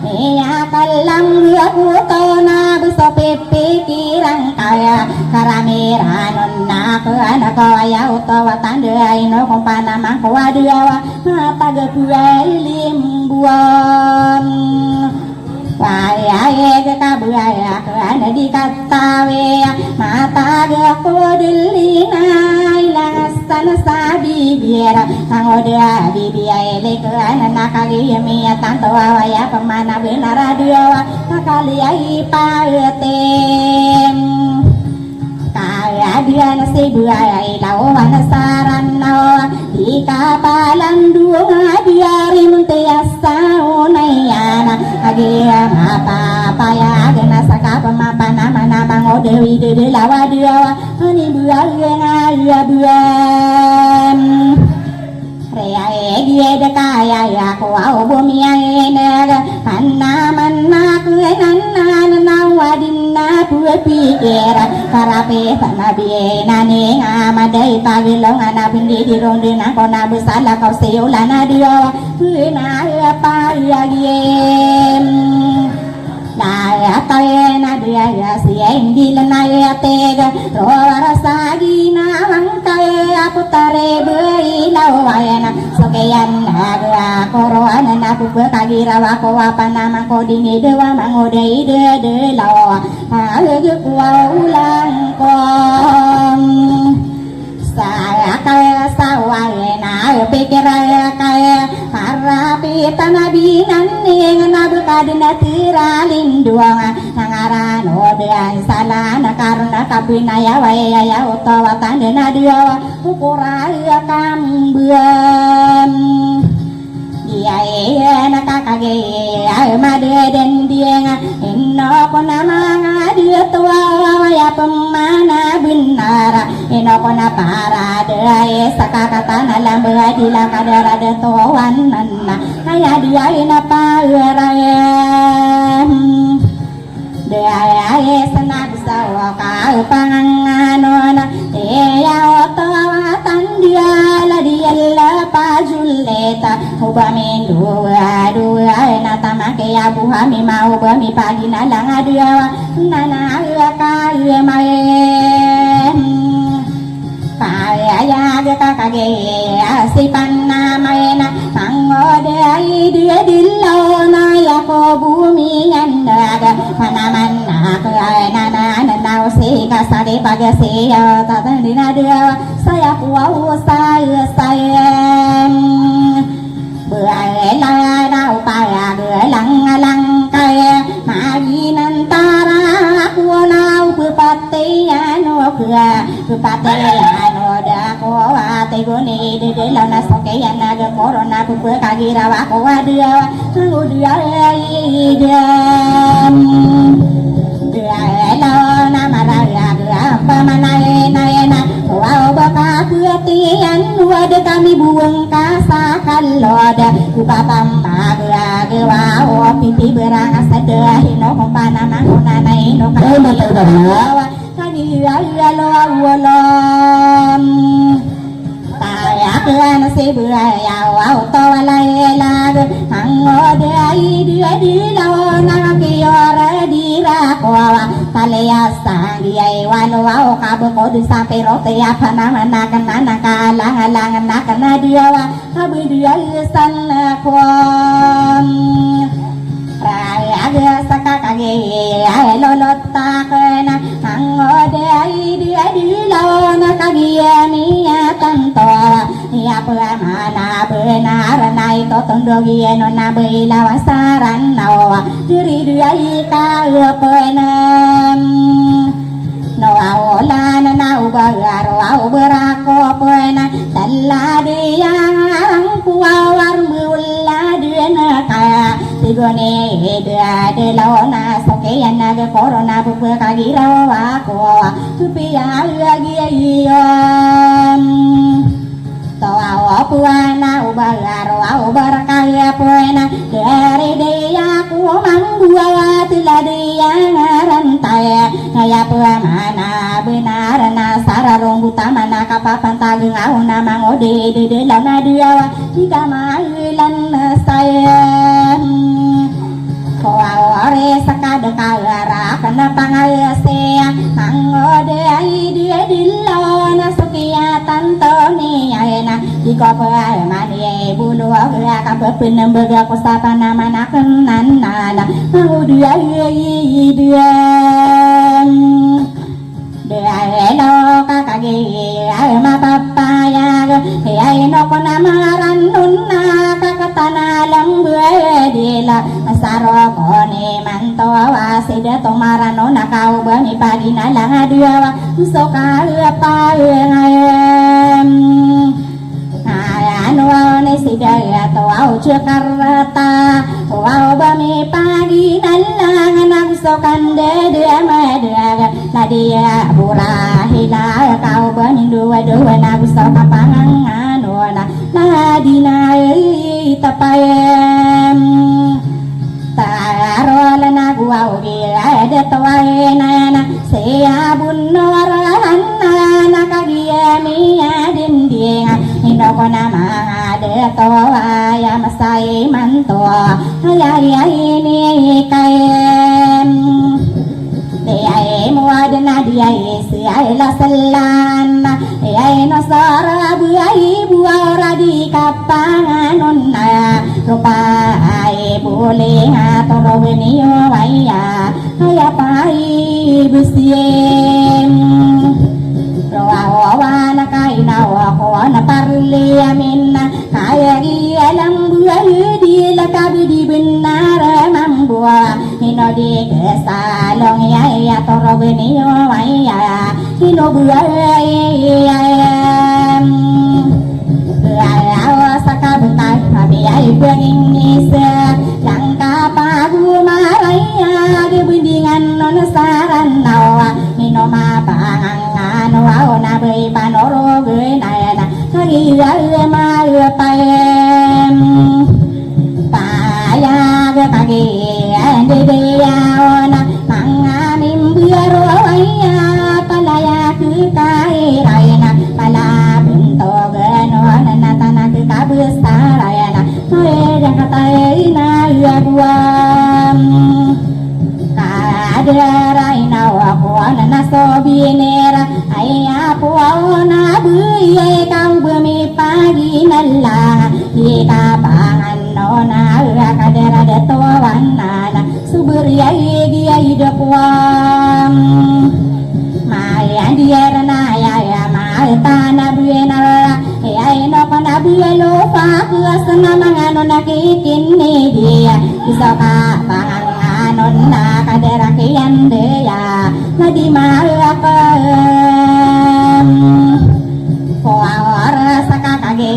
ya kalam aku to na beso pikiran kaya karamiranon na ko anak kaya utawa tandai no kompana mangko dia mata gebuai limbuan Waya ke kabaya kana di katawe mata ge kodilina ilasana sabi biara angoda bibiya ele kana nakagi mi tanto waya pemana benar dia kakali ai paetem kaya dia nasi buaya ilawan sarana di kapalan dua biari muntiasa unayana agia apa paya gena saka pemapa nama bangodewi de lawa dia ani buaya buam rea dia de kaya ya ko au bumi ene panna manna kuenanna nawadinna pikira karape tanabi nani amadai pagilong anabindi di rondina kona besala kau seulana dia kuena apa ya giem saya kaya dia siang di lenaya tega rola sagina mangkaya putare beilau ayana sokeyan naga korona nabu kagira wako apa nama kodingi dewa mangodai de lawa hage kuwa ulang kom saya kaya sawayana pikir kaya harapi tanabinan ning nabukadina tiralinduang nangarano dean salana karena kabinaya waya utawa tandena dia ukuraya kambuan iya nakakage madeden dia inno konama dia tua ya pemana benar inno kona para dia sakakatana lamba dila kadara de tuan nana kaya dia ina pauraya dia senang sawa kau panganganona dia otawa tandia la dia la pajuleta ubami dua nata make abu hami mau bami pagi nalang dia nana kaya maem kaya ya kakage si panna maena mangode dia dilona ya ko bumi ngandaga panaman nana si kasari pagasi ya tatandina dia saya kuau saya bela na upaya gelang kaya maginan tara kuona upati ano kya upati ano da ko ate goni de lana sokeyan naga corona pupu kagira wa ko dia dia na maraya pamanay na wow baka kutian wada kami buang kasa kaloda upapamba wow pipi berangas ada hino kompana mangona naino kani lo kaya si buraya wow tawalay lag angode dia dilona kiyora dirakowa kalaya sangiay walo wow kabo kodu sampai rote apa nama nakana kalang nakana dia kabu dia sana kwam raya sakakage lolot takena angode dia dilona kagiani tantoa ya pemana benar nai to tondogi no na beila wasaran nawa diri dia ika penam no awola na ubagaro au berako pena dalla dia kuawar mulla dia kaya tigone dia de laona sokeyan naga corona buku kagira wako tupia lagi iyon tawa puana ubagaro au barakaya puena dari dia ku manggua tila dia rantai kaya puana benar na sararong utamana kapapan tageng au na mangode de launa dia jika mailan saya Kaware sakada kawara kana pangaya sea mangode dia dilona sukia tantoni ayana jika pa mani bulu aga kapepin nembaga kostapana manakan nana dia lo kakage ma papaya ay no konamaran nunna kakatana lang dila saro kone manto wasida tomarano nakau bani padina lang dia soka pa ngayam ano ne sida to au cekarta au bami pagi nalang nagsokan de madra ladia burahila kau bani dua nagsoka pangangano ladina tapayam tarola nagwa ada tawaina saya bunnoran nakagia mi adin dia inokona ma ada tawa ya masai manto ya ini kain muadna dia siai la selan nasara buai buara di kapanganon rupa boleh atau benio waya kaya pai busiem rawana kaina wa na parliamin kaya alam buai di lakabi di benar mambua hino di kesalong ya toro benio waya hino buai saka bentai kami ai benging langka pagu maraya di bendingan non saran nawa hino ma pangangan wa na bei panoro ge na kagi ma paem paya ge kagi ande de yaona manganim biaro waya palaya ku kai raina pala bento ge no na tanah ke kabesar ayana toe yang katai na ya buam kada raina wa kuana na sobinera ayya puana buye kau bumi pagi nalla kita pangan nona kadera de towana subria dia hidup wam maya dia na ya ma tanah buena ay no kana buelo pa kusana mangano nakikinni dia bisa ka panganon na kadera kiyande ya nadi maraka Kuawara saka kage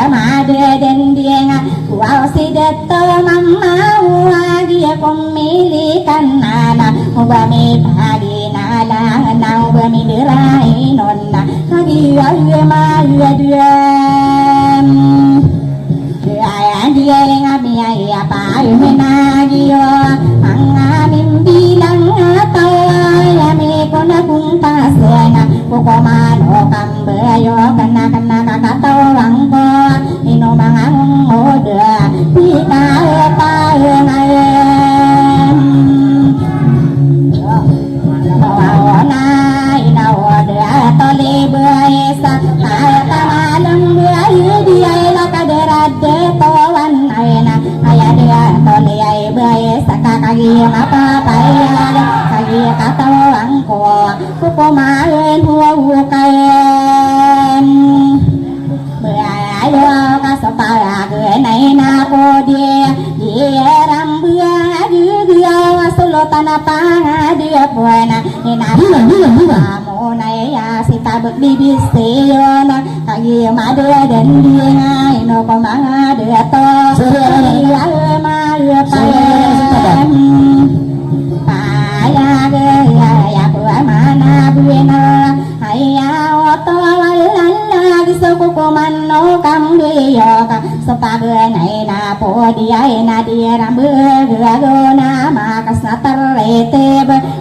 made den dia kuaw sideto mamma wagi kumilikan nana ubami pagi nala na ubami dirai nonna kagi aye ma dia dia ngabi ya pa menagio mangamin bilang atau ya me kona kung pasena kukomano kambayo kana kakatau langko ino mangang moda pita pa ngayem bawana ina wada tole baesa kata malam bayu dia la kaderade towan ayana ayada tole ay baesa kakagi apa paya kagi katau langko kukomaen huwa kaen berayo kasapara ge naina podie dia rambua dia sultan apa dia puana ina kamu naya sita bekdi biseyona kagi madu dan dia ino komanga dia to dia ma paem paya ge ya mana buena ayya oto lalla disuku komano kam deyoka sepaga naina podia ina dia rambe gagona makasna terete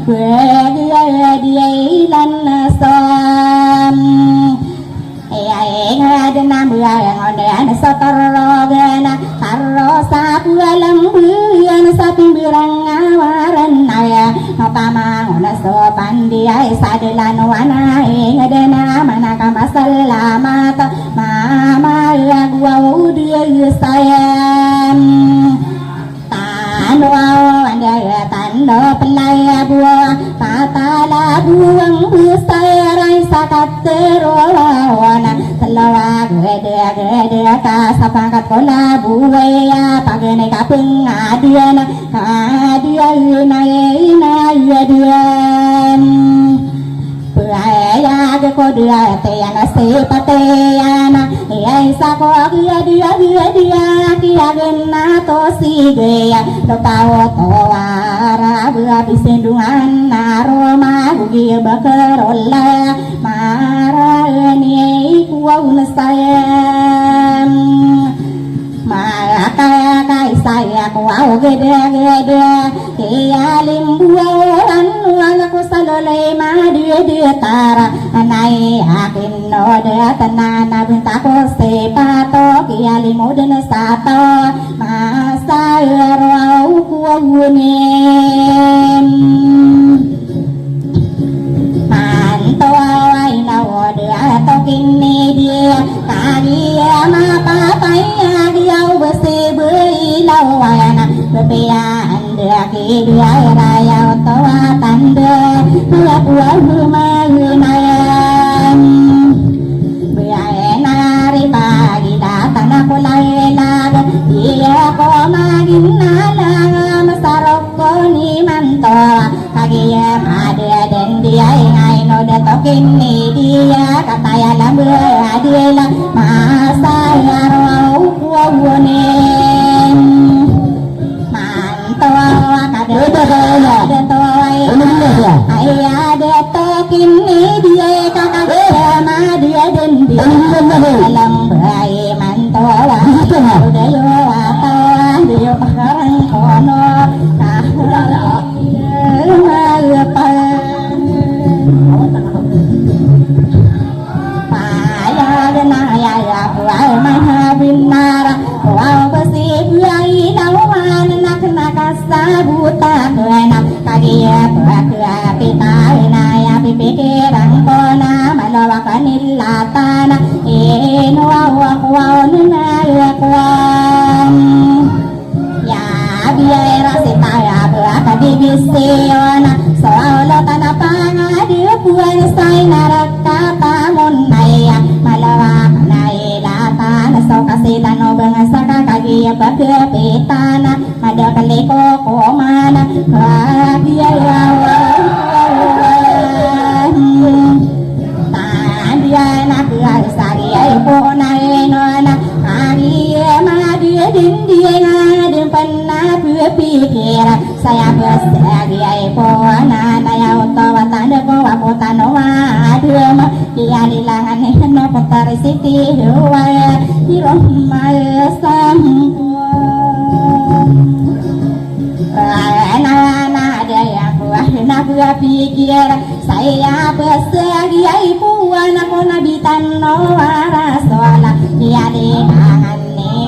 dia dia ilan som ada nama yang ada sotorogana karo sapu alam buyan sapi birang awaran naya ngapamang ona sopan dia sadelan wana ada nama naka masalamat mama gua dia sayang tano anda tano pelaya buah patala buang busarai sakat terolawana selawa gede ka sapakat kola buaya pagene kapeng adiana adiana adian buaya ge kodua teyana sepateyana ai sako dia kia gena to sigeya do pao to wara bua bisendungan naroma gugi bakerola mara ni kuau sayang maka kai saya kuau gede kia limbuan aku salo boleh madu tara nai akin no de tanana binta ko se pato kiali muden sato masa rau kuunem manto ai na de ato kini dia kadia ma papaya dia besi bui lawana bepian dia kidia raya toa tanda ya buah rumah lumayan nari pagi datang aku laila dia ko magin nala masaroko ni manto kagia ada dan dia ngai no de tokin ni dia kata ya lambe dia la masa ya rau kuone manto kada toy ayah de tokin ni dia kakak ma dia dan dia dalam bayi manto udah yo apa dia pakarang kono Binara, wow bersih biayi dawan nak sabuta kena kagia pakya pita naya pipikiran kona malawakan ilatana wow nuna yakwam ya biara sitaya beraka divisiona soalo tanah pangadi buan say naraka tamun naya malawakan so kasila no bangsa kagia pakya pitana ada kaliko komana kagia dia nak sari ai pona enona kagia ma dia din dia ngadem panna pikir saya bersagi ai pona naya utawa tanda ko apotano adem dia dilangan no putar siti huwa di rumah sampun anak-anak ada yang buah nak pikir saya bersagi ibu anak nabi tanno warasola dia di tangan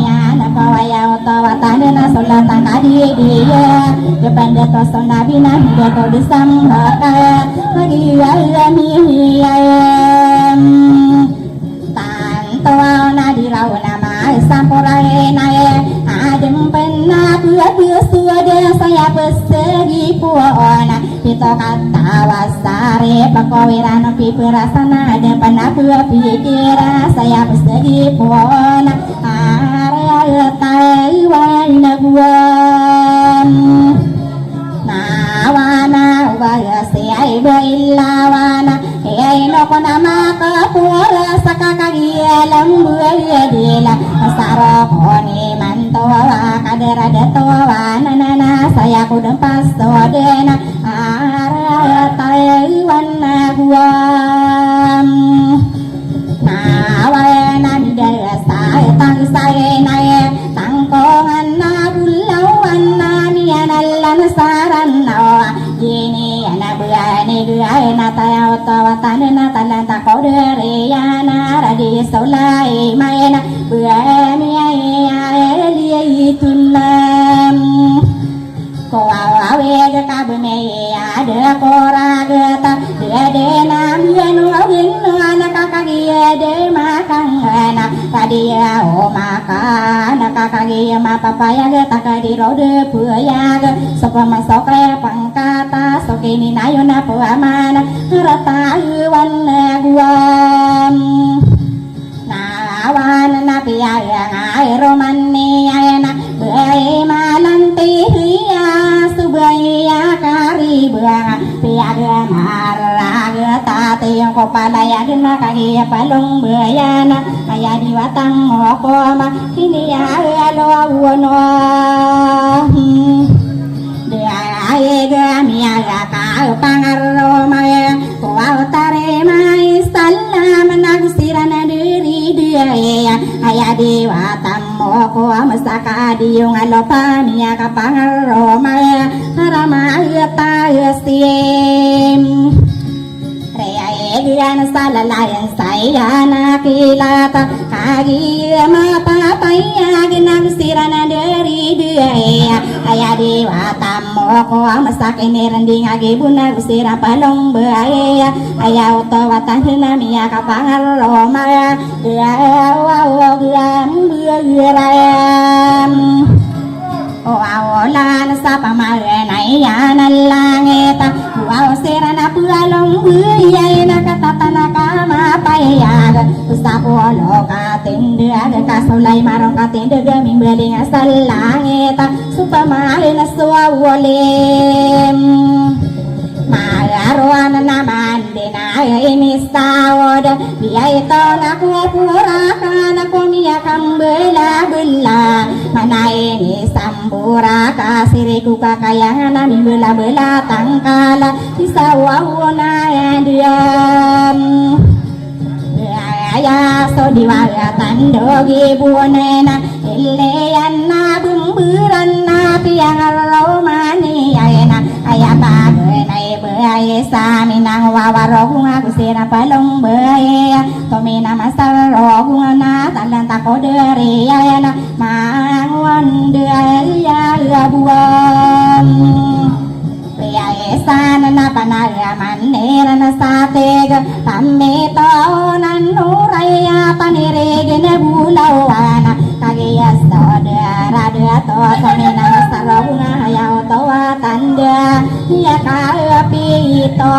anak kawaya utawa tanda solatan kadi dia depan deto nabi nabi deto disambaka lagi ayami tanto na di rauna mai sampurae nae adem penna pua suade saya persegi puona pito kata wasare pakowirano piperasana ada penna pua pikira saya persegi puona area taiwan guam nawana ubaya siai bailawana ai no kona maka pura sakakagia lambuya dila saro koni mantowa kadera detowa nana saya kudem pasto dena area taiwan guam nawana midaya sai tang sai nae tangkongan na bulawan na mianalan saran nawa ini anak buani gaya nataya utawa tanda talanta kau deriyana radi solai maena buami aelia itunam ko awe de kabme ada korageta de nam yanu agin anak kakia de makangana kadia o makana kakia ma papaya geta kadiro de puya ge sopama sokre pangkata sokini nayona puamana rata iwan guam nawan napia ngai romani ayana beai malanti hiya subaya kari buang piaga maraga tati yang kopalaya gena kaki palung beayana aya diwatang ngokoma kini ya lo wono dia ayega miaga ka pangaroma ko tare mai salam nagsirana diri dia aya diwatam ko masaka diyong alopa miya kapangaroma harama ta sim Reyan salalayan saya nakilata kagi mapapaya ginang sirana dari dia ayah diwata mo ko masakin rending agi buna usira palong bae ayah utawatan hinamiya kapangaroma ya wow gam gam awalan sa pamaganay yan ang langit Wow, sira na pualong buyay nakatata na kamapayag Usa po alo katindag kasulay marong katindag aming baling sa langit Supamali na suwawalim Magaruan na naman din ay inistawad Biya ito nakupurakan ako niya kang bela-bela Manayin isambura kasiri ko kakayangan namin bela-bela tangkala Isawaw na diyan Ayah so diwagatan dogi bunena Ilian na bumburan na piyang romani Ayana ayah bagay na ibay sa amin ang wawaro kung ako sira palong bay Tumina masaro kung na talanta ko dari Ayana maangwan dari buwan sana na panagaman nera na satig Pamito nan uraya panirig na bulawan Kagiyas to dara to Samina na sarong na hayaw to atanda Niya kaapito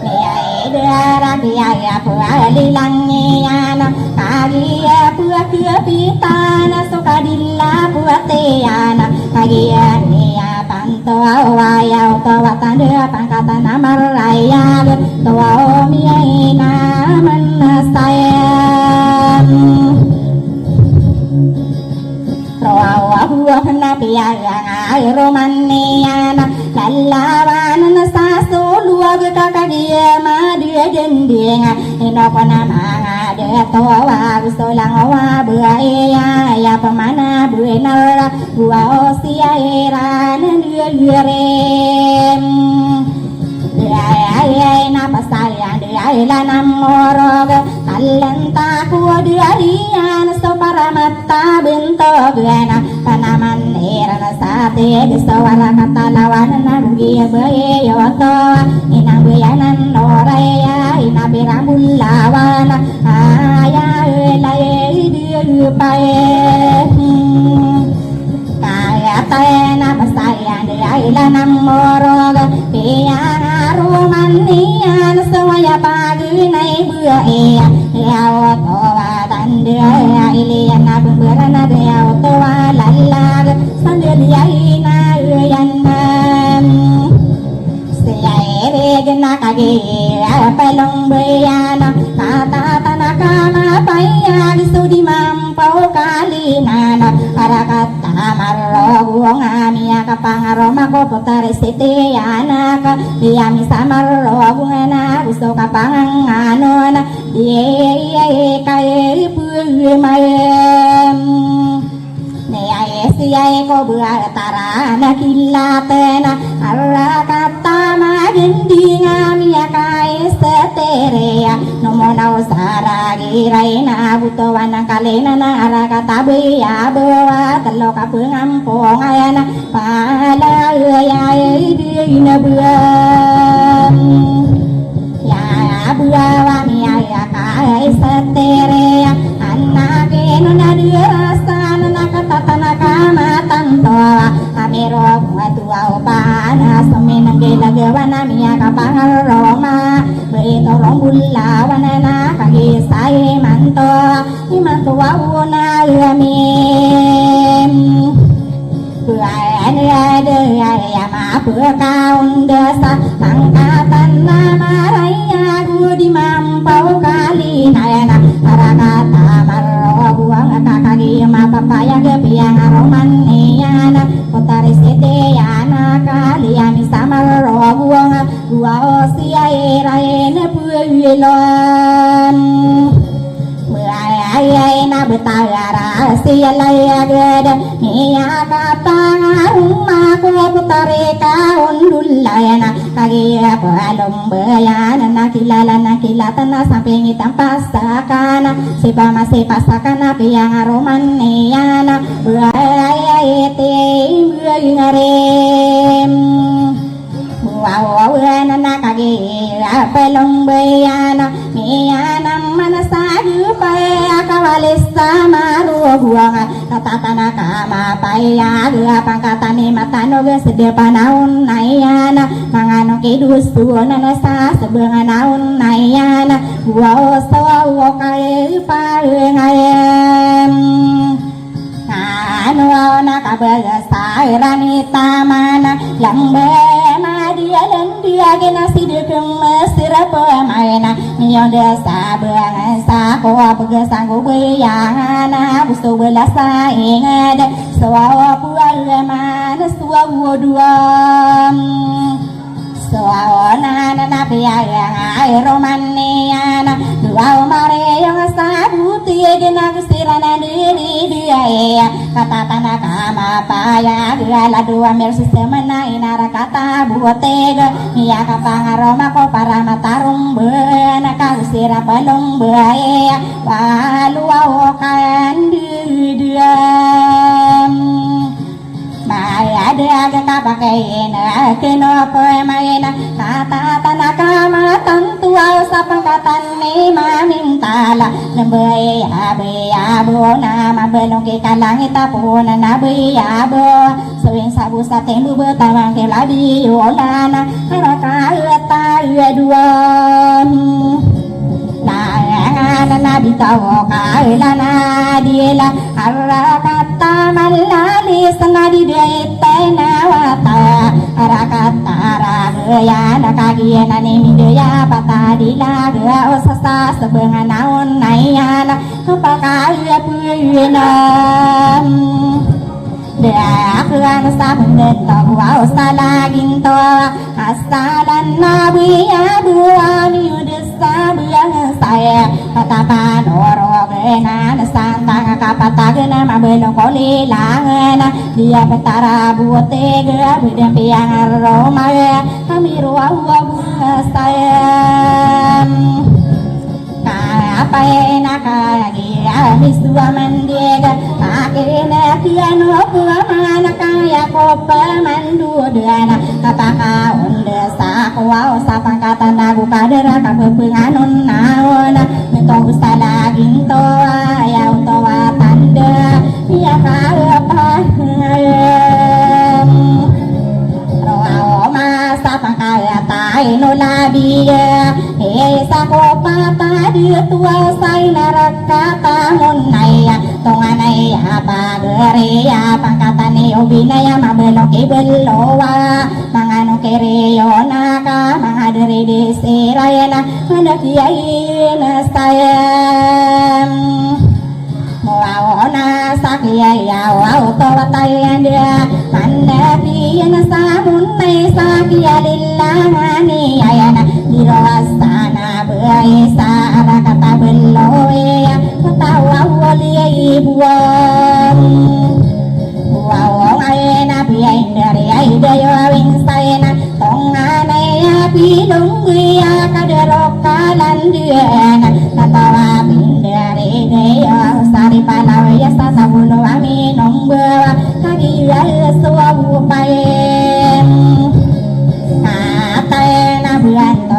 Niya edara kaya puali lang niya Kagiyas puakipitan Sukadilla puatiyan Kagiyas niya Panto ayaw to watanda pangkatan amarayag To omiyay naman nasayang Roawa huwag na piyayang ay romaniyan Lalawan na sa suluwag kakagiya madiyadending Ino ko na mga deto gusto lang wabuhay Ay pamana buenar Buwa o siya iran Nilirim Ay napasayan Ay lanam morog Talenta ko diarian So para mata bintog Panaman iran sa atin So wala katalawan Narugi bayo to Inang bayanan oraya Inabirang bulawan Ay lay diupaye Kaya tayo na pasayan Ay lanam morog Piyang aruman niyan Sawaya paginay buhay Yaw to watanda Iliyan na bumbara na Yaw to walalag Sandaliay na uyan Siya irig na kagiya Palong bayan Katata na kamapayag Sudi mampaw kalinan Harakat tamarog Amiya kapangaroma ko Putari siti anak Iyami sa marog na Gusto kapanganon Diye kaya pumayam Niyay siyay ko buatara nakilaten Arakata magindi ngamiya kay seterea Numonaw saragiray na butuan ng kalina na arakata biya bawa Talo ka pengampong ayan palayay di na buwan Ya buwa miya kay seterea Anakin na dirasan nakatatan kamatanto Amiro buatua upana Suminang gilagawa na miya kapangaroma Berito rombulawan na kagisay manto Imanto wawuna yamim Buayan ya mapurkaun desa Pangkatan na maraya Gudi mampaw kalinayana Harakata marobuang kakagi mapapayag Piyang aroman niyana Putaris itiyana Kaliyami sa marobuang Gua o siya irayin Puilon ayai na betara sialaya gede niya katanga umma ko putare ka undulayana kagiya palong bayana nakilatan na samping itang pasakana si pasakana piyang aroman niyana ayai te ngarem wow na kagiya palong bayana niyana manasadu paya kawalista maruguanga tatana kama paya gua pangkatani matano ge sedep naun nayana mangano kidus tuana nasa sebengan naun nayana gua sawo kae paengayem anu na kabaga sairani tamana lambe dia dan dia gena sidekeng mesira pemaina niyon desa beangan sako pegesang guyana busto belasa ingad sawa pual mana sawa duam sawana na piaya romaniana dua mare yang sabuti gena gesirana diri dia kata tanah kama paya gala dua mer sistema na inara kata buatega ya kapangaroma ko para matarung bena kasira palong bae walu awokan dia maya ada kapakai na keno pemaina kata tanah kama tantua sapangkatan ni mamintala nembe abe nama belong ke kalangit apuna nabe abo sewing sabu satembu betawang ke labi olana haraka eta dua nabi tawo kailana diela harakata malali senadi detena wata harakata ragaya nakagiena nimidya patadila ga osasa sebengan naon nayana kapakaya puyena dia kelang sabun tawa salagin to asalan nabi abuani udesa biang saya katapan orogena santang kapatagena mabelong koli langena dia petara buatega bidang piang aroma kami ruawa saya apa enak lagi habis dua mendiga akhirnya piano mana kaya kopa mandu dana apakah undesa kau sapang kata nagu kadera kapepenganun naona mentong lagi toa ya toa tanda ya apa sapang kaya tai no labia sa kopa dia tua sai naraka tamun naya tonganay apageria pangkatani ubinaya mabelok ibelowa mangano kereyo naka mangaderi disirayana manakiyain sayam muawona sakiyaya wau tawatayan dia mandapiyan samun nay sakiyalillangani ayana dirasana beisa kata beloe ketawa wali ibuam wow ayana biain dari aidayo awing sayana tongane api lungguya kaderokalan diana katawa pindari deyo sari palawaya sasabulu amin ombawa kagiya suabu paem katena bulan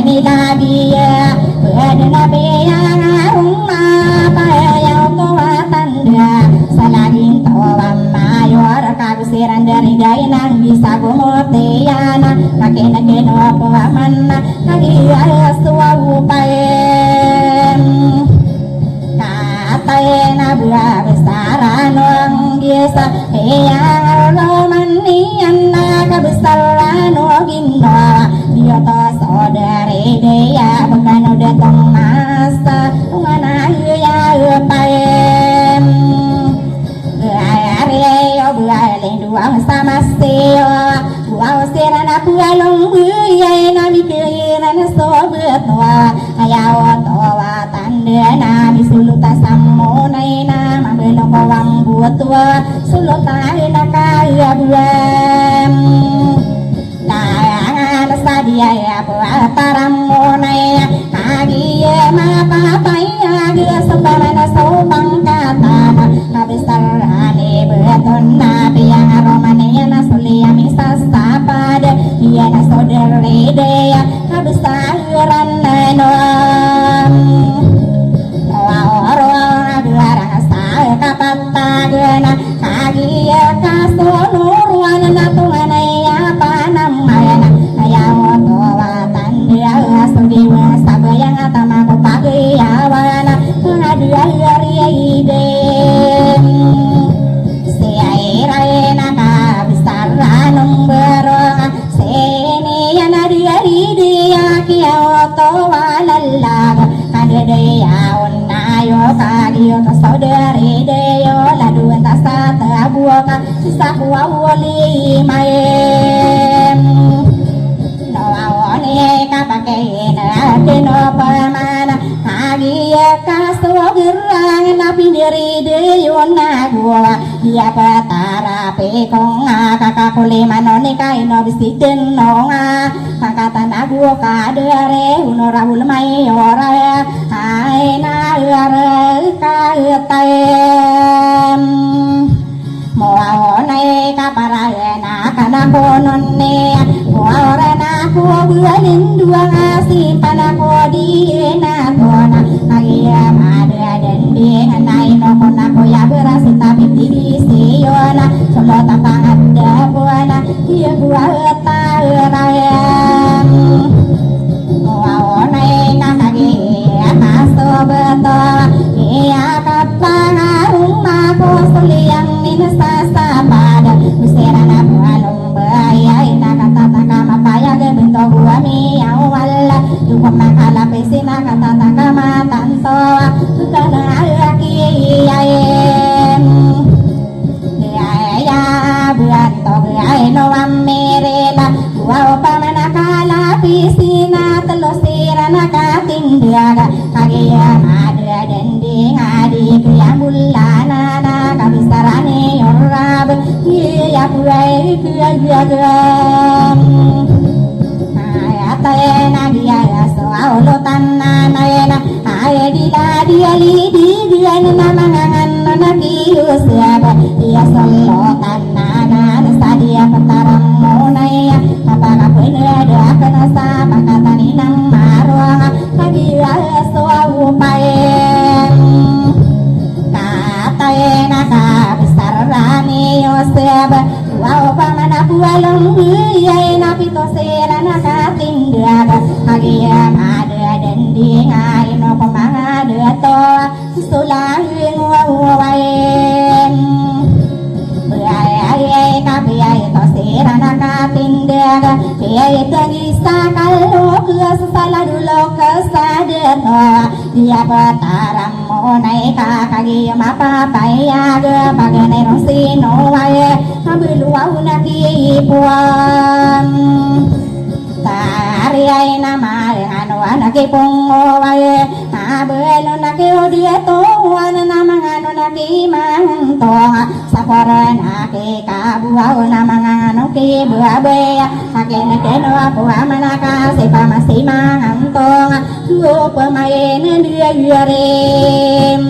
ini dia berada yang rumah payah tua tanda salagin tawa mayor kagusiran dari gainang bisa gumutiana makin keno paman kagia suau paem katena bua besaran orang biasa yang romanian kebesaran ogino dia to saudari dia bukan udah tong masa tungana ya paem yo buale dua sama seo buau serana bualong buya nami keiran sobet wa ayaw to wa tande na bisuluta sammonay na mabelong bawang butua sulutay na kayabuan na sadia ya taram monay agiye mapapaya dia sabana sobang kata habisarani beton na biang romania na suliami sastapad dia na sodere dea habisaran non orang dua sa kapatagana agiye kasonuruan na tunganaya panamaya ayamoto watan dia sudiwa sabayang atamaku pagiyawana ngadia ide siairena kabisaranung berong sini yana dia dia kiawoto walalag kadedea unayo kagiyo kasaudari deyo laduan tasata buaka sisakwa wali maem awone kapake na keno pamana agia kasto gerang na pindiri de yona gua dia patara pe konga kakakule manone kaino bisiten nonga pakata na gua kadere unora ulmai ora ai na ere kaetem moaone kaparayana kana kononne moaorana ko buanin dua ngasih panako diena kona agia madra dendi anai no kona ko ya berasi tapi divisi yona solo tapangan da buana dia gua taerayam moaone kakagi akaso beto ia kapangarung mako suliang sasa pada userana bualung bahaya ina kata takama paya ke bento gua mi awal cukup makala pesina kata takama tanto kana aki ayem ya buat to ay no amerela gua pamana kala pisina telosirana katindaga kagia madra dendi ngadi kiyambulana kabisarane yorab ya kuai kuyagam ayatena dia soalo tanana ena ayedila dia lidi dia namangan naki usab dia solo tanana sadia petaram monaya apakah benar ada kena sama kata ninang marwang kagia soau paem katayena kabisarane yoseb wow pamana bualong iyena pitosirana katindaga kagia ada dendi ngaino pemanga to sulahin wawaen beayai kabiai tosirana katindaga biai tangisa kalau kesala dulu kesadeto dia petaram monai kakagi mapapaya ge bagane rosino wae ambil wauna ki puan tariai nama anu anake pongo wae abelo nake odie to wana nama anu nake manto sapara nake kabuau nama anu ki buabe akene keno aku amanaka sepa masih manto pemain dia yuarem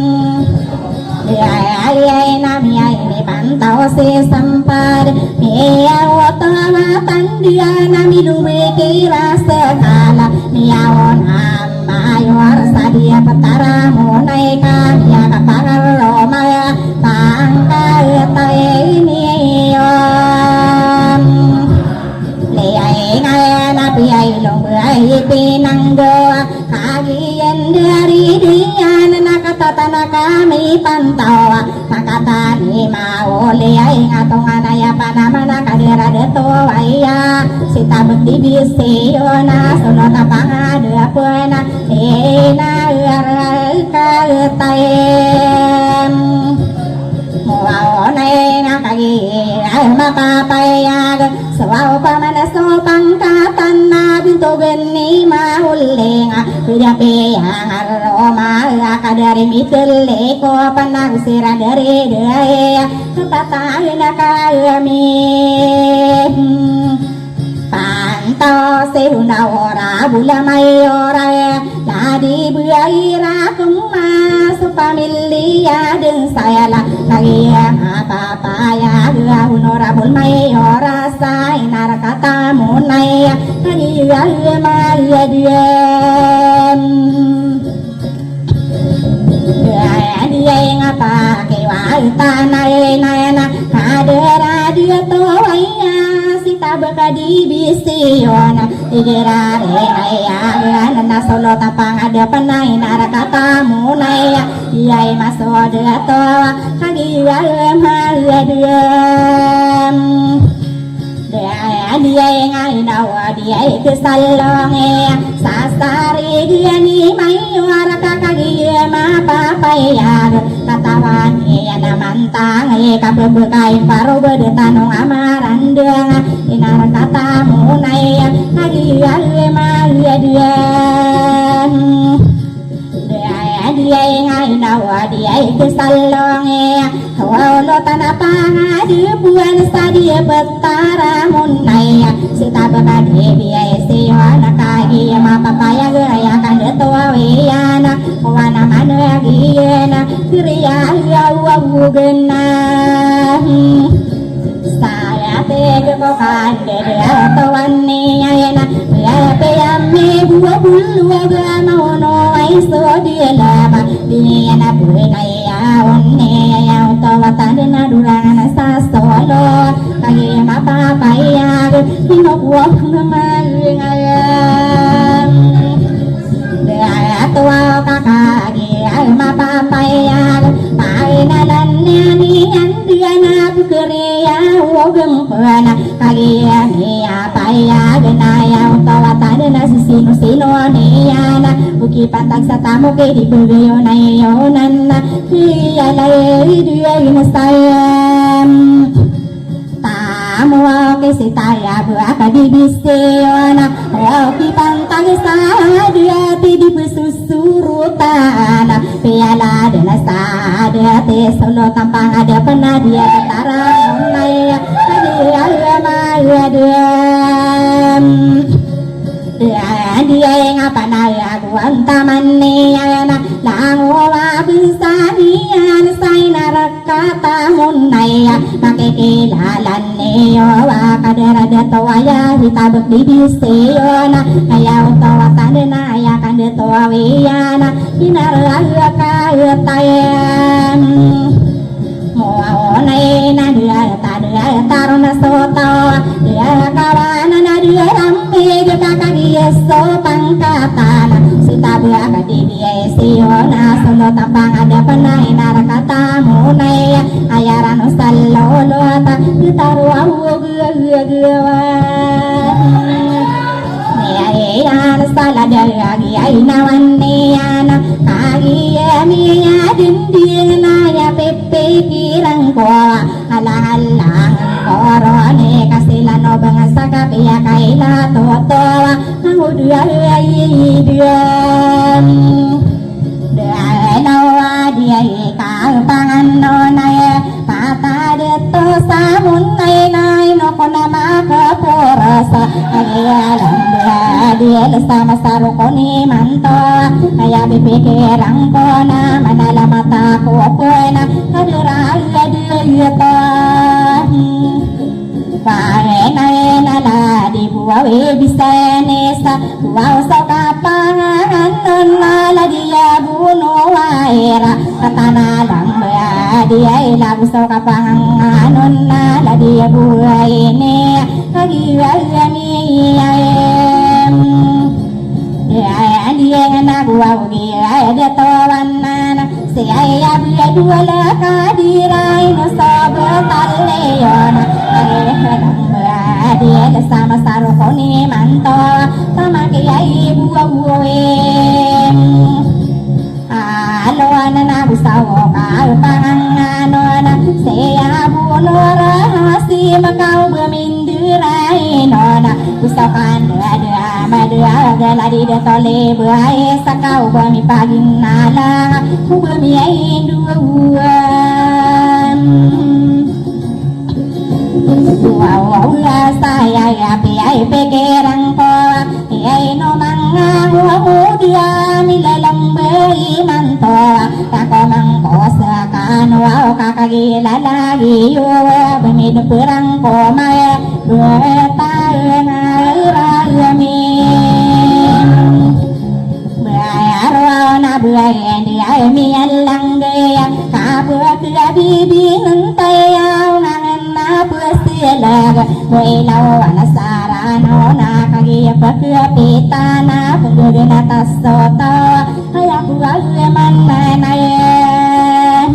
ayai nami ayai pantau se sampad mea watama tandia nami lume kira sekala miawon amayor sadia petara monai kamia kapangar romaya tangka etai niyon leai ngai napi ai long ai pinang doa kagian dari dia nakatana kami pantau makata ni mau leai ngatongan aya panamana kadera deto aya sita bekti bisi ona sono tapanga de apena ena ka taem moaone nakagi makapaya sawau pamana sopang katana binto benni maulenga kuya pe yang ma kadari mitele ko panang sira dari daya tata kami pantau seuna ora bula mai ora ladi buaira kuma supamilia den saya la lagi apa ya unora bul mai ora sai narakata munai lagi ya dia dia ngapa kewa tanai nana ada dia toya sita bekadi bisiona igera ya nana solo tapang ada panai narakata munai iya maso de to kagi dia ngai nawa dia ke salonge sasari dia ni mai wara kakagi ma papaya katawan ya namantang kabebekai paro bedetanong amaran deung inar kata munai kagi ma dia dia ngai nawa dia ke salonge walau tanah pangan di buan sadia betara munai sita bekadi biaya siwana kagi ma papaya gaya kan detua wiana wana mana giena kriya ya wugena saya tege ko kan dia tawan ni ayana ya peyame buah bulu aga mau ai so dia lama dia na buena ya onne ya utawatan na durana sa solo kagi ma papaya hino buah ngayam dia tua kakagi ma papaya paina lannya ni dia na bukriya wogeng pana kagi ni apa ya genaya utawatan na sino ni yana buki patag sa tamo ke di begayo na yonan na iya lai dia inasayam tamo ke sitaya buaka di biseyona oki pantag sa dia ti di besusurutan piala dana sa dia te solo tampang ada pernah dia ketara naya dia dia ngapa naya guan taman niana langowa bisa nian sai narakata munaya make kilalan niwa kadera detowaya hitabek di biseyona kaya utawa tandena ya kan detowiyana hinaraga kayetayam moaonai na dia tarona soto dia kawana na dia rambe kakagi so pangkatana sita buaka di dia siona solo tapang ada panai narakata munai ayaran usallolo ata ditaru Niyan sala dagi ainawan niyana kagi niya dinding naya pepe kirang ko halang-halang korone kasila no bangsa kapiya kaila totowa ngudua idiam nawa dia kang pangan no naya pata deto samun nai no kona maka porasa dia sama sarukoni manto kaya bipikirang ko na manala mata ko na kaduraya dia to paenay nala di buawi bisanesa buaw sa kapangan nala dia buno waira katana lang ba dia ilago sa kapangan nala dia buhay ni kagiwala niya dia na buaw dia detawan na siya dua kadiray no sobetal leyon dia sama sarukoni manto sama kiai buawem aloana na busawo kalpangano na siya buno rahasi makau bemindiray no na busakan ada madua galadi de tole buai sakau bami pagin nala bami induan wow saya ya piai pegerang ko ai no manga dia milalang bei manto tako mangko sakan wow kakagi lalagi yo bami de perang ko mae ta rami bayarwana buai dia mi alang gaya kabur ke bibi nantai na pusilag boy law anasarano na kagiya pakapitana pagod na tasota kaya buwag man manayen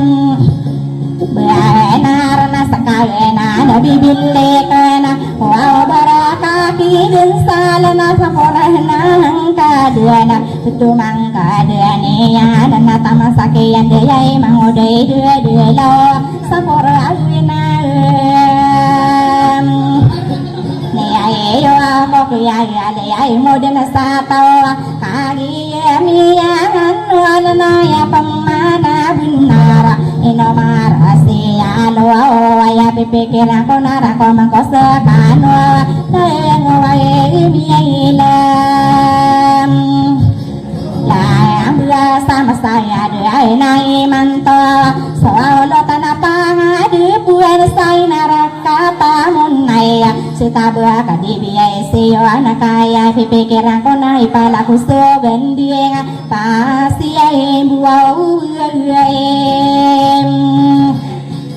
benar na sakay na nabibili ka na wow baraka kidin sala na sa porah na kadena tumang kadeniya na natamasakiyan dayay manguday dua lo sa porah na ay modern sa tawa kagiya miyangan wala na ya pamana binara inomara siya lo ay pipikiran ko nara ko mangkosa kanwa dayang way miyilam layang sama saya ay naimanto solo tanapang di buwan say narakata munay sita buwa kadibiyay siyo anakaya pipikiran ko na ipala ko so ganding pasiyay buwa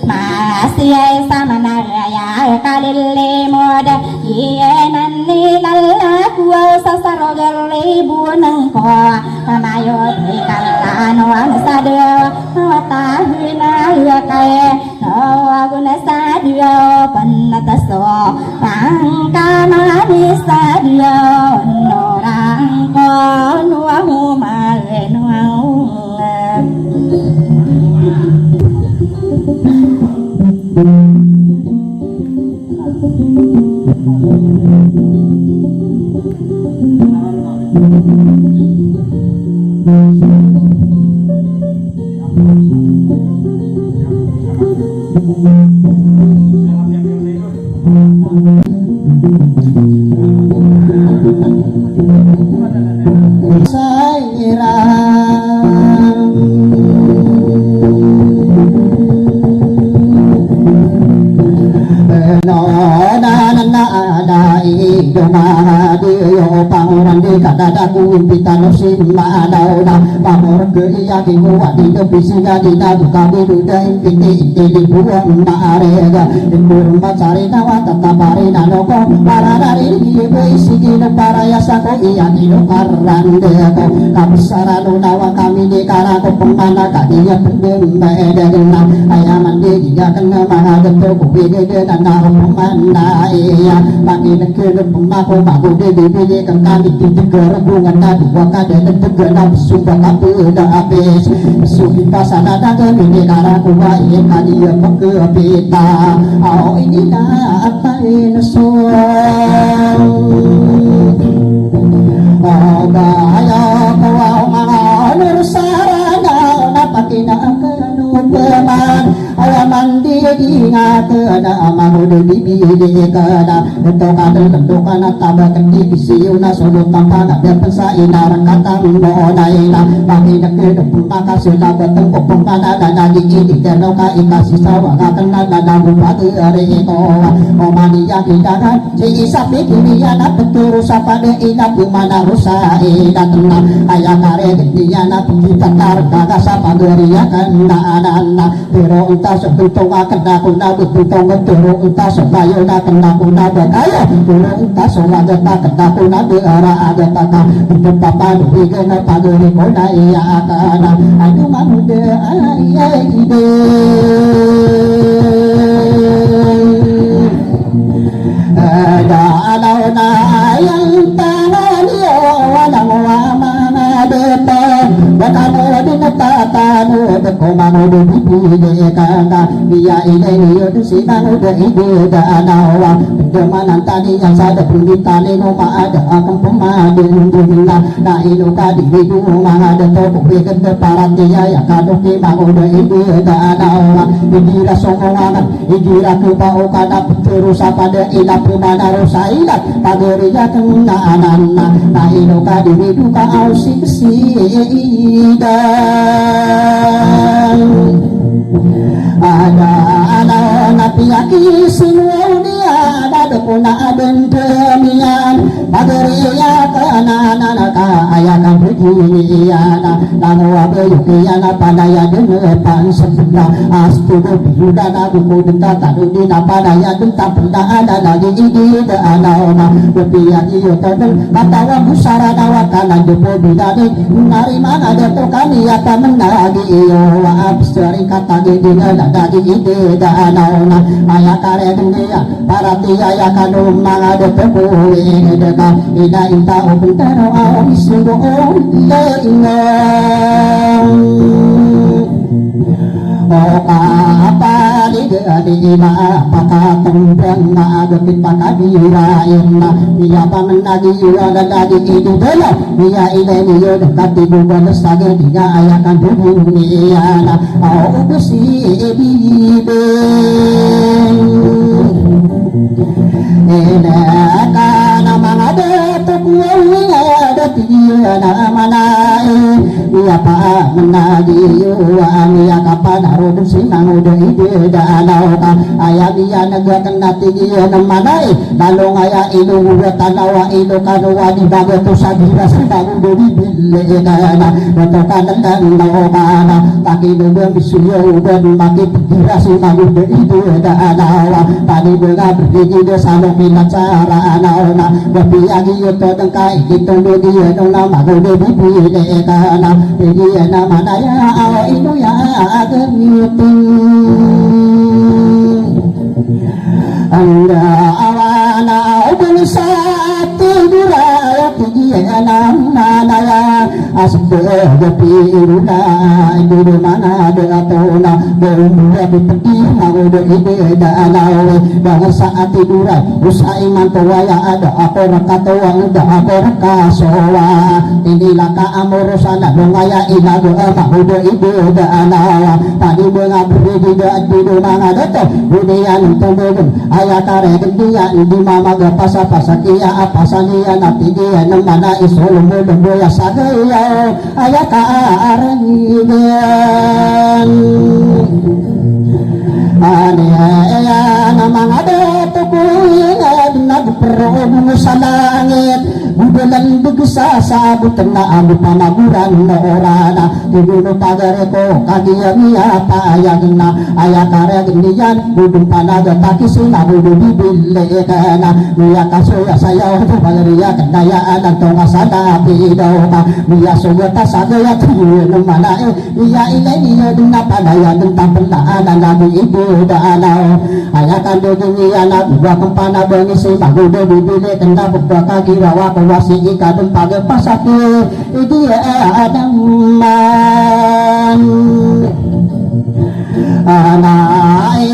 masiyay sama naraya kalilimod iyenan nilalakuwaw sa sarogali bunang ko mamayot ikalano ang sadyo mawatahin na kaya no na sadyo panataso ang kamani sadyo norang ko nuang umali nuang Aku impitan sin madaw na pamor ke iya ki huwa di bisiga di na buka bidu da impiti di buang maarega di burung bacari nawa tatapari na loko para dari di beisi na para ya sako iya ki no karande ko kabisara nawa kami di karako pemana kadiya pendem bae na ayaman di dia kena mahada to ku bide na na pemana iya pagi na ke pemako bagu di bide kan kami titik bunga na dua kada tegana suka kapeda habis suki pasana daga ini kara kuwa ini kadiya pakapita au ini na atain suang au gaya kawa manur sarana napakina kanu peman ayaman dia ingat ada amahu di bidi kada tentukan tabakan di bisiuna solo tanpa ada pesaina kata monaina bagi nak maka sudah bertemu pemana dan di ini dan ka ikasi sawa kena dan buat reko omania tidak si sapi dia nak betul sapade ina mana rusa ina tenang ayah kare dia nak kita targa sapa geria kena ana pero entah sebetul kena kuna betul betul entah sebayo nak kena kuna berkaya kuna entah selaga kena kuna berara ada kata hidup papa duga na pagari kona iya akana ayu manude ayah ide ada alau na yang tangan yo walang wamana depan bakano din tatano de komano de bibi bibili kanda biya ide niyo si manguda ide da anawa pendemanan tadi yang sada punditane no maada akan pemadin dunia na ino kadi hidu mangada toko bikin deparatiya ya kadoki manguda ide da anawa igira songongan igira kubao kada terus pada ila pumana rosaila pageriya kena anana na ino kadi hidu ka ausik sida ada napiyaki sinuau dia ada puna dendemian bageriya kanana ka ayakan beginiana namo abeyukiana panaya denepan sebelah astudo biudana buku denta tadudina panaya denta penda ada lagi igi da anaona bepiyaki yotodeng katawa busara dawakana depo bidani nari mana detokani yata menagi iyo wa absari kata gidina dagi ide da anaona ayakare dunia para tiya yakano mga depo deka ina inta opentero au isingo le ingong apa di ma pakatembang na agapit pakabirain na iya pamanagi iya dadagi itu bela iya ile niyo dekati buban sage diga ayakan bumi iya na au besi bibe ene kana mangade tukuwi ada tiya na manai iya pa menagi iya iya kapan arudun sinang udah ide da anauka ayah dia negara kena tinggi nemanai lalu ayah ilu udah tanawa ilu kanua di bagai tu sagira sedang udah dibile kana betul dan naukana tak ilu bisuyo udah maki pikira sinang udah ide da anawa tadi dengar berdiri dia salong minat cara anauna berpiagi itu tengkai itu dia dong nama udah dibile kana dia nama naya awak itu ya anda awana ubun satu duraya tinggi enam nanaya asbe depi iruna ibu mana de atona berumur di pergi mau de ide da anawe bahwa saat tiduran usai mantawaya ada apa rakatawa ada apa rakasowa inilah ka amorosana dongaya ilago mau de ide da anawa tadi mengabdi di mana deto bunian tembun ayat tare gendian di mama ga pasa kia apa sania nanti dia nemana isul mudo ya sagaya ayat arenian ane namang ada tukuin nagperong sa langit budalan bugsa sa butna amu pamaguran na orana dibuno pagare ko kagiya payagna ayakare gindian budun panaga takisina budu bibille kana niya kasuya sayaw bagariya kadayaan ang tonga sada pidaw ka niya sugata sagaya tuyo mana niya ilay niya na panaya ng tampandaan ang lagi ibu daanaw ayakan dunia na buwakang panabang isi magudo bibili kanda bukbaka girawa kawasi ikadong pagpasaki idi adaman anay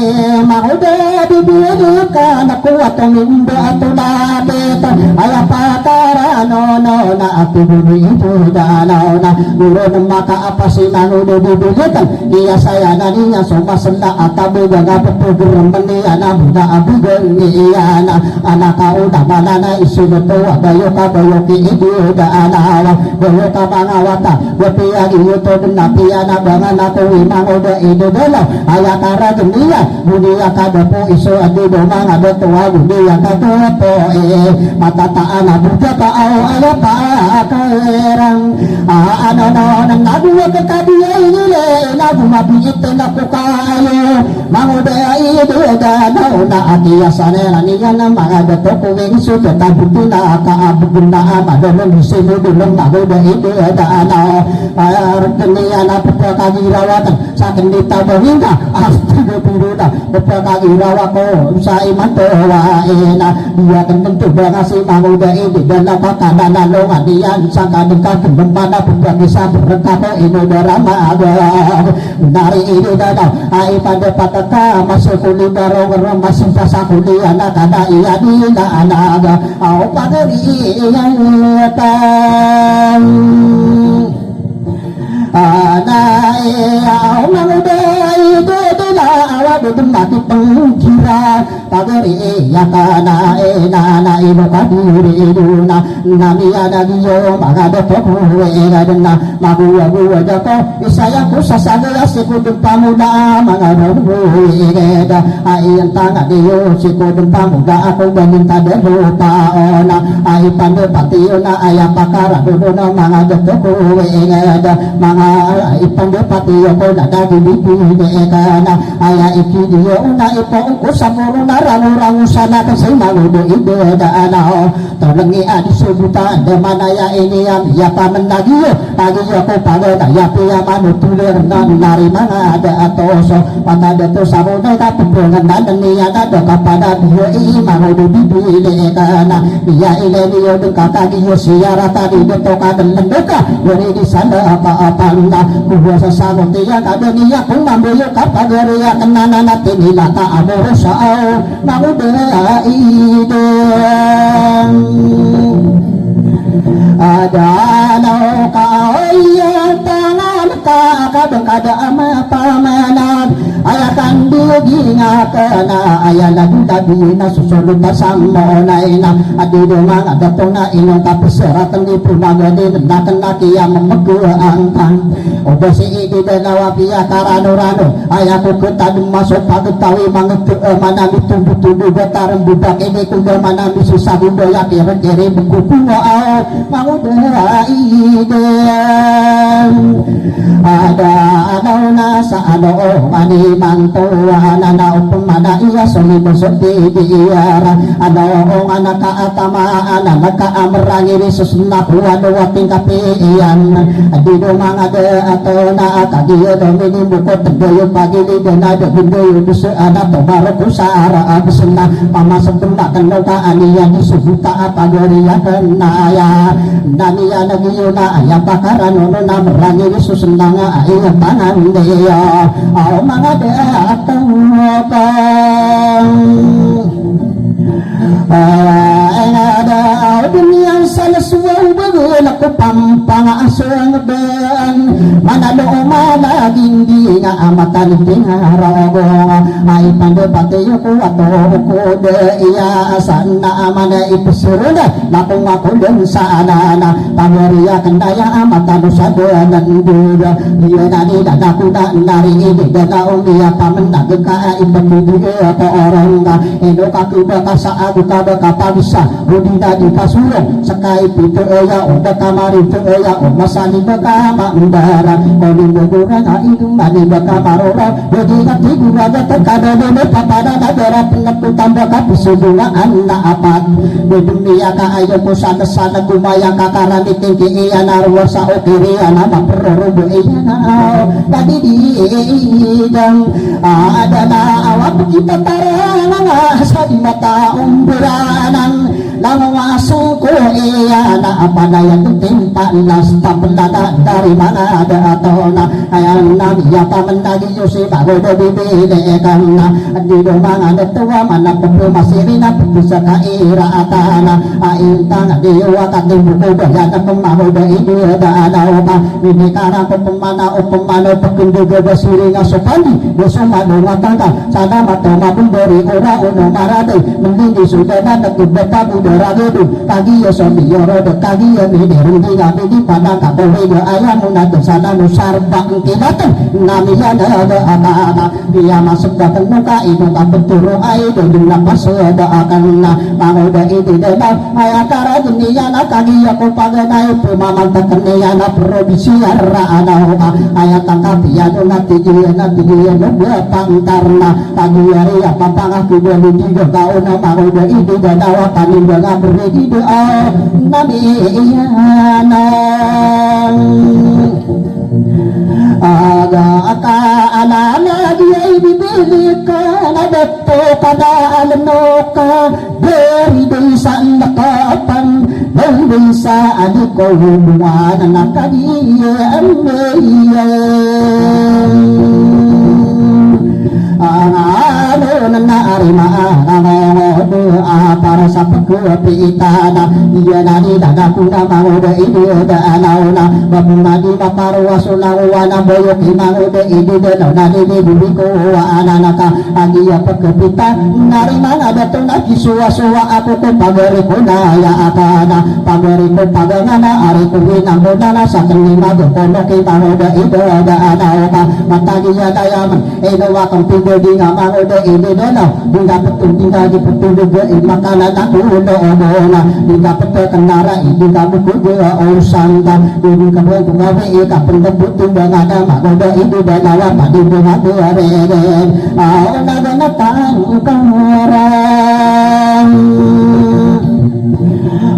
magudo bibili ka nakuha tong indo ato labit ayapatara no na ati bumi ito daanaw na guro ng makaapasi magudo bibili ka iya saya na niya sumasanda at abuga nga pagprogram niya na buda abuga niya na anak kau dah mana na isunod to bayo ka bayo ki ibu da anawa bayo ka mangawata wapiya iyo to na piya na bangan ako imang oda ido dala ayakara dunia dunia ka dapo iso adido mga betuwa dunia ka dapo matataan abuga ka ala pa kaerang ano nang naduwa ka kadiya inile na bumabigit na ko kayo mangoda ido da na atiyasane naniya na mga dato kuwing suda tabuti na kaabugin na amadolong sinudulong magoda ito daana artaniya na pagkakagirawatan sa kanita bawinda astigo piruda pagkakagirawa ko sa imantowain dia tentu bangasi magoda ito dalam pagkadanalongan diyan sa kadengkakang bempana pagkakisa berkata ino darama dari ino dadaw ay pada pataka masuk kuli barong masih pasa kuli anak ada iya dina anak au pagari yang tan anai au mangudai dodela awak mati pengkira pagari ya kana nana ibu kadiri duna nami ada giyo magado pokwe gadena magu jako isayaku sasagala sikudung pamuda magado geda ayan tanga diyo sikudung pamuda aku meminta derupa ona ay pande pationa aya pakara duduna magado pokwe geda mga ipande patiyo ko nadagi bibi kana aya iki diyo una ipo ko samuro narang sana kasi magudo ide daana tolengi adi subuta de manaya ini ya pamen nagiyo nagiyo ko pagoda ya piya manutulir nan nari mga ada atoso patada to saboda ka pembangan dan niya na do kapada diyo i magudo bibi ide kana ya ile diyo do katagiyo siara tadi do to kaden doka yori di sana apa na kuwasa sabon tiya kada niya kung mamboyo kapagari ya kenana natin nila ka amoro sao maguda ide ada no kaya tangan ka kadang kada ama pamanan ayakan dugi nga kana ayala dabi na susulod na samo na ina adido mga dato na inong kapiseratan di pumagadi nakan na kaya mamaguang pang o basi igi dalawa piya karano-rano ayaku ketadong masuk pagtawi mga manami tumbutubo batarang budak ini kuda manami susagudo yakiran kiri bengkukuwa maguda ide ada anaw na sa ano mani mantuwa na naupumana iya solibusot di iyara ano nga nakaatamaan na nakaamrang irisus na kuwa nuwating kapiyan adido mga de ato na akadiyo domini bukot doyo pagili de na doyo dusu anak tomaro kusara abis na pamasok na kanaw ka aniya di subuta apagoriya kanaya naniya nagiyo na aya pakarano na marang irisus na nga ayang tangan niya mga de atong ada dunia sana suwang bagul aku pampang asung ben manado mana gindi nga amatan dingarago ay pande pateyo ko ato ko de iya sana mana ipusuruna napong ako dun sana na pameriya kandaya amatan sa dan duda iya nani dadaku na nari ini dada umiya pamenag ka ipamudu ko orang nga eno kakuba ka sa ako ka kapabisa udina di pasulong sakay pito eya o kamari to eya o masani baka maundara o limbogura na idumani baka marora yodi na tigura da takada de papada na dera pengakutan baka pisudungaan na apat di dunia ka ayo mo sana gumaya kakarani tinggi iya narwa sa okiriya na maperorobo iya na tadi di idang ada na awak kita tarang sa di mata umburanan lawaso ko iya na apanaya tutimpa nas tapendada dari mana ada atau na ayang nabiya pamendagi yosi bagodo bibile kana di domang ada tua mana pembu masiri na bisa kaira atana aintang di wakat di buku bayana pemahoda itu ada opa ini karang pemana pekundu basuri ngasopandi dosoma doma tangka sana matoma bumbori ora ono marade mending sudah na takut beta buda ragedu kagiya somiyo rodo kagiya mede rundi gabi di padang kapowe ge ayam munatu sana nusar bang kinatan namiya daga akana dia masuk datang muka itu kapeturu ai duduna pasada akanna mangoda itu dedal ayakara dunia na kagiya ko paganay pumaman takaniya na provinsi arra anahoka ayat tangkapiya na tigiya no pangkarna kagiya ria papanga kudo digo kauna mangoda itu dadawa paninda ngabri di nabi iyana aga aka alana dia ibibilika nadato kada alnoka dari desa nakapan dan desa adiko hubungan nakadiya ameya ano na arima ano para sa pagkupitana iya nani dadakuna mangoda iduda anauna babunadi maparwasuna wana boyok imangoda iduda nani bibiko ananaka agiya pagkupita narima nadato na kisuwa-suwa ako ko pagari ko na ya akana pagari ko pagangana ari ko winamuna na sa kanimado kono kimangoda iduda anauka matagiya dayaman wakang tiga di ngamang udah ini dona hingga betul tinggal di petunjuk makanan aku udah obona hingga betul kenara hingga betul dia urusan dan dulu kamu ngawe kapan debut tinggal ada mak udah itu dan awak padi bunga bereden ona dana tahu orang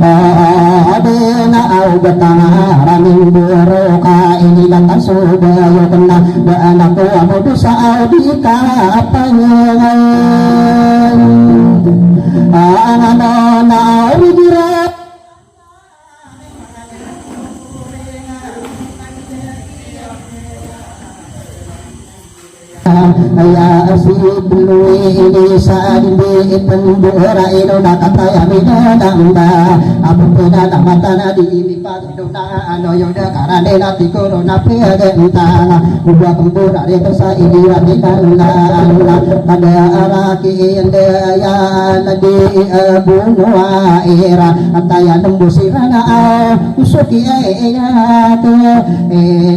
adena au betana ramin beroka ini lantas sudah yo kena anak tua muda saudi kapangan anana widirat ya asib lui ini sadimbe pendura ino nakataya bidadamba abu pedada matana di mipadona ano yoda karane nati corona piagentana ubah kembura de kesa ini radikana pada araki ende ya nadi bunua era ataya nembusirana usuki ya tu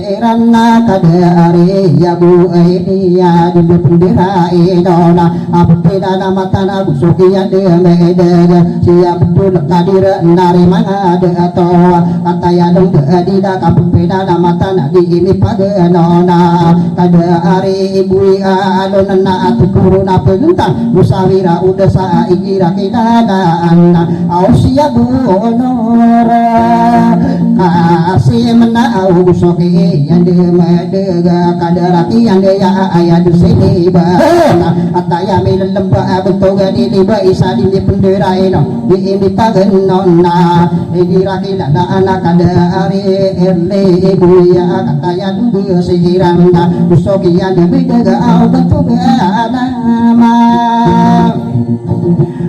erana kada ari ya bu ya di bendera idona abu pedana matana busuki ya de medega siap betul kadir nari mana de atau kata ya dong di da abu pedana matana di ini pagenona kada ari ibu alon na atu kuruna pengentang musawira udah sa ikira kidana anna ausia bu onora kasih mena au busuki yang de medega kadaraki yang de ya ayat sini bana ataya min lembah betul gadi liba isa di pendera ino di ini pagenona di rakila da anak ada ari erle ibu ya kataya dulu sihiranda busokian de beda au betul nama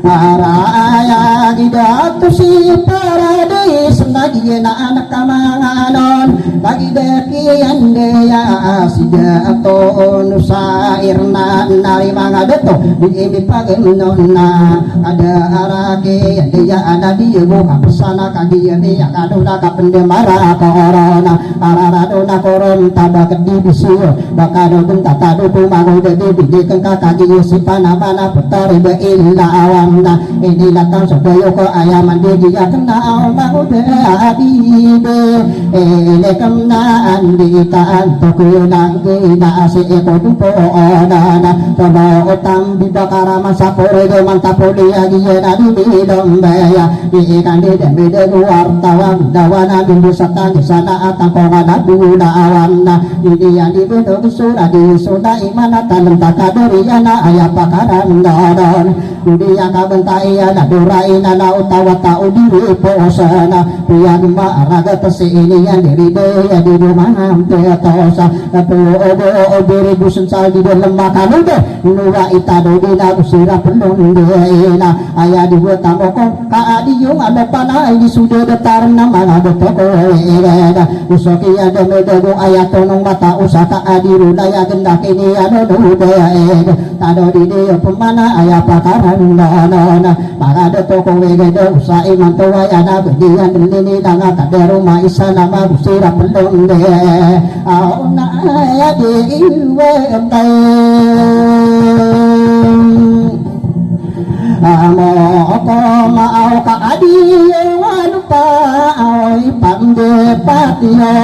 araya gidatu si paradis lagi anak kamanganon bagi dekian de ya asida atau nusairna nari manga beto di ini pagenona ada arake dia ada di buka pesana kagi dia kadona kapendemara corona araradona koron tabak di bisu bakado benta tadu pumangu de di kengka kagi sipana mana petari be illa awamna ini datang sobayo ko ayaman dia kena mangu de abide ele kena andi taan tokunang na si eko dupo onana sama utang bibakara masa pore de mantapoli agi na di dombeya di ikan di demi de wartawan dawana bindu satang sana atang kongana duna awana di dia di bedo surah di sudah imana tanam takadori yana ayah pakaran dodon di dia kabentai yana durai nana utawa tau diri posana pria gema raga tesi ini yang diri de ya di rumah hampir tosa tapi obo beri busun sal di lemah kanude nuwa itado dina usira pelung deena aya dibuat tamoko kaadiyung ada panai di sude detar nama ada toko eda usoki ada medago aya tonong mata usaka adiru daya gendak ini ada dudaya eda tado di dia pemana aya pakaran nona maka ada toko wegeda usai mantua yana bedian delini danga kada rumah isa nama usira pelung de auna aya di iwe entai amoko mau ka adiyo anupa ay pande patio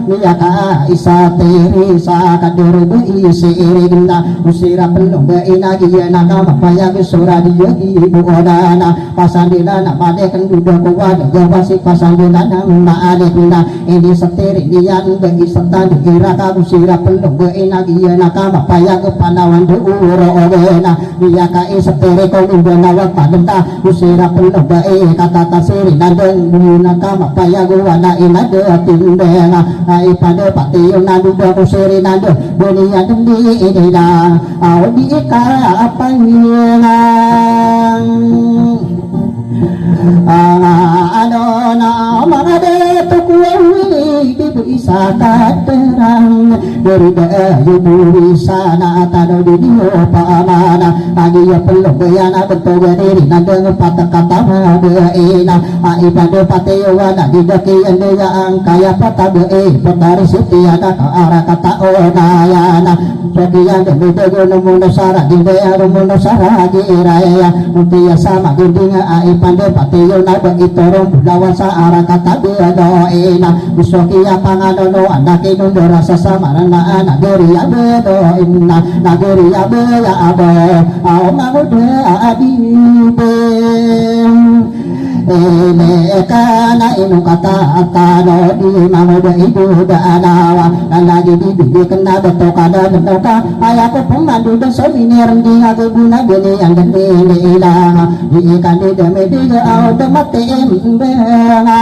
niya ka isa tiri sa kaduru isi irigna usira pelong be inagi na ka mapaya sura diyo ibu odana pasandila na made kan dudo ko wada jawasi pasandila na maalik na ini satiri niyan be isata dikira ka usira pelong be inagi na ka mapaya panawan duuro ogena niya ka isa tiri ko na wag padenta usira pelong bae kata tasiri nadong muna kama payago na inado tindenga ai pada patiyo nadudo usiri nado dunia dundi inida audi ka panginang ano na mga deto kuwi di bisa katerang dari dayu bisa na tado di dio paamana agi ya pelong bayana beto diri nadeng patakata beina ai pada pateo wana di daki ande yang kaya patabe petari setiada ka arah kata onayana sekian demi tego nomono sara di daya nomono sara di raya mutia sama gendinga ai pande pateo nado itorong budawan sa arah kata doina usokia panganono anak inundo rasa samarana anak geria bedo inna nageria beya abo au mangude adibe kana inu kata atano di mangude ibu danawa dan lagi di bidi kena beto kada betoka ayako pemandu dan somini rendi aku guna gini yang gede ilang di ikan di demi di au temate embenga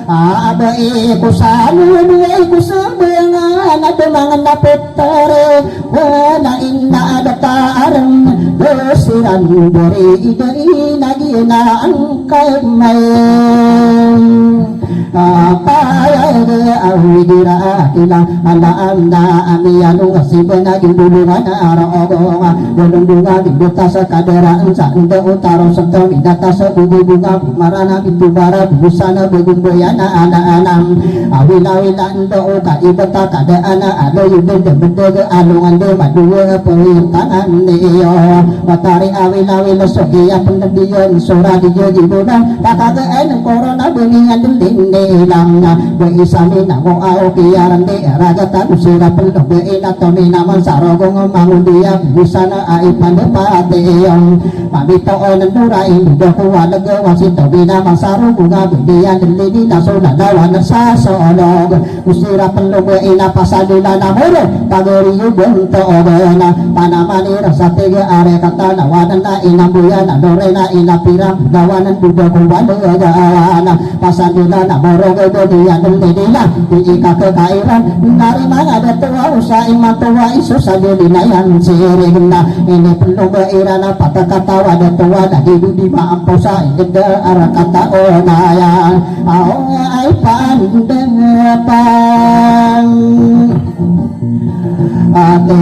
abe iku sanu iku sebenga ada mangan dapet tere wana inna ada tareng dosiran dari idei nagi na angkai apa ya awi dira ilang anda ami anu ngasibena dulu mana rogonga dolong dunga dibuta sakadera ensa ende utaro sento midata sebubu bunga marana pintu bara busana begumboyana anak-anak awil-awil ando ka ibata kada ana ado yudin bende alungan de madua perintangan niyo matari awil-awil sokia pendiyon sura diyo jibuna kakagaen corona beningan dinding ilang na beisami na mo ao kiaran de raga ta usira pelok be inatoni naman sarogong mangundia busana ai pandepate yang pamito onan durai do ko walaga wasito bina masaru bunga bidian delini nasona dawan sa solog usira pelok be ina pasadula namoro kagori yubento odona panamani rasate ge are kata nawanan na inambuya na dorena inapira dawanan dudo ko walaga awana pasadula namoro rogo dia delila di kakairan dari mana ada tua usai matua isu saja dinayan sirina ini perlu beirana patah kata ada tua dari di maamposa gede arah kata onayan ai pandepan ate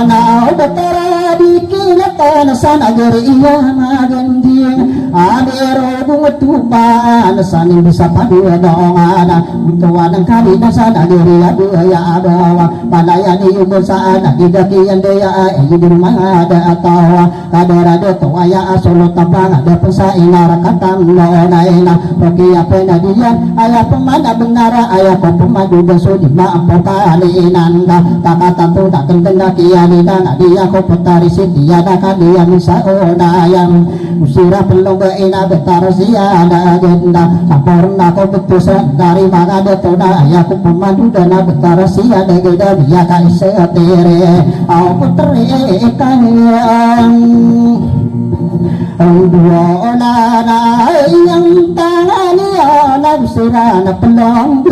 na betara dikilatan sana geri iya maganding adero bunga tupan saning bisa padu dongana tuan kali sana geri adu ya abawa panaya ni umur sana didakian daya di rumah ada atau kadera do toya asolo tabang ada pesainara katam lonaina roki apa dia ayah pemana benara ayah ko pemadu beso di maampo kalinanda takata tu tak kentenda kianina dia ko petari sitia dia misa onayang usira pelong ina betar siada agenda saporna ko betusan dari mana detona ayah ko pemadu dana betar siada agenda dia kaise tere au putre kaniang dua onana yang tangani na sira na pelong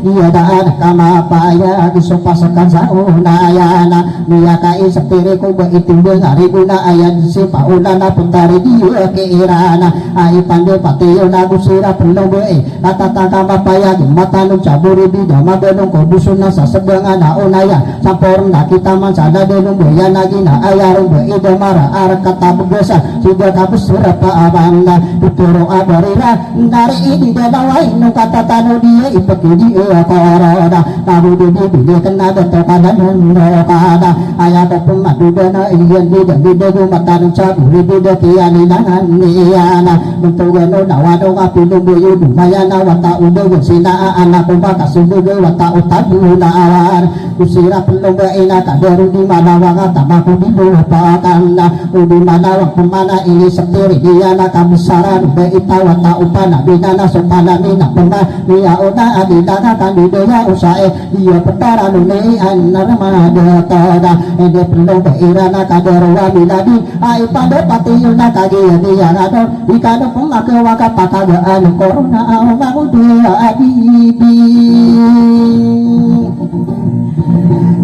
dia daan kamapaya gisupasakan sa unayana niya kai sa tiri ko ba itimbang hari guna ayan si paula na puntari dia ke irana ay pande patiyo na gusira pelong natata kamapaya gimatanong caburi bida mabenong ko dusun na sa sebangan na unaya sampor na kita man sana denong buya nagi na ayarong buya idamara arak kata begesa sudah kabus surah paabanda tuturo abarira dari ini dalawai nung kata tano dia ipakidi korona kamu dia kena betul kada nunda kada ayat pemadu dana iyan bida gumatanong caburi bida kiani nangan niana untuk gano nawado kapilong buyo dumayana wata udo sina anak kumaka subugo wata utabu na awan usira pelong ina kadaru di mana wanga tamaku di lupa kana di mana wang pemana ini setiri dia na kamusaran beita wata upana binana sopana mina pema dia ona adina kan dia usae dia petara nuni anarma data ede pelong irana kadaru wa miladi ai pada patiyuna kagi dia ngado ikado pemake waka pakaga anu corona au dia adibi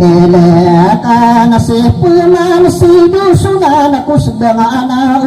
elaka nasipuna nasidusunan ako sedang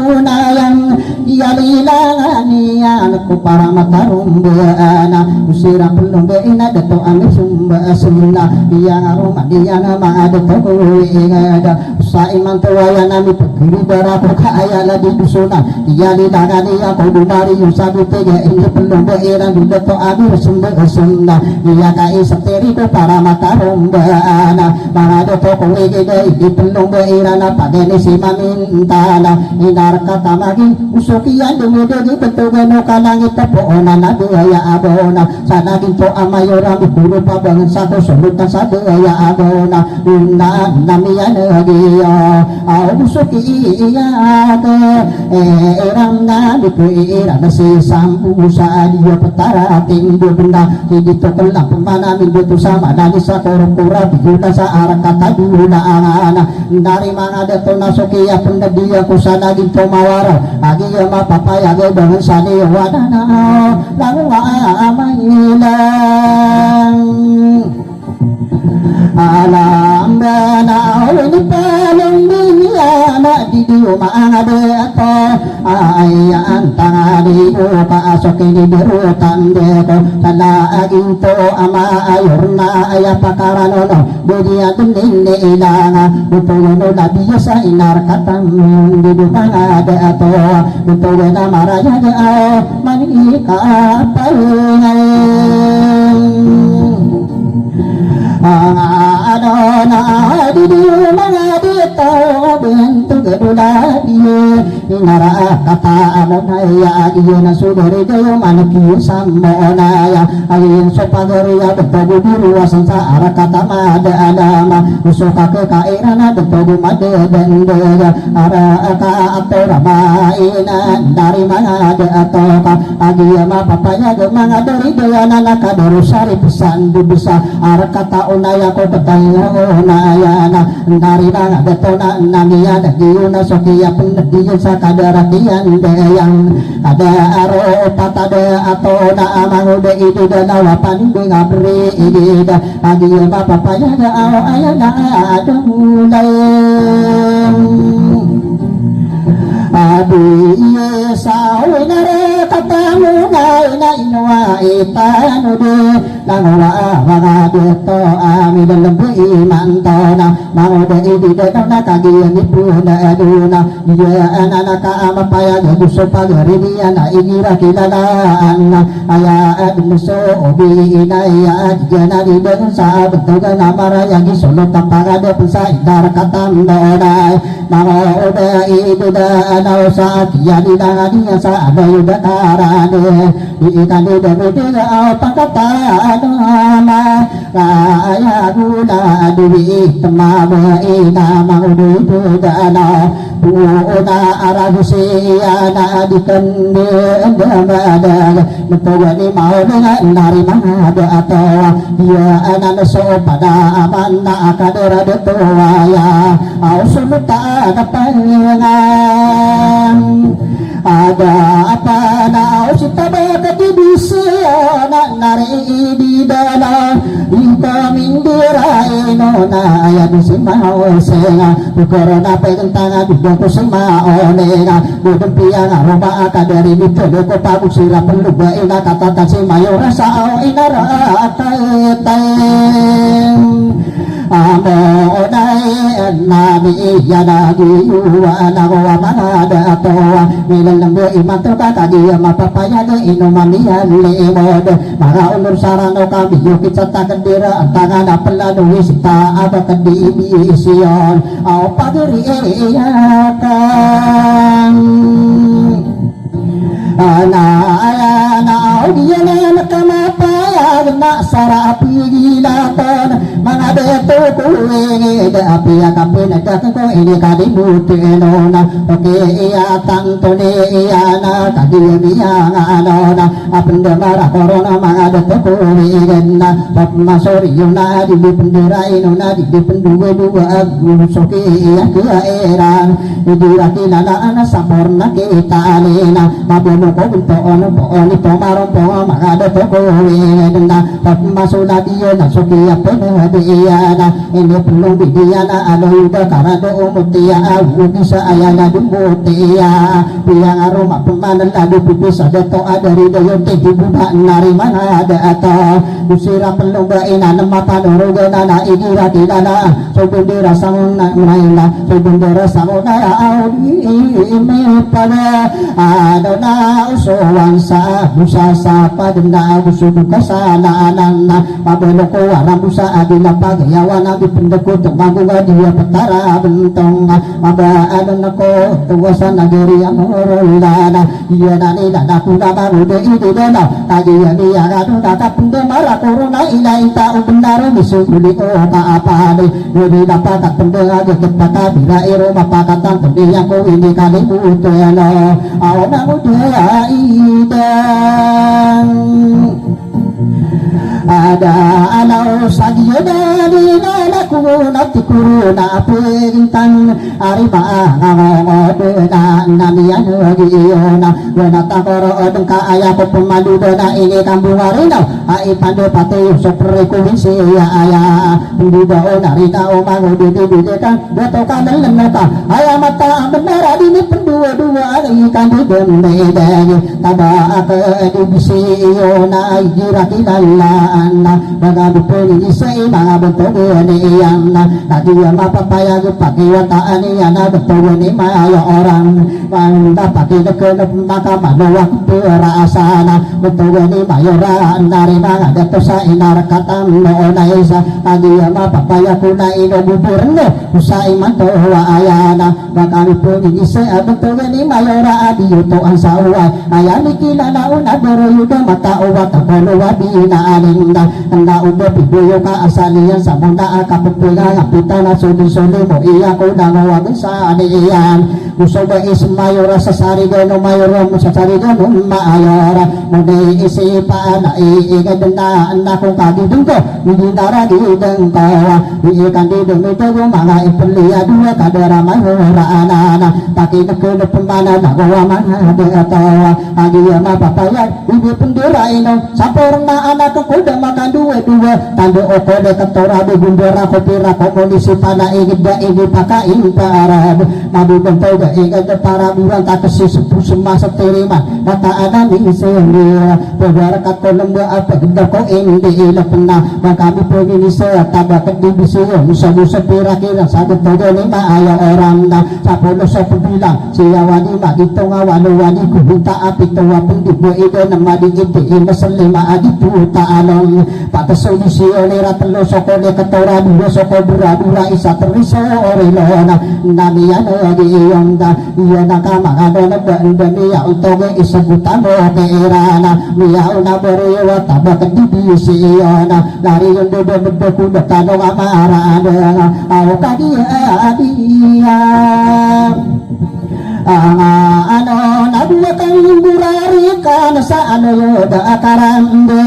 una yang ialilangan niya ako para matarumbaana usira pelong ina dato amir sumba sumna dia ngaruma dia na mga dato ingada sa imang tuwaya nami pagkiri darako kaayala di dusunan ialilangan niya ako dumari yung sabi tiga ini pelong ina dato amir sumba sumna dia kaisa terito para matarumbaana mga dato kung igigay di pelong ina pagani si mamintana inar katamagi usukian dumudagi betugano kalangit tapuona na daya abona sana ginto amayora mikuro pa bangan sa kusulutan sa daya abona na namiyan agiyo usuki iyate erang na miku ira na si sampu sa adiyo petara tindo benda hidito kelang pemanamin betu sama dali sa korupura biguna sa arang kata dula angana dari mga dato na sukiya pendadia kusana ginto mawara agi ya mapapaya ge dengan sani wadana lagu amailang alam bana ini paling dunia nak di dio maangade ato ayan tangadi uka asokini berutan deko sana aginto ama ayorna aya pakaranono dunia dinding ilanga butuno na biasa inar katam di dumangade ato butuno na maraya de manika palungai ano na di mga dito bentuk gedula dia inara kata amo na ya iyo na sudori kayo manukiyo samo na ya ayin so pagori ya betogo biru asan sa ara kata mada adama usuka ke kaira na betogo mada dendega ara ka atora maina dari mga de atoka agi ama papanya de mga dari daya na nakadoro sari pesan bisa ara kata unaya ko betanya unaya na dari mga beto na namiya dagiyo na sokiya pendiyo sa kadaratian deyang ada aro patada ato na amango de idu da nawapan de ngabri idida agiyo papapaya da aw ayana ada mulai abi sawe nare katamu na inwa itanu de nangwa mga dito ami dalam iman na mau de idida na kagiyo ni puna aduna dia anak amapaya gusto pagari dia na igira kilalaan aya admuso obi inaya jana di sa betuga na maraya gisolo tapagade pensa idar katam dodai mga oda iduda na sa kiyani na dia sa abayuda karane iikani de pakata ama kaya guna duwi tamawa ina mangudu dana puuna aragusiya na dikende endamada metogani mau dengan nari mahada atau dia anak so pada aman na akadera detuaya au sumuta kapangan ada apa na au sitabe di bisa nari di dalam ika mindirai nona ayat simao senga bukorona pegentanga bidang ko simaonenga budem piang aroma kadari mitolo ko pagusira peluba ina kata si mayo rasa inara ataiteng amo dai nabi yadagi wana ko manada to milan lambo imanto kakadia mapapaya de inomamian leod para ulur sarano kami yukit sa takandira ang tangan apalado wisita aba kadi sion au pagiri iyakan ana dia na kamapaya na sara pigilaton mga beto kuwi api akapin ko ini kadi buti nona oke iya tanto ni iya na kadi iya na apenda mara corona mga beto kuwi na masori na di pendirai nona di penduwe soki iya keeran dirati na saborna kita alena mabono ko bunto ono po maron po mga beto kuwi na masuna diyo na soki apena diana ini perlu diana aloida karado umutia awu bisa ayana dumutia biang aroma pemanan ladu bisa deto adari dayon tegi budak nari mana ada atau usira perlu baina nama panuruga nana igira tidana sobundira samuna naila sobundira samuna audi ime pada adona usuwan sa busa sa padenda usudu kasana anana pabelo ko waram busa adila pagayawan ang ipindago tumagunga dia petara bentong mabaan ako tuwasa nagiri ang orolana iya nani dadaku namarude ide dona kajiya niya gado dakapunde mara korona ina ita ubendaro misuli o kaapani nudi dapakat pendenga gekit baka bila iro mapakatan tendi yang ko ini kalimuto ano awana muda idang ada alau sagiyo dari nanaku natikuru na pintang ariba ngomode na namian giona wana takoro dengka aya ko pemandu dona ini kampung arino ai pandu pate sopre kuwisi ya aya penduda onarita omango dede kan beto kanel nota aya mata benar ini pendua-dua ikan di demede taba ke dibisi ona jirakilala na bagado puli isay mga bentogo ni iyang na kadiya mapapayag pakiwataan niya na bentogo ni mayo orang manda pakinagkunap makamanawak pura asana bentogo ni mayoran na rin mga dato sa inarakatang noon na isa kadiya mapapayag ko na inobubur no usay man to ayana bagado puli isay bentogo ni mayora adiyuto ang sawa ayani kinanaon na beroyuda matauwa tapolo wabi na aling anda ubo pibuyo ka asalian sa munda akapupuga kapita na suli-suli mo iya ko nangawagin sa aniyan gusto ba is mayora sa sarigo no mayora mo sa sarigo no maayora mudi isipa na iigad na anda kong kagidong ko hindi naragidang kawa iikan didong ito yung mga ipuliya dua kadera mayora anana pakinagkulo pumana nagawa mga deatawa agiya mapapayag hindi pendira ino sa porna anak ko makan dua tanda oko de katora de bundara ko pira ko kondisi pana ingid da ingid pakain para mabu bentau da ingid para bulan tak kesi semasa terima mata ada di sendi pegara kato lemba apa geda ko indi ila pena maka kami pergi saya tabak di bisio musa pira kira sadet todo lima ayah orang na sapono sa bilang siya wadi magito nga wani ko minta api to apin di bo ide na madigiti masalima adi puta along patas solusyon ratlo soko le katora dua soko dura isa teriso orelona namian iyong da iya nakamagano na banda niya utoge isagutan mo keirana niya una beriwa tabak di bisiyona lari yung dodo kuda tanong amaraan aw kadiya ano nabuwa kang burari ka na sa ano da akarande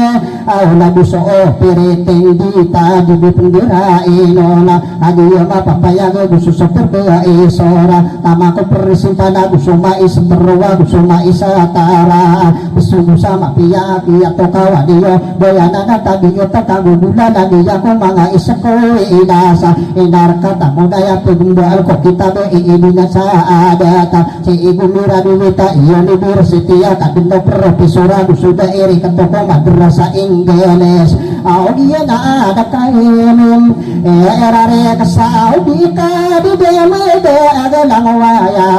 au na buso piriting dita di penggerain ona agiya mapapayag gusto sa perga isora tama ko persimpan gusto mais berwa gusto mais atara gusto sama piyaki atau kawadiyo bayana na tagiyo takagudula lagi ako mga isako inasa inarka tamo daya pagundal ko kita be iibina sa adata si ibu mira duwita university kadendo profesora gusto da eri katoko madrasa Inggeles au dia na ada kainin erare kasau di ka di demede agalang waya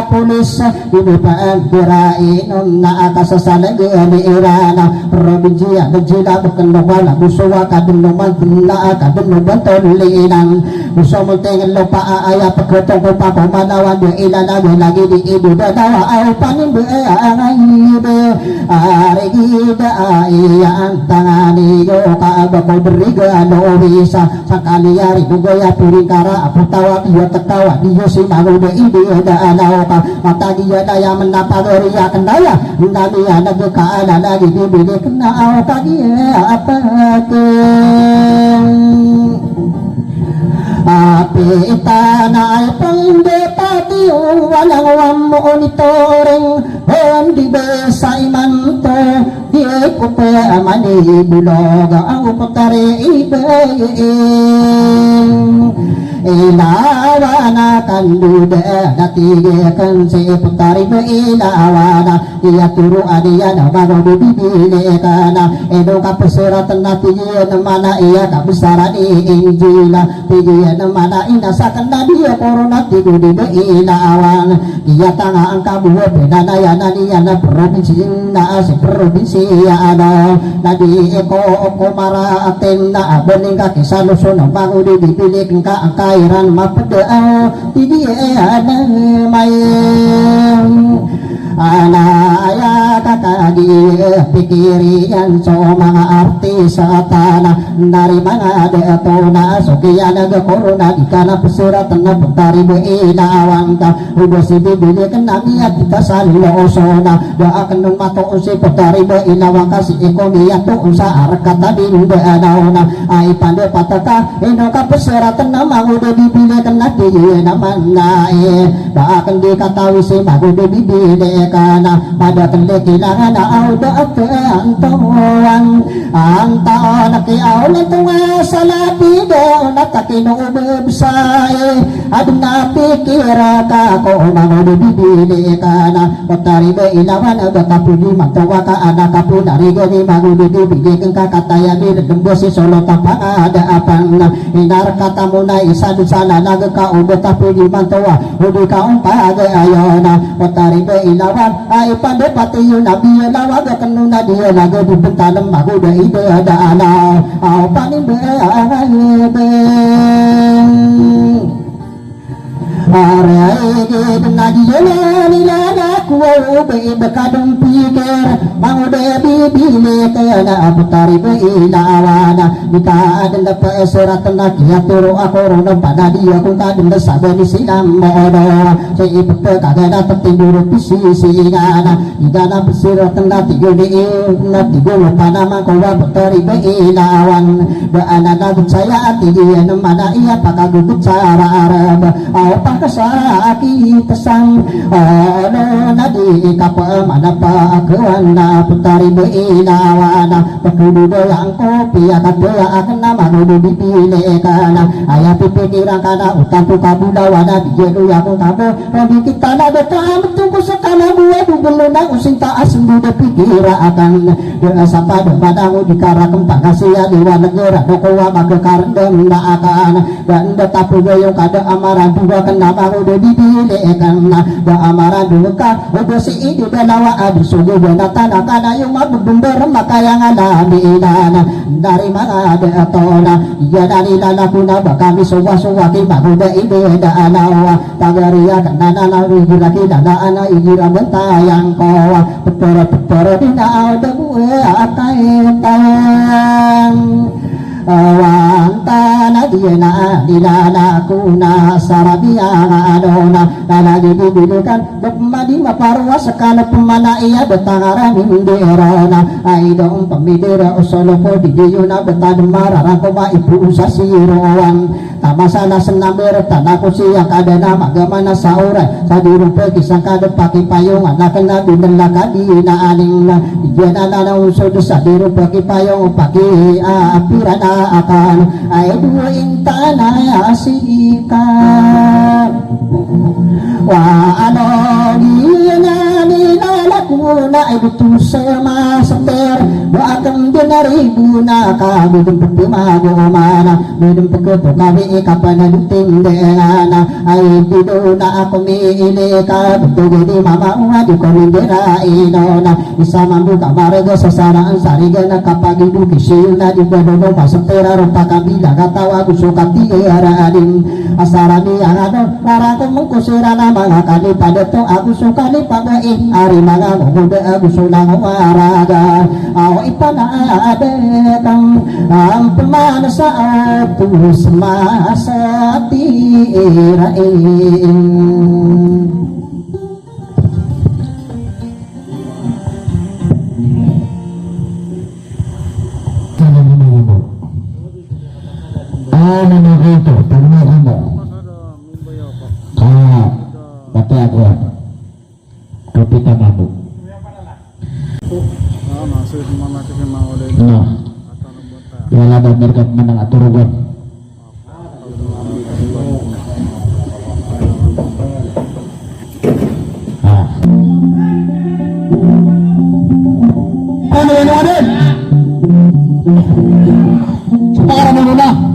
pulis di depan birain na akasasana gani irana provinsia dejila bekendawala busuwa kadendo madna kadendo bantolinan buso multeng lupa aya pagkotong ko pa pamanawan de ilana lagi di ibu dadawa au panin be angayibe arigida iya antangani yo kaabako beriga no bisa sakali yari bugoya pirikara aputawa iyo tekawa iyo si malu de ibu danau ka mata dia daya menapagori ya kendaya ndani ya nagka ada lagi di bide kena au kagi apa ke api tanay pangdepati walang wamonitoring hindi besa imanto di ko pa mani bulog ang upatari ilawana kanduda natigekan si putari mo ilawana iya turu adiya na bago bibili ka na edo kapasuratan natigiya na mana iya kabisara ni Injila tigiya na mana inasakan na diya poro natigo di ba ilawan iya tanga ang kabuho pinanaya na niya na provinsi na si provinsi ano na di eko mara atin na aboning ka kisaluso na bago di bibili ka ang kairan mapadaan tidi ada may anaya kakagi pikirian so mga artis sa tanah dari mga deto na sukiya nagkorona di ka na pasurat na pagtari mo inawang ka ubo si bibili ka na niya kita sa loosona da akan nung matoon si pagtari mo inawang ka si ikomiya doon sa arkata din daanaw na ay pande pataka ino ka pasurat na mga bibili ka na di naman na da akan di katawi si mga bibili kana pada kende kilangan au da antuan antao nakiaw na tunga sa labi do natakino ubebsay adna pikira ka ko mga bibili kana patari ba ilawan aga kapuli magtawa ka anak kapu dari gani mga bibili kang kakataya ni gembo si solo tapang ada apang inar kata mo na isa dun sana nagka ubo kapuli magtawa udi ka umpag ayona patari ba ilawan ay pande pati yun nabi yun awag kanu na diya naga dibentalam mago da ide ada ana au panin be ayebe arai ke na diya nilala kuwa be bekadum pikir bangu de bibile kana aputari be ilawana bika adenda pa surat na kiaturo akoro na pada dia kung kadenda sabeni sinam modo si ipete kagana tertidur pisi sinana idana surat na tigudi na tigulu panama kuwa putari be ilawan be anana saya ati dia mana iya pakagugut cara arab au pakasaki tesang ono nadi kapa mana pa kewana putari be ilawana pakudu yang kopi akan doa akan nama nudu dipilih kana ayah pipikiran kana utang tu kabudawana dijedu yang kamu robi kita nada kamu tunggu sekala dua dubelu na using taas muda pikira akan doa sapa depadamu dikara kempang kasia dewa negara dokowa maka karendem na akan dan detapu yang kada amaran dua kenapa udah dipilih kana da amaran dua ka udah si ini benawa adi sugu benatana kana yung mabubumber maka yang alami inana dari mana ada tona iya dari lana kuna bakami suwa ki baguda ide da anawa tagaria kanana na lagi dana ana igira mentayang kowa petoro dina ada gue akai tang wantana diana dinana kuna sarabia adona nalagi dibidukan bemadi maparwa sekala pemana iya betangara minderona aidong pemidera usolopo didiyuna betadem marara koma ibu usasiroan tamasana senamber tanaku siyak adana magamana saura sadirupa kisah kade paki payung anak kena binela kadina aningna ijana nana usud sadirupa ki payung paki apirana akan ay dua intana asikan wa ano diana nilalakuna ay butu sama seter wa akan dinaribuna kami dempet magumana dempet kami kapan tingdengana ay diduna ako miili ka betul di mama di komindera inona isa mambuka marga sasaraan sariga na kapag idukisiyo na di badono masapera rupa kabila katawa gusuka tiara ading asarami ang ano narako mong kusira na mga kalipada to ako suka ni pagain ari mga muda ako sulang waraga ako ipanaadekang ang pemana sa atus masa tirain ano na ito, tanong mo kaya pati ako kapita mabu no wala ba merkat manang aturugan ano yan natin para mo muna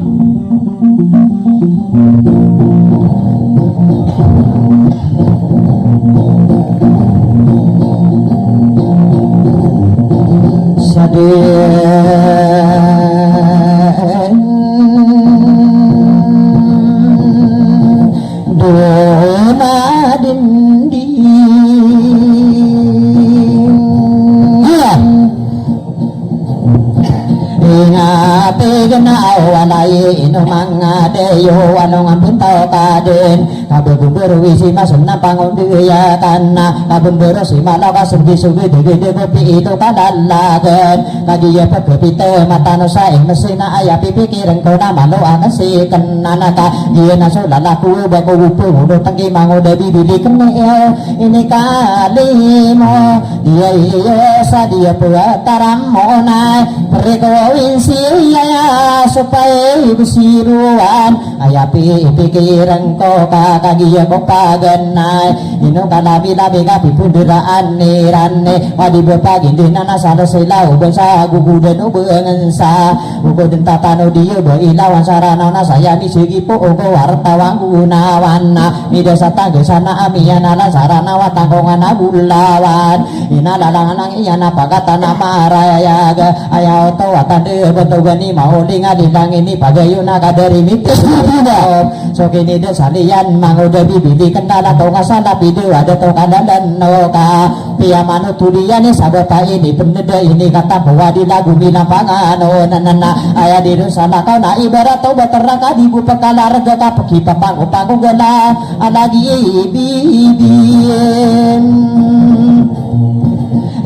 si masum na pangundiyakan na kabumbero si malaka sugi-sugi digide kopi itu kadalagan kagiya pagkapite matano sa masina aya pipikiran ko na malo si kananaka giya na so lalaku bako upo udo tanggi mangoda bibili kemeo ini kali mo dia iya sa dia puataram mo na perikawin siya supaya ibu siruan aya pipikiran ko kakagiya ko paganay ino kalabi-labi kapi pundiraan ni rane wadi bepagin din na nasala sila ubang sa gugudan ubangan sa ugudan tatano diyo ba ilawan saranaw na saya ni sige po ugo wartawang gunawan na mida sa tagay sana amiyan ala saranaw at angkongan na bulawan inalalangan ang iyan na pagata na marayaga ayaw to at andi bantugan ni mahuling alilang ini pagayo na kadari nito so kinida saliyan manguda bibili kendala to ngasala pido ada to kadalan no ka pia mano tulian ni sabata ini peneda ini kata bahwa di lagu binampangan nanana aya di sana kau na ibarat to bateraka di bu pekala rega ka peki papang upang gala alagi bibien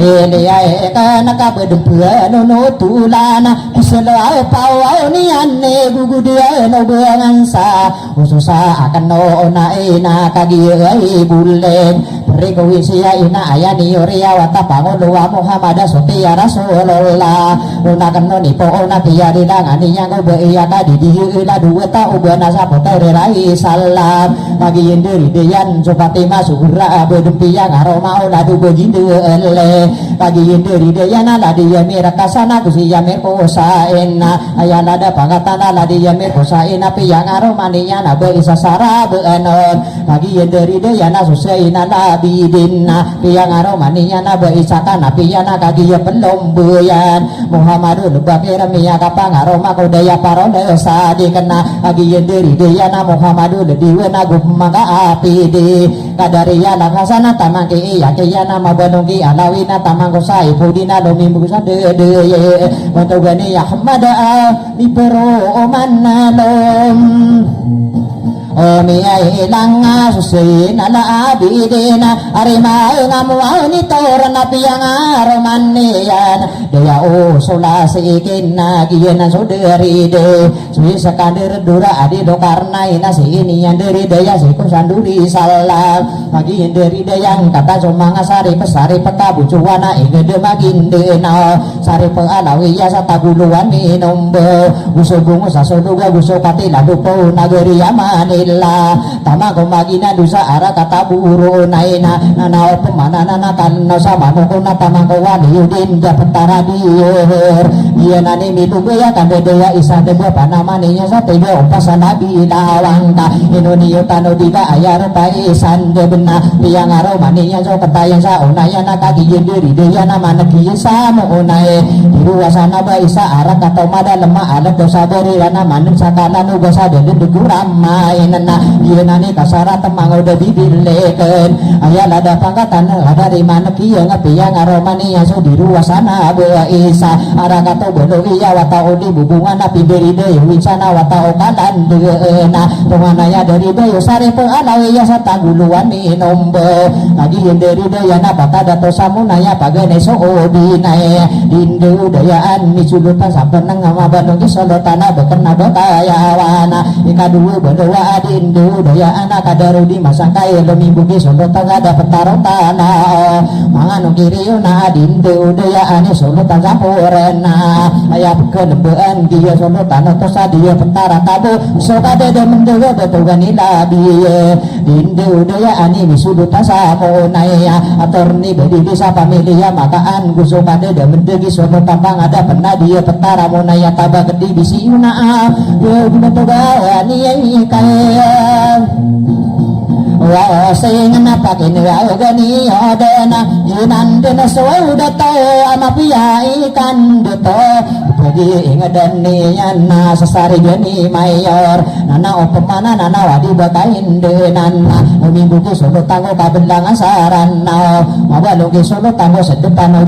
ele ay kana ka bedempua no tulana isela pau ni anne gugudia no bangansa ususa akan no na ina kagi ai bulen riko wisia ina ayani oria wata pangolo wa Muhammad sotia rasulullah una kan no ni po ona tia dilang ani yang go be ya ka di ila dua ta ubana sa potere rai salam kagi yenderi deyan sopati masura bedempi yang aroma ola du beginde ele pagi yenderi deyana la dia mirakasana kusi ya merkosa ena ayana da pangatana la dia merkosa ena pi yang aromaninya na be isasara be anon pagi yenderi deyana susaina la abidinna piang aromaninya na baisaka na piyana kagiya pelombuyan Muhammadun bakira miya kapang aroma kudaya parone sadi kena agiya diri daya na Muhammadun diwena gumaga api di kadariya lakasana tamangki iya kiyana mabanungki alawina tamangko sai pudina lumimbusa de Mantugani Ahmada ni pero manalom Omi ilang susin ala abidina arima ngamuaw ni toran na piyang aromanian daya usula sikin na giyan na suderi de suisa kandir dura adi do karnay na si iniyan deri daya si kusanduri salam magiyan deri dayang kata sumanga sari pesari pekabucuana ingede maginde na sari pealawiya sa taguluan minombo gusto bungo sa suduga gusto katila dupo nagari yamani tama kumagina dusa ara kataburo naina nanao pemana nanakan sa manoko na tamang kawali din japatara diyer iya nani mitugaya kandeya isa debo panamaninya sa tebe opasa nabi lawang ka inoniyo tano diga ayar pa isan debena piyang araw maninya so katayan sa unaya nakagiyin diri deya naman nagiyin sa mo unay diruwasana ba isa ara katomada lemah alat dosa beri naman sa kanan ugasa dedin duguramay na yenani kasara temang udah dibileken ayah lada pangkatan lada rimana kia ngapiyang aromani yang so diruasana bea isa aragato belo iya wata odi bubungan api dari deyo wincana wata okalan deena penganaya dari deyo sari pengalawi ya sataguluan minombo lagi yang dari deya napata dato samunaya pagane so obinaya dindu dayaan miculutan sampenang ngama bandung kisolotana bekena bekayawana ikaduwe bedoa dindu daya anak kadaru di masangkai lumimbuki solo tangga dapat taruh tanah manganu kiriyo na dindu daya ane solo tangga porena ayah kelembean dia solo tanah tosa dia pentara tabu soka dede mendewa betugan ilabi dindu daya ane misudu tasa monaya atorni bedi bisa pamilia makaan gusoka dede mendegi solo tambang ada pernah dia pentara monaya tabak gede bisi una ya betugan ni kaya wa sing napakin wa gani adana jinandena saudato amapia ikan deto pagi ingadan niyan na sasari gani mayor nana opemana nana wadi bakain denana minggu ke solo tango kabelangan sarana mabalong ke solo tango sedepan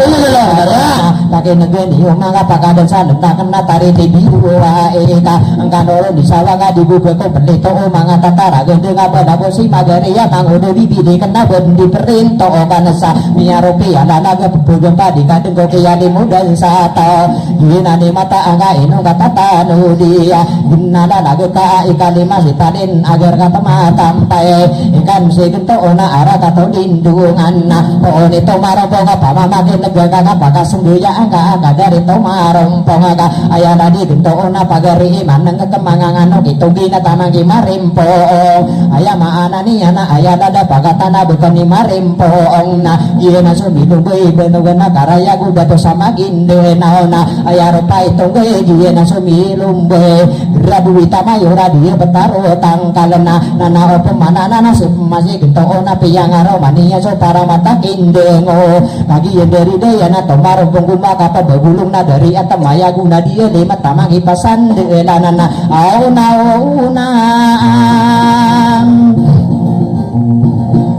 pakai negeni umanga pakadan sanena kena tari tibiru wa eka angkano di sawaga di buku ko pelito umanga tatara gede ngabada bosi magari ya mangodo bibidi kena bendi perinto kanasa miaropi ana naga pepegang padi kadeng ko kiyani muda sata ginani mata angga ino kata tanu dia ginana naga ka ikalima sitanin agar kata matampai ikan segento ona ara kata lindungan na oni to marompong apa mamagin negara kapaka sungguya angga dari to marompong aga ayana di gento ona pagari iman nang kemangangan no gitu gina tamang gimarimpo ayah maana ni ana ayah dada pagatana bukan gimarimpo na iyena sumidu bai benugana karaya gudato sama ginde naona ayah ropa itu gai iyena sumilum bai graduita mayora dia betaro tangkalena nana opo mana nana masih gitu ona piyang aromania so para mata kindengo lagi yang dari dia na tomaro pengguma kapa bagulung na dari atamaya guna dia lima tamang ipasan de lanana auna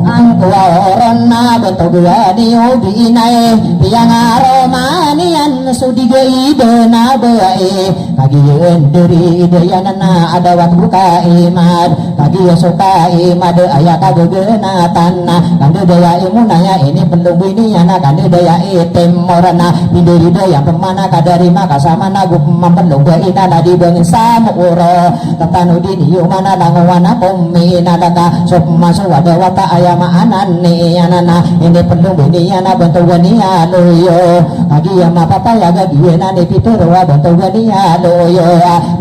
angkuarana betogani ubinai piang aromanian sudigai dena bae kagian dari dayanana ada waktu kaimat kagi suka imad ayah kagegena tanah kande daya imunanya ini pendung ini anak kande daya item morana bindiri daya pemana kadari maka sama nagu mempendung ina nadi bangin samuro tatanu dini yumana langawana komina daga sop masuk ada wata ayam anan ni anana ini pendung ini ana bantuan ni aloyo kagi yang apa ya gagi nani pituro bantuan ni aloyo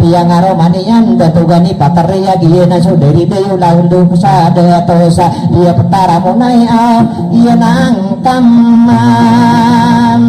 piang aromanian bantuan ni pataria giena dari deyo laundu kusada tosa dia petara munai dia nang tamam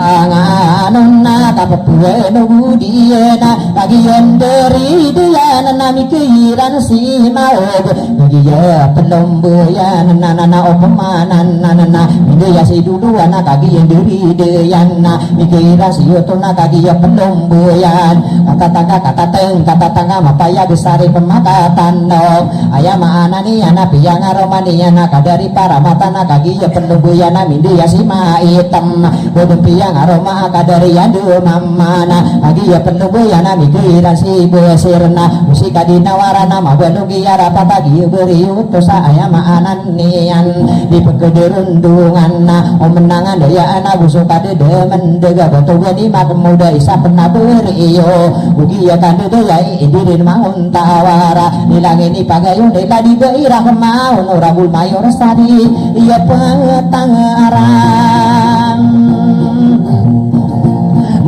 anganonna kapepueno budiena kagian dari dia nami keiran si maog dia pelomboyan nana opemanan nana dia si duluan kagian dari dia na mikira si yotona kagian pelomboyan kata tengah mapaya besar pemakatan no ayam anani anak piang aromania kadari para mata kagian pelomboyan dia si maitam bodong piang aroma kadari adu mamana kagian pelomboyan mikira si besirna musika dinawarana mabalungi arapa tadi beri utusa ayam ananian di pegederundungan omenangan daya anak busuk kade demen dega batuga di mak muda isa pernah beriyo ugi ya kade daya indirin mangun tawara nilang ini pagayon nila di beirah maun orabul mayor sadi iya pengetangarang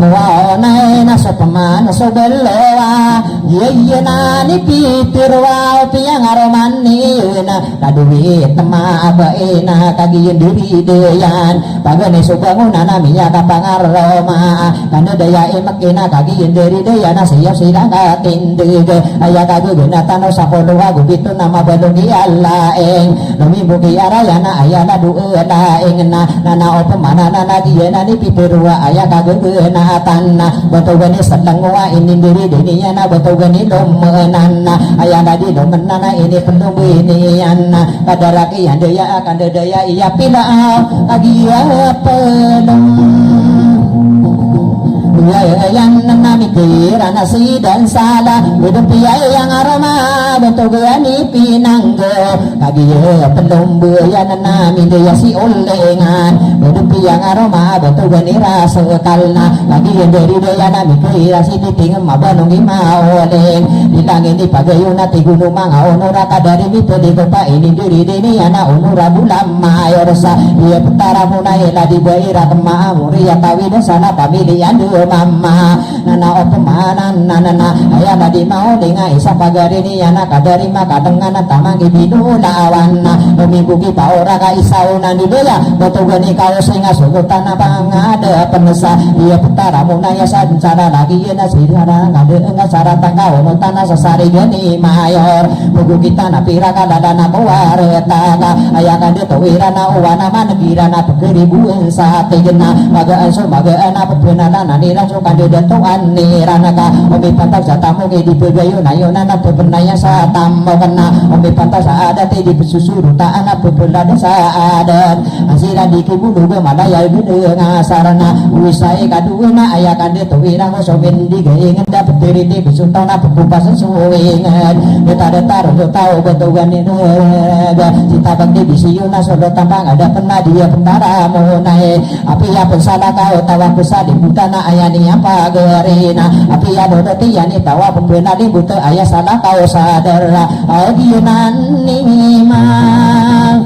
muaonay na sa paman sa belawa iya nani pitirwa piang aroman niya kaduit ma abaina kagiyan diri dayan pagani subanguna namiya kapangaroma kanu daya imakina kagiyan diri dayan siya sila katindig aya kaguguna tano sa puluwa gubito na mabalungi alaeng lumibuki arayana aya na duelaeng na nanaopamana na nagiyan nani pitirwa aya kaguguna tanna batugani sadangwa inindiri diniya na batugani lomenan ayana di lomenan ini penuh binian kadaraki andaya akan daya iya pila kagia penuh yang nami kira nasi dan salah hidup yang aroma bentuk gani pinanggo kagia pelombo yang nami dia si ulengan hidup yang aroma bentuk gani rasa kalna kagia dari dia nami kira si diting mabanungi maoleng dilang ini pagayun nati gunung manga onora kadari mito di kota ini diri dini anak onora bulam mayor sa dia petara munai la di baira kema muria tawi sana pamilihan dua mama nana opemanan nana ayah nadi mau dengai isa pagari ni anak kadari maka dengan tamangi binulawan minggu kita ora ka isau nani dia betul gani kau singa sugutan pangada penesa dia petara munaya sancara lagi na sirara ngade enggak cara tangkau no tanah sesari gani mayor buku kita napira kada na muareta ayah kade tawirana uwana manegirana pekeribuan sate gena maga anso maga ana pepenana nani langsung kade datuan niranaka omi pantas jatamu ke di pegayo nayo nana pepenaya satam kena omi pantas ada te di pesusuru ta ana pepelada saadan asira di kibulu ge malaya gede ngasarana wisai kaduena aya kade tawira ngosomen di gaengan dapet diri di besutona pekupas suwengan detar-detar untuk tahu betugan ini cita bakti bisiyuna solo tampang ada pernah dia pentara munai api ya pensalah kau tawa besar di butana ayani apa gerina api ya bodoh tiani tawa pembena di buta ayah salah kau sadar aginan nimang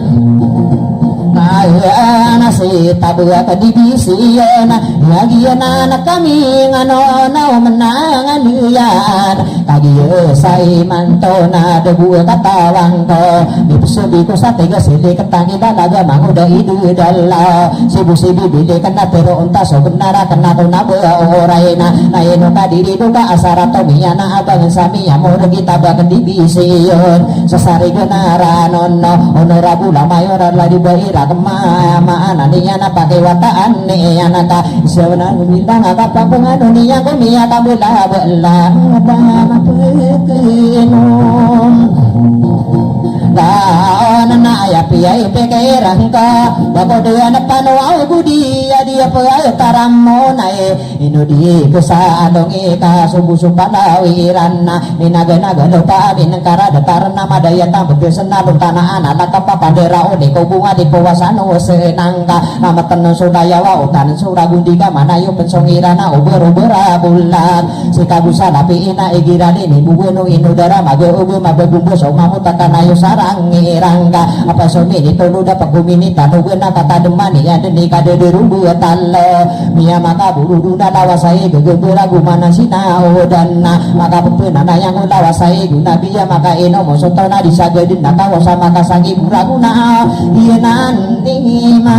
ayana si tabua kadibisiana lagiana na kami ngano na menangan lian kagiye sai mantona debu katawang ko dipesubi ko sa tiga sili ketangi dalaga manguda idu dalla sibu-sibi bide kena pero unta so benara kena tuna oraina na eno kadiri duka asara tomiyana abang sami amor kita bagan dibision sesari genara nono onorabu lamayor ladi baira kemana niya na pakai wataan niya naka sebenarnya bintang apa pengadu niya kumia kabula belah apa pekinum daon na ya piyai pekerang ka bako dia na panuaw budi dia pay taramo na ino di kesadong ika subusu palawiran na ninaga-naga do pa binangkara datar na madaya tambag senalong tanaan anak kapapandera o di ko bunga di puwasano senang ka namatan ng sudayawa o tanan suragundi ka manayo pensongira na uber-ubera bulan si kagusa napi ina igirani ni buweno inudara mag-ubo mabagumbo so mamutakan ayo sarang ngirangga apa sumi dituluda pagumini tanugan na katademani ada ni kadederubu talo miya maka buruduna lawasai gegegera gumana sinao dan maka pepenana yang lawasai guna biya maka ino mosotona disagadin nakawasa maka sangi buraguna ienan ningima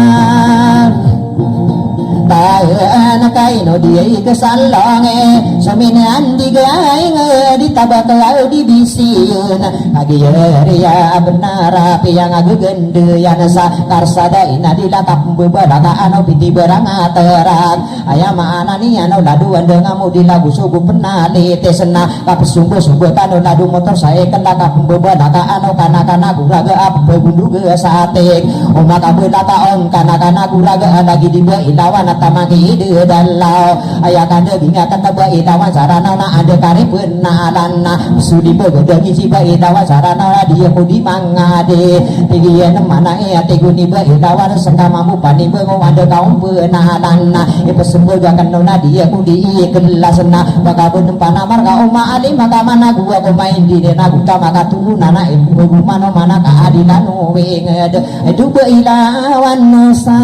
tahan kaino dia kesalonge saminan digaing ditabak di bisiun kagiya benar piang agegendeyan sa karsada ina dilakap beberaka anu piti beranga terang ayam mana ni anu laduan dengamu di lagu suku penali tesena kapesungguh-sungguh kanu ladu motor saya kendaka beberaka anu kana guraga apa gundu ge satek oma kabelaka on kana guraga lagi di ilawan tamagi di dalau aya kande ginga kata ilawan sarana na ada karipun nalana sudi begoda ngisi ilawan sarana dia kudi mangade tigian mana ya teguni ilawan sekamamu pani bengo ada kaum penalana ipesembega kanona dia kudi kelasna maka benempana marga oma ali maka mana gua main di dena buta maka turunana ibu mana mana keadilan wenged itu ilawan nusa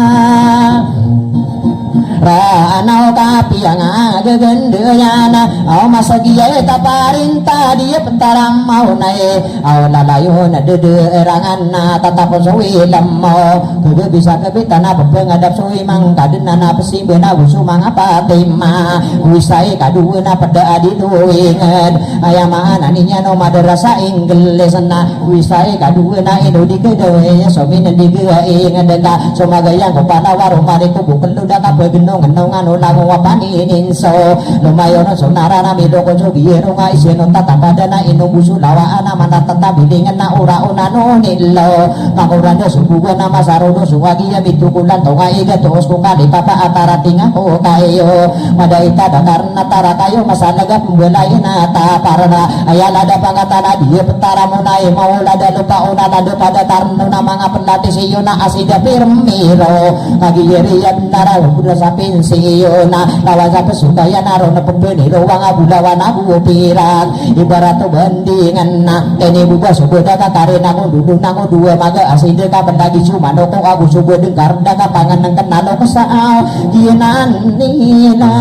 Ranau kapiang agegendeyana au masagiya taparinta dia pentaram mau nae au lalayun dede eranganna tatapon sawi lemmo kebe bisa kebitana pepengadap sawi mangkadenana pesimbena usu mangapa tema wisai kaduena pada adiduinged ayamana ninya no madrasah inggilesna wisai kaduena inu dikedewe somina digeingedeka somagayang kopana warumari kubu keluda kabegeno ngenongan ulang wapani ninso lumayon sonara na miloko jogiero nga iseno tatapadana inu busu lawa ana mana tatabilingan na ura una no nilo nguranda subuga na masarodo suwagi ya bitukulan tonga iga tos kung kali papa atara tinga ko kayo madaita dakarna tara kayo masalaga pembelai na taparna ayalada pangatana dia petara munai maulada lupa una lado pada tarno na mga pelati siyo na asida pirmiro kagiyerian nara udah sapi siyona lawan sa pesukaya naro na pembeni ruang abulawan abu pirang ibarat bandingan na kini buba subuda ka karena ko duduk nang dua maga aside ka pendagi sumano ko aku subuh dengar daga pangan nang kenalo ko sao ginan nila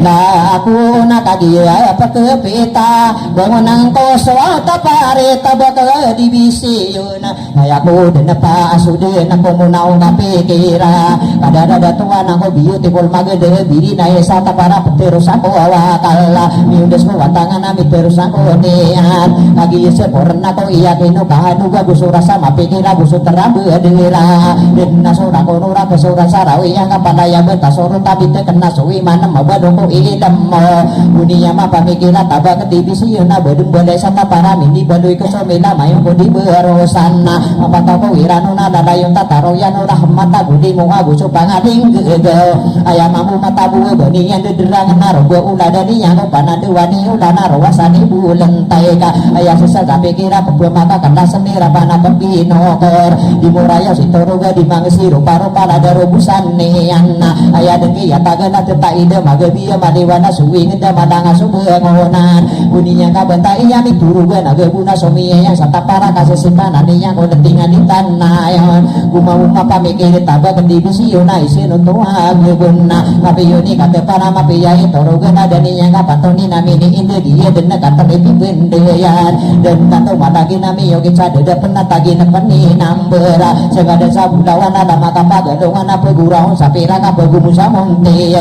na aku nakagiya pakepita bangunang koso tapare tabaka divisi yun ay ako din na paasudin ako muna ang napikira kadadada tuwan ako beautiful magade biri na isa tapara peterus ako awakala miundes mo watangan na miterus ako niyan kagiya sa porna ko iyakin no kahanuga gusto rasa mapikira gusto terabu adira din nasura ko nura kesura sarawi yang kapalaya betasoro tabite kena suwi mana mabadong ko ilam mo dunia ma pamikira taba ke divisi na bedung balai sata para mini balui ke somela mayong ko di berosan na apata ko wirano na lalayon tataroyan rahmat gudi mo agu so pangaling gegel ayam mamu mata buwe bani yang dederangan narogo ulada ni yang panadu wani ulana rawasani bulan taika ayah sisa kapikira pebua maka kena senira pana pembinokor di muraya sitoroga di mangsi rupa-rupa lada robusan niana ayah dengki ya tagana tetai ide magabiya maliwana suwi ngenda madanga subengonan uninya kabenta iya mituruga naga guna somiya yang satapara kasih simpanan yang ko detingan di tanah yon guma-guma pamikir taba kendi bisiyo na isin untuk aguna kapiyoni kate para mapiya itoroga nada niya kapantoni namini inde dia dena kata ipi gendeyan dan kanto malagi nami yogi cadeda penatagi nepeni nambera segada sabulawan ada maka pagadongan apa gurau sapira kabagumusha monte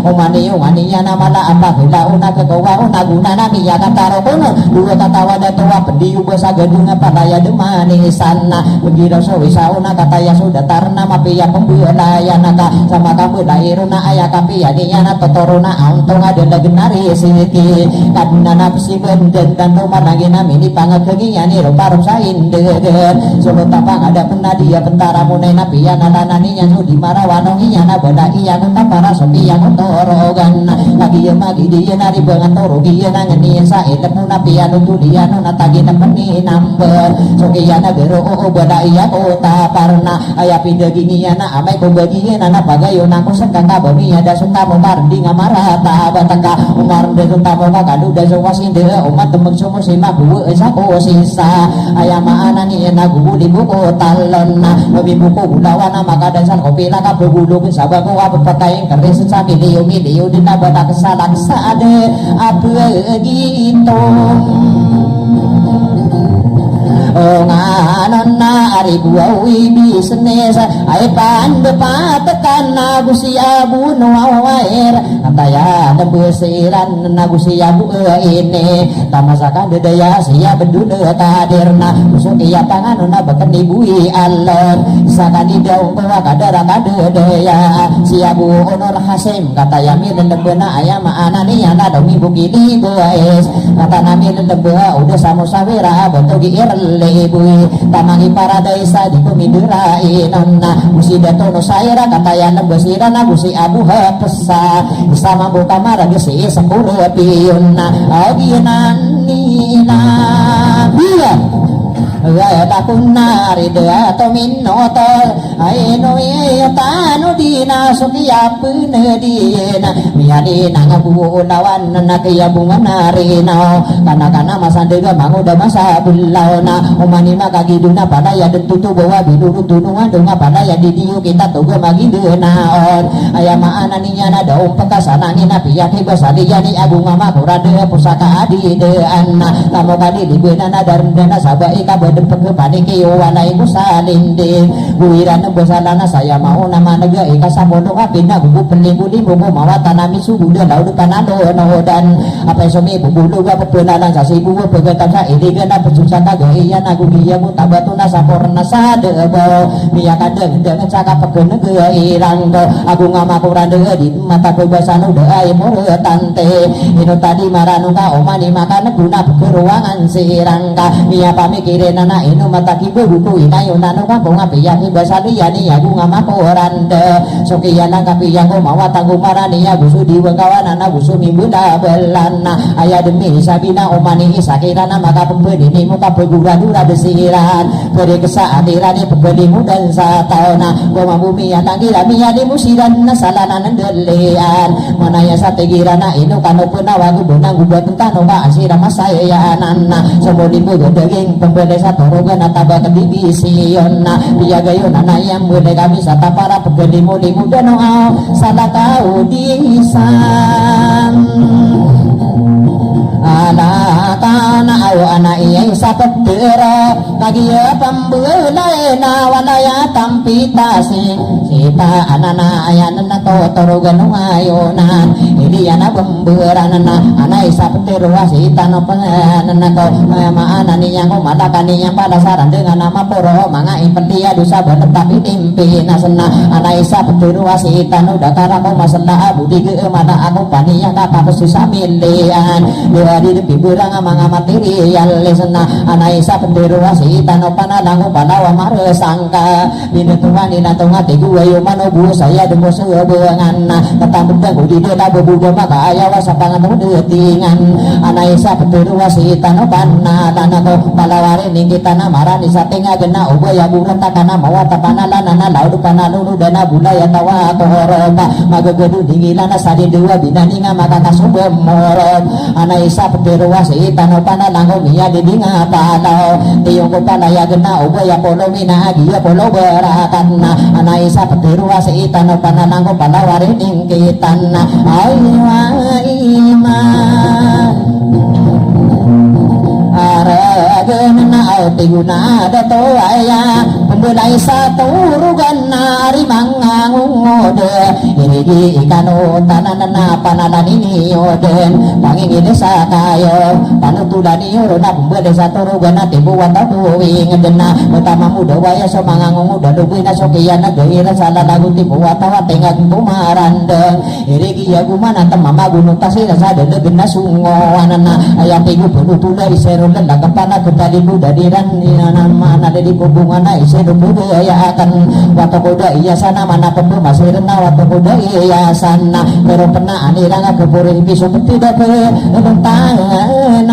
omani aniya namala apa hila una kekowa una guna nami ya kataro kono dua katawa datua pendiu basa gadunga palaya demani sana begira sowisa una kataya sudah tarna mapiya pembelaya naka sama kamu dairuna ayah kapiya niya na totoruna auntung ada legenari siki kaduna napsi benden dan rumah lagi nami ni pangagagi ni rupa rusa indegen solo tapang ada pena dia pentara munai napiya nalana niya sudi marawanonginya na beda iya kunta para sopi yang torogan lagi ya magi dia nari bangan toro dia nangani sa ilmu napiya nutu dia no natagi napeni number sokiya na gero o beda iya kota parna ayah pindah gini ya na amai ko bagi na pagayo na ko sekang kabami ada sunta mo mardi ngamarata bataka umar de sunta mo kadu da so wasinde umat temeng sumo sima buwe sa ko sisa ayah maana ni na gubu di buko talon na babi buko gulawana maka dasan kopi la ka bugulu ke sabago apa patay keris sa miliyo din na bata kesalan sa ade apa gitu nganon na ari buawi bisnes ai pandepa tekan Gusti Abu Nuwair kataya debesiran Gusti Abu ini tamasakan dedaya sia bedune kadirna usuk iya tanganna beken dibui alon sakadi daung bawa kadara kadedaya si Abu Onor Hasim kataya min debena aya maanani ana demi bugini guys kata nami debena udah samusawira bentuk irle bui tamangi paradisa di pemidura inonna musi datono saira kataya nebesira Gusti Abu hapesa sama buka marah gesi sepuluh piunna aginan nina biar takuna rida to minnoto aino tanu dina sukiya pune dina miani nangabu lawan nakiya bunga narina kana masandega manguda masa bulauna umani makagiduna pada ya dentutu bawa biduru tunungan dunga pada ya didiu kita tuga magidenaon ayama ananinya nada umpekasana nina piyaki basali yani abu ngama kurade pusaka adide anna tamu kadi dibena darendana sabai kabeh dempet paniki wanai kusalinding buiran besalana saya mau nama nega ika samono apina bubu penlimbuli bubu mawa tanami subuh dan lalu panado dan apa somi bubu luga pepenalan sasi bubu pegetan sa ini gana pesusana gaya nagu dia mutabatuna saporna sadebo mia kadeng dengan cakap pegene irang do aku ngamakuran de di mata kebasan udah ay mure tante ino tadi maranu ka omani makan guna keruangan sirangka mia pamikirin anak ino mata kibu buku inayo nano kampung api yang basali yani aku ngamakuranda sokiyana kapi yang ko mawa tanggung marani ya busu diwengkawan anak busu mimbu belana ayah demi sabina omani sakirana maka pembeli ini muka begura-gura desiran beri kesaadirannya pembeli muda satana goma bumi yang tangira miyani musiran nasalanan delian mana ya sategirana ino kano penawagu benang gubah tentang oba asirama saya nana semua dimbu daging pembeli satu roga nataba kedivisiyon na biyagayon na yang boleh kami sata para pegedi muli muda noa salah kau disan anak tanah anak iya sapetera lagi ya pembelai na walaya tampitasi sita anana ayana to torogan ayonan ini ana pemberan na anak sapetera sita no penganan to maana ni yang matakani yang pada saran dengan nama poro manga impetia dosa tetapi timpi nasena anak sapetera sita no dakara ko masena budi ke mana aku paniya kata susah milian di depi berang amang materi yang lesena anak isa penderu wasi tano panalangu panawa mare sangka binetuan inatunga tegu ayo manobu saya demo sebengan tetap bedang di deda bebuga maka ayawa sapangan detingan anak isa penderu wasi tano panalan ko palaware ningi tanah marani satenga gena ubaya buran takana mawa tapanalan nana laudu panalunu dana bulaya tawa toroba magagedu dingilana sadi dua binaninga maka kasubem moron anak isa penderu wasi tano panalango miya didinga palaw tiyong ko palaya gena ubaya polo mina agiya polo berakan anak isa penderu wasi tano panalango palaware ningkitan aywa iman aragena autiguna dato aya pembelai satu rugan nari mangangungode ini ikano tananana panalan ini oden pangingin sa kayo panutulan iyo na pembelai satu rugan na tibuan tatuwing dena utama muda waya so mangangunguda lupi na sokiyan na gaya sala lagu tibuan tawa tengah kumarandeng ini kia gumana temama gunung tasir sa dede na sungoan na ayam tigu penutula isero lenda kepala kedali muda diran nama nade di hubungan na isero muda ya akan waktu kuda iya sana mana pembu masih rena waktu kuda iya sana pero pernah aniranga kepuri pisu tidak ke tangan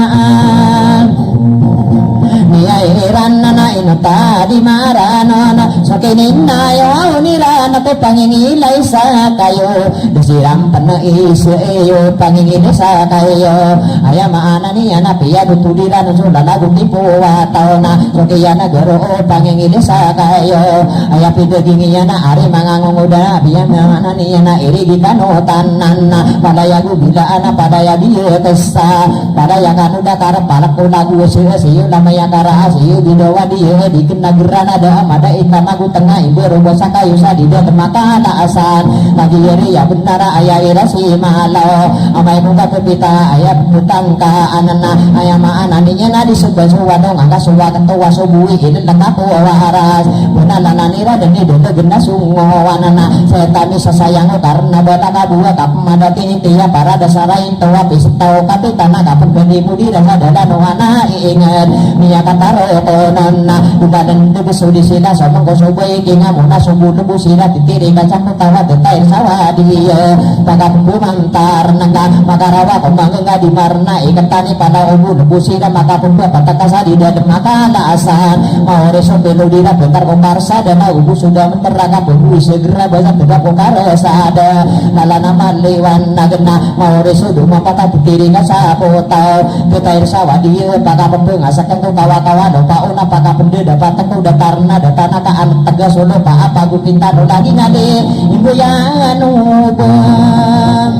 niairan nana ino tadi marana sakinin nayo nira na to pangingilay sa kayo disiram panais iyo pangingilay sa kayo aya maana niya na piya dutulira no sulalagun di puwa tao na so kaya nagaro pangingilay sa kayo aya pidaging iya na ari mangangunguda biya maana niya na irigi kanutan na padaya gubila na padaya biya tesa padaya kanuda karap palak lagu siyo lamaya kara siyo bidawa dia dikin nageran ada mada ikamagu tengah ibu robo sakayu sadida temaka naasan lagi yeri ya benar ayah irasi malau amai muka pepita ayah putang ka anana ayah maananinya na di sebuah suwadong angka suwa ketua subuhi ini tengah waras benalana nira dan di denda gena sungo wanana setami sesayang karena bata kabua kapmada tini tia para dasarain tua pistau kapitana kapun bendi budi dasa dada nuana ingat niya kataro konona dumadan debu sudi sila somong kosoboy kinga muna subu debu sila titiri kacang tawa detail sawa dia taga mantar nangga makarawa kembang enggak di marna iketani pada ubu debu sila maka pembuat patakasa di dadem maka laasan mau reso belu dira bentar komparsa dan ubu sudah menteraka ubu segera banyak tidak komparsa ada lala nama lewan nagena mau reso duma patah titiri kasapo tau detail sawa dia pakai pembeng asakan tuh kawa-kawa dopa una pakai pende dapat tengku datarna datana kaan tegas solo pa apa gu pinta do lagi ngade ibu yang nubang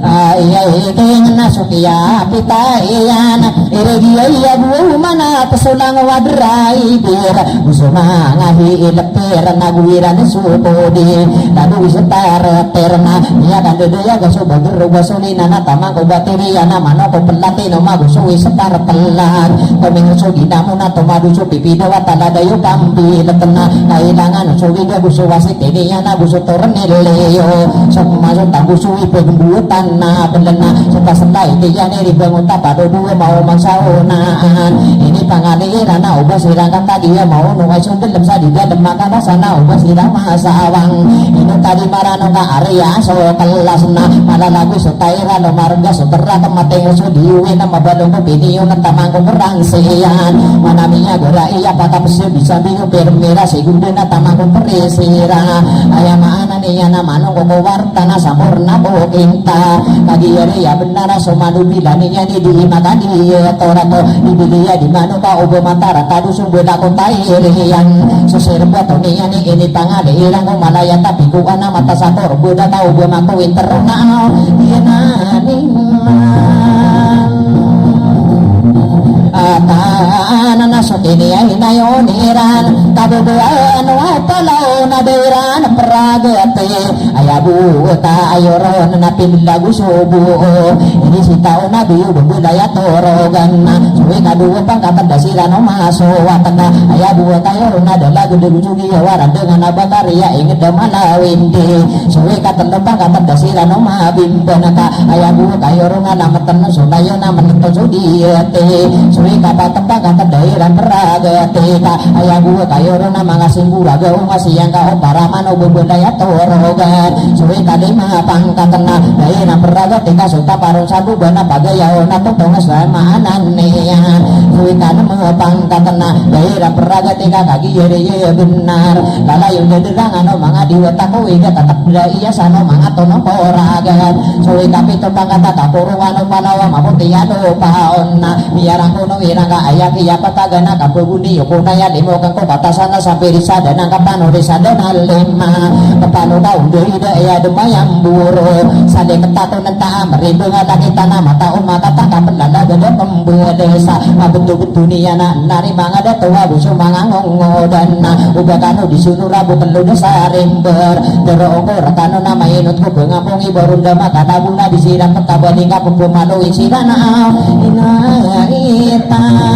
ayai kengna sukiya pita iyana iregia iya bu mana pesulang wadrai bir usuma ngahi lepir naguiran supodi lalu wisetar terna iya kan dede ya gaso bager basolina na tamang ko bateri ana mano ko pelati no maguso wisetar pelan kaming sugi namu na tomadu so pipido watala dayo kambi letena kailangan so wiga guso wasit ini ya na guso torneleo sok masuk tabusu ipegembutan na belena sepas-sepas tiga nih dibangun tapado dua mau mangsaunaan ini pangaliran na ubah sirangkan tadi ya mau nungai sundel lemsa di dalam makan sana ubah sirang masawang ini tadi marano ka area so kelas na malah lagu setaira no marga sutera kemateng so diuwi nama balong ko video kentamang ko perangsian manaminya gora iya patah pesi bisa bingung permira segundo na tamang ko perisira ayah mana nih ya nama no ko wartana sampurna bokinta kagi ya benar somanu bilaninya di dimakan dia torato di dia di mana ka obo matara kadu sumbu da kontai yang seserba toninya ni ini pangaliran ko malaya tapi ku ana mata sakor buda tau obo mako interna dia nani ataana nasotini ya hinayoniran kabubuan watalau naderan peragate ayabu ta ayoron na pinlagu subu ini si tao na biu budaya torogan na suwe kadua pangkatan dasira no maso watanda ayabu ta ayoron na dalagu derujugi waran dengan abataria inget damalawin di suwe katan pangkatan dasira no mabimban ka ayabu ta ayoron na lamatan no sunayo na menentu sudiate suwe kapat pangkatan daerah peragate ka ayabu ta ayoron na mga simburaga umasiyang ka o paraman o budaya torogan suwe kadima pangkatena daerah peraga tinggal suta parung sabu bana pagayao na totong sama ananiya suwe kadima pangkatena daerah peraga tinggal kagi yere benar lalayo nederang ano mga diwata ko iga tatak iya sano mga tono poragan suwe kapito pangkata kapurung ano panawa maputiyado paon na biarang kuno irang ka ayak iya patagana kapuguni yukunaya limo kang ko batasana sampai risada nang kapano risada na lima kapano daun ida ya demayang buru sade ketato nenta merindu ngata kita nama tau mata taka pelanda gede pembuat desa betul-betul niya na nari mangada tua busu mangangongo dan na uga kanu disunu rabu telu desa rimber derongko rekano nama inut ko bengapungi barunda maka tabuna disiram petabani kapumpu malu isirana inaitan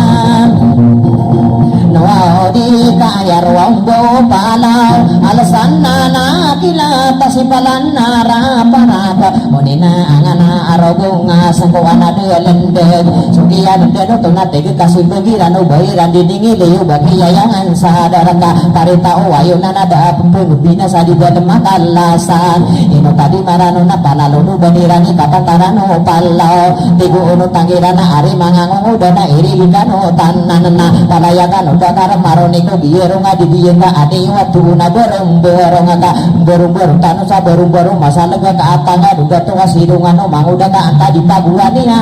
di kaya ruanggo palau alasan nana kila tasipalan nara parapa monina angana aro bunga sangko anade lendeg sugiya lendeg to na tege kasih begiran ubairan didingi liu bagi yayangan sadaraka karita ayo nada pempung bina sadi dadem makalasan ino tadi marano na palalo nu banirani kata tarano palau tigu unu tangirana ari mangango dana iri gikano tananana palayakan udah karem maroni ko biero ngadi diyenga ade watu na bereng aga berung tanu sa berung masalah ka atanga duga to kasidungan no manguda ka anta di paguan niya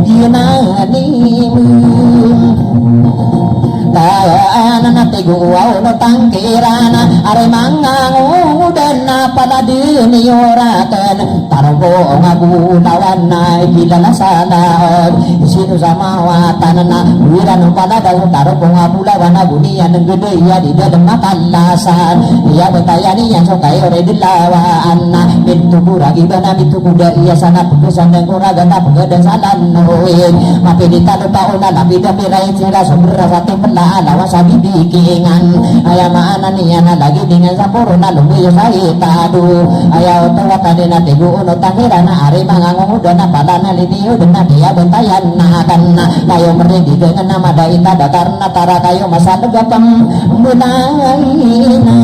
ginani taana na tiguaw no tangkirana are mangango dana pala dinioraken tarogo ngagulawan na kilala sana sino samawatan na wirano pala daw tarogo ngabulawan na bunian ng gede ya di dalam makalasan ya betayani yang so kayo redilawaan na pintu kuragi bana pintu kuda iya sana pegesan dan kuraga na pegedan salan noin mapilita lupa una labida mirai cira sumber sate lawan sabi bikingan aya mana niana lagi dengan sampurna lumbi sai tadu aya otawa kadena tegu ono tangirana are mangango dana palana liniu dena dia bentayan nakan kayo meredi dengan nama daita dakarna tara kayo masa legapam benaina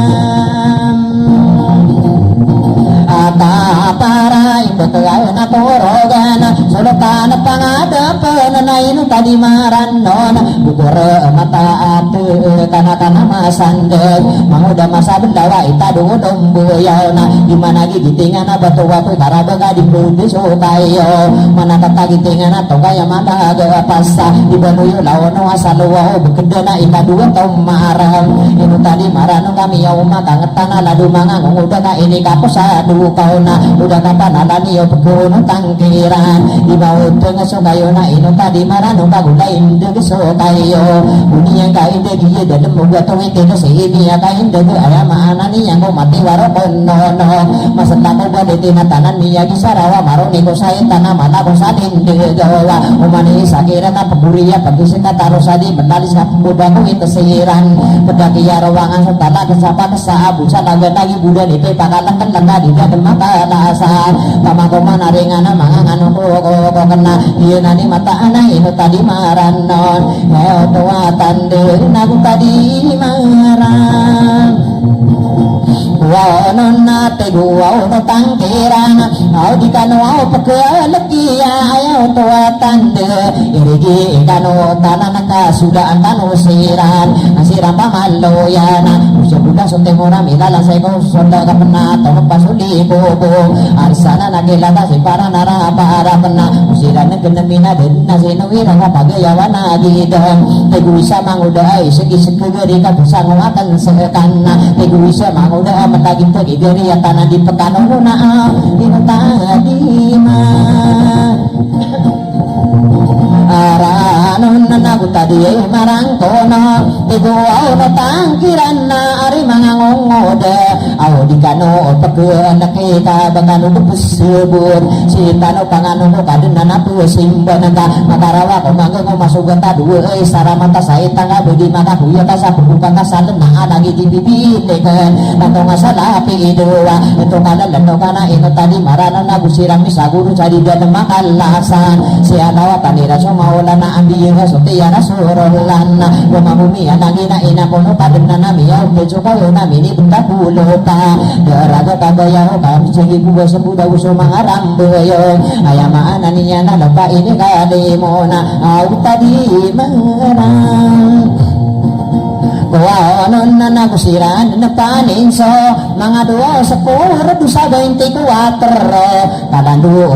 ata para indo kaya na torogana solotan pangadapan na ino tadi marannon bukur mata ate kana masandeg manguda masa bendawa ita dudong buyaw na dimana gigitingan na batu-batu tarabaga di budi sukayo mana kata gitingan na to kaya malaga pasta di banuyo lawono asaluwa bekeda na ita dua tong marang ino tadi marannon kami yaw makangetana ladu mangang udah na ini kapusadu kau na udah kapan ada niyo pagkuno tangkiran di bawah tengah sukayo na ino tadi marano bagula inde sukayo bunyi yang kain degi ye dalam muga tongin teno sehini ya kain degi ayam mana ni yang mati waro konono masa tamu bade tina tanan niya gisarawa maro niko saya tanah mana kosadin degawa umani sakira na paguriya pagisika tarosadi mendalis na pembudaku itu sehiran pedaki ya rawangan setala kesapa kesabu salaga lagi buda di pepakalan kan langa di dalam mata dasar pamako manaringan mangangan ko kena ieu nani mata ana ino tadi maranon heo tua tande naku tadi maran wanon na teguaw no tangkirana au di kano au pagkalaki ayaw tua tande irigi ikano tanan kasudaan tano siran asiran pamaloyana usia budak sotemora milala seko sonda kapena tono pasuli bobo arsana nagilata si para nara para pena usiran negenemina denna sinowira ngapagayawana gidang teguisa mangudai segi-segi geri kabusang akan sekana teguisa mangudai lagi pergi dari ya tanah di pekano na dino tadi mah aranon naku tadi marang kono tigo au no tangkiran na ari mangangongode au di kano peke kita bangano besebur si tano pangano no kadena na pu simban ka makarawa ko manggo masuk ta dua saramata saya tangga bedi maka kuya ta sa buka ka salen na lagi di bibi teken nato ngasala pi doa itu kada lendo kana ino tadi marana na busirang ni saguru cari dia makalasan si anawa tanira so maula na ambi nga so tiya na surolan na bumi anangi na ina kono padena na miya umejo kayo na mini bunda pulo pa daraga kabayaw kami segi buwa sa buda uso mga ramboyo ayamaan na niya na lapa ini kali mo na tadi marang kawanon na nakusiran na paninso mga 2 sa 24 kalandu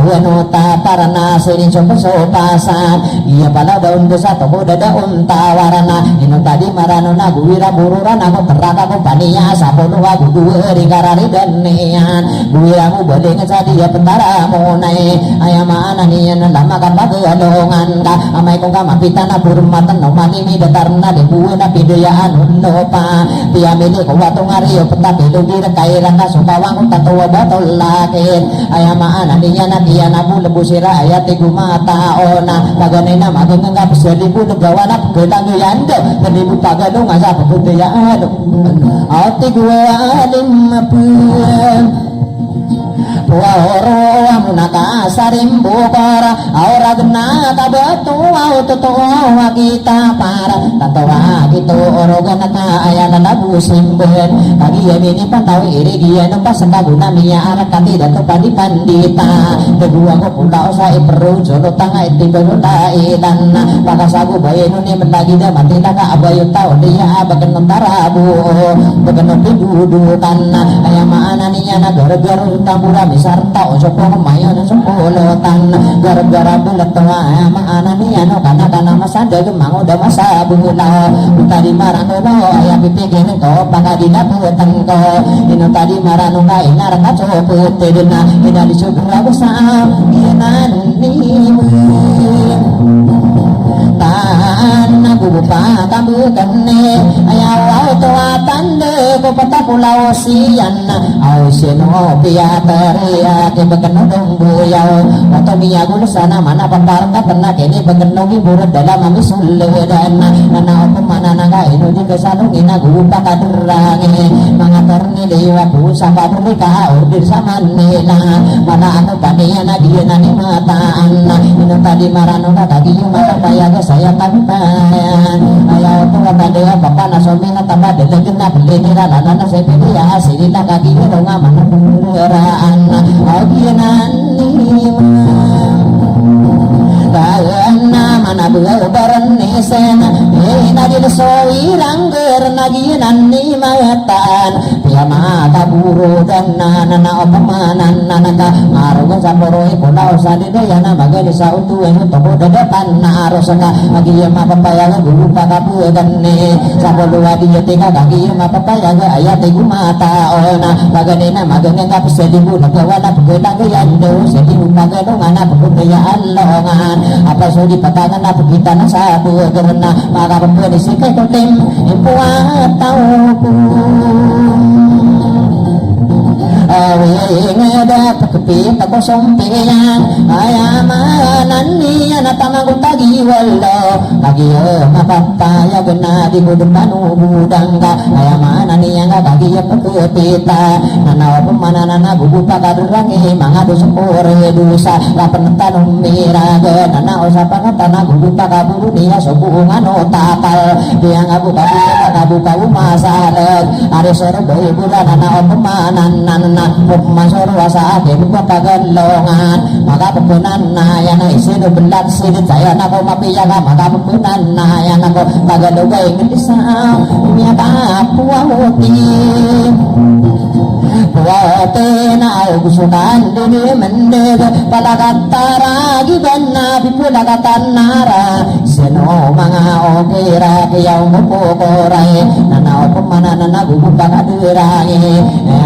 ta para na sininso pasopasan iya pala daun dosa toko dadaon tawarana ino tadi marano na guwira bururan ako teraka ko paniya sa pono wa guduweri karari danian guwira mo balik sa dia pentara mo na ayamaan niyan na lama ka pagalongan ka amay kong kamapitan na burumatan no manimi datar na libuwe na pidayaan no pa piamili ko watong ariyo petapi lubira kairang ka sukawang kong tatawa batol lakin ayamaan niya na tiyan na lebu sira ayat igumata na paganay na magandang kapis libu nagawa na pagkailang yando nalibu pagano nga sa pagkudayaan at igualim mapun puoro amunaka sarim bukara aura gena kabatu aututu kita para tatawa gitu orogan ka ayana nabu simben kagi yamini pantau iri dia nampak sekaguna mia arak kati dato padi pandita kedua ko pulau sa iperu jono tanga iti benuta idan pakasagu bayi nuni mendagi dia mati taka abayu tau dia bagen mentara bu bagen dudukan ayam mana niya na gara-gara tabura misar tau sopo kemayon sepulutan gara-gara bulat tua ayam mana niya no kana masada gemang udah masa bula tadi marano no ayam pipigin ko pakadina putang ko ino tadi marano ka inar ka coput dina ina disubra busa inan ni tanah bupa kamu kene ayaw tua tande ko pata pulau sian ausino pia teria ke bekeno dong buyau atau mia gulu sana mana papar ka pernah kene bekeno gibur dalam ami suledan nana apa mana naga ino di kesalung ina gupa kadurange mangator ni dewa ku sapa mereka order sama nena mana aku panian dia nani mataan ino tadi marano ka kaki mata paya saya tantan ayaw tu kata dia bapak nasomi na tambah delagin na beli nira nana sepedi ya sini na kaki ni dong aman peraan agianan ni Dana mana beliau bernisan ina di soi langgar nagian ni matan pia mata buru dan nana opamanan nana ka maruga saporoi pulau sadede yana bagai desa utu enu tobo depan narosaka agi ma papaya guru pakapu ganne sapolu adi yetika kaki ma papaya ga ayat igu mata ona baganena magane ka pesedibu nagawana pegedang yando sedibu magadong anak pegedaya allongan apa sudi patangan apa kita na sabu karena maka pembeli sikai kotem impuat tauku ngeda pakepi pakosong piyan ayamanan niya natamang tagi wala lagi mapapaya gena di budeng panu budang ka ayamanan niya nga kagi pakepita nanawa pemana nana gugu pakadurangi mga dusupore dusa lapan tanong miraga nana usapa nga tanah gugu pakaburu niya subungan o tapal dia nga buka umasalag ari soro boy bulan nana o pemanan nana masor wasa ake buka pagalongan maka pembunan na yan ay sino belat sino saya na ko mapiyaga maka pembunan na yan ako pagalugay ngilisa niya kapuawuti puwate na augusukan dini mendeg palakatara giban na pipulakatan nara sino mga okira kiyaw mupukoray nanaw pumana na nagugupakadiray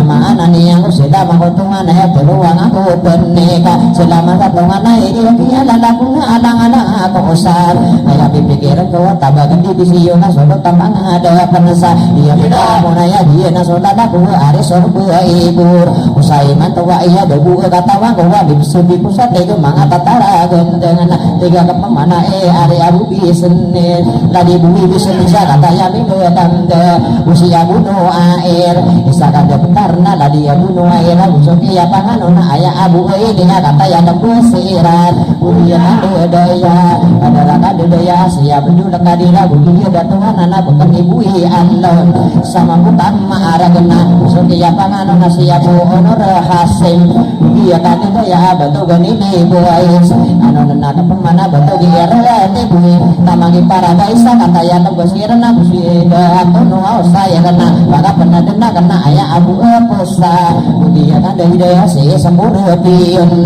mana niyang sila makutungan ay peluang ako penika sila makatungan ay iya lalakong alang-alang ako usar ay pipikiran ko tabagan di bisiyo na solo tamang ada panasa iya pinamo na ya dia na sola na ko ari sorbo ibur usay man tawa iya dabu katawan ko wali bisubi ko sa tego mga tataragan dengan tiga kapamana ari abu bisene ladi bumi bisene sa kataya minggu tanda usia buno air isa kada bentarna ladi buno air usoki ya pangano na aya abu ini kata ya tembusiran ulian ada daya ada daya siap menjulang kadira budi datuan anak bukan ibu allon sama bukan maara gena usoki ya pangano na siap honor hasim dia kata daya batu gani ni boys ano na pemana batu dia relate bui tamangi para baisa kata ya tembusiran na busida aku no saya kena maka pernah dena kena aya abu posa dia kan dari daya si sempurna pion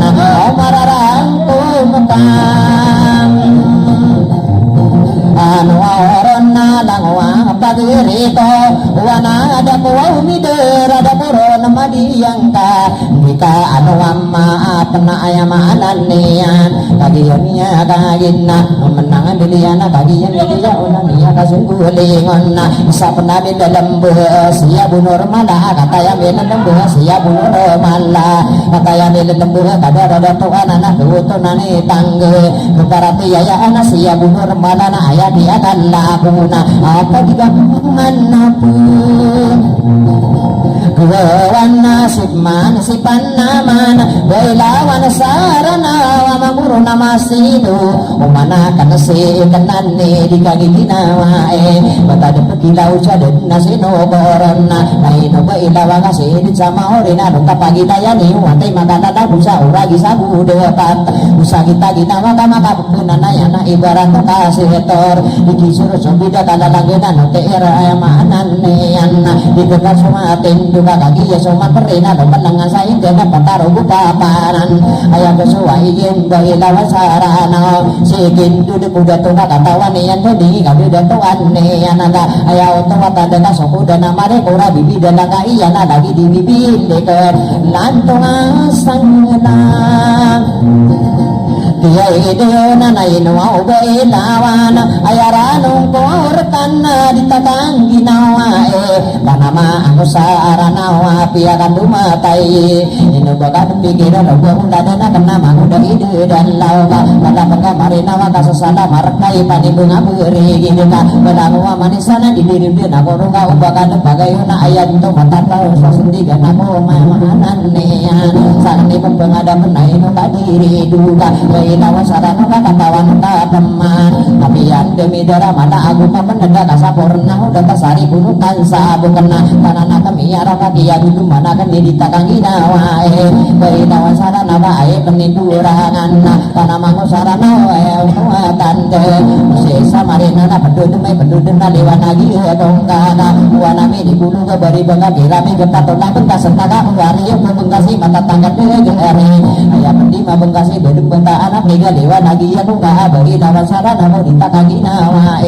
mararang tumpang anu orona langwa pagirito wana ada kuau mider ada puron madiyangka nika anu amma apna ayamanan nian kagiannya kagina menangan diliana kagian dia una nia kasunggulingon sapna di dalam sia bunur mala kata yang di dalam sia bunur mala kata yang di dalam kada ada tuan anak dutunani tangge keparati ya anak sia bunur mala na aya dia kan lakuna apa juga manapun Gawan nasib manasipan naman Bailawan sarana Wamaguro na masino Umanakan na si kanani Di kagiginawa Batad pakilaw siya din na sinukoron na Naino bailawa kasi Di sa maori na Nung kapagitayan Iwantay magandalago sa uragi sa budepat Usa kita ginawa ka makapupunan na yan Na ibarat ko kasi hetor Ikisuro sumbida kalalagyan Nung teera ay maanan niyan Di kekas sumatin juga kagiya sumat perina Lompat lengan sa inga na pataro bukapanan Ayaw kesuwain bailawan sarana Sigin duduk udah tunga katawan niyan Jadi kami udah tuan niyan Ayaw tuwa tanda kasok udah namare Kura bibi dan laga iya na lagi di bibi Deker lantung asang nang Dia ide na nainwa bailawan Ayaranong korkan na ditakang ginawa Panama ang saranawa piakan dumatay Inubagan pikiran Uga unda dan akan nama udah ide dan lauka Pada pengkamarinawa kasasala markai panibunga beri Gini ka Belanuwa manisana di diri dia Nakorunga ubagan bagayuna ayat Untuk matatau sasundigan Aku mamanan niyan Sani pengadaman nainu kadiri duga Bailawan sarana katawan ka teman Tapi yang demi darah mata aku menenda kasapurna Udah kasari bunutan sabu kena Karena kami arah kaki yang itu mana kan ditakang ginawa Bailawan sarana bae penindurangan Karena mangu sarana tante Sisa marina na penduduk na lewan lagi tongkana Wanami di bulu ke bari bengka kirami getar tolak bengka sentaka Uwari yang membengkasi mata tangkat negeri Ayah pendima bengkasi beduk bengka anak niga lewan lagi ya tongka Bailawan sarana mau ditakang ginawa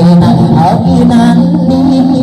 Aukinan nime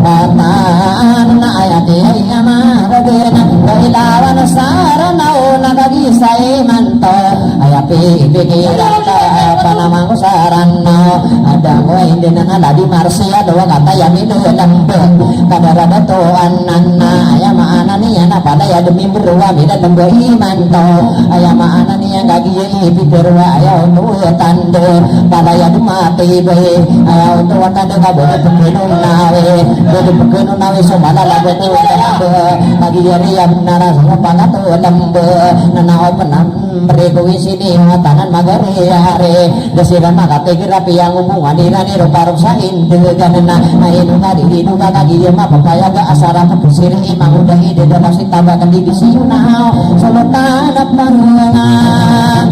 Ataan na ayati ayama Ragena Bailawan sarana nakagisay manto Ayapi pikiran ka Panamang sarana Ada ko hindi na naladi marsia Doa kata yang ini lembek Kadarada toan nana Ayama niya na palaya demi berwa Bila lembek imanto Ayama niya gagiya ipipirwa Ayaw tuwa tanda Palaya dumati bayi Ayaw tuwa tanda kabuli pekinong nawe Budi pekinong nawe Sumala lagu tuwa tanda Gagiya riyam nara Sama pangatu lembe Nana openam Beriku isini Tanan magari-hari Desiran makati kirapi yang hubungan Dirani rupa-rup sain Deganena Nainu kadiridu kakagi Yema papaya ke asara kebusir Imang udah ide Dan masih tambahkan di bisi Yunau Solo tanap pangangan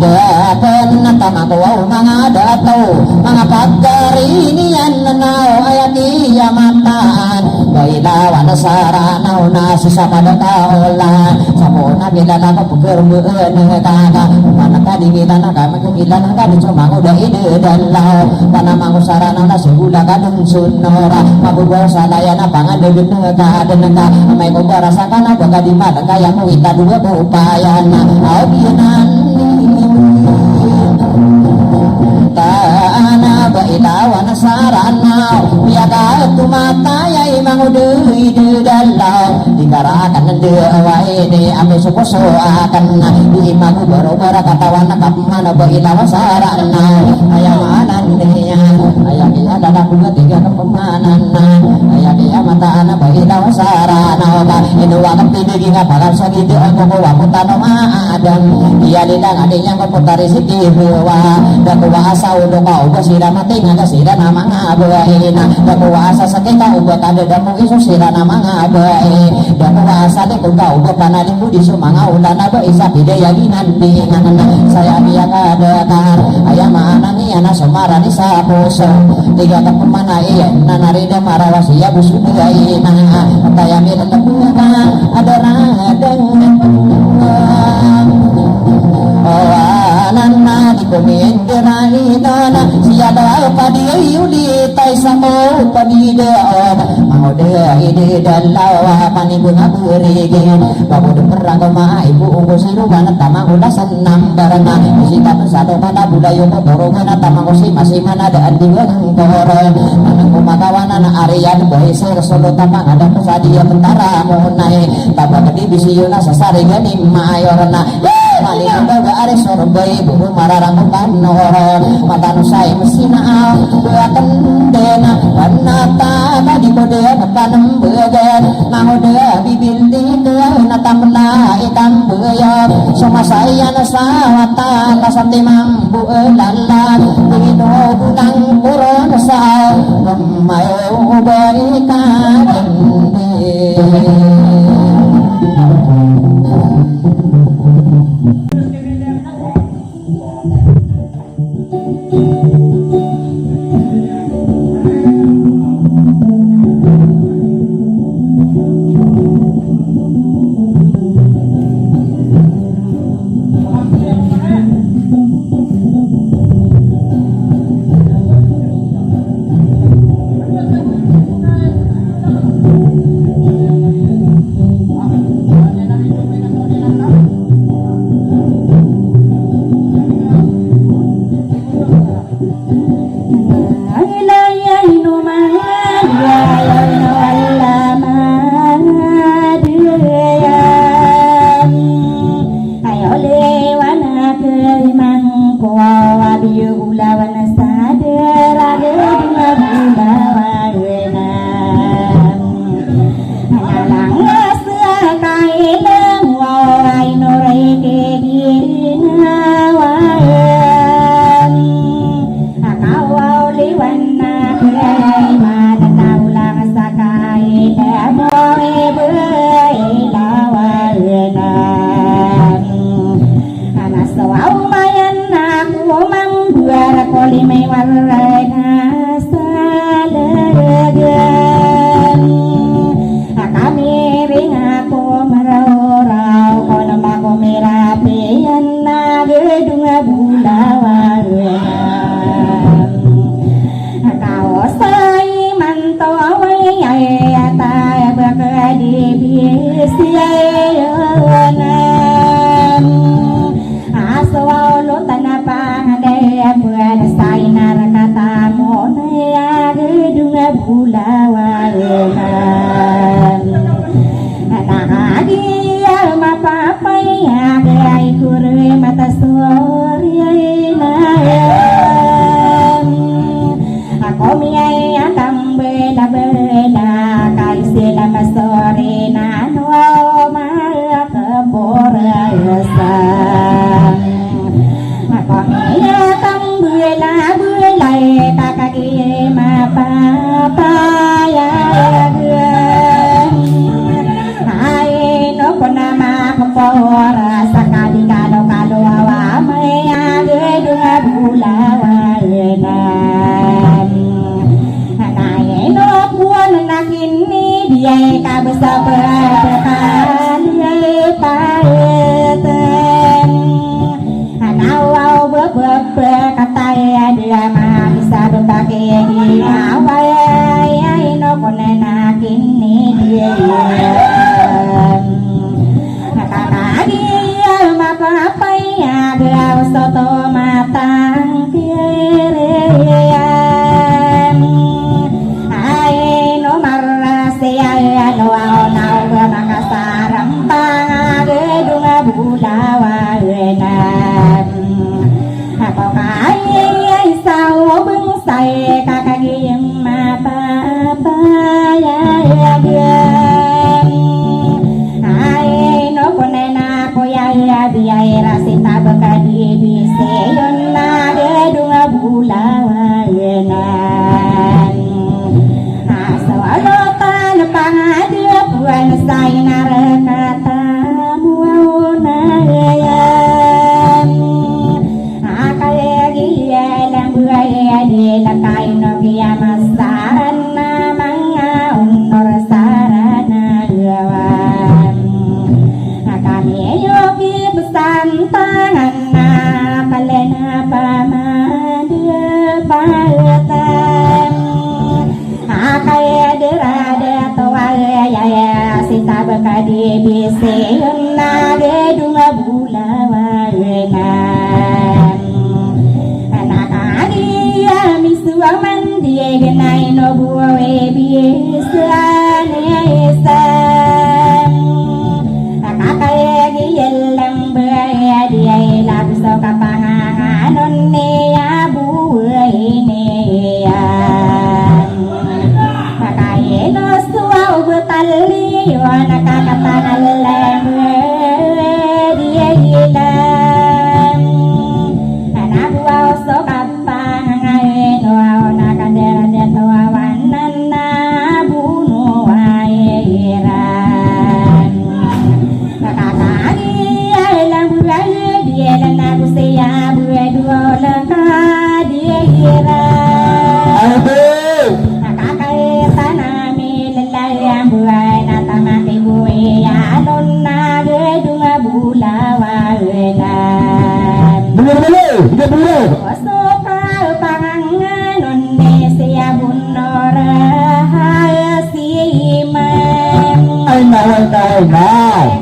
Daten tamaku wau mga dato Mga pagkari niyan nanaw Ayat iya mataan Bailawan saranaw na sisama na kaulan Samuna kilala ko pagkarumuan Kaka Manaka di kilala ka Magkakilala ka Dito mga udah ide dan law Panamang saranaw na sigula ka Dun sunora Mabubaw sa laya na pangalibin ka Dan ka May kumbara ka na Baga di malang kaya mo ita dua kupayan Aukinan Taana bailawan sarana Biaka tumatayay mangudui di dalau Dikarakan dewa ini Ame suposo akan Di imagu baru-bara katawan Kapmana bailawan sarana Ayamanan niya Ayakiya dadak bunga tiga kepemanan Ayakiya mataana bailawan sarana Inuwakan pindigi ngapakal sakiti Aku kuwamutan maadam Iya lidang adiknya kuputari sitiwa Dakuasa udah kau bersira mati ngasira nama ngabaina Dakuasa sakita ubah kada damu isu sira nama ngabai Dakuasa dek kau berpanadi budi sumanga udah naba isa pide yaginan bingan saya dia kada kan ayam mana nih anak semarani sapuso tiga kepemana iya nanarida marawasi ya busudaina kaya milen lebuka ada radeng Nana di kumindirai nana siada padi yuli tai samo padi de mau de ide dan lawa pani bunga berigin babu de perang ma ibu unggu siru mana tamang udah senam barana sita satu mana budaya motor mana tamang si masih mana ada di koran mana kumakawan anak Arya de boy ser solo tamang ada pesadia tentara mau naik tabak di bisiyuna sasari gani mayorna kali baga are sorbai buru mararang panor matanu sai mesina beaken dena panata tadi kode panem begen nangode bibildi ke natamna ikan beya sama saya nasawata kasati mambu lalan dino budang puron sa mayo berika Ay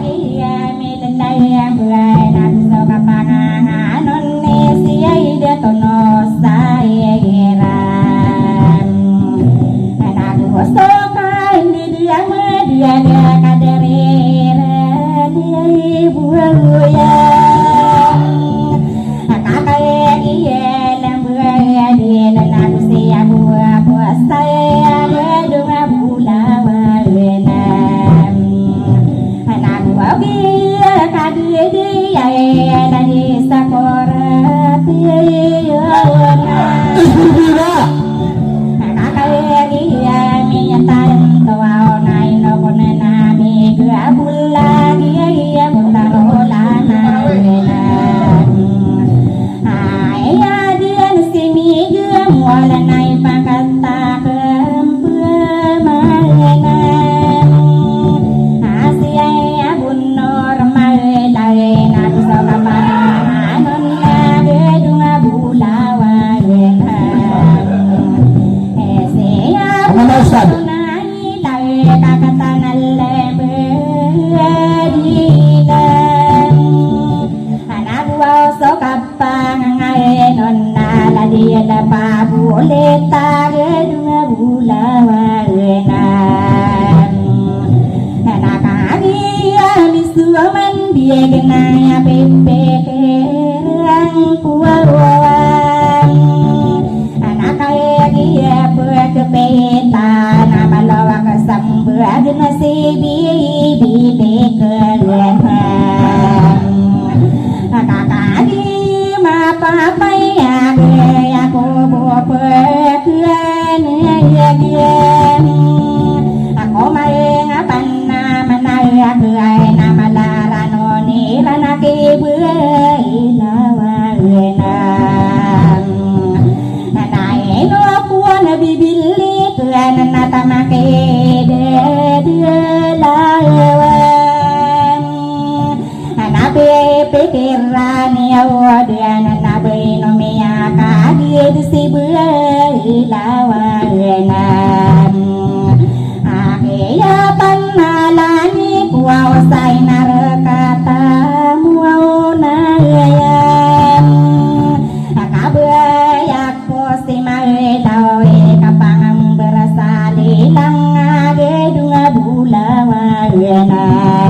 na.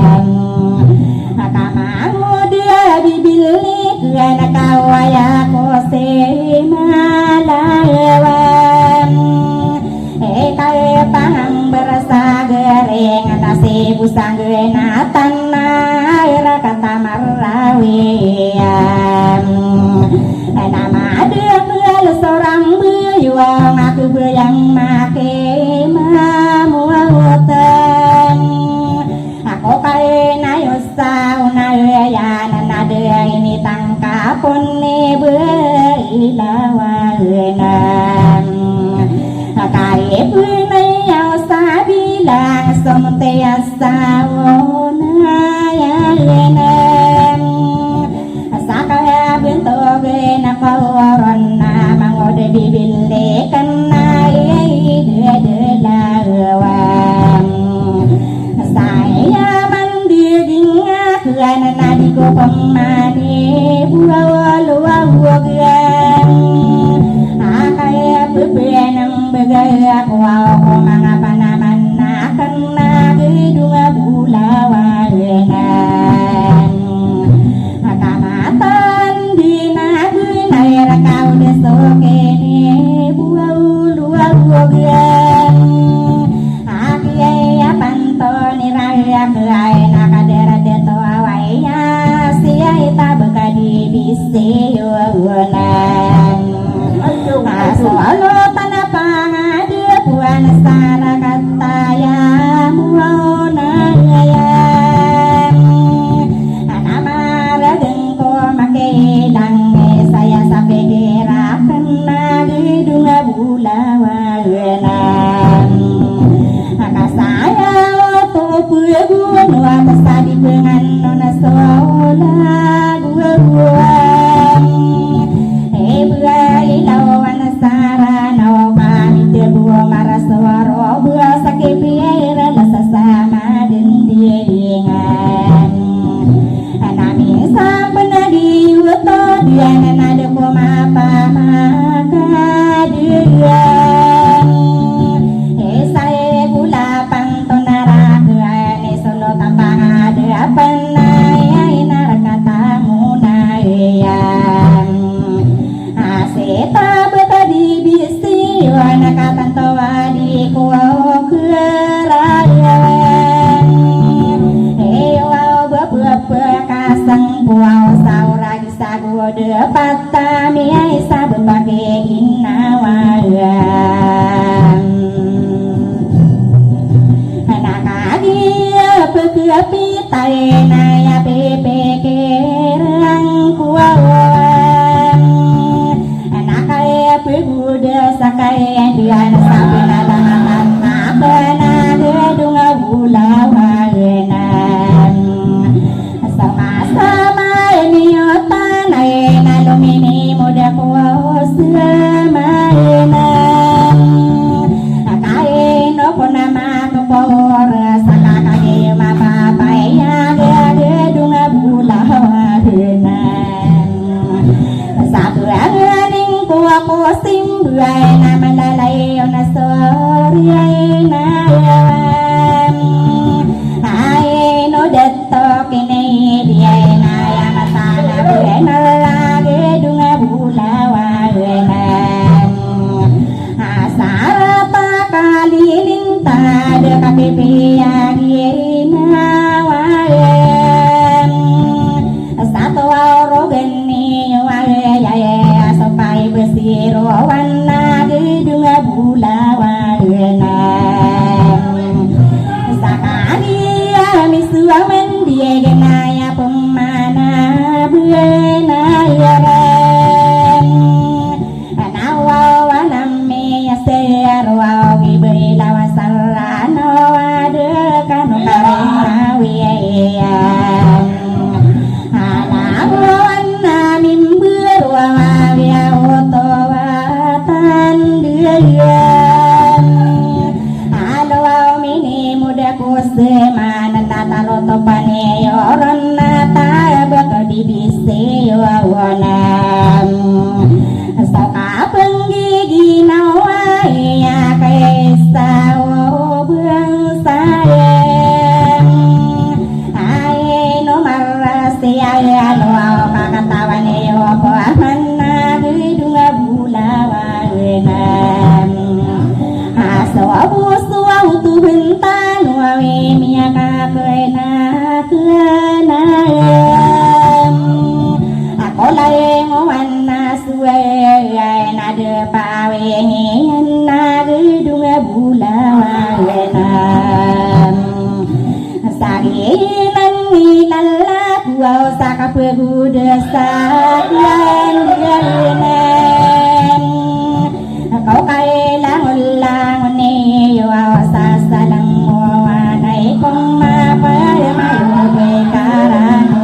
Sarana gaya dia sabena tangan abena gedung bulawanan sama-sama ini otanai nalumini muda kuas mainan kain opo nama kepor sakakake mapapaya gedung bulawanan satu aning kuaku simbuai nama lalai ona soriai nayam aino detok ini dia naya masana buena lagi dunga bulawanan asarapa kali linta dekat pipiya girina wayan satu orogeni waya sampai besiro wana gedung bulawanan sakali misuamen dia genaya pemana buena yaran anawa name serwa gibela wasarana wade kanu karena wiya Semana tata loto pane yoron nata bakal dibise wawanam saka penggigi nawa ya kaisa obeng sayang ae no marase ya no kakatawane yo pamanna gedunga bulawanan asawabu suau tu bentan wae miaka kena aku lae ngowana suwe nade pawe nade dunga bulawanan saginan nilala kuau sakapu desa yan yan kau kailang ulang ni yo sasalang wanai kong mapay mayo bekaranunan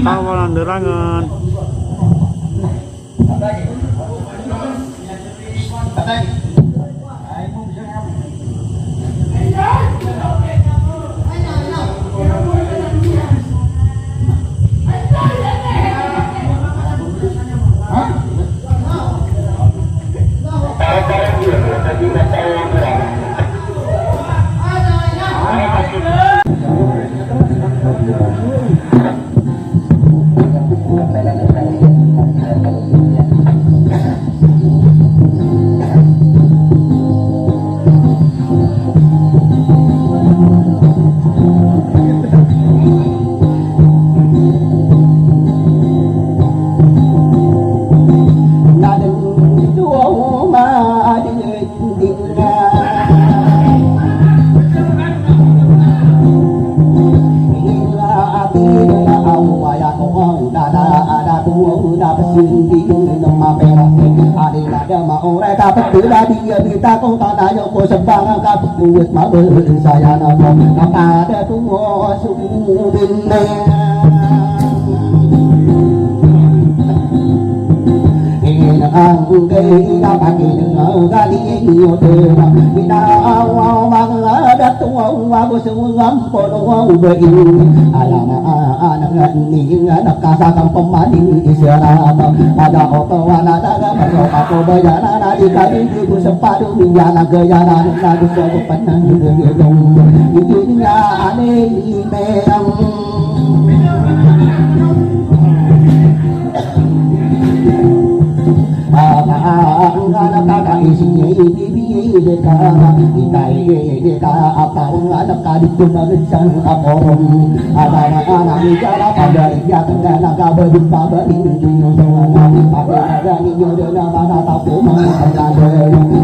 Tawanan derangan. Dia kita kong tanayo ko sa banga kapukuwit saya na ko nakada tungo sumubin na ang gay napakin ang galing iyo tera inaawaw mga datuwaw ako sa uwang pono ubayin alam na anang ni nakasakang pamaling isarata ada ko wala daga masok ako bayana na di kami ko sa padung ya nagaya na gusto ko panang gagawin hindi nga ane inayang nakakaisip niya ibibigay ka itay ka apang anak kadit ko na rin aporong anak-anak ni Jara pagdaring yatang na nakabalik pabaling mengada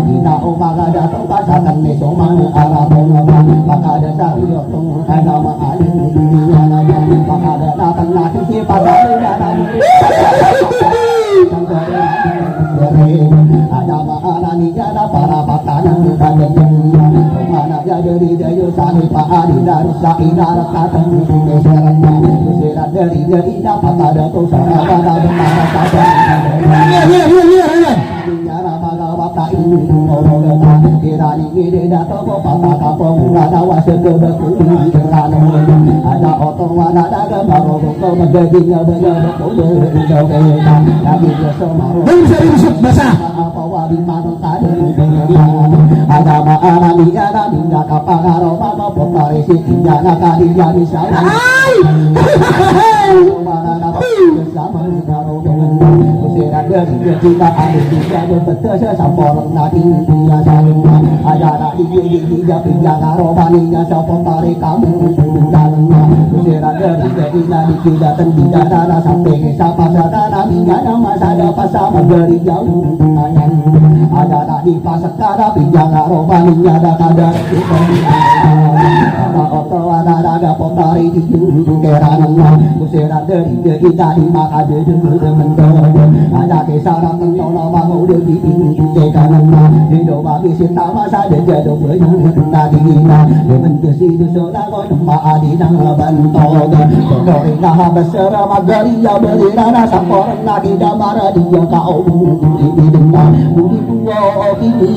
kita umaga datang pasakan ni somang arabong maka ada sayo tung ada maali dunia nada maka ada datang nasi si pasal dalam ada maharani ada para patanan ada mana jadi dayu sani paadi darus saidar katang serannya serat dari dapat ada tu sarana ada mana saja nyara maga bapa ini ngomong kirani ini dato papa kapo ada wase ke beku kerana ada otong ada daga baru ko menjadi ngada ko lagi dia semua bisa disebut bahasa apa wali manung tadi ada mana ni ada hingga kapangaro mama potari si tinjana kali ya bisa mana dapat bersama karo dengan usiran dari kita ada tiga betul sampor nadi dia saling ada nak dia pinjang karo maninya potari kamu dalamnya usiran dari kita di kita tendidana sampai sapa sadana minyak masa dapat sama dari jauh ada tak di pasar kada pinjang robaninya ada kadar ada oto ada potari di kerannya usiran dari kita di maka ada kesaran tenono mau di kanannya hidup bagi cinta masa jatuh tadi mentesi dosa kau nama adina bantoga kori nah besar magari ya berina sampor lagi damar dia kau budi dengar budi bunga ini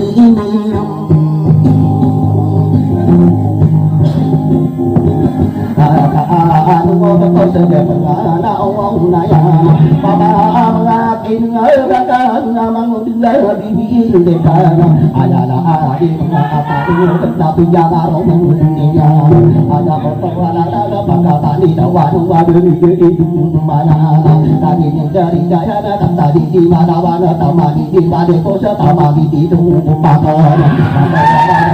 kau sedang mengana orang naya papa mengakin ngerakan mengudilai bibi dekan adalah adik mengapa tetapi jangan romanya ada foto ada bangga di dawan wadu di mana tadi yang dari daya datang tadi di mana mana tamani di pada kosa tamani di tunggu pakar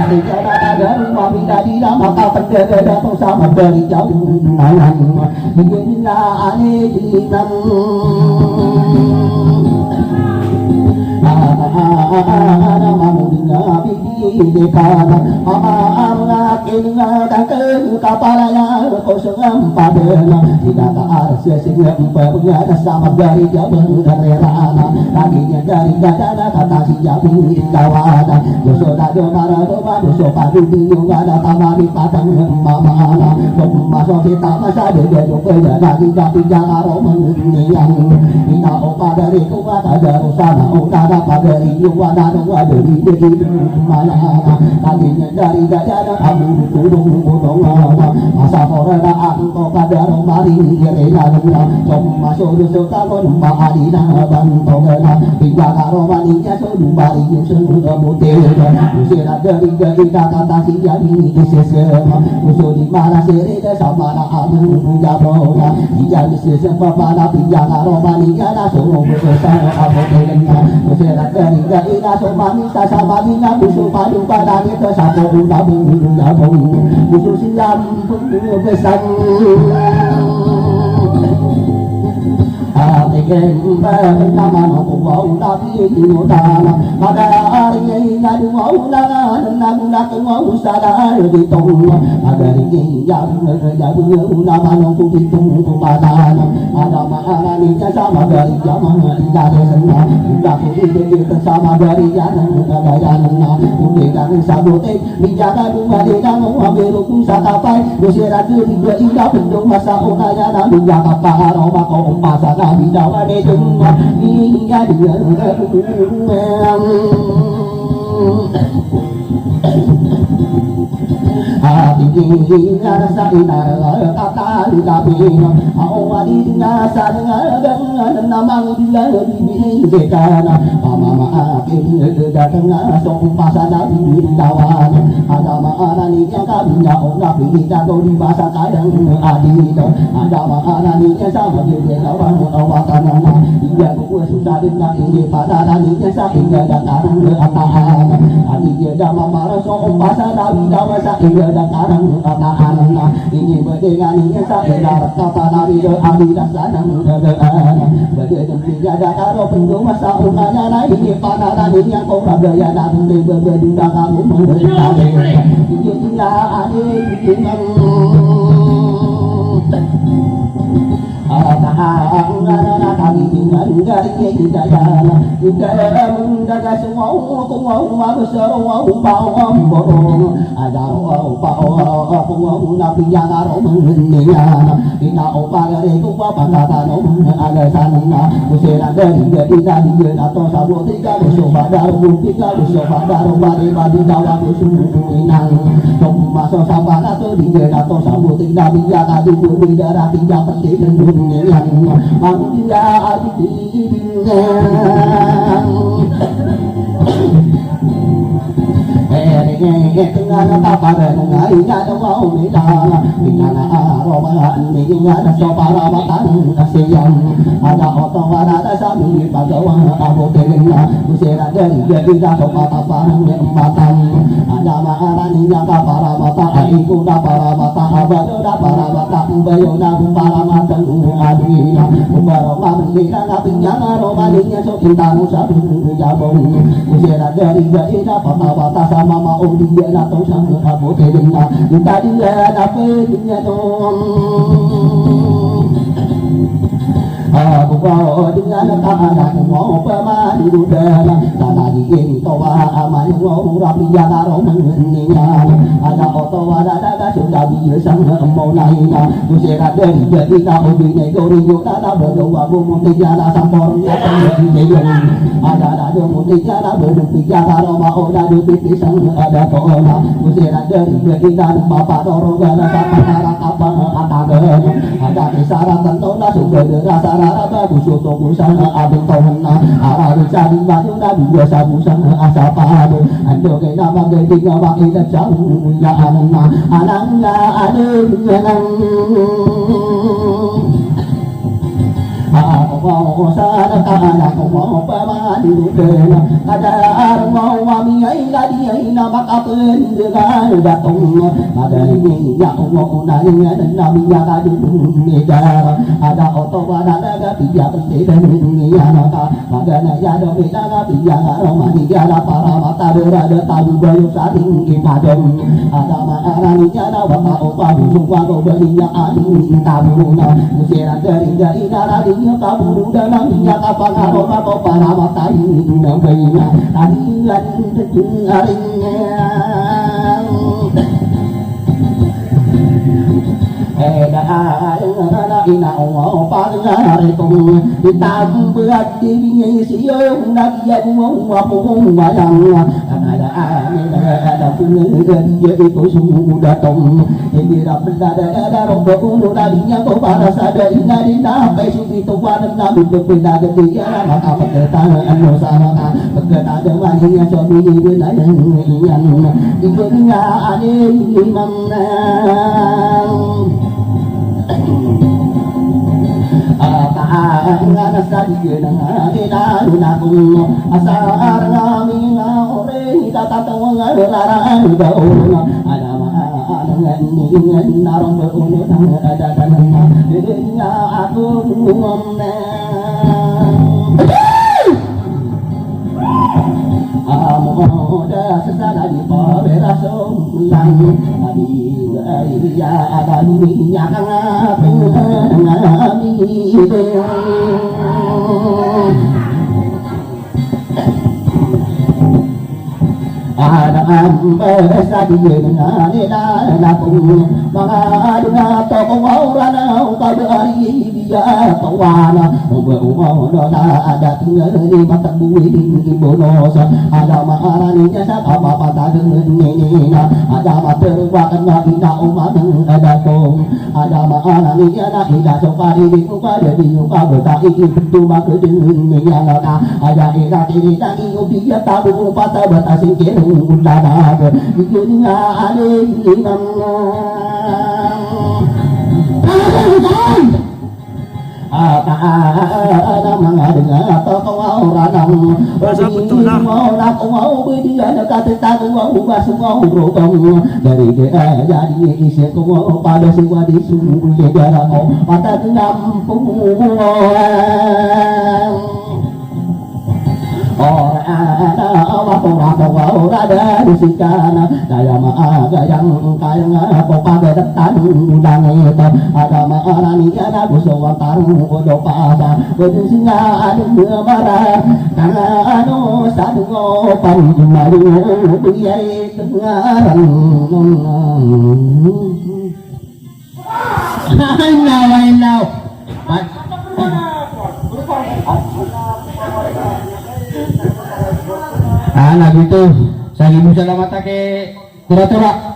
di jalan ada rumah di lama kapan datang sama dari jauh Hingga aneh ada mamudina bibi dekana akin ngadakan kapalaya kosong padana tidak ada sia-sia punya sama dari jauh rerana tadinya dari gadana kata si jauh kawana dosa dak mara doa dosa padu bingung ada tamani padang mamana masuk kita masa dia doa lagi tapi jangan romanian ina opa dari kuat ada rusana ada padari yuwana dari mana tadinya dari gajah kamu tudung masa forena aku pada romari rela masuk dosa kamu mahadina bantogana hingga romaninya sudah bari sudah butir usira dari gajah kata si jadi sesama musuh di mana sereda sama aku jabona jadi sesama pada pinjang romaninya suruh bersama aku dengan usirat dari gaina somani sasabani musuh padu pada kita satu tabung musuh silam besar Atekem nama mau tapi dinotana pada hari ngadu mau nak mau sadar di tong ada ring yang jauh nama nongku di tong padana ada mana ni sama dari zaman dari sana tidak boleh bersama dari jalan ada jalan boleh dan sabote dijaga rumah di dalam ambil sakapai usirat juga indah bentuk masa unaya dan menjaga para kau pasang di dalam itu hingga dia hati hingga sadar kata tapi awali nasa dengan nama dia lebih dekana mama akhir datang song pasana di dawan ada mana ni yang kami nak pilih jago di masa kadang adito ada mana ni sama dia lawan awatan dia ku susah dengan ini pada ni sehingga datang ke atahan hati dia sama para so pasa dari dawa sa iya dan karang kataan ini bedengan ini sa iya kata dari adi dan sanang dadaan bedengan tiga karo pendu masa umanya na ini panara ini yang kau gaya dan de bedengan kamu mengerti ini ade ini kami tinggal dari hidayah kita menjaga semua kumau besar bau borong ada bau nabi yang arom mendengar kita opar itu apa kata nom ada sana usira dari kita di atau sabo tiga besok pada tiga besok pada bari badi dawa suminang masuk sabana atau di atau sabo tiga biya kadu di darah tiga penting yang mau dia dengan apa dengan ina mau nida dengan aroma ini ada sopara matan kasihan ada oto ada sami pagawa abu tegena usira dari dia sopata parang matan ada maharani yang para mata iku da para mata abado da para mata bayo na para mata adina baro mamina ngapinya aromanya so intanu sabu jabong usira dari dia pata sama mau dia atau sama abu tegena tadi ada pedenya dong aku bawa dengan tangan mau pemadi udara tanah ini tawa aman mau rapi jaga mengeningnya ada oto ada sudah biasa mau naina usira dari jadi kau bini goriyo ada berdoa bumbu tiada sampornya ada bumbu tiada berdua jaga mau ada pisang ada kona usira dari jadi dan bapak dorong ada apa ada kisaran tentu sudah rasa Araba busuk busana abeng tawna arabi cari baju nabi biasa busana asapa ado ando ke nama ke tiga baki dah jauh ya anaknya ada yang aku mau sana aku mau pemadi udara ada mau mami ina dia ina maka pendegar datang ada ini ya mau nanya dan nabi ya kadu negara ada oto ada tiga pendegar ini ya maka magana ya do beda tiga romani ada para mata ada tabu bayu saring kimadong ada marani ada bapa opa semua kau belinya adi tabuna musira dari dari kaburu dalam minyak apa karo apa para mata ini namanya adilan aringnya ina Allah pangaritung ditam berat dirinya siyo nabiya mau bayang ada punya dia itu sudah tong jadi ada rombongan tadinya kau para sadarinya di sampai suci tuan nabi berbeda dia maka perkataan nusana perkataan demaninya suami yang ibunya ada imam Tahan sadia dengan ina naku asar ngami ngore tatang ngalarang daun ada ma dengan narong beunu ada tanah dirinya aku ngomne Amoda sesana di paberaso lang adi ya abani nyakang ngami ada ambesa di dengan napung mga dunga to orang kabari dia tawana na ada tinggal di mata bui di bonos ada maharaninya sa apa pada nina ada materwakan na umat ada tong ada maharaninya na ida sopari di upada di ukabata iki petuma kedenya ada ida kiri tangi dia tabu patah batasin kiri udara dunia ada imam ada mengadeng atau kau ranang mau nak mau bidian kata tak mau basuh mau rotong dari dia jadi isi kau pada siwa di sumber negara kau mata ngampung orang dari sikana daya maaga yang kaya ngapo pada detan undang itu ada maarani kana gusawan tarung odo pasa bodo singa adu marah karena anu sadungo panjumalu biai tengaran now nah gitu saya mau selamat ke tura-tura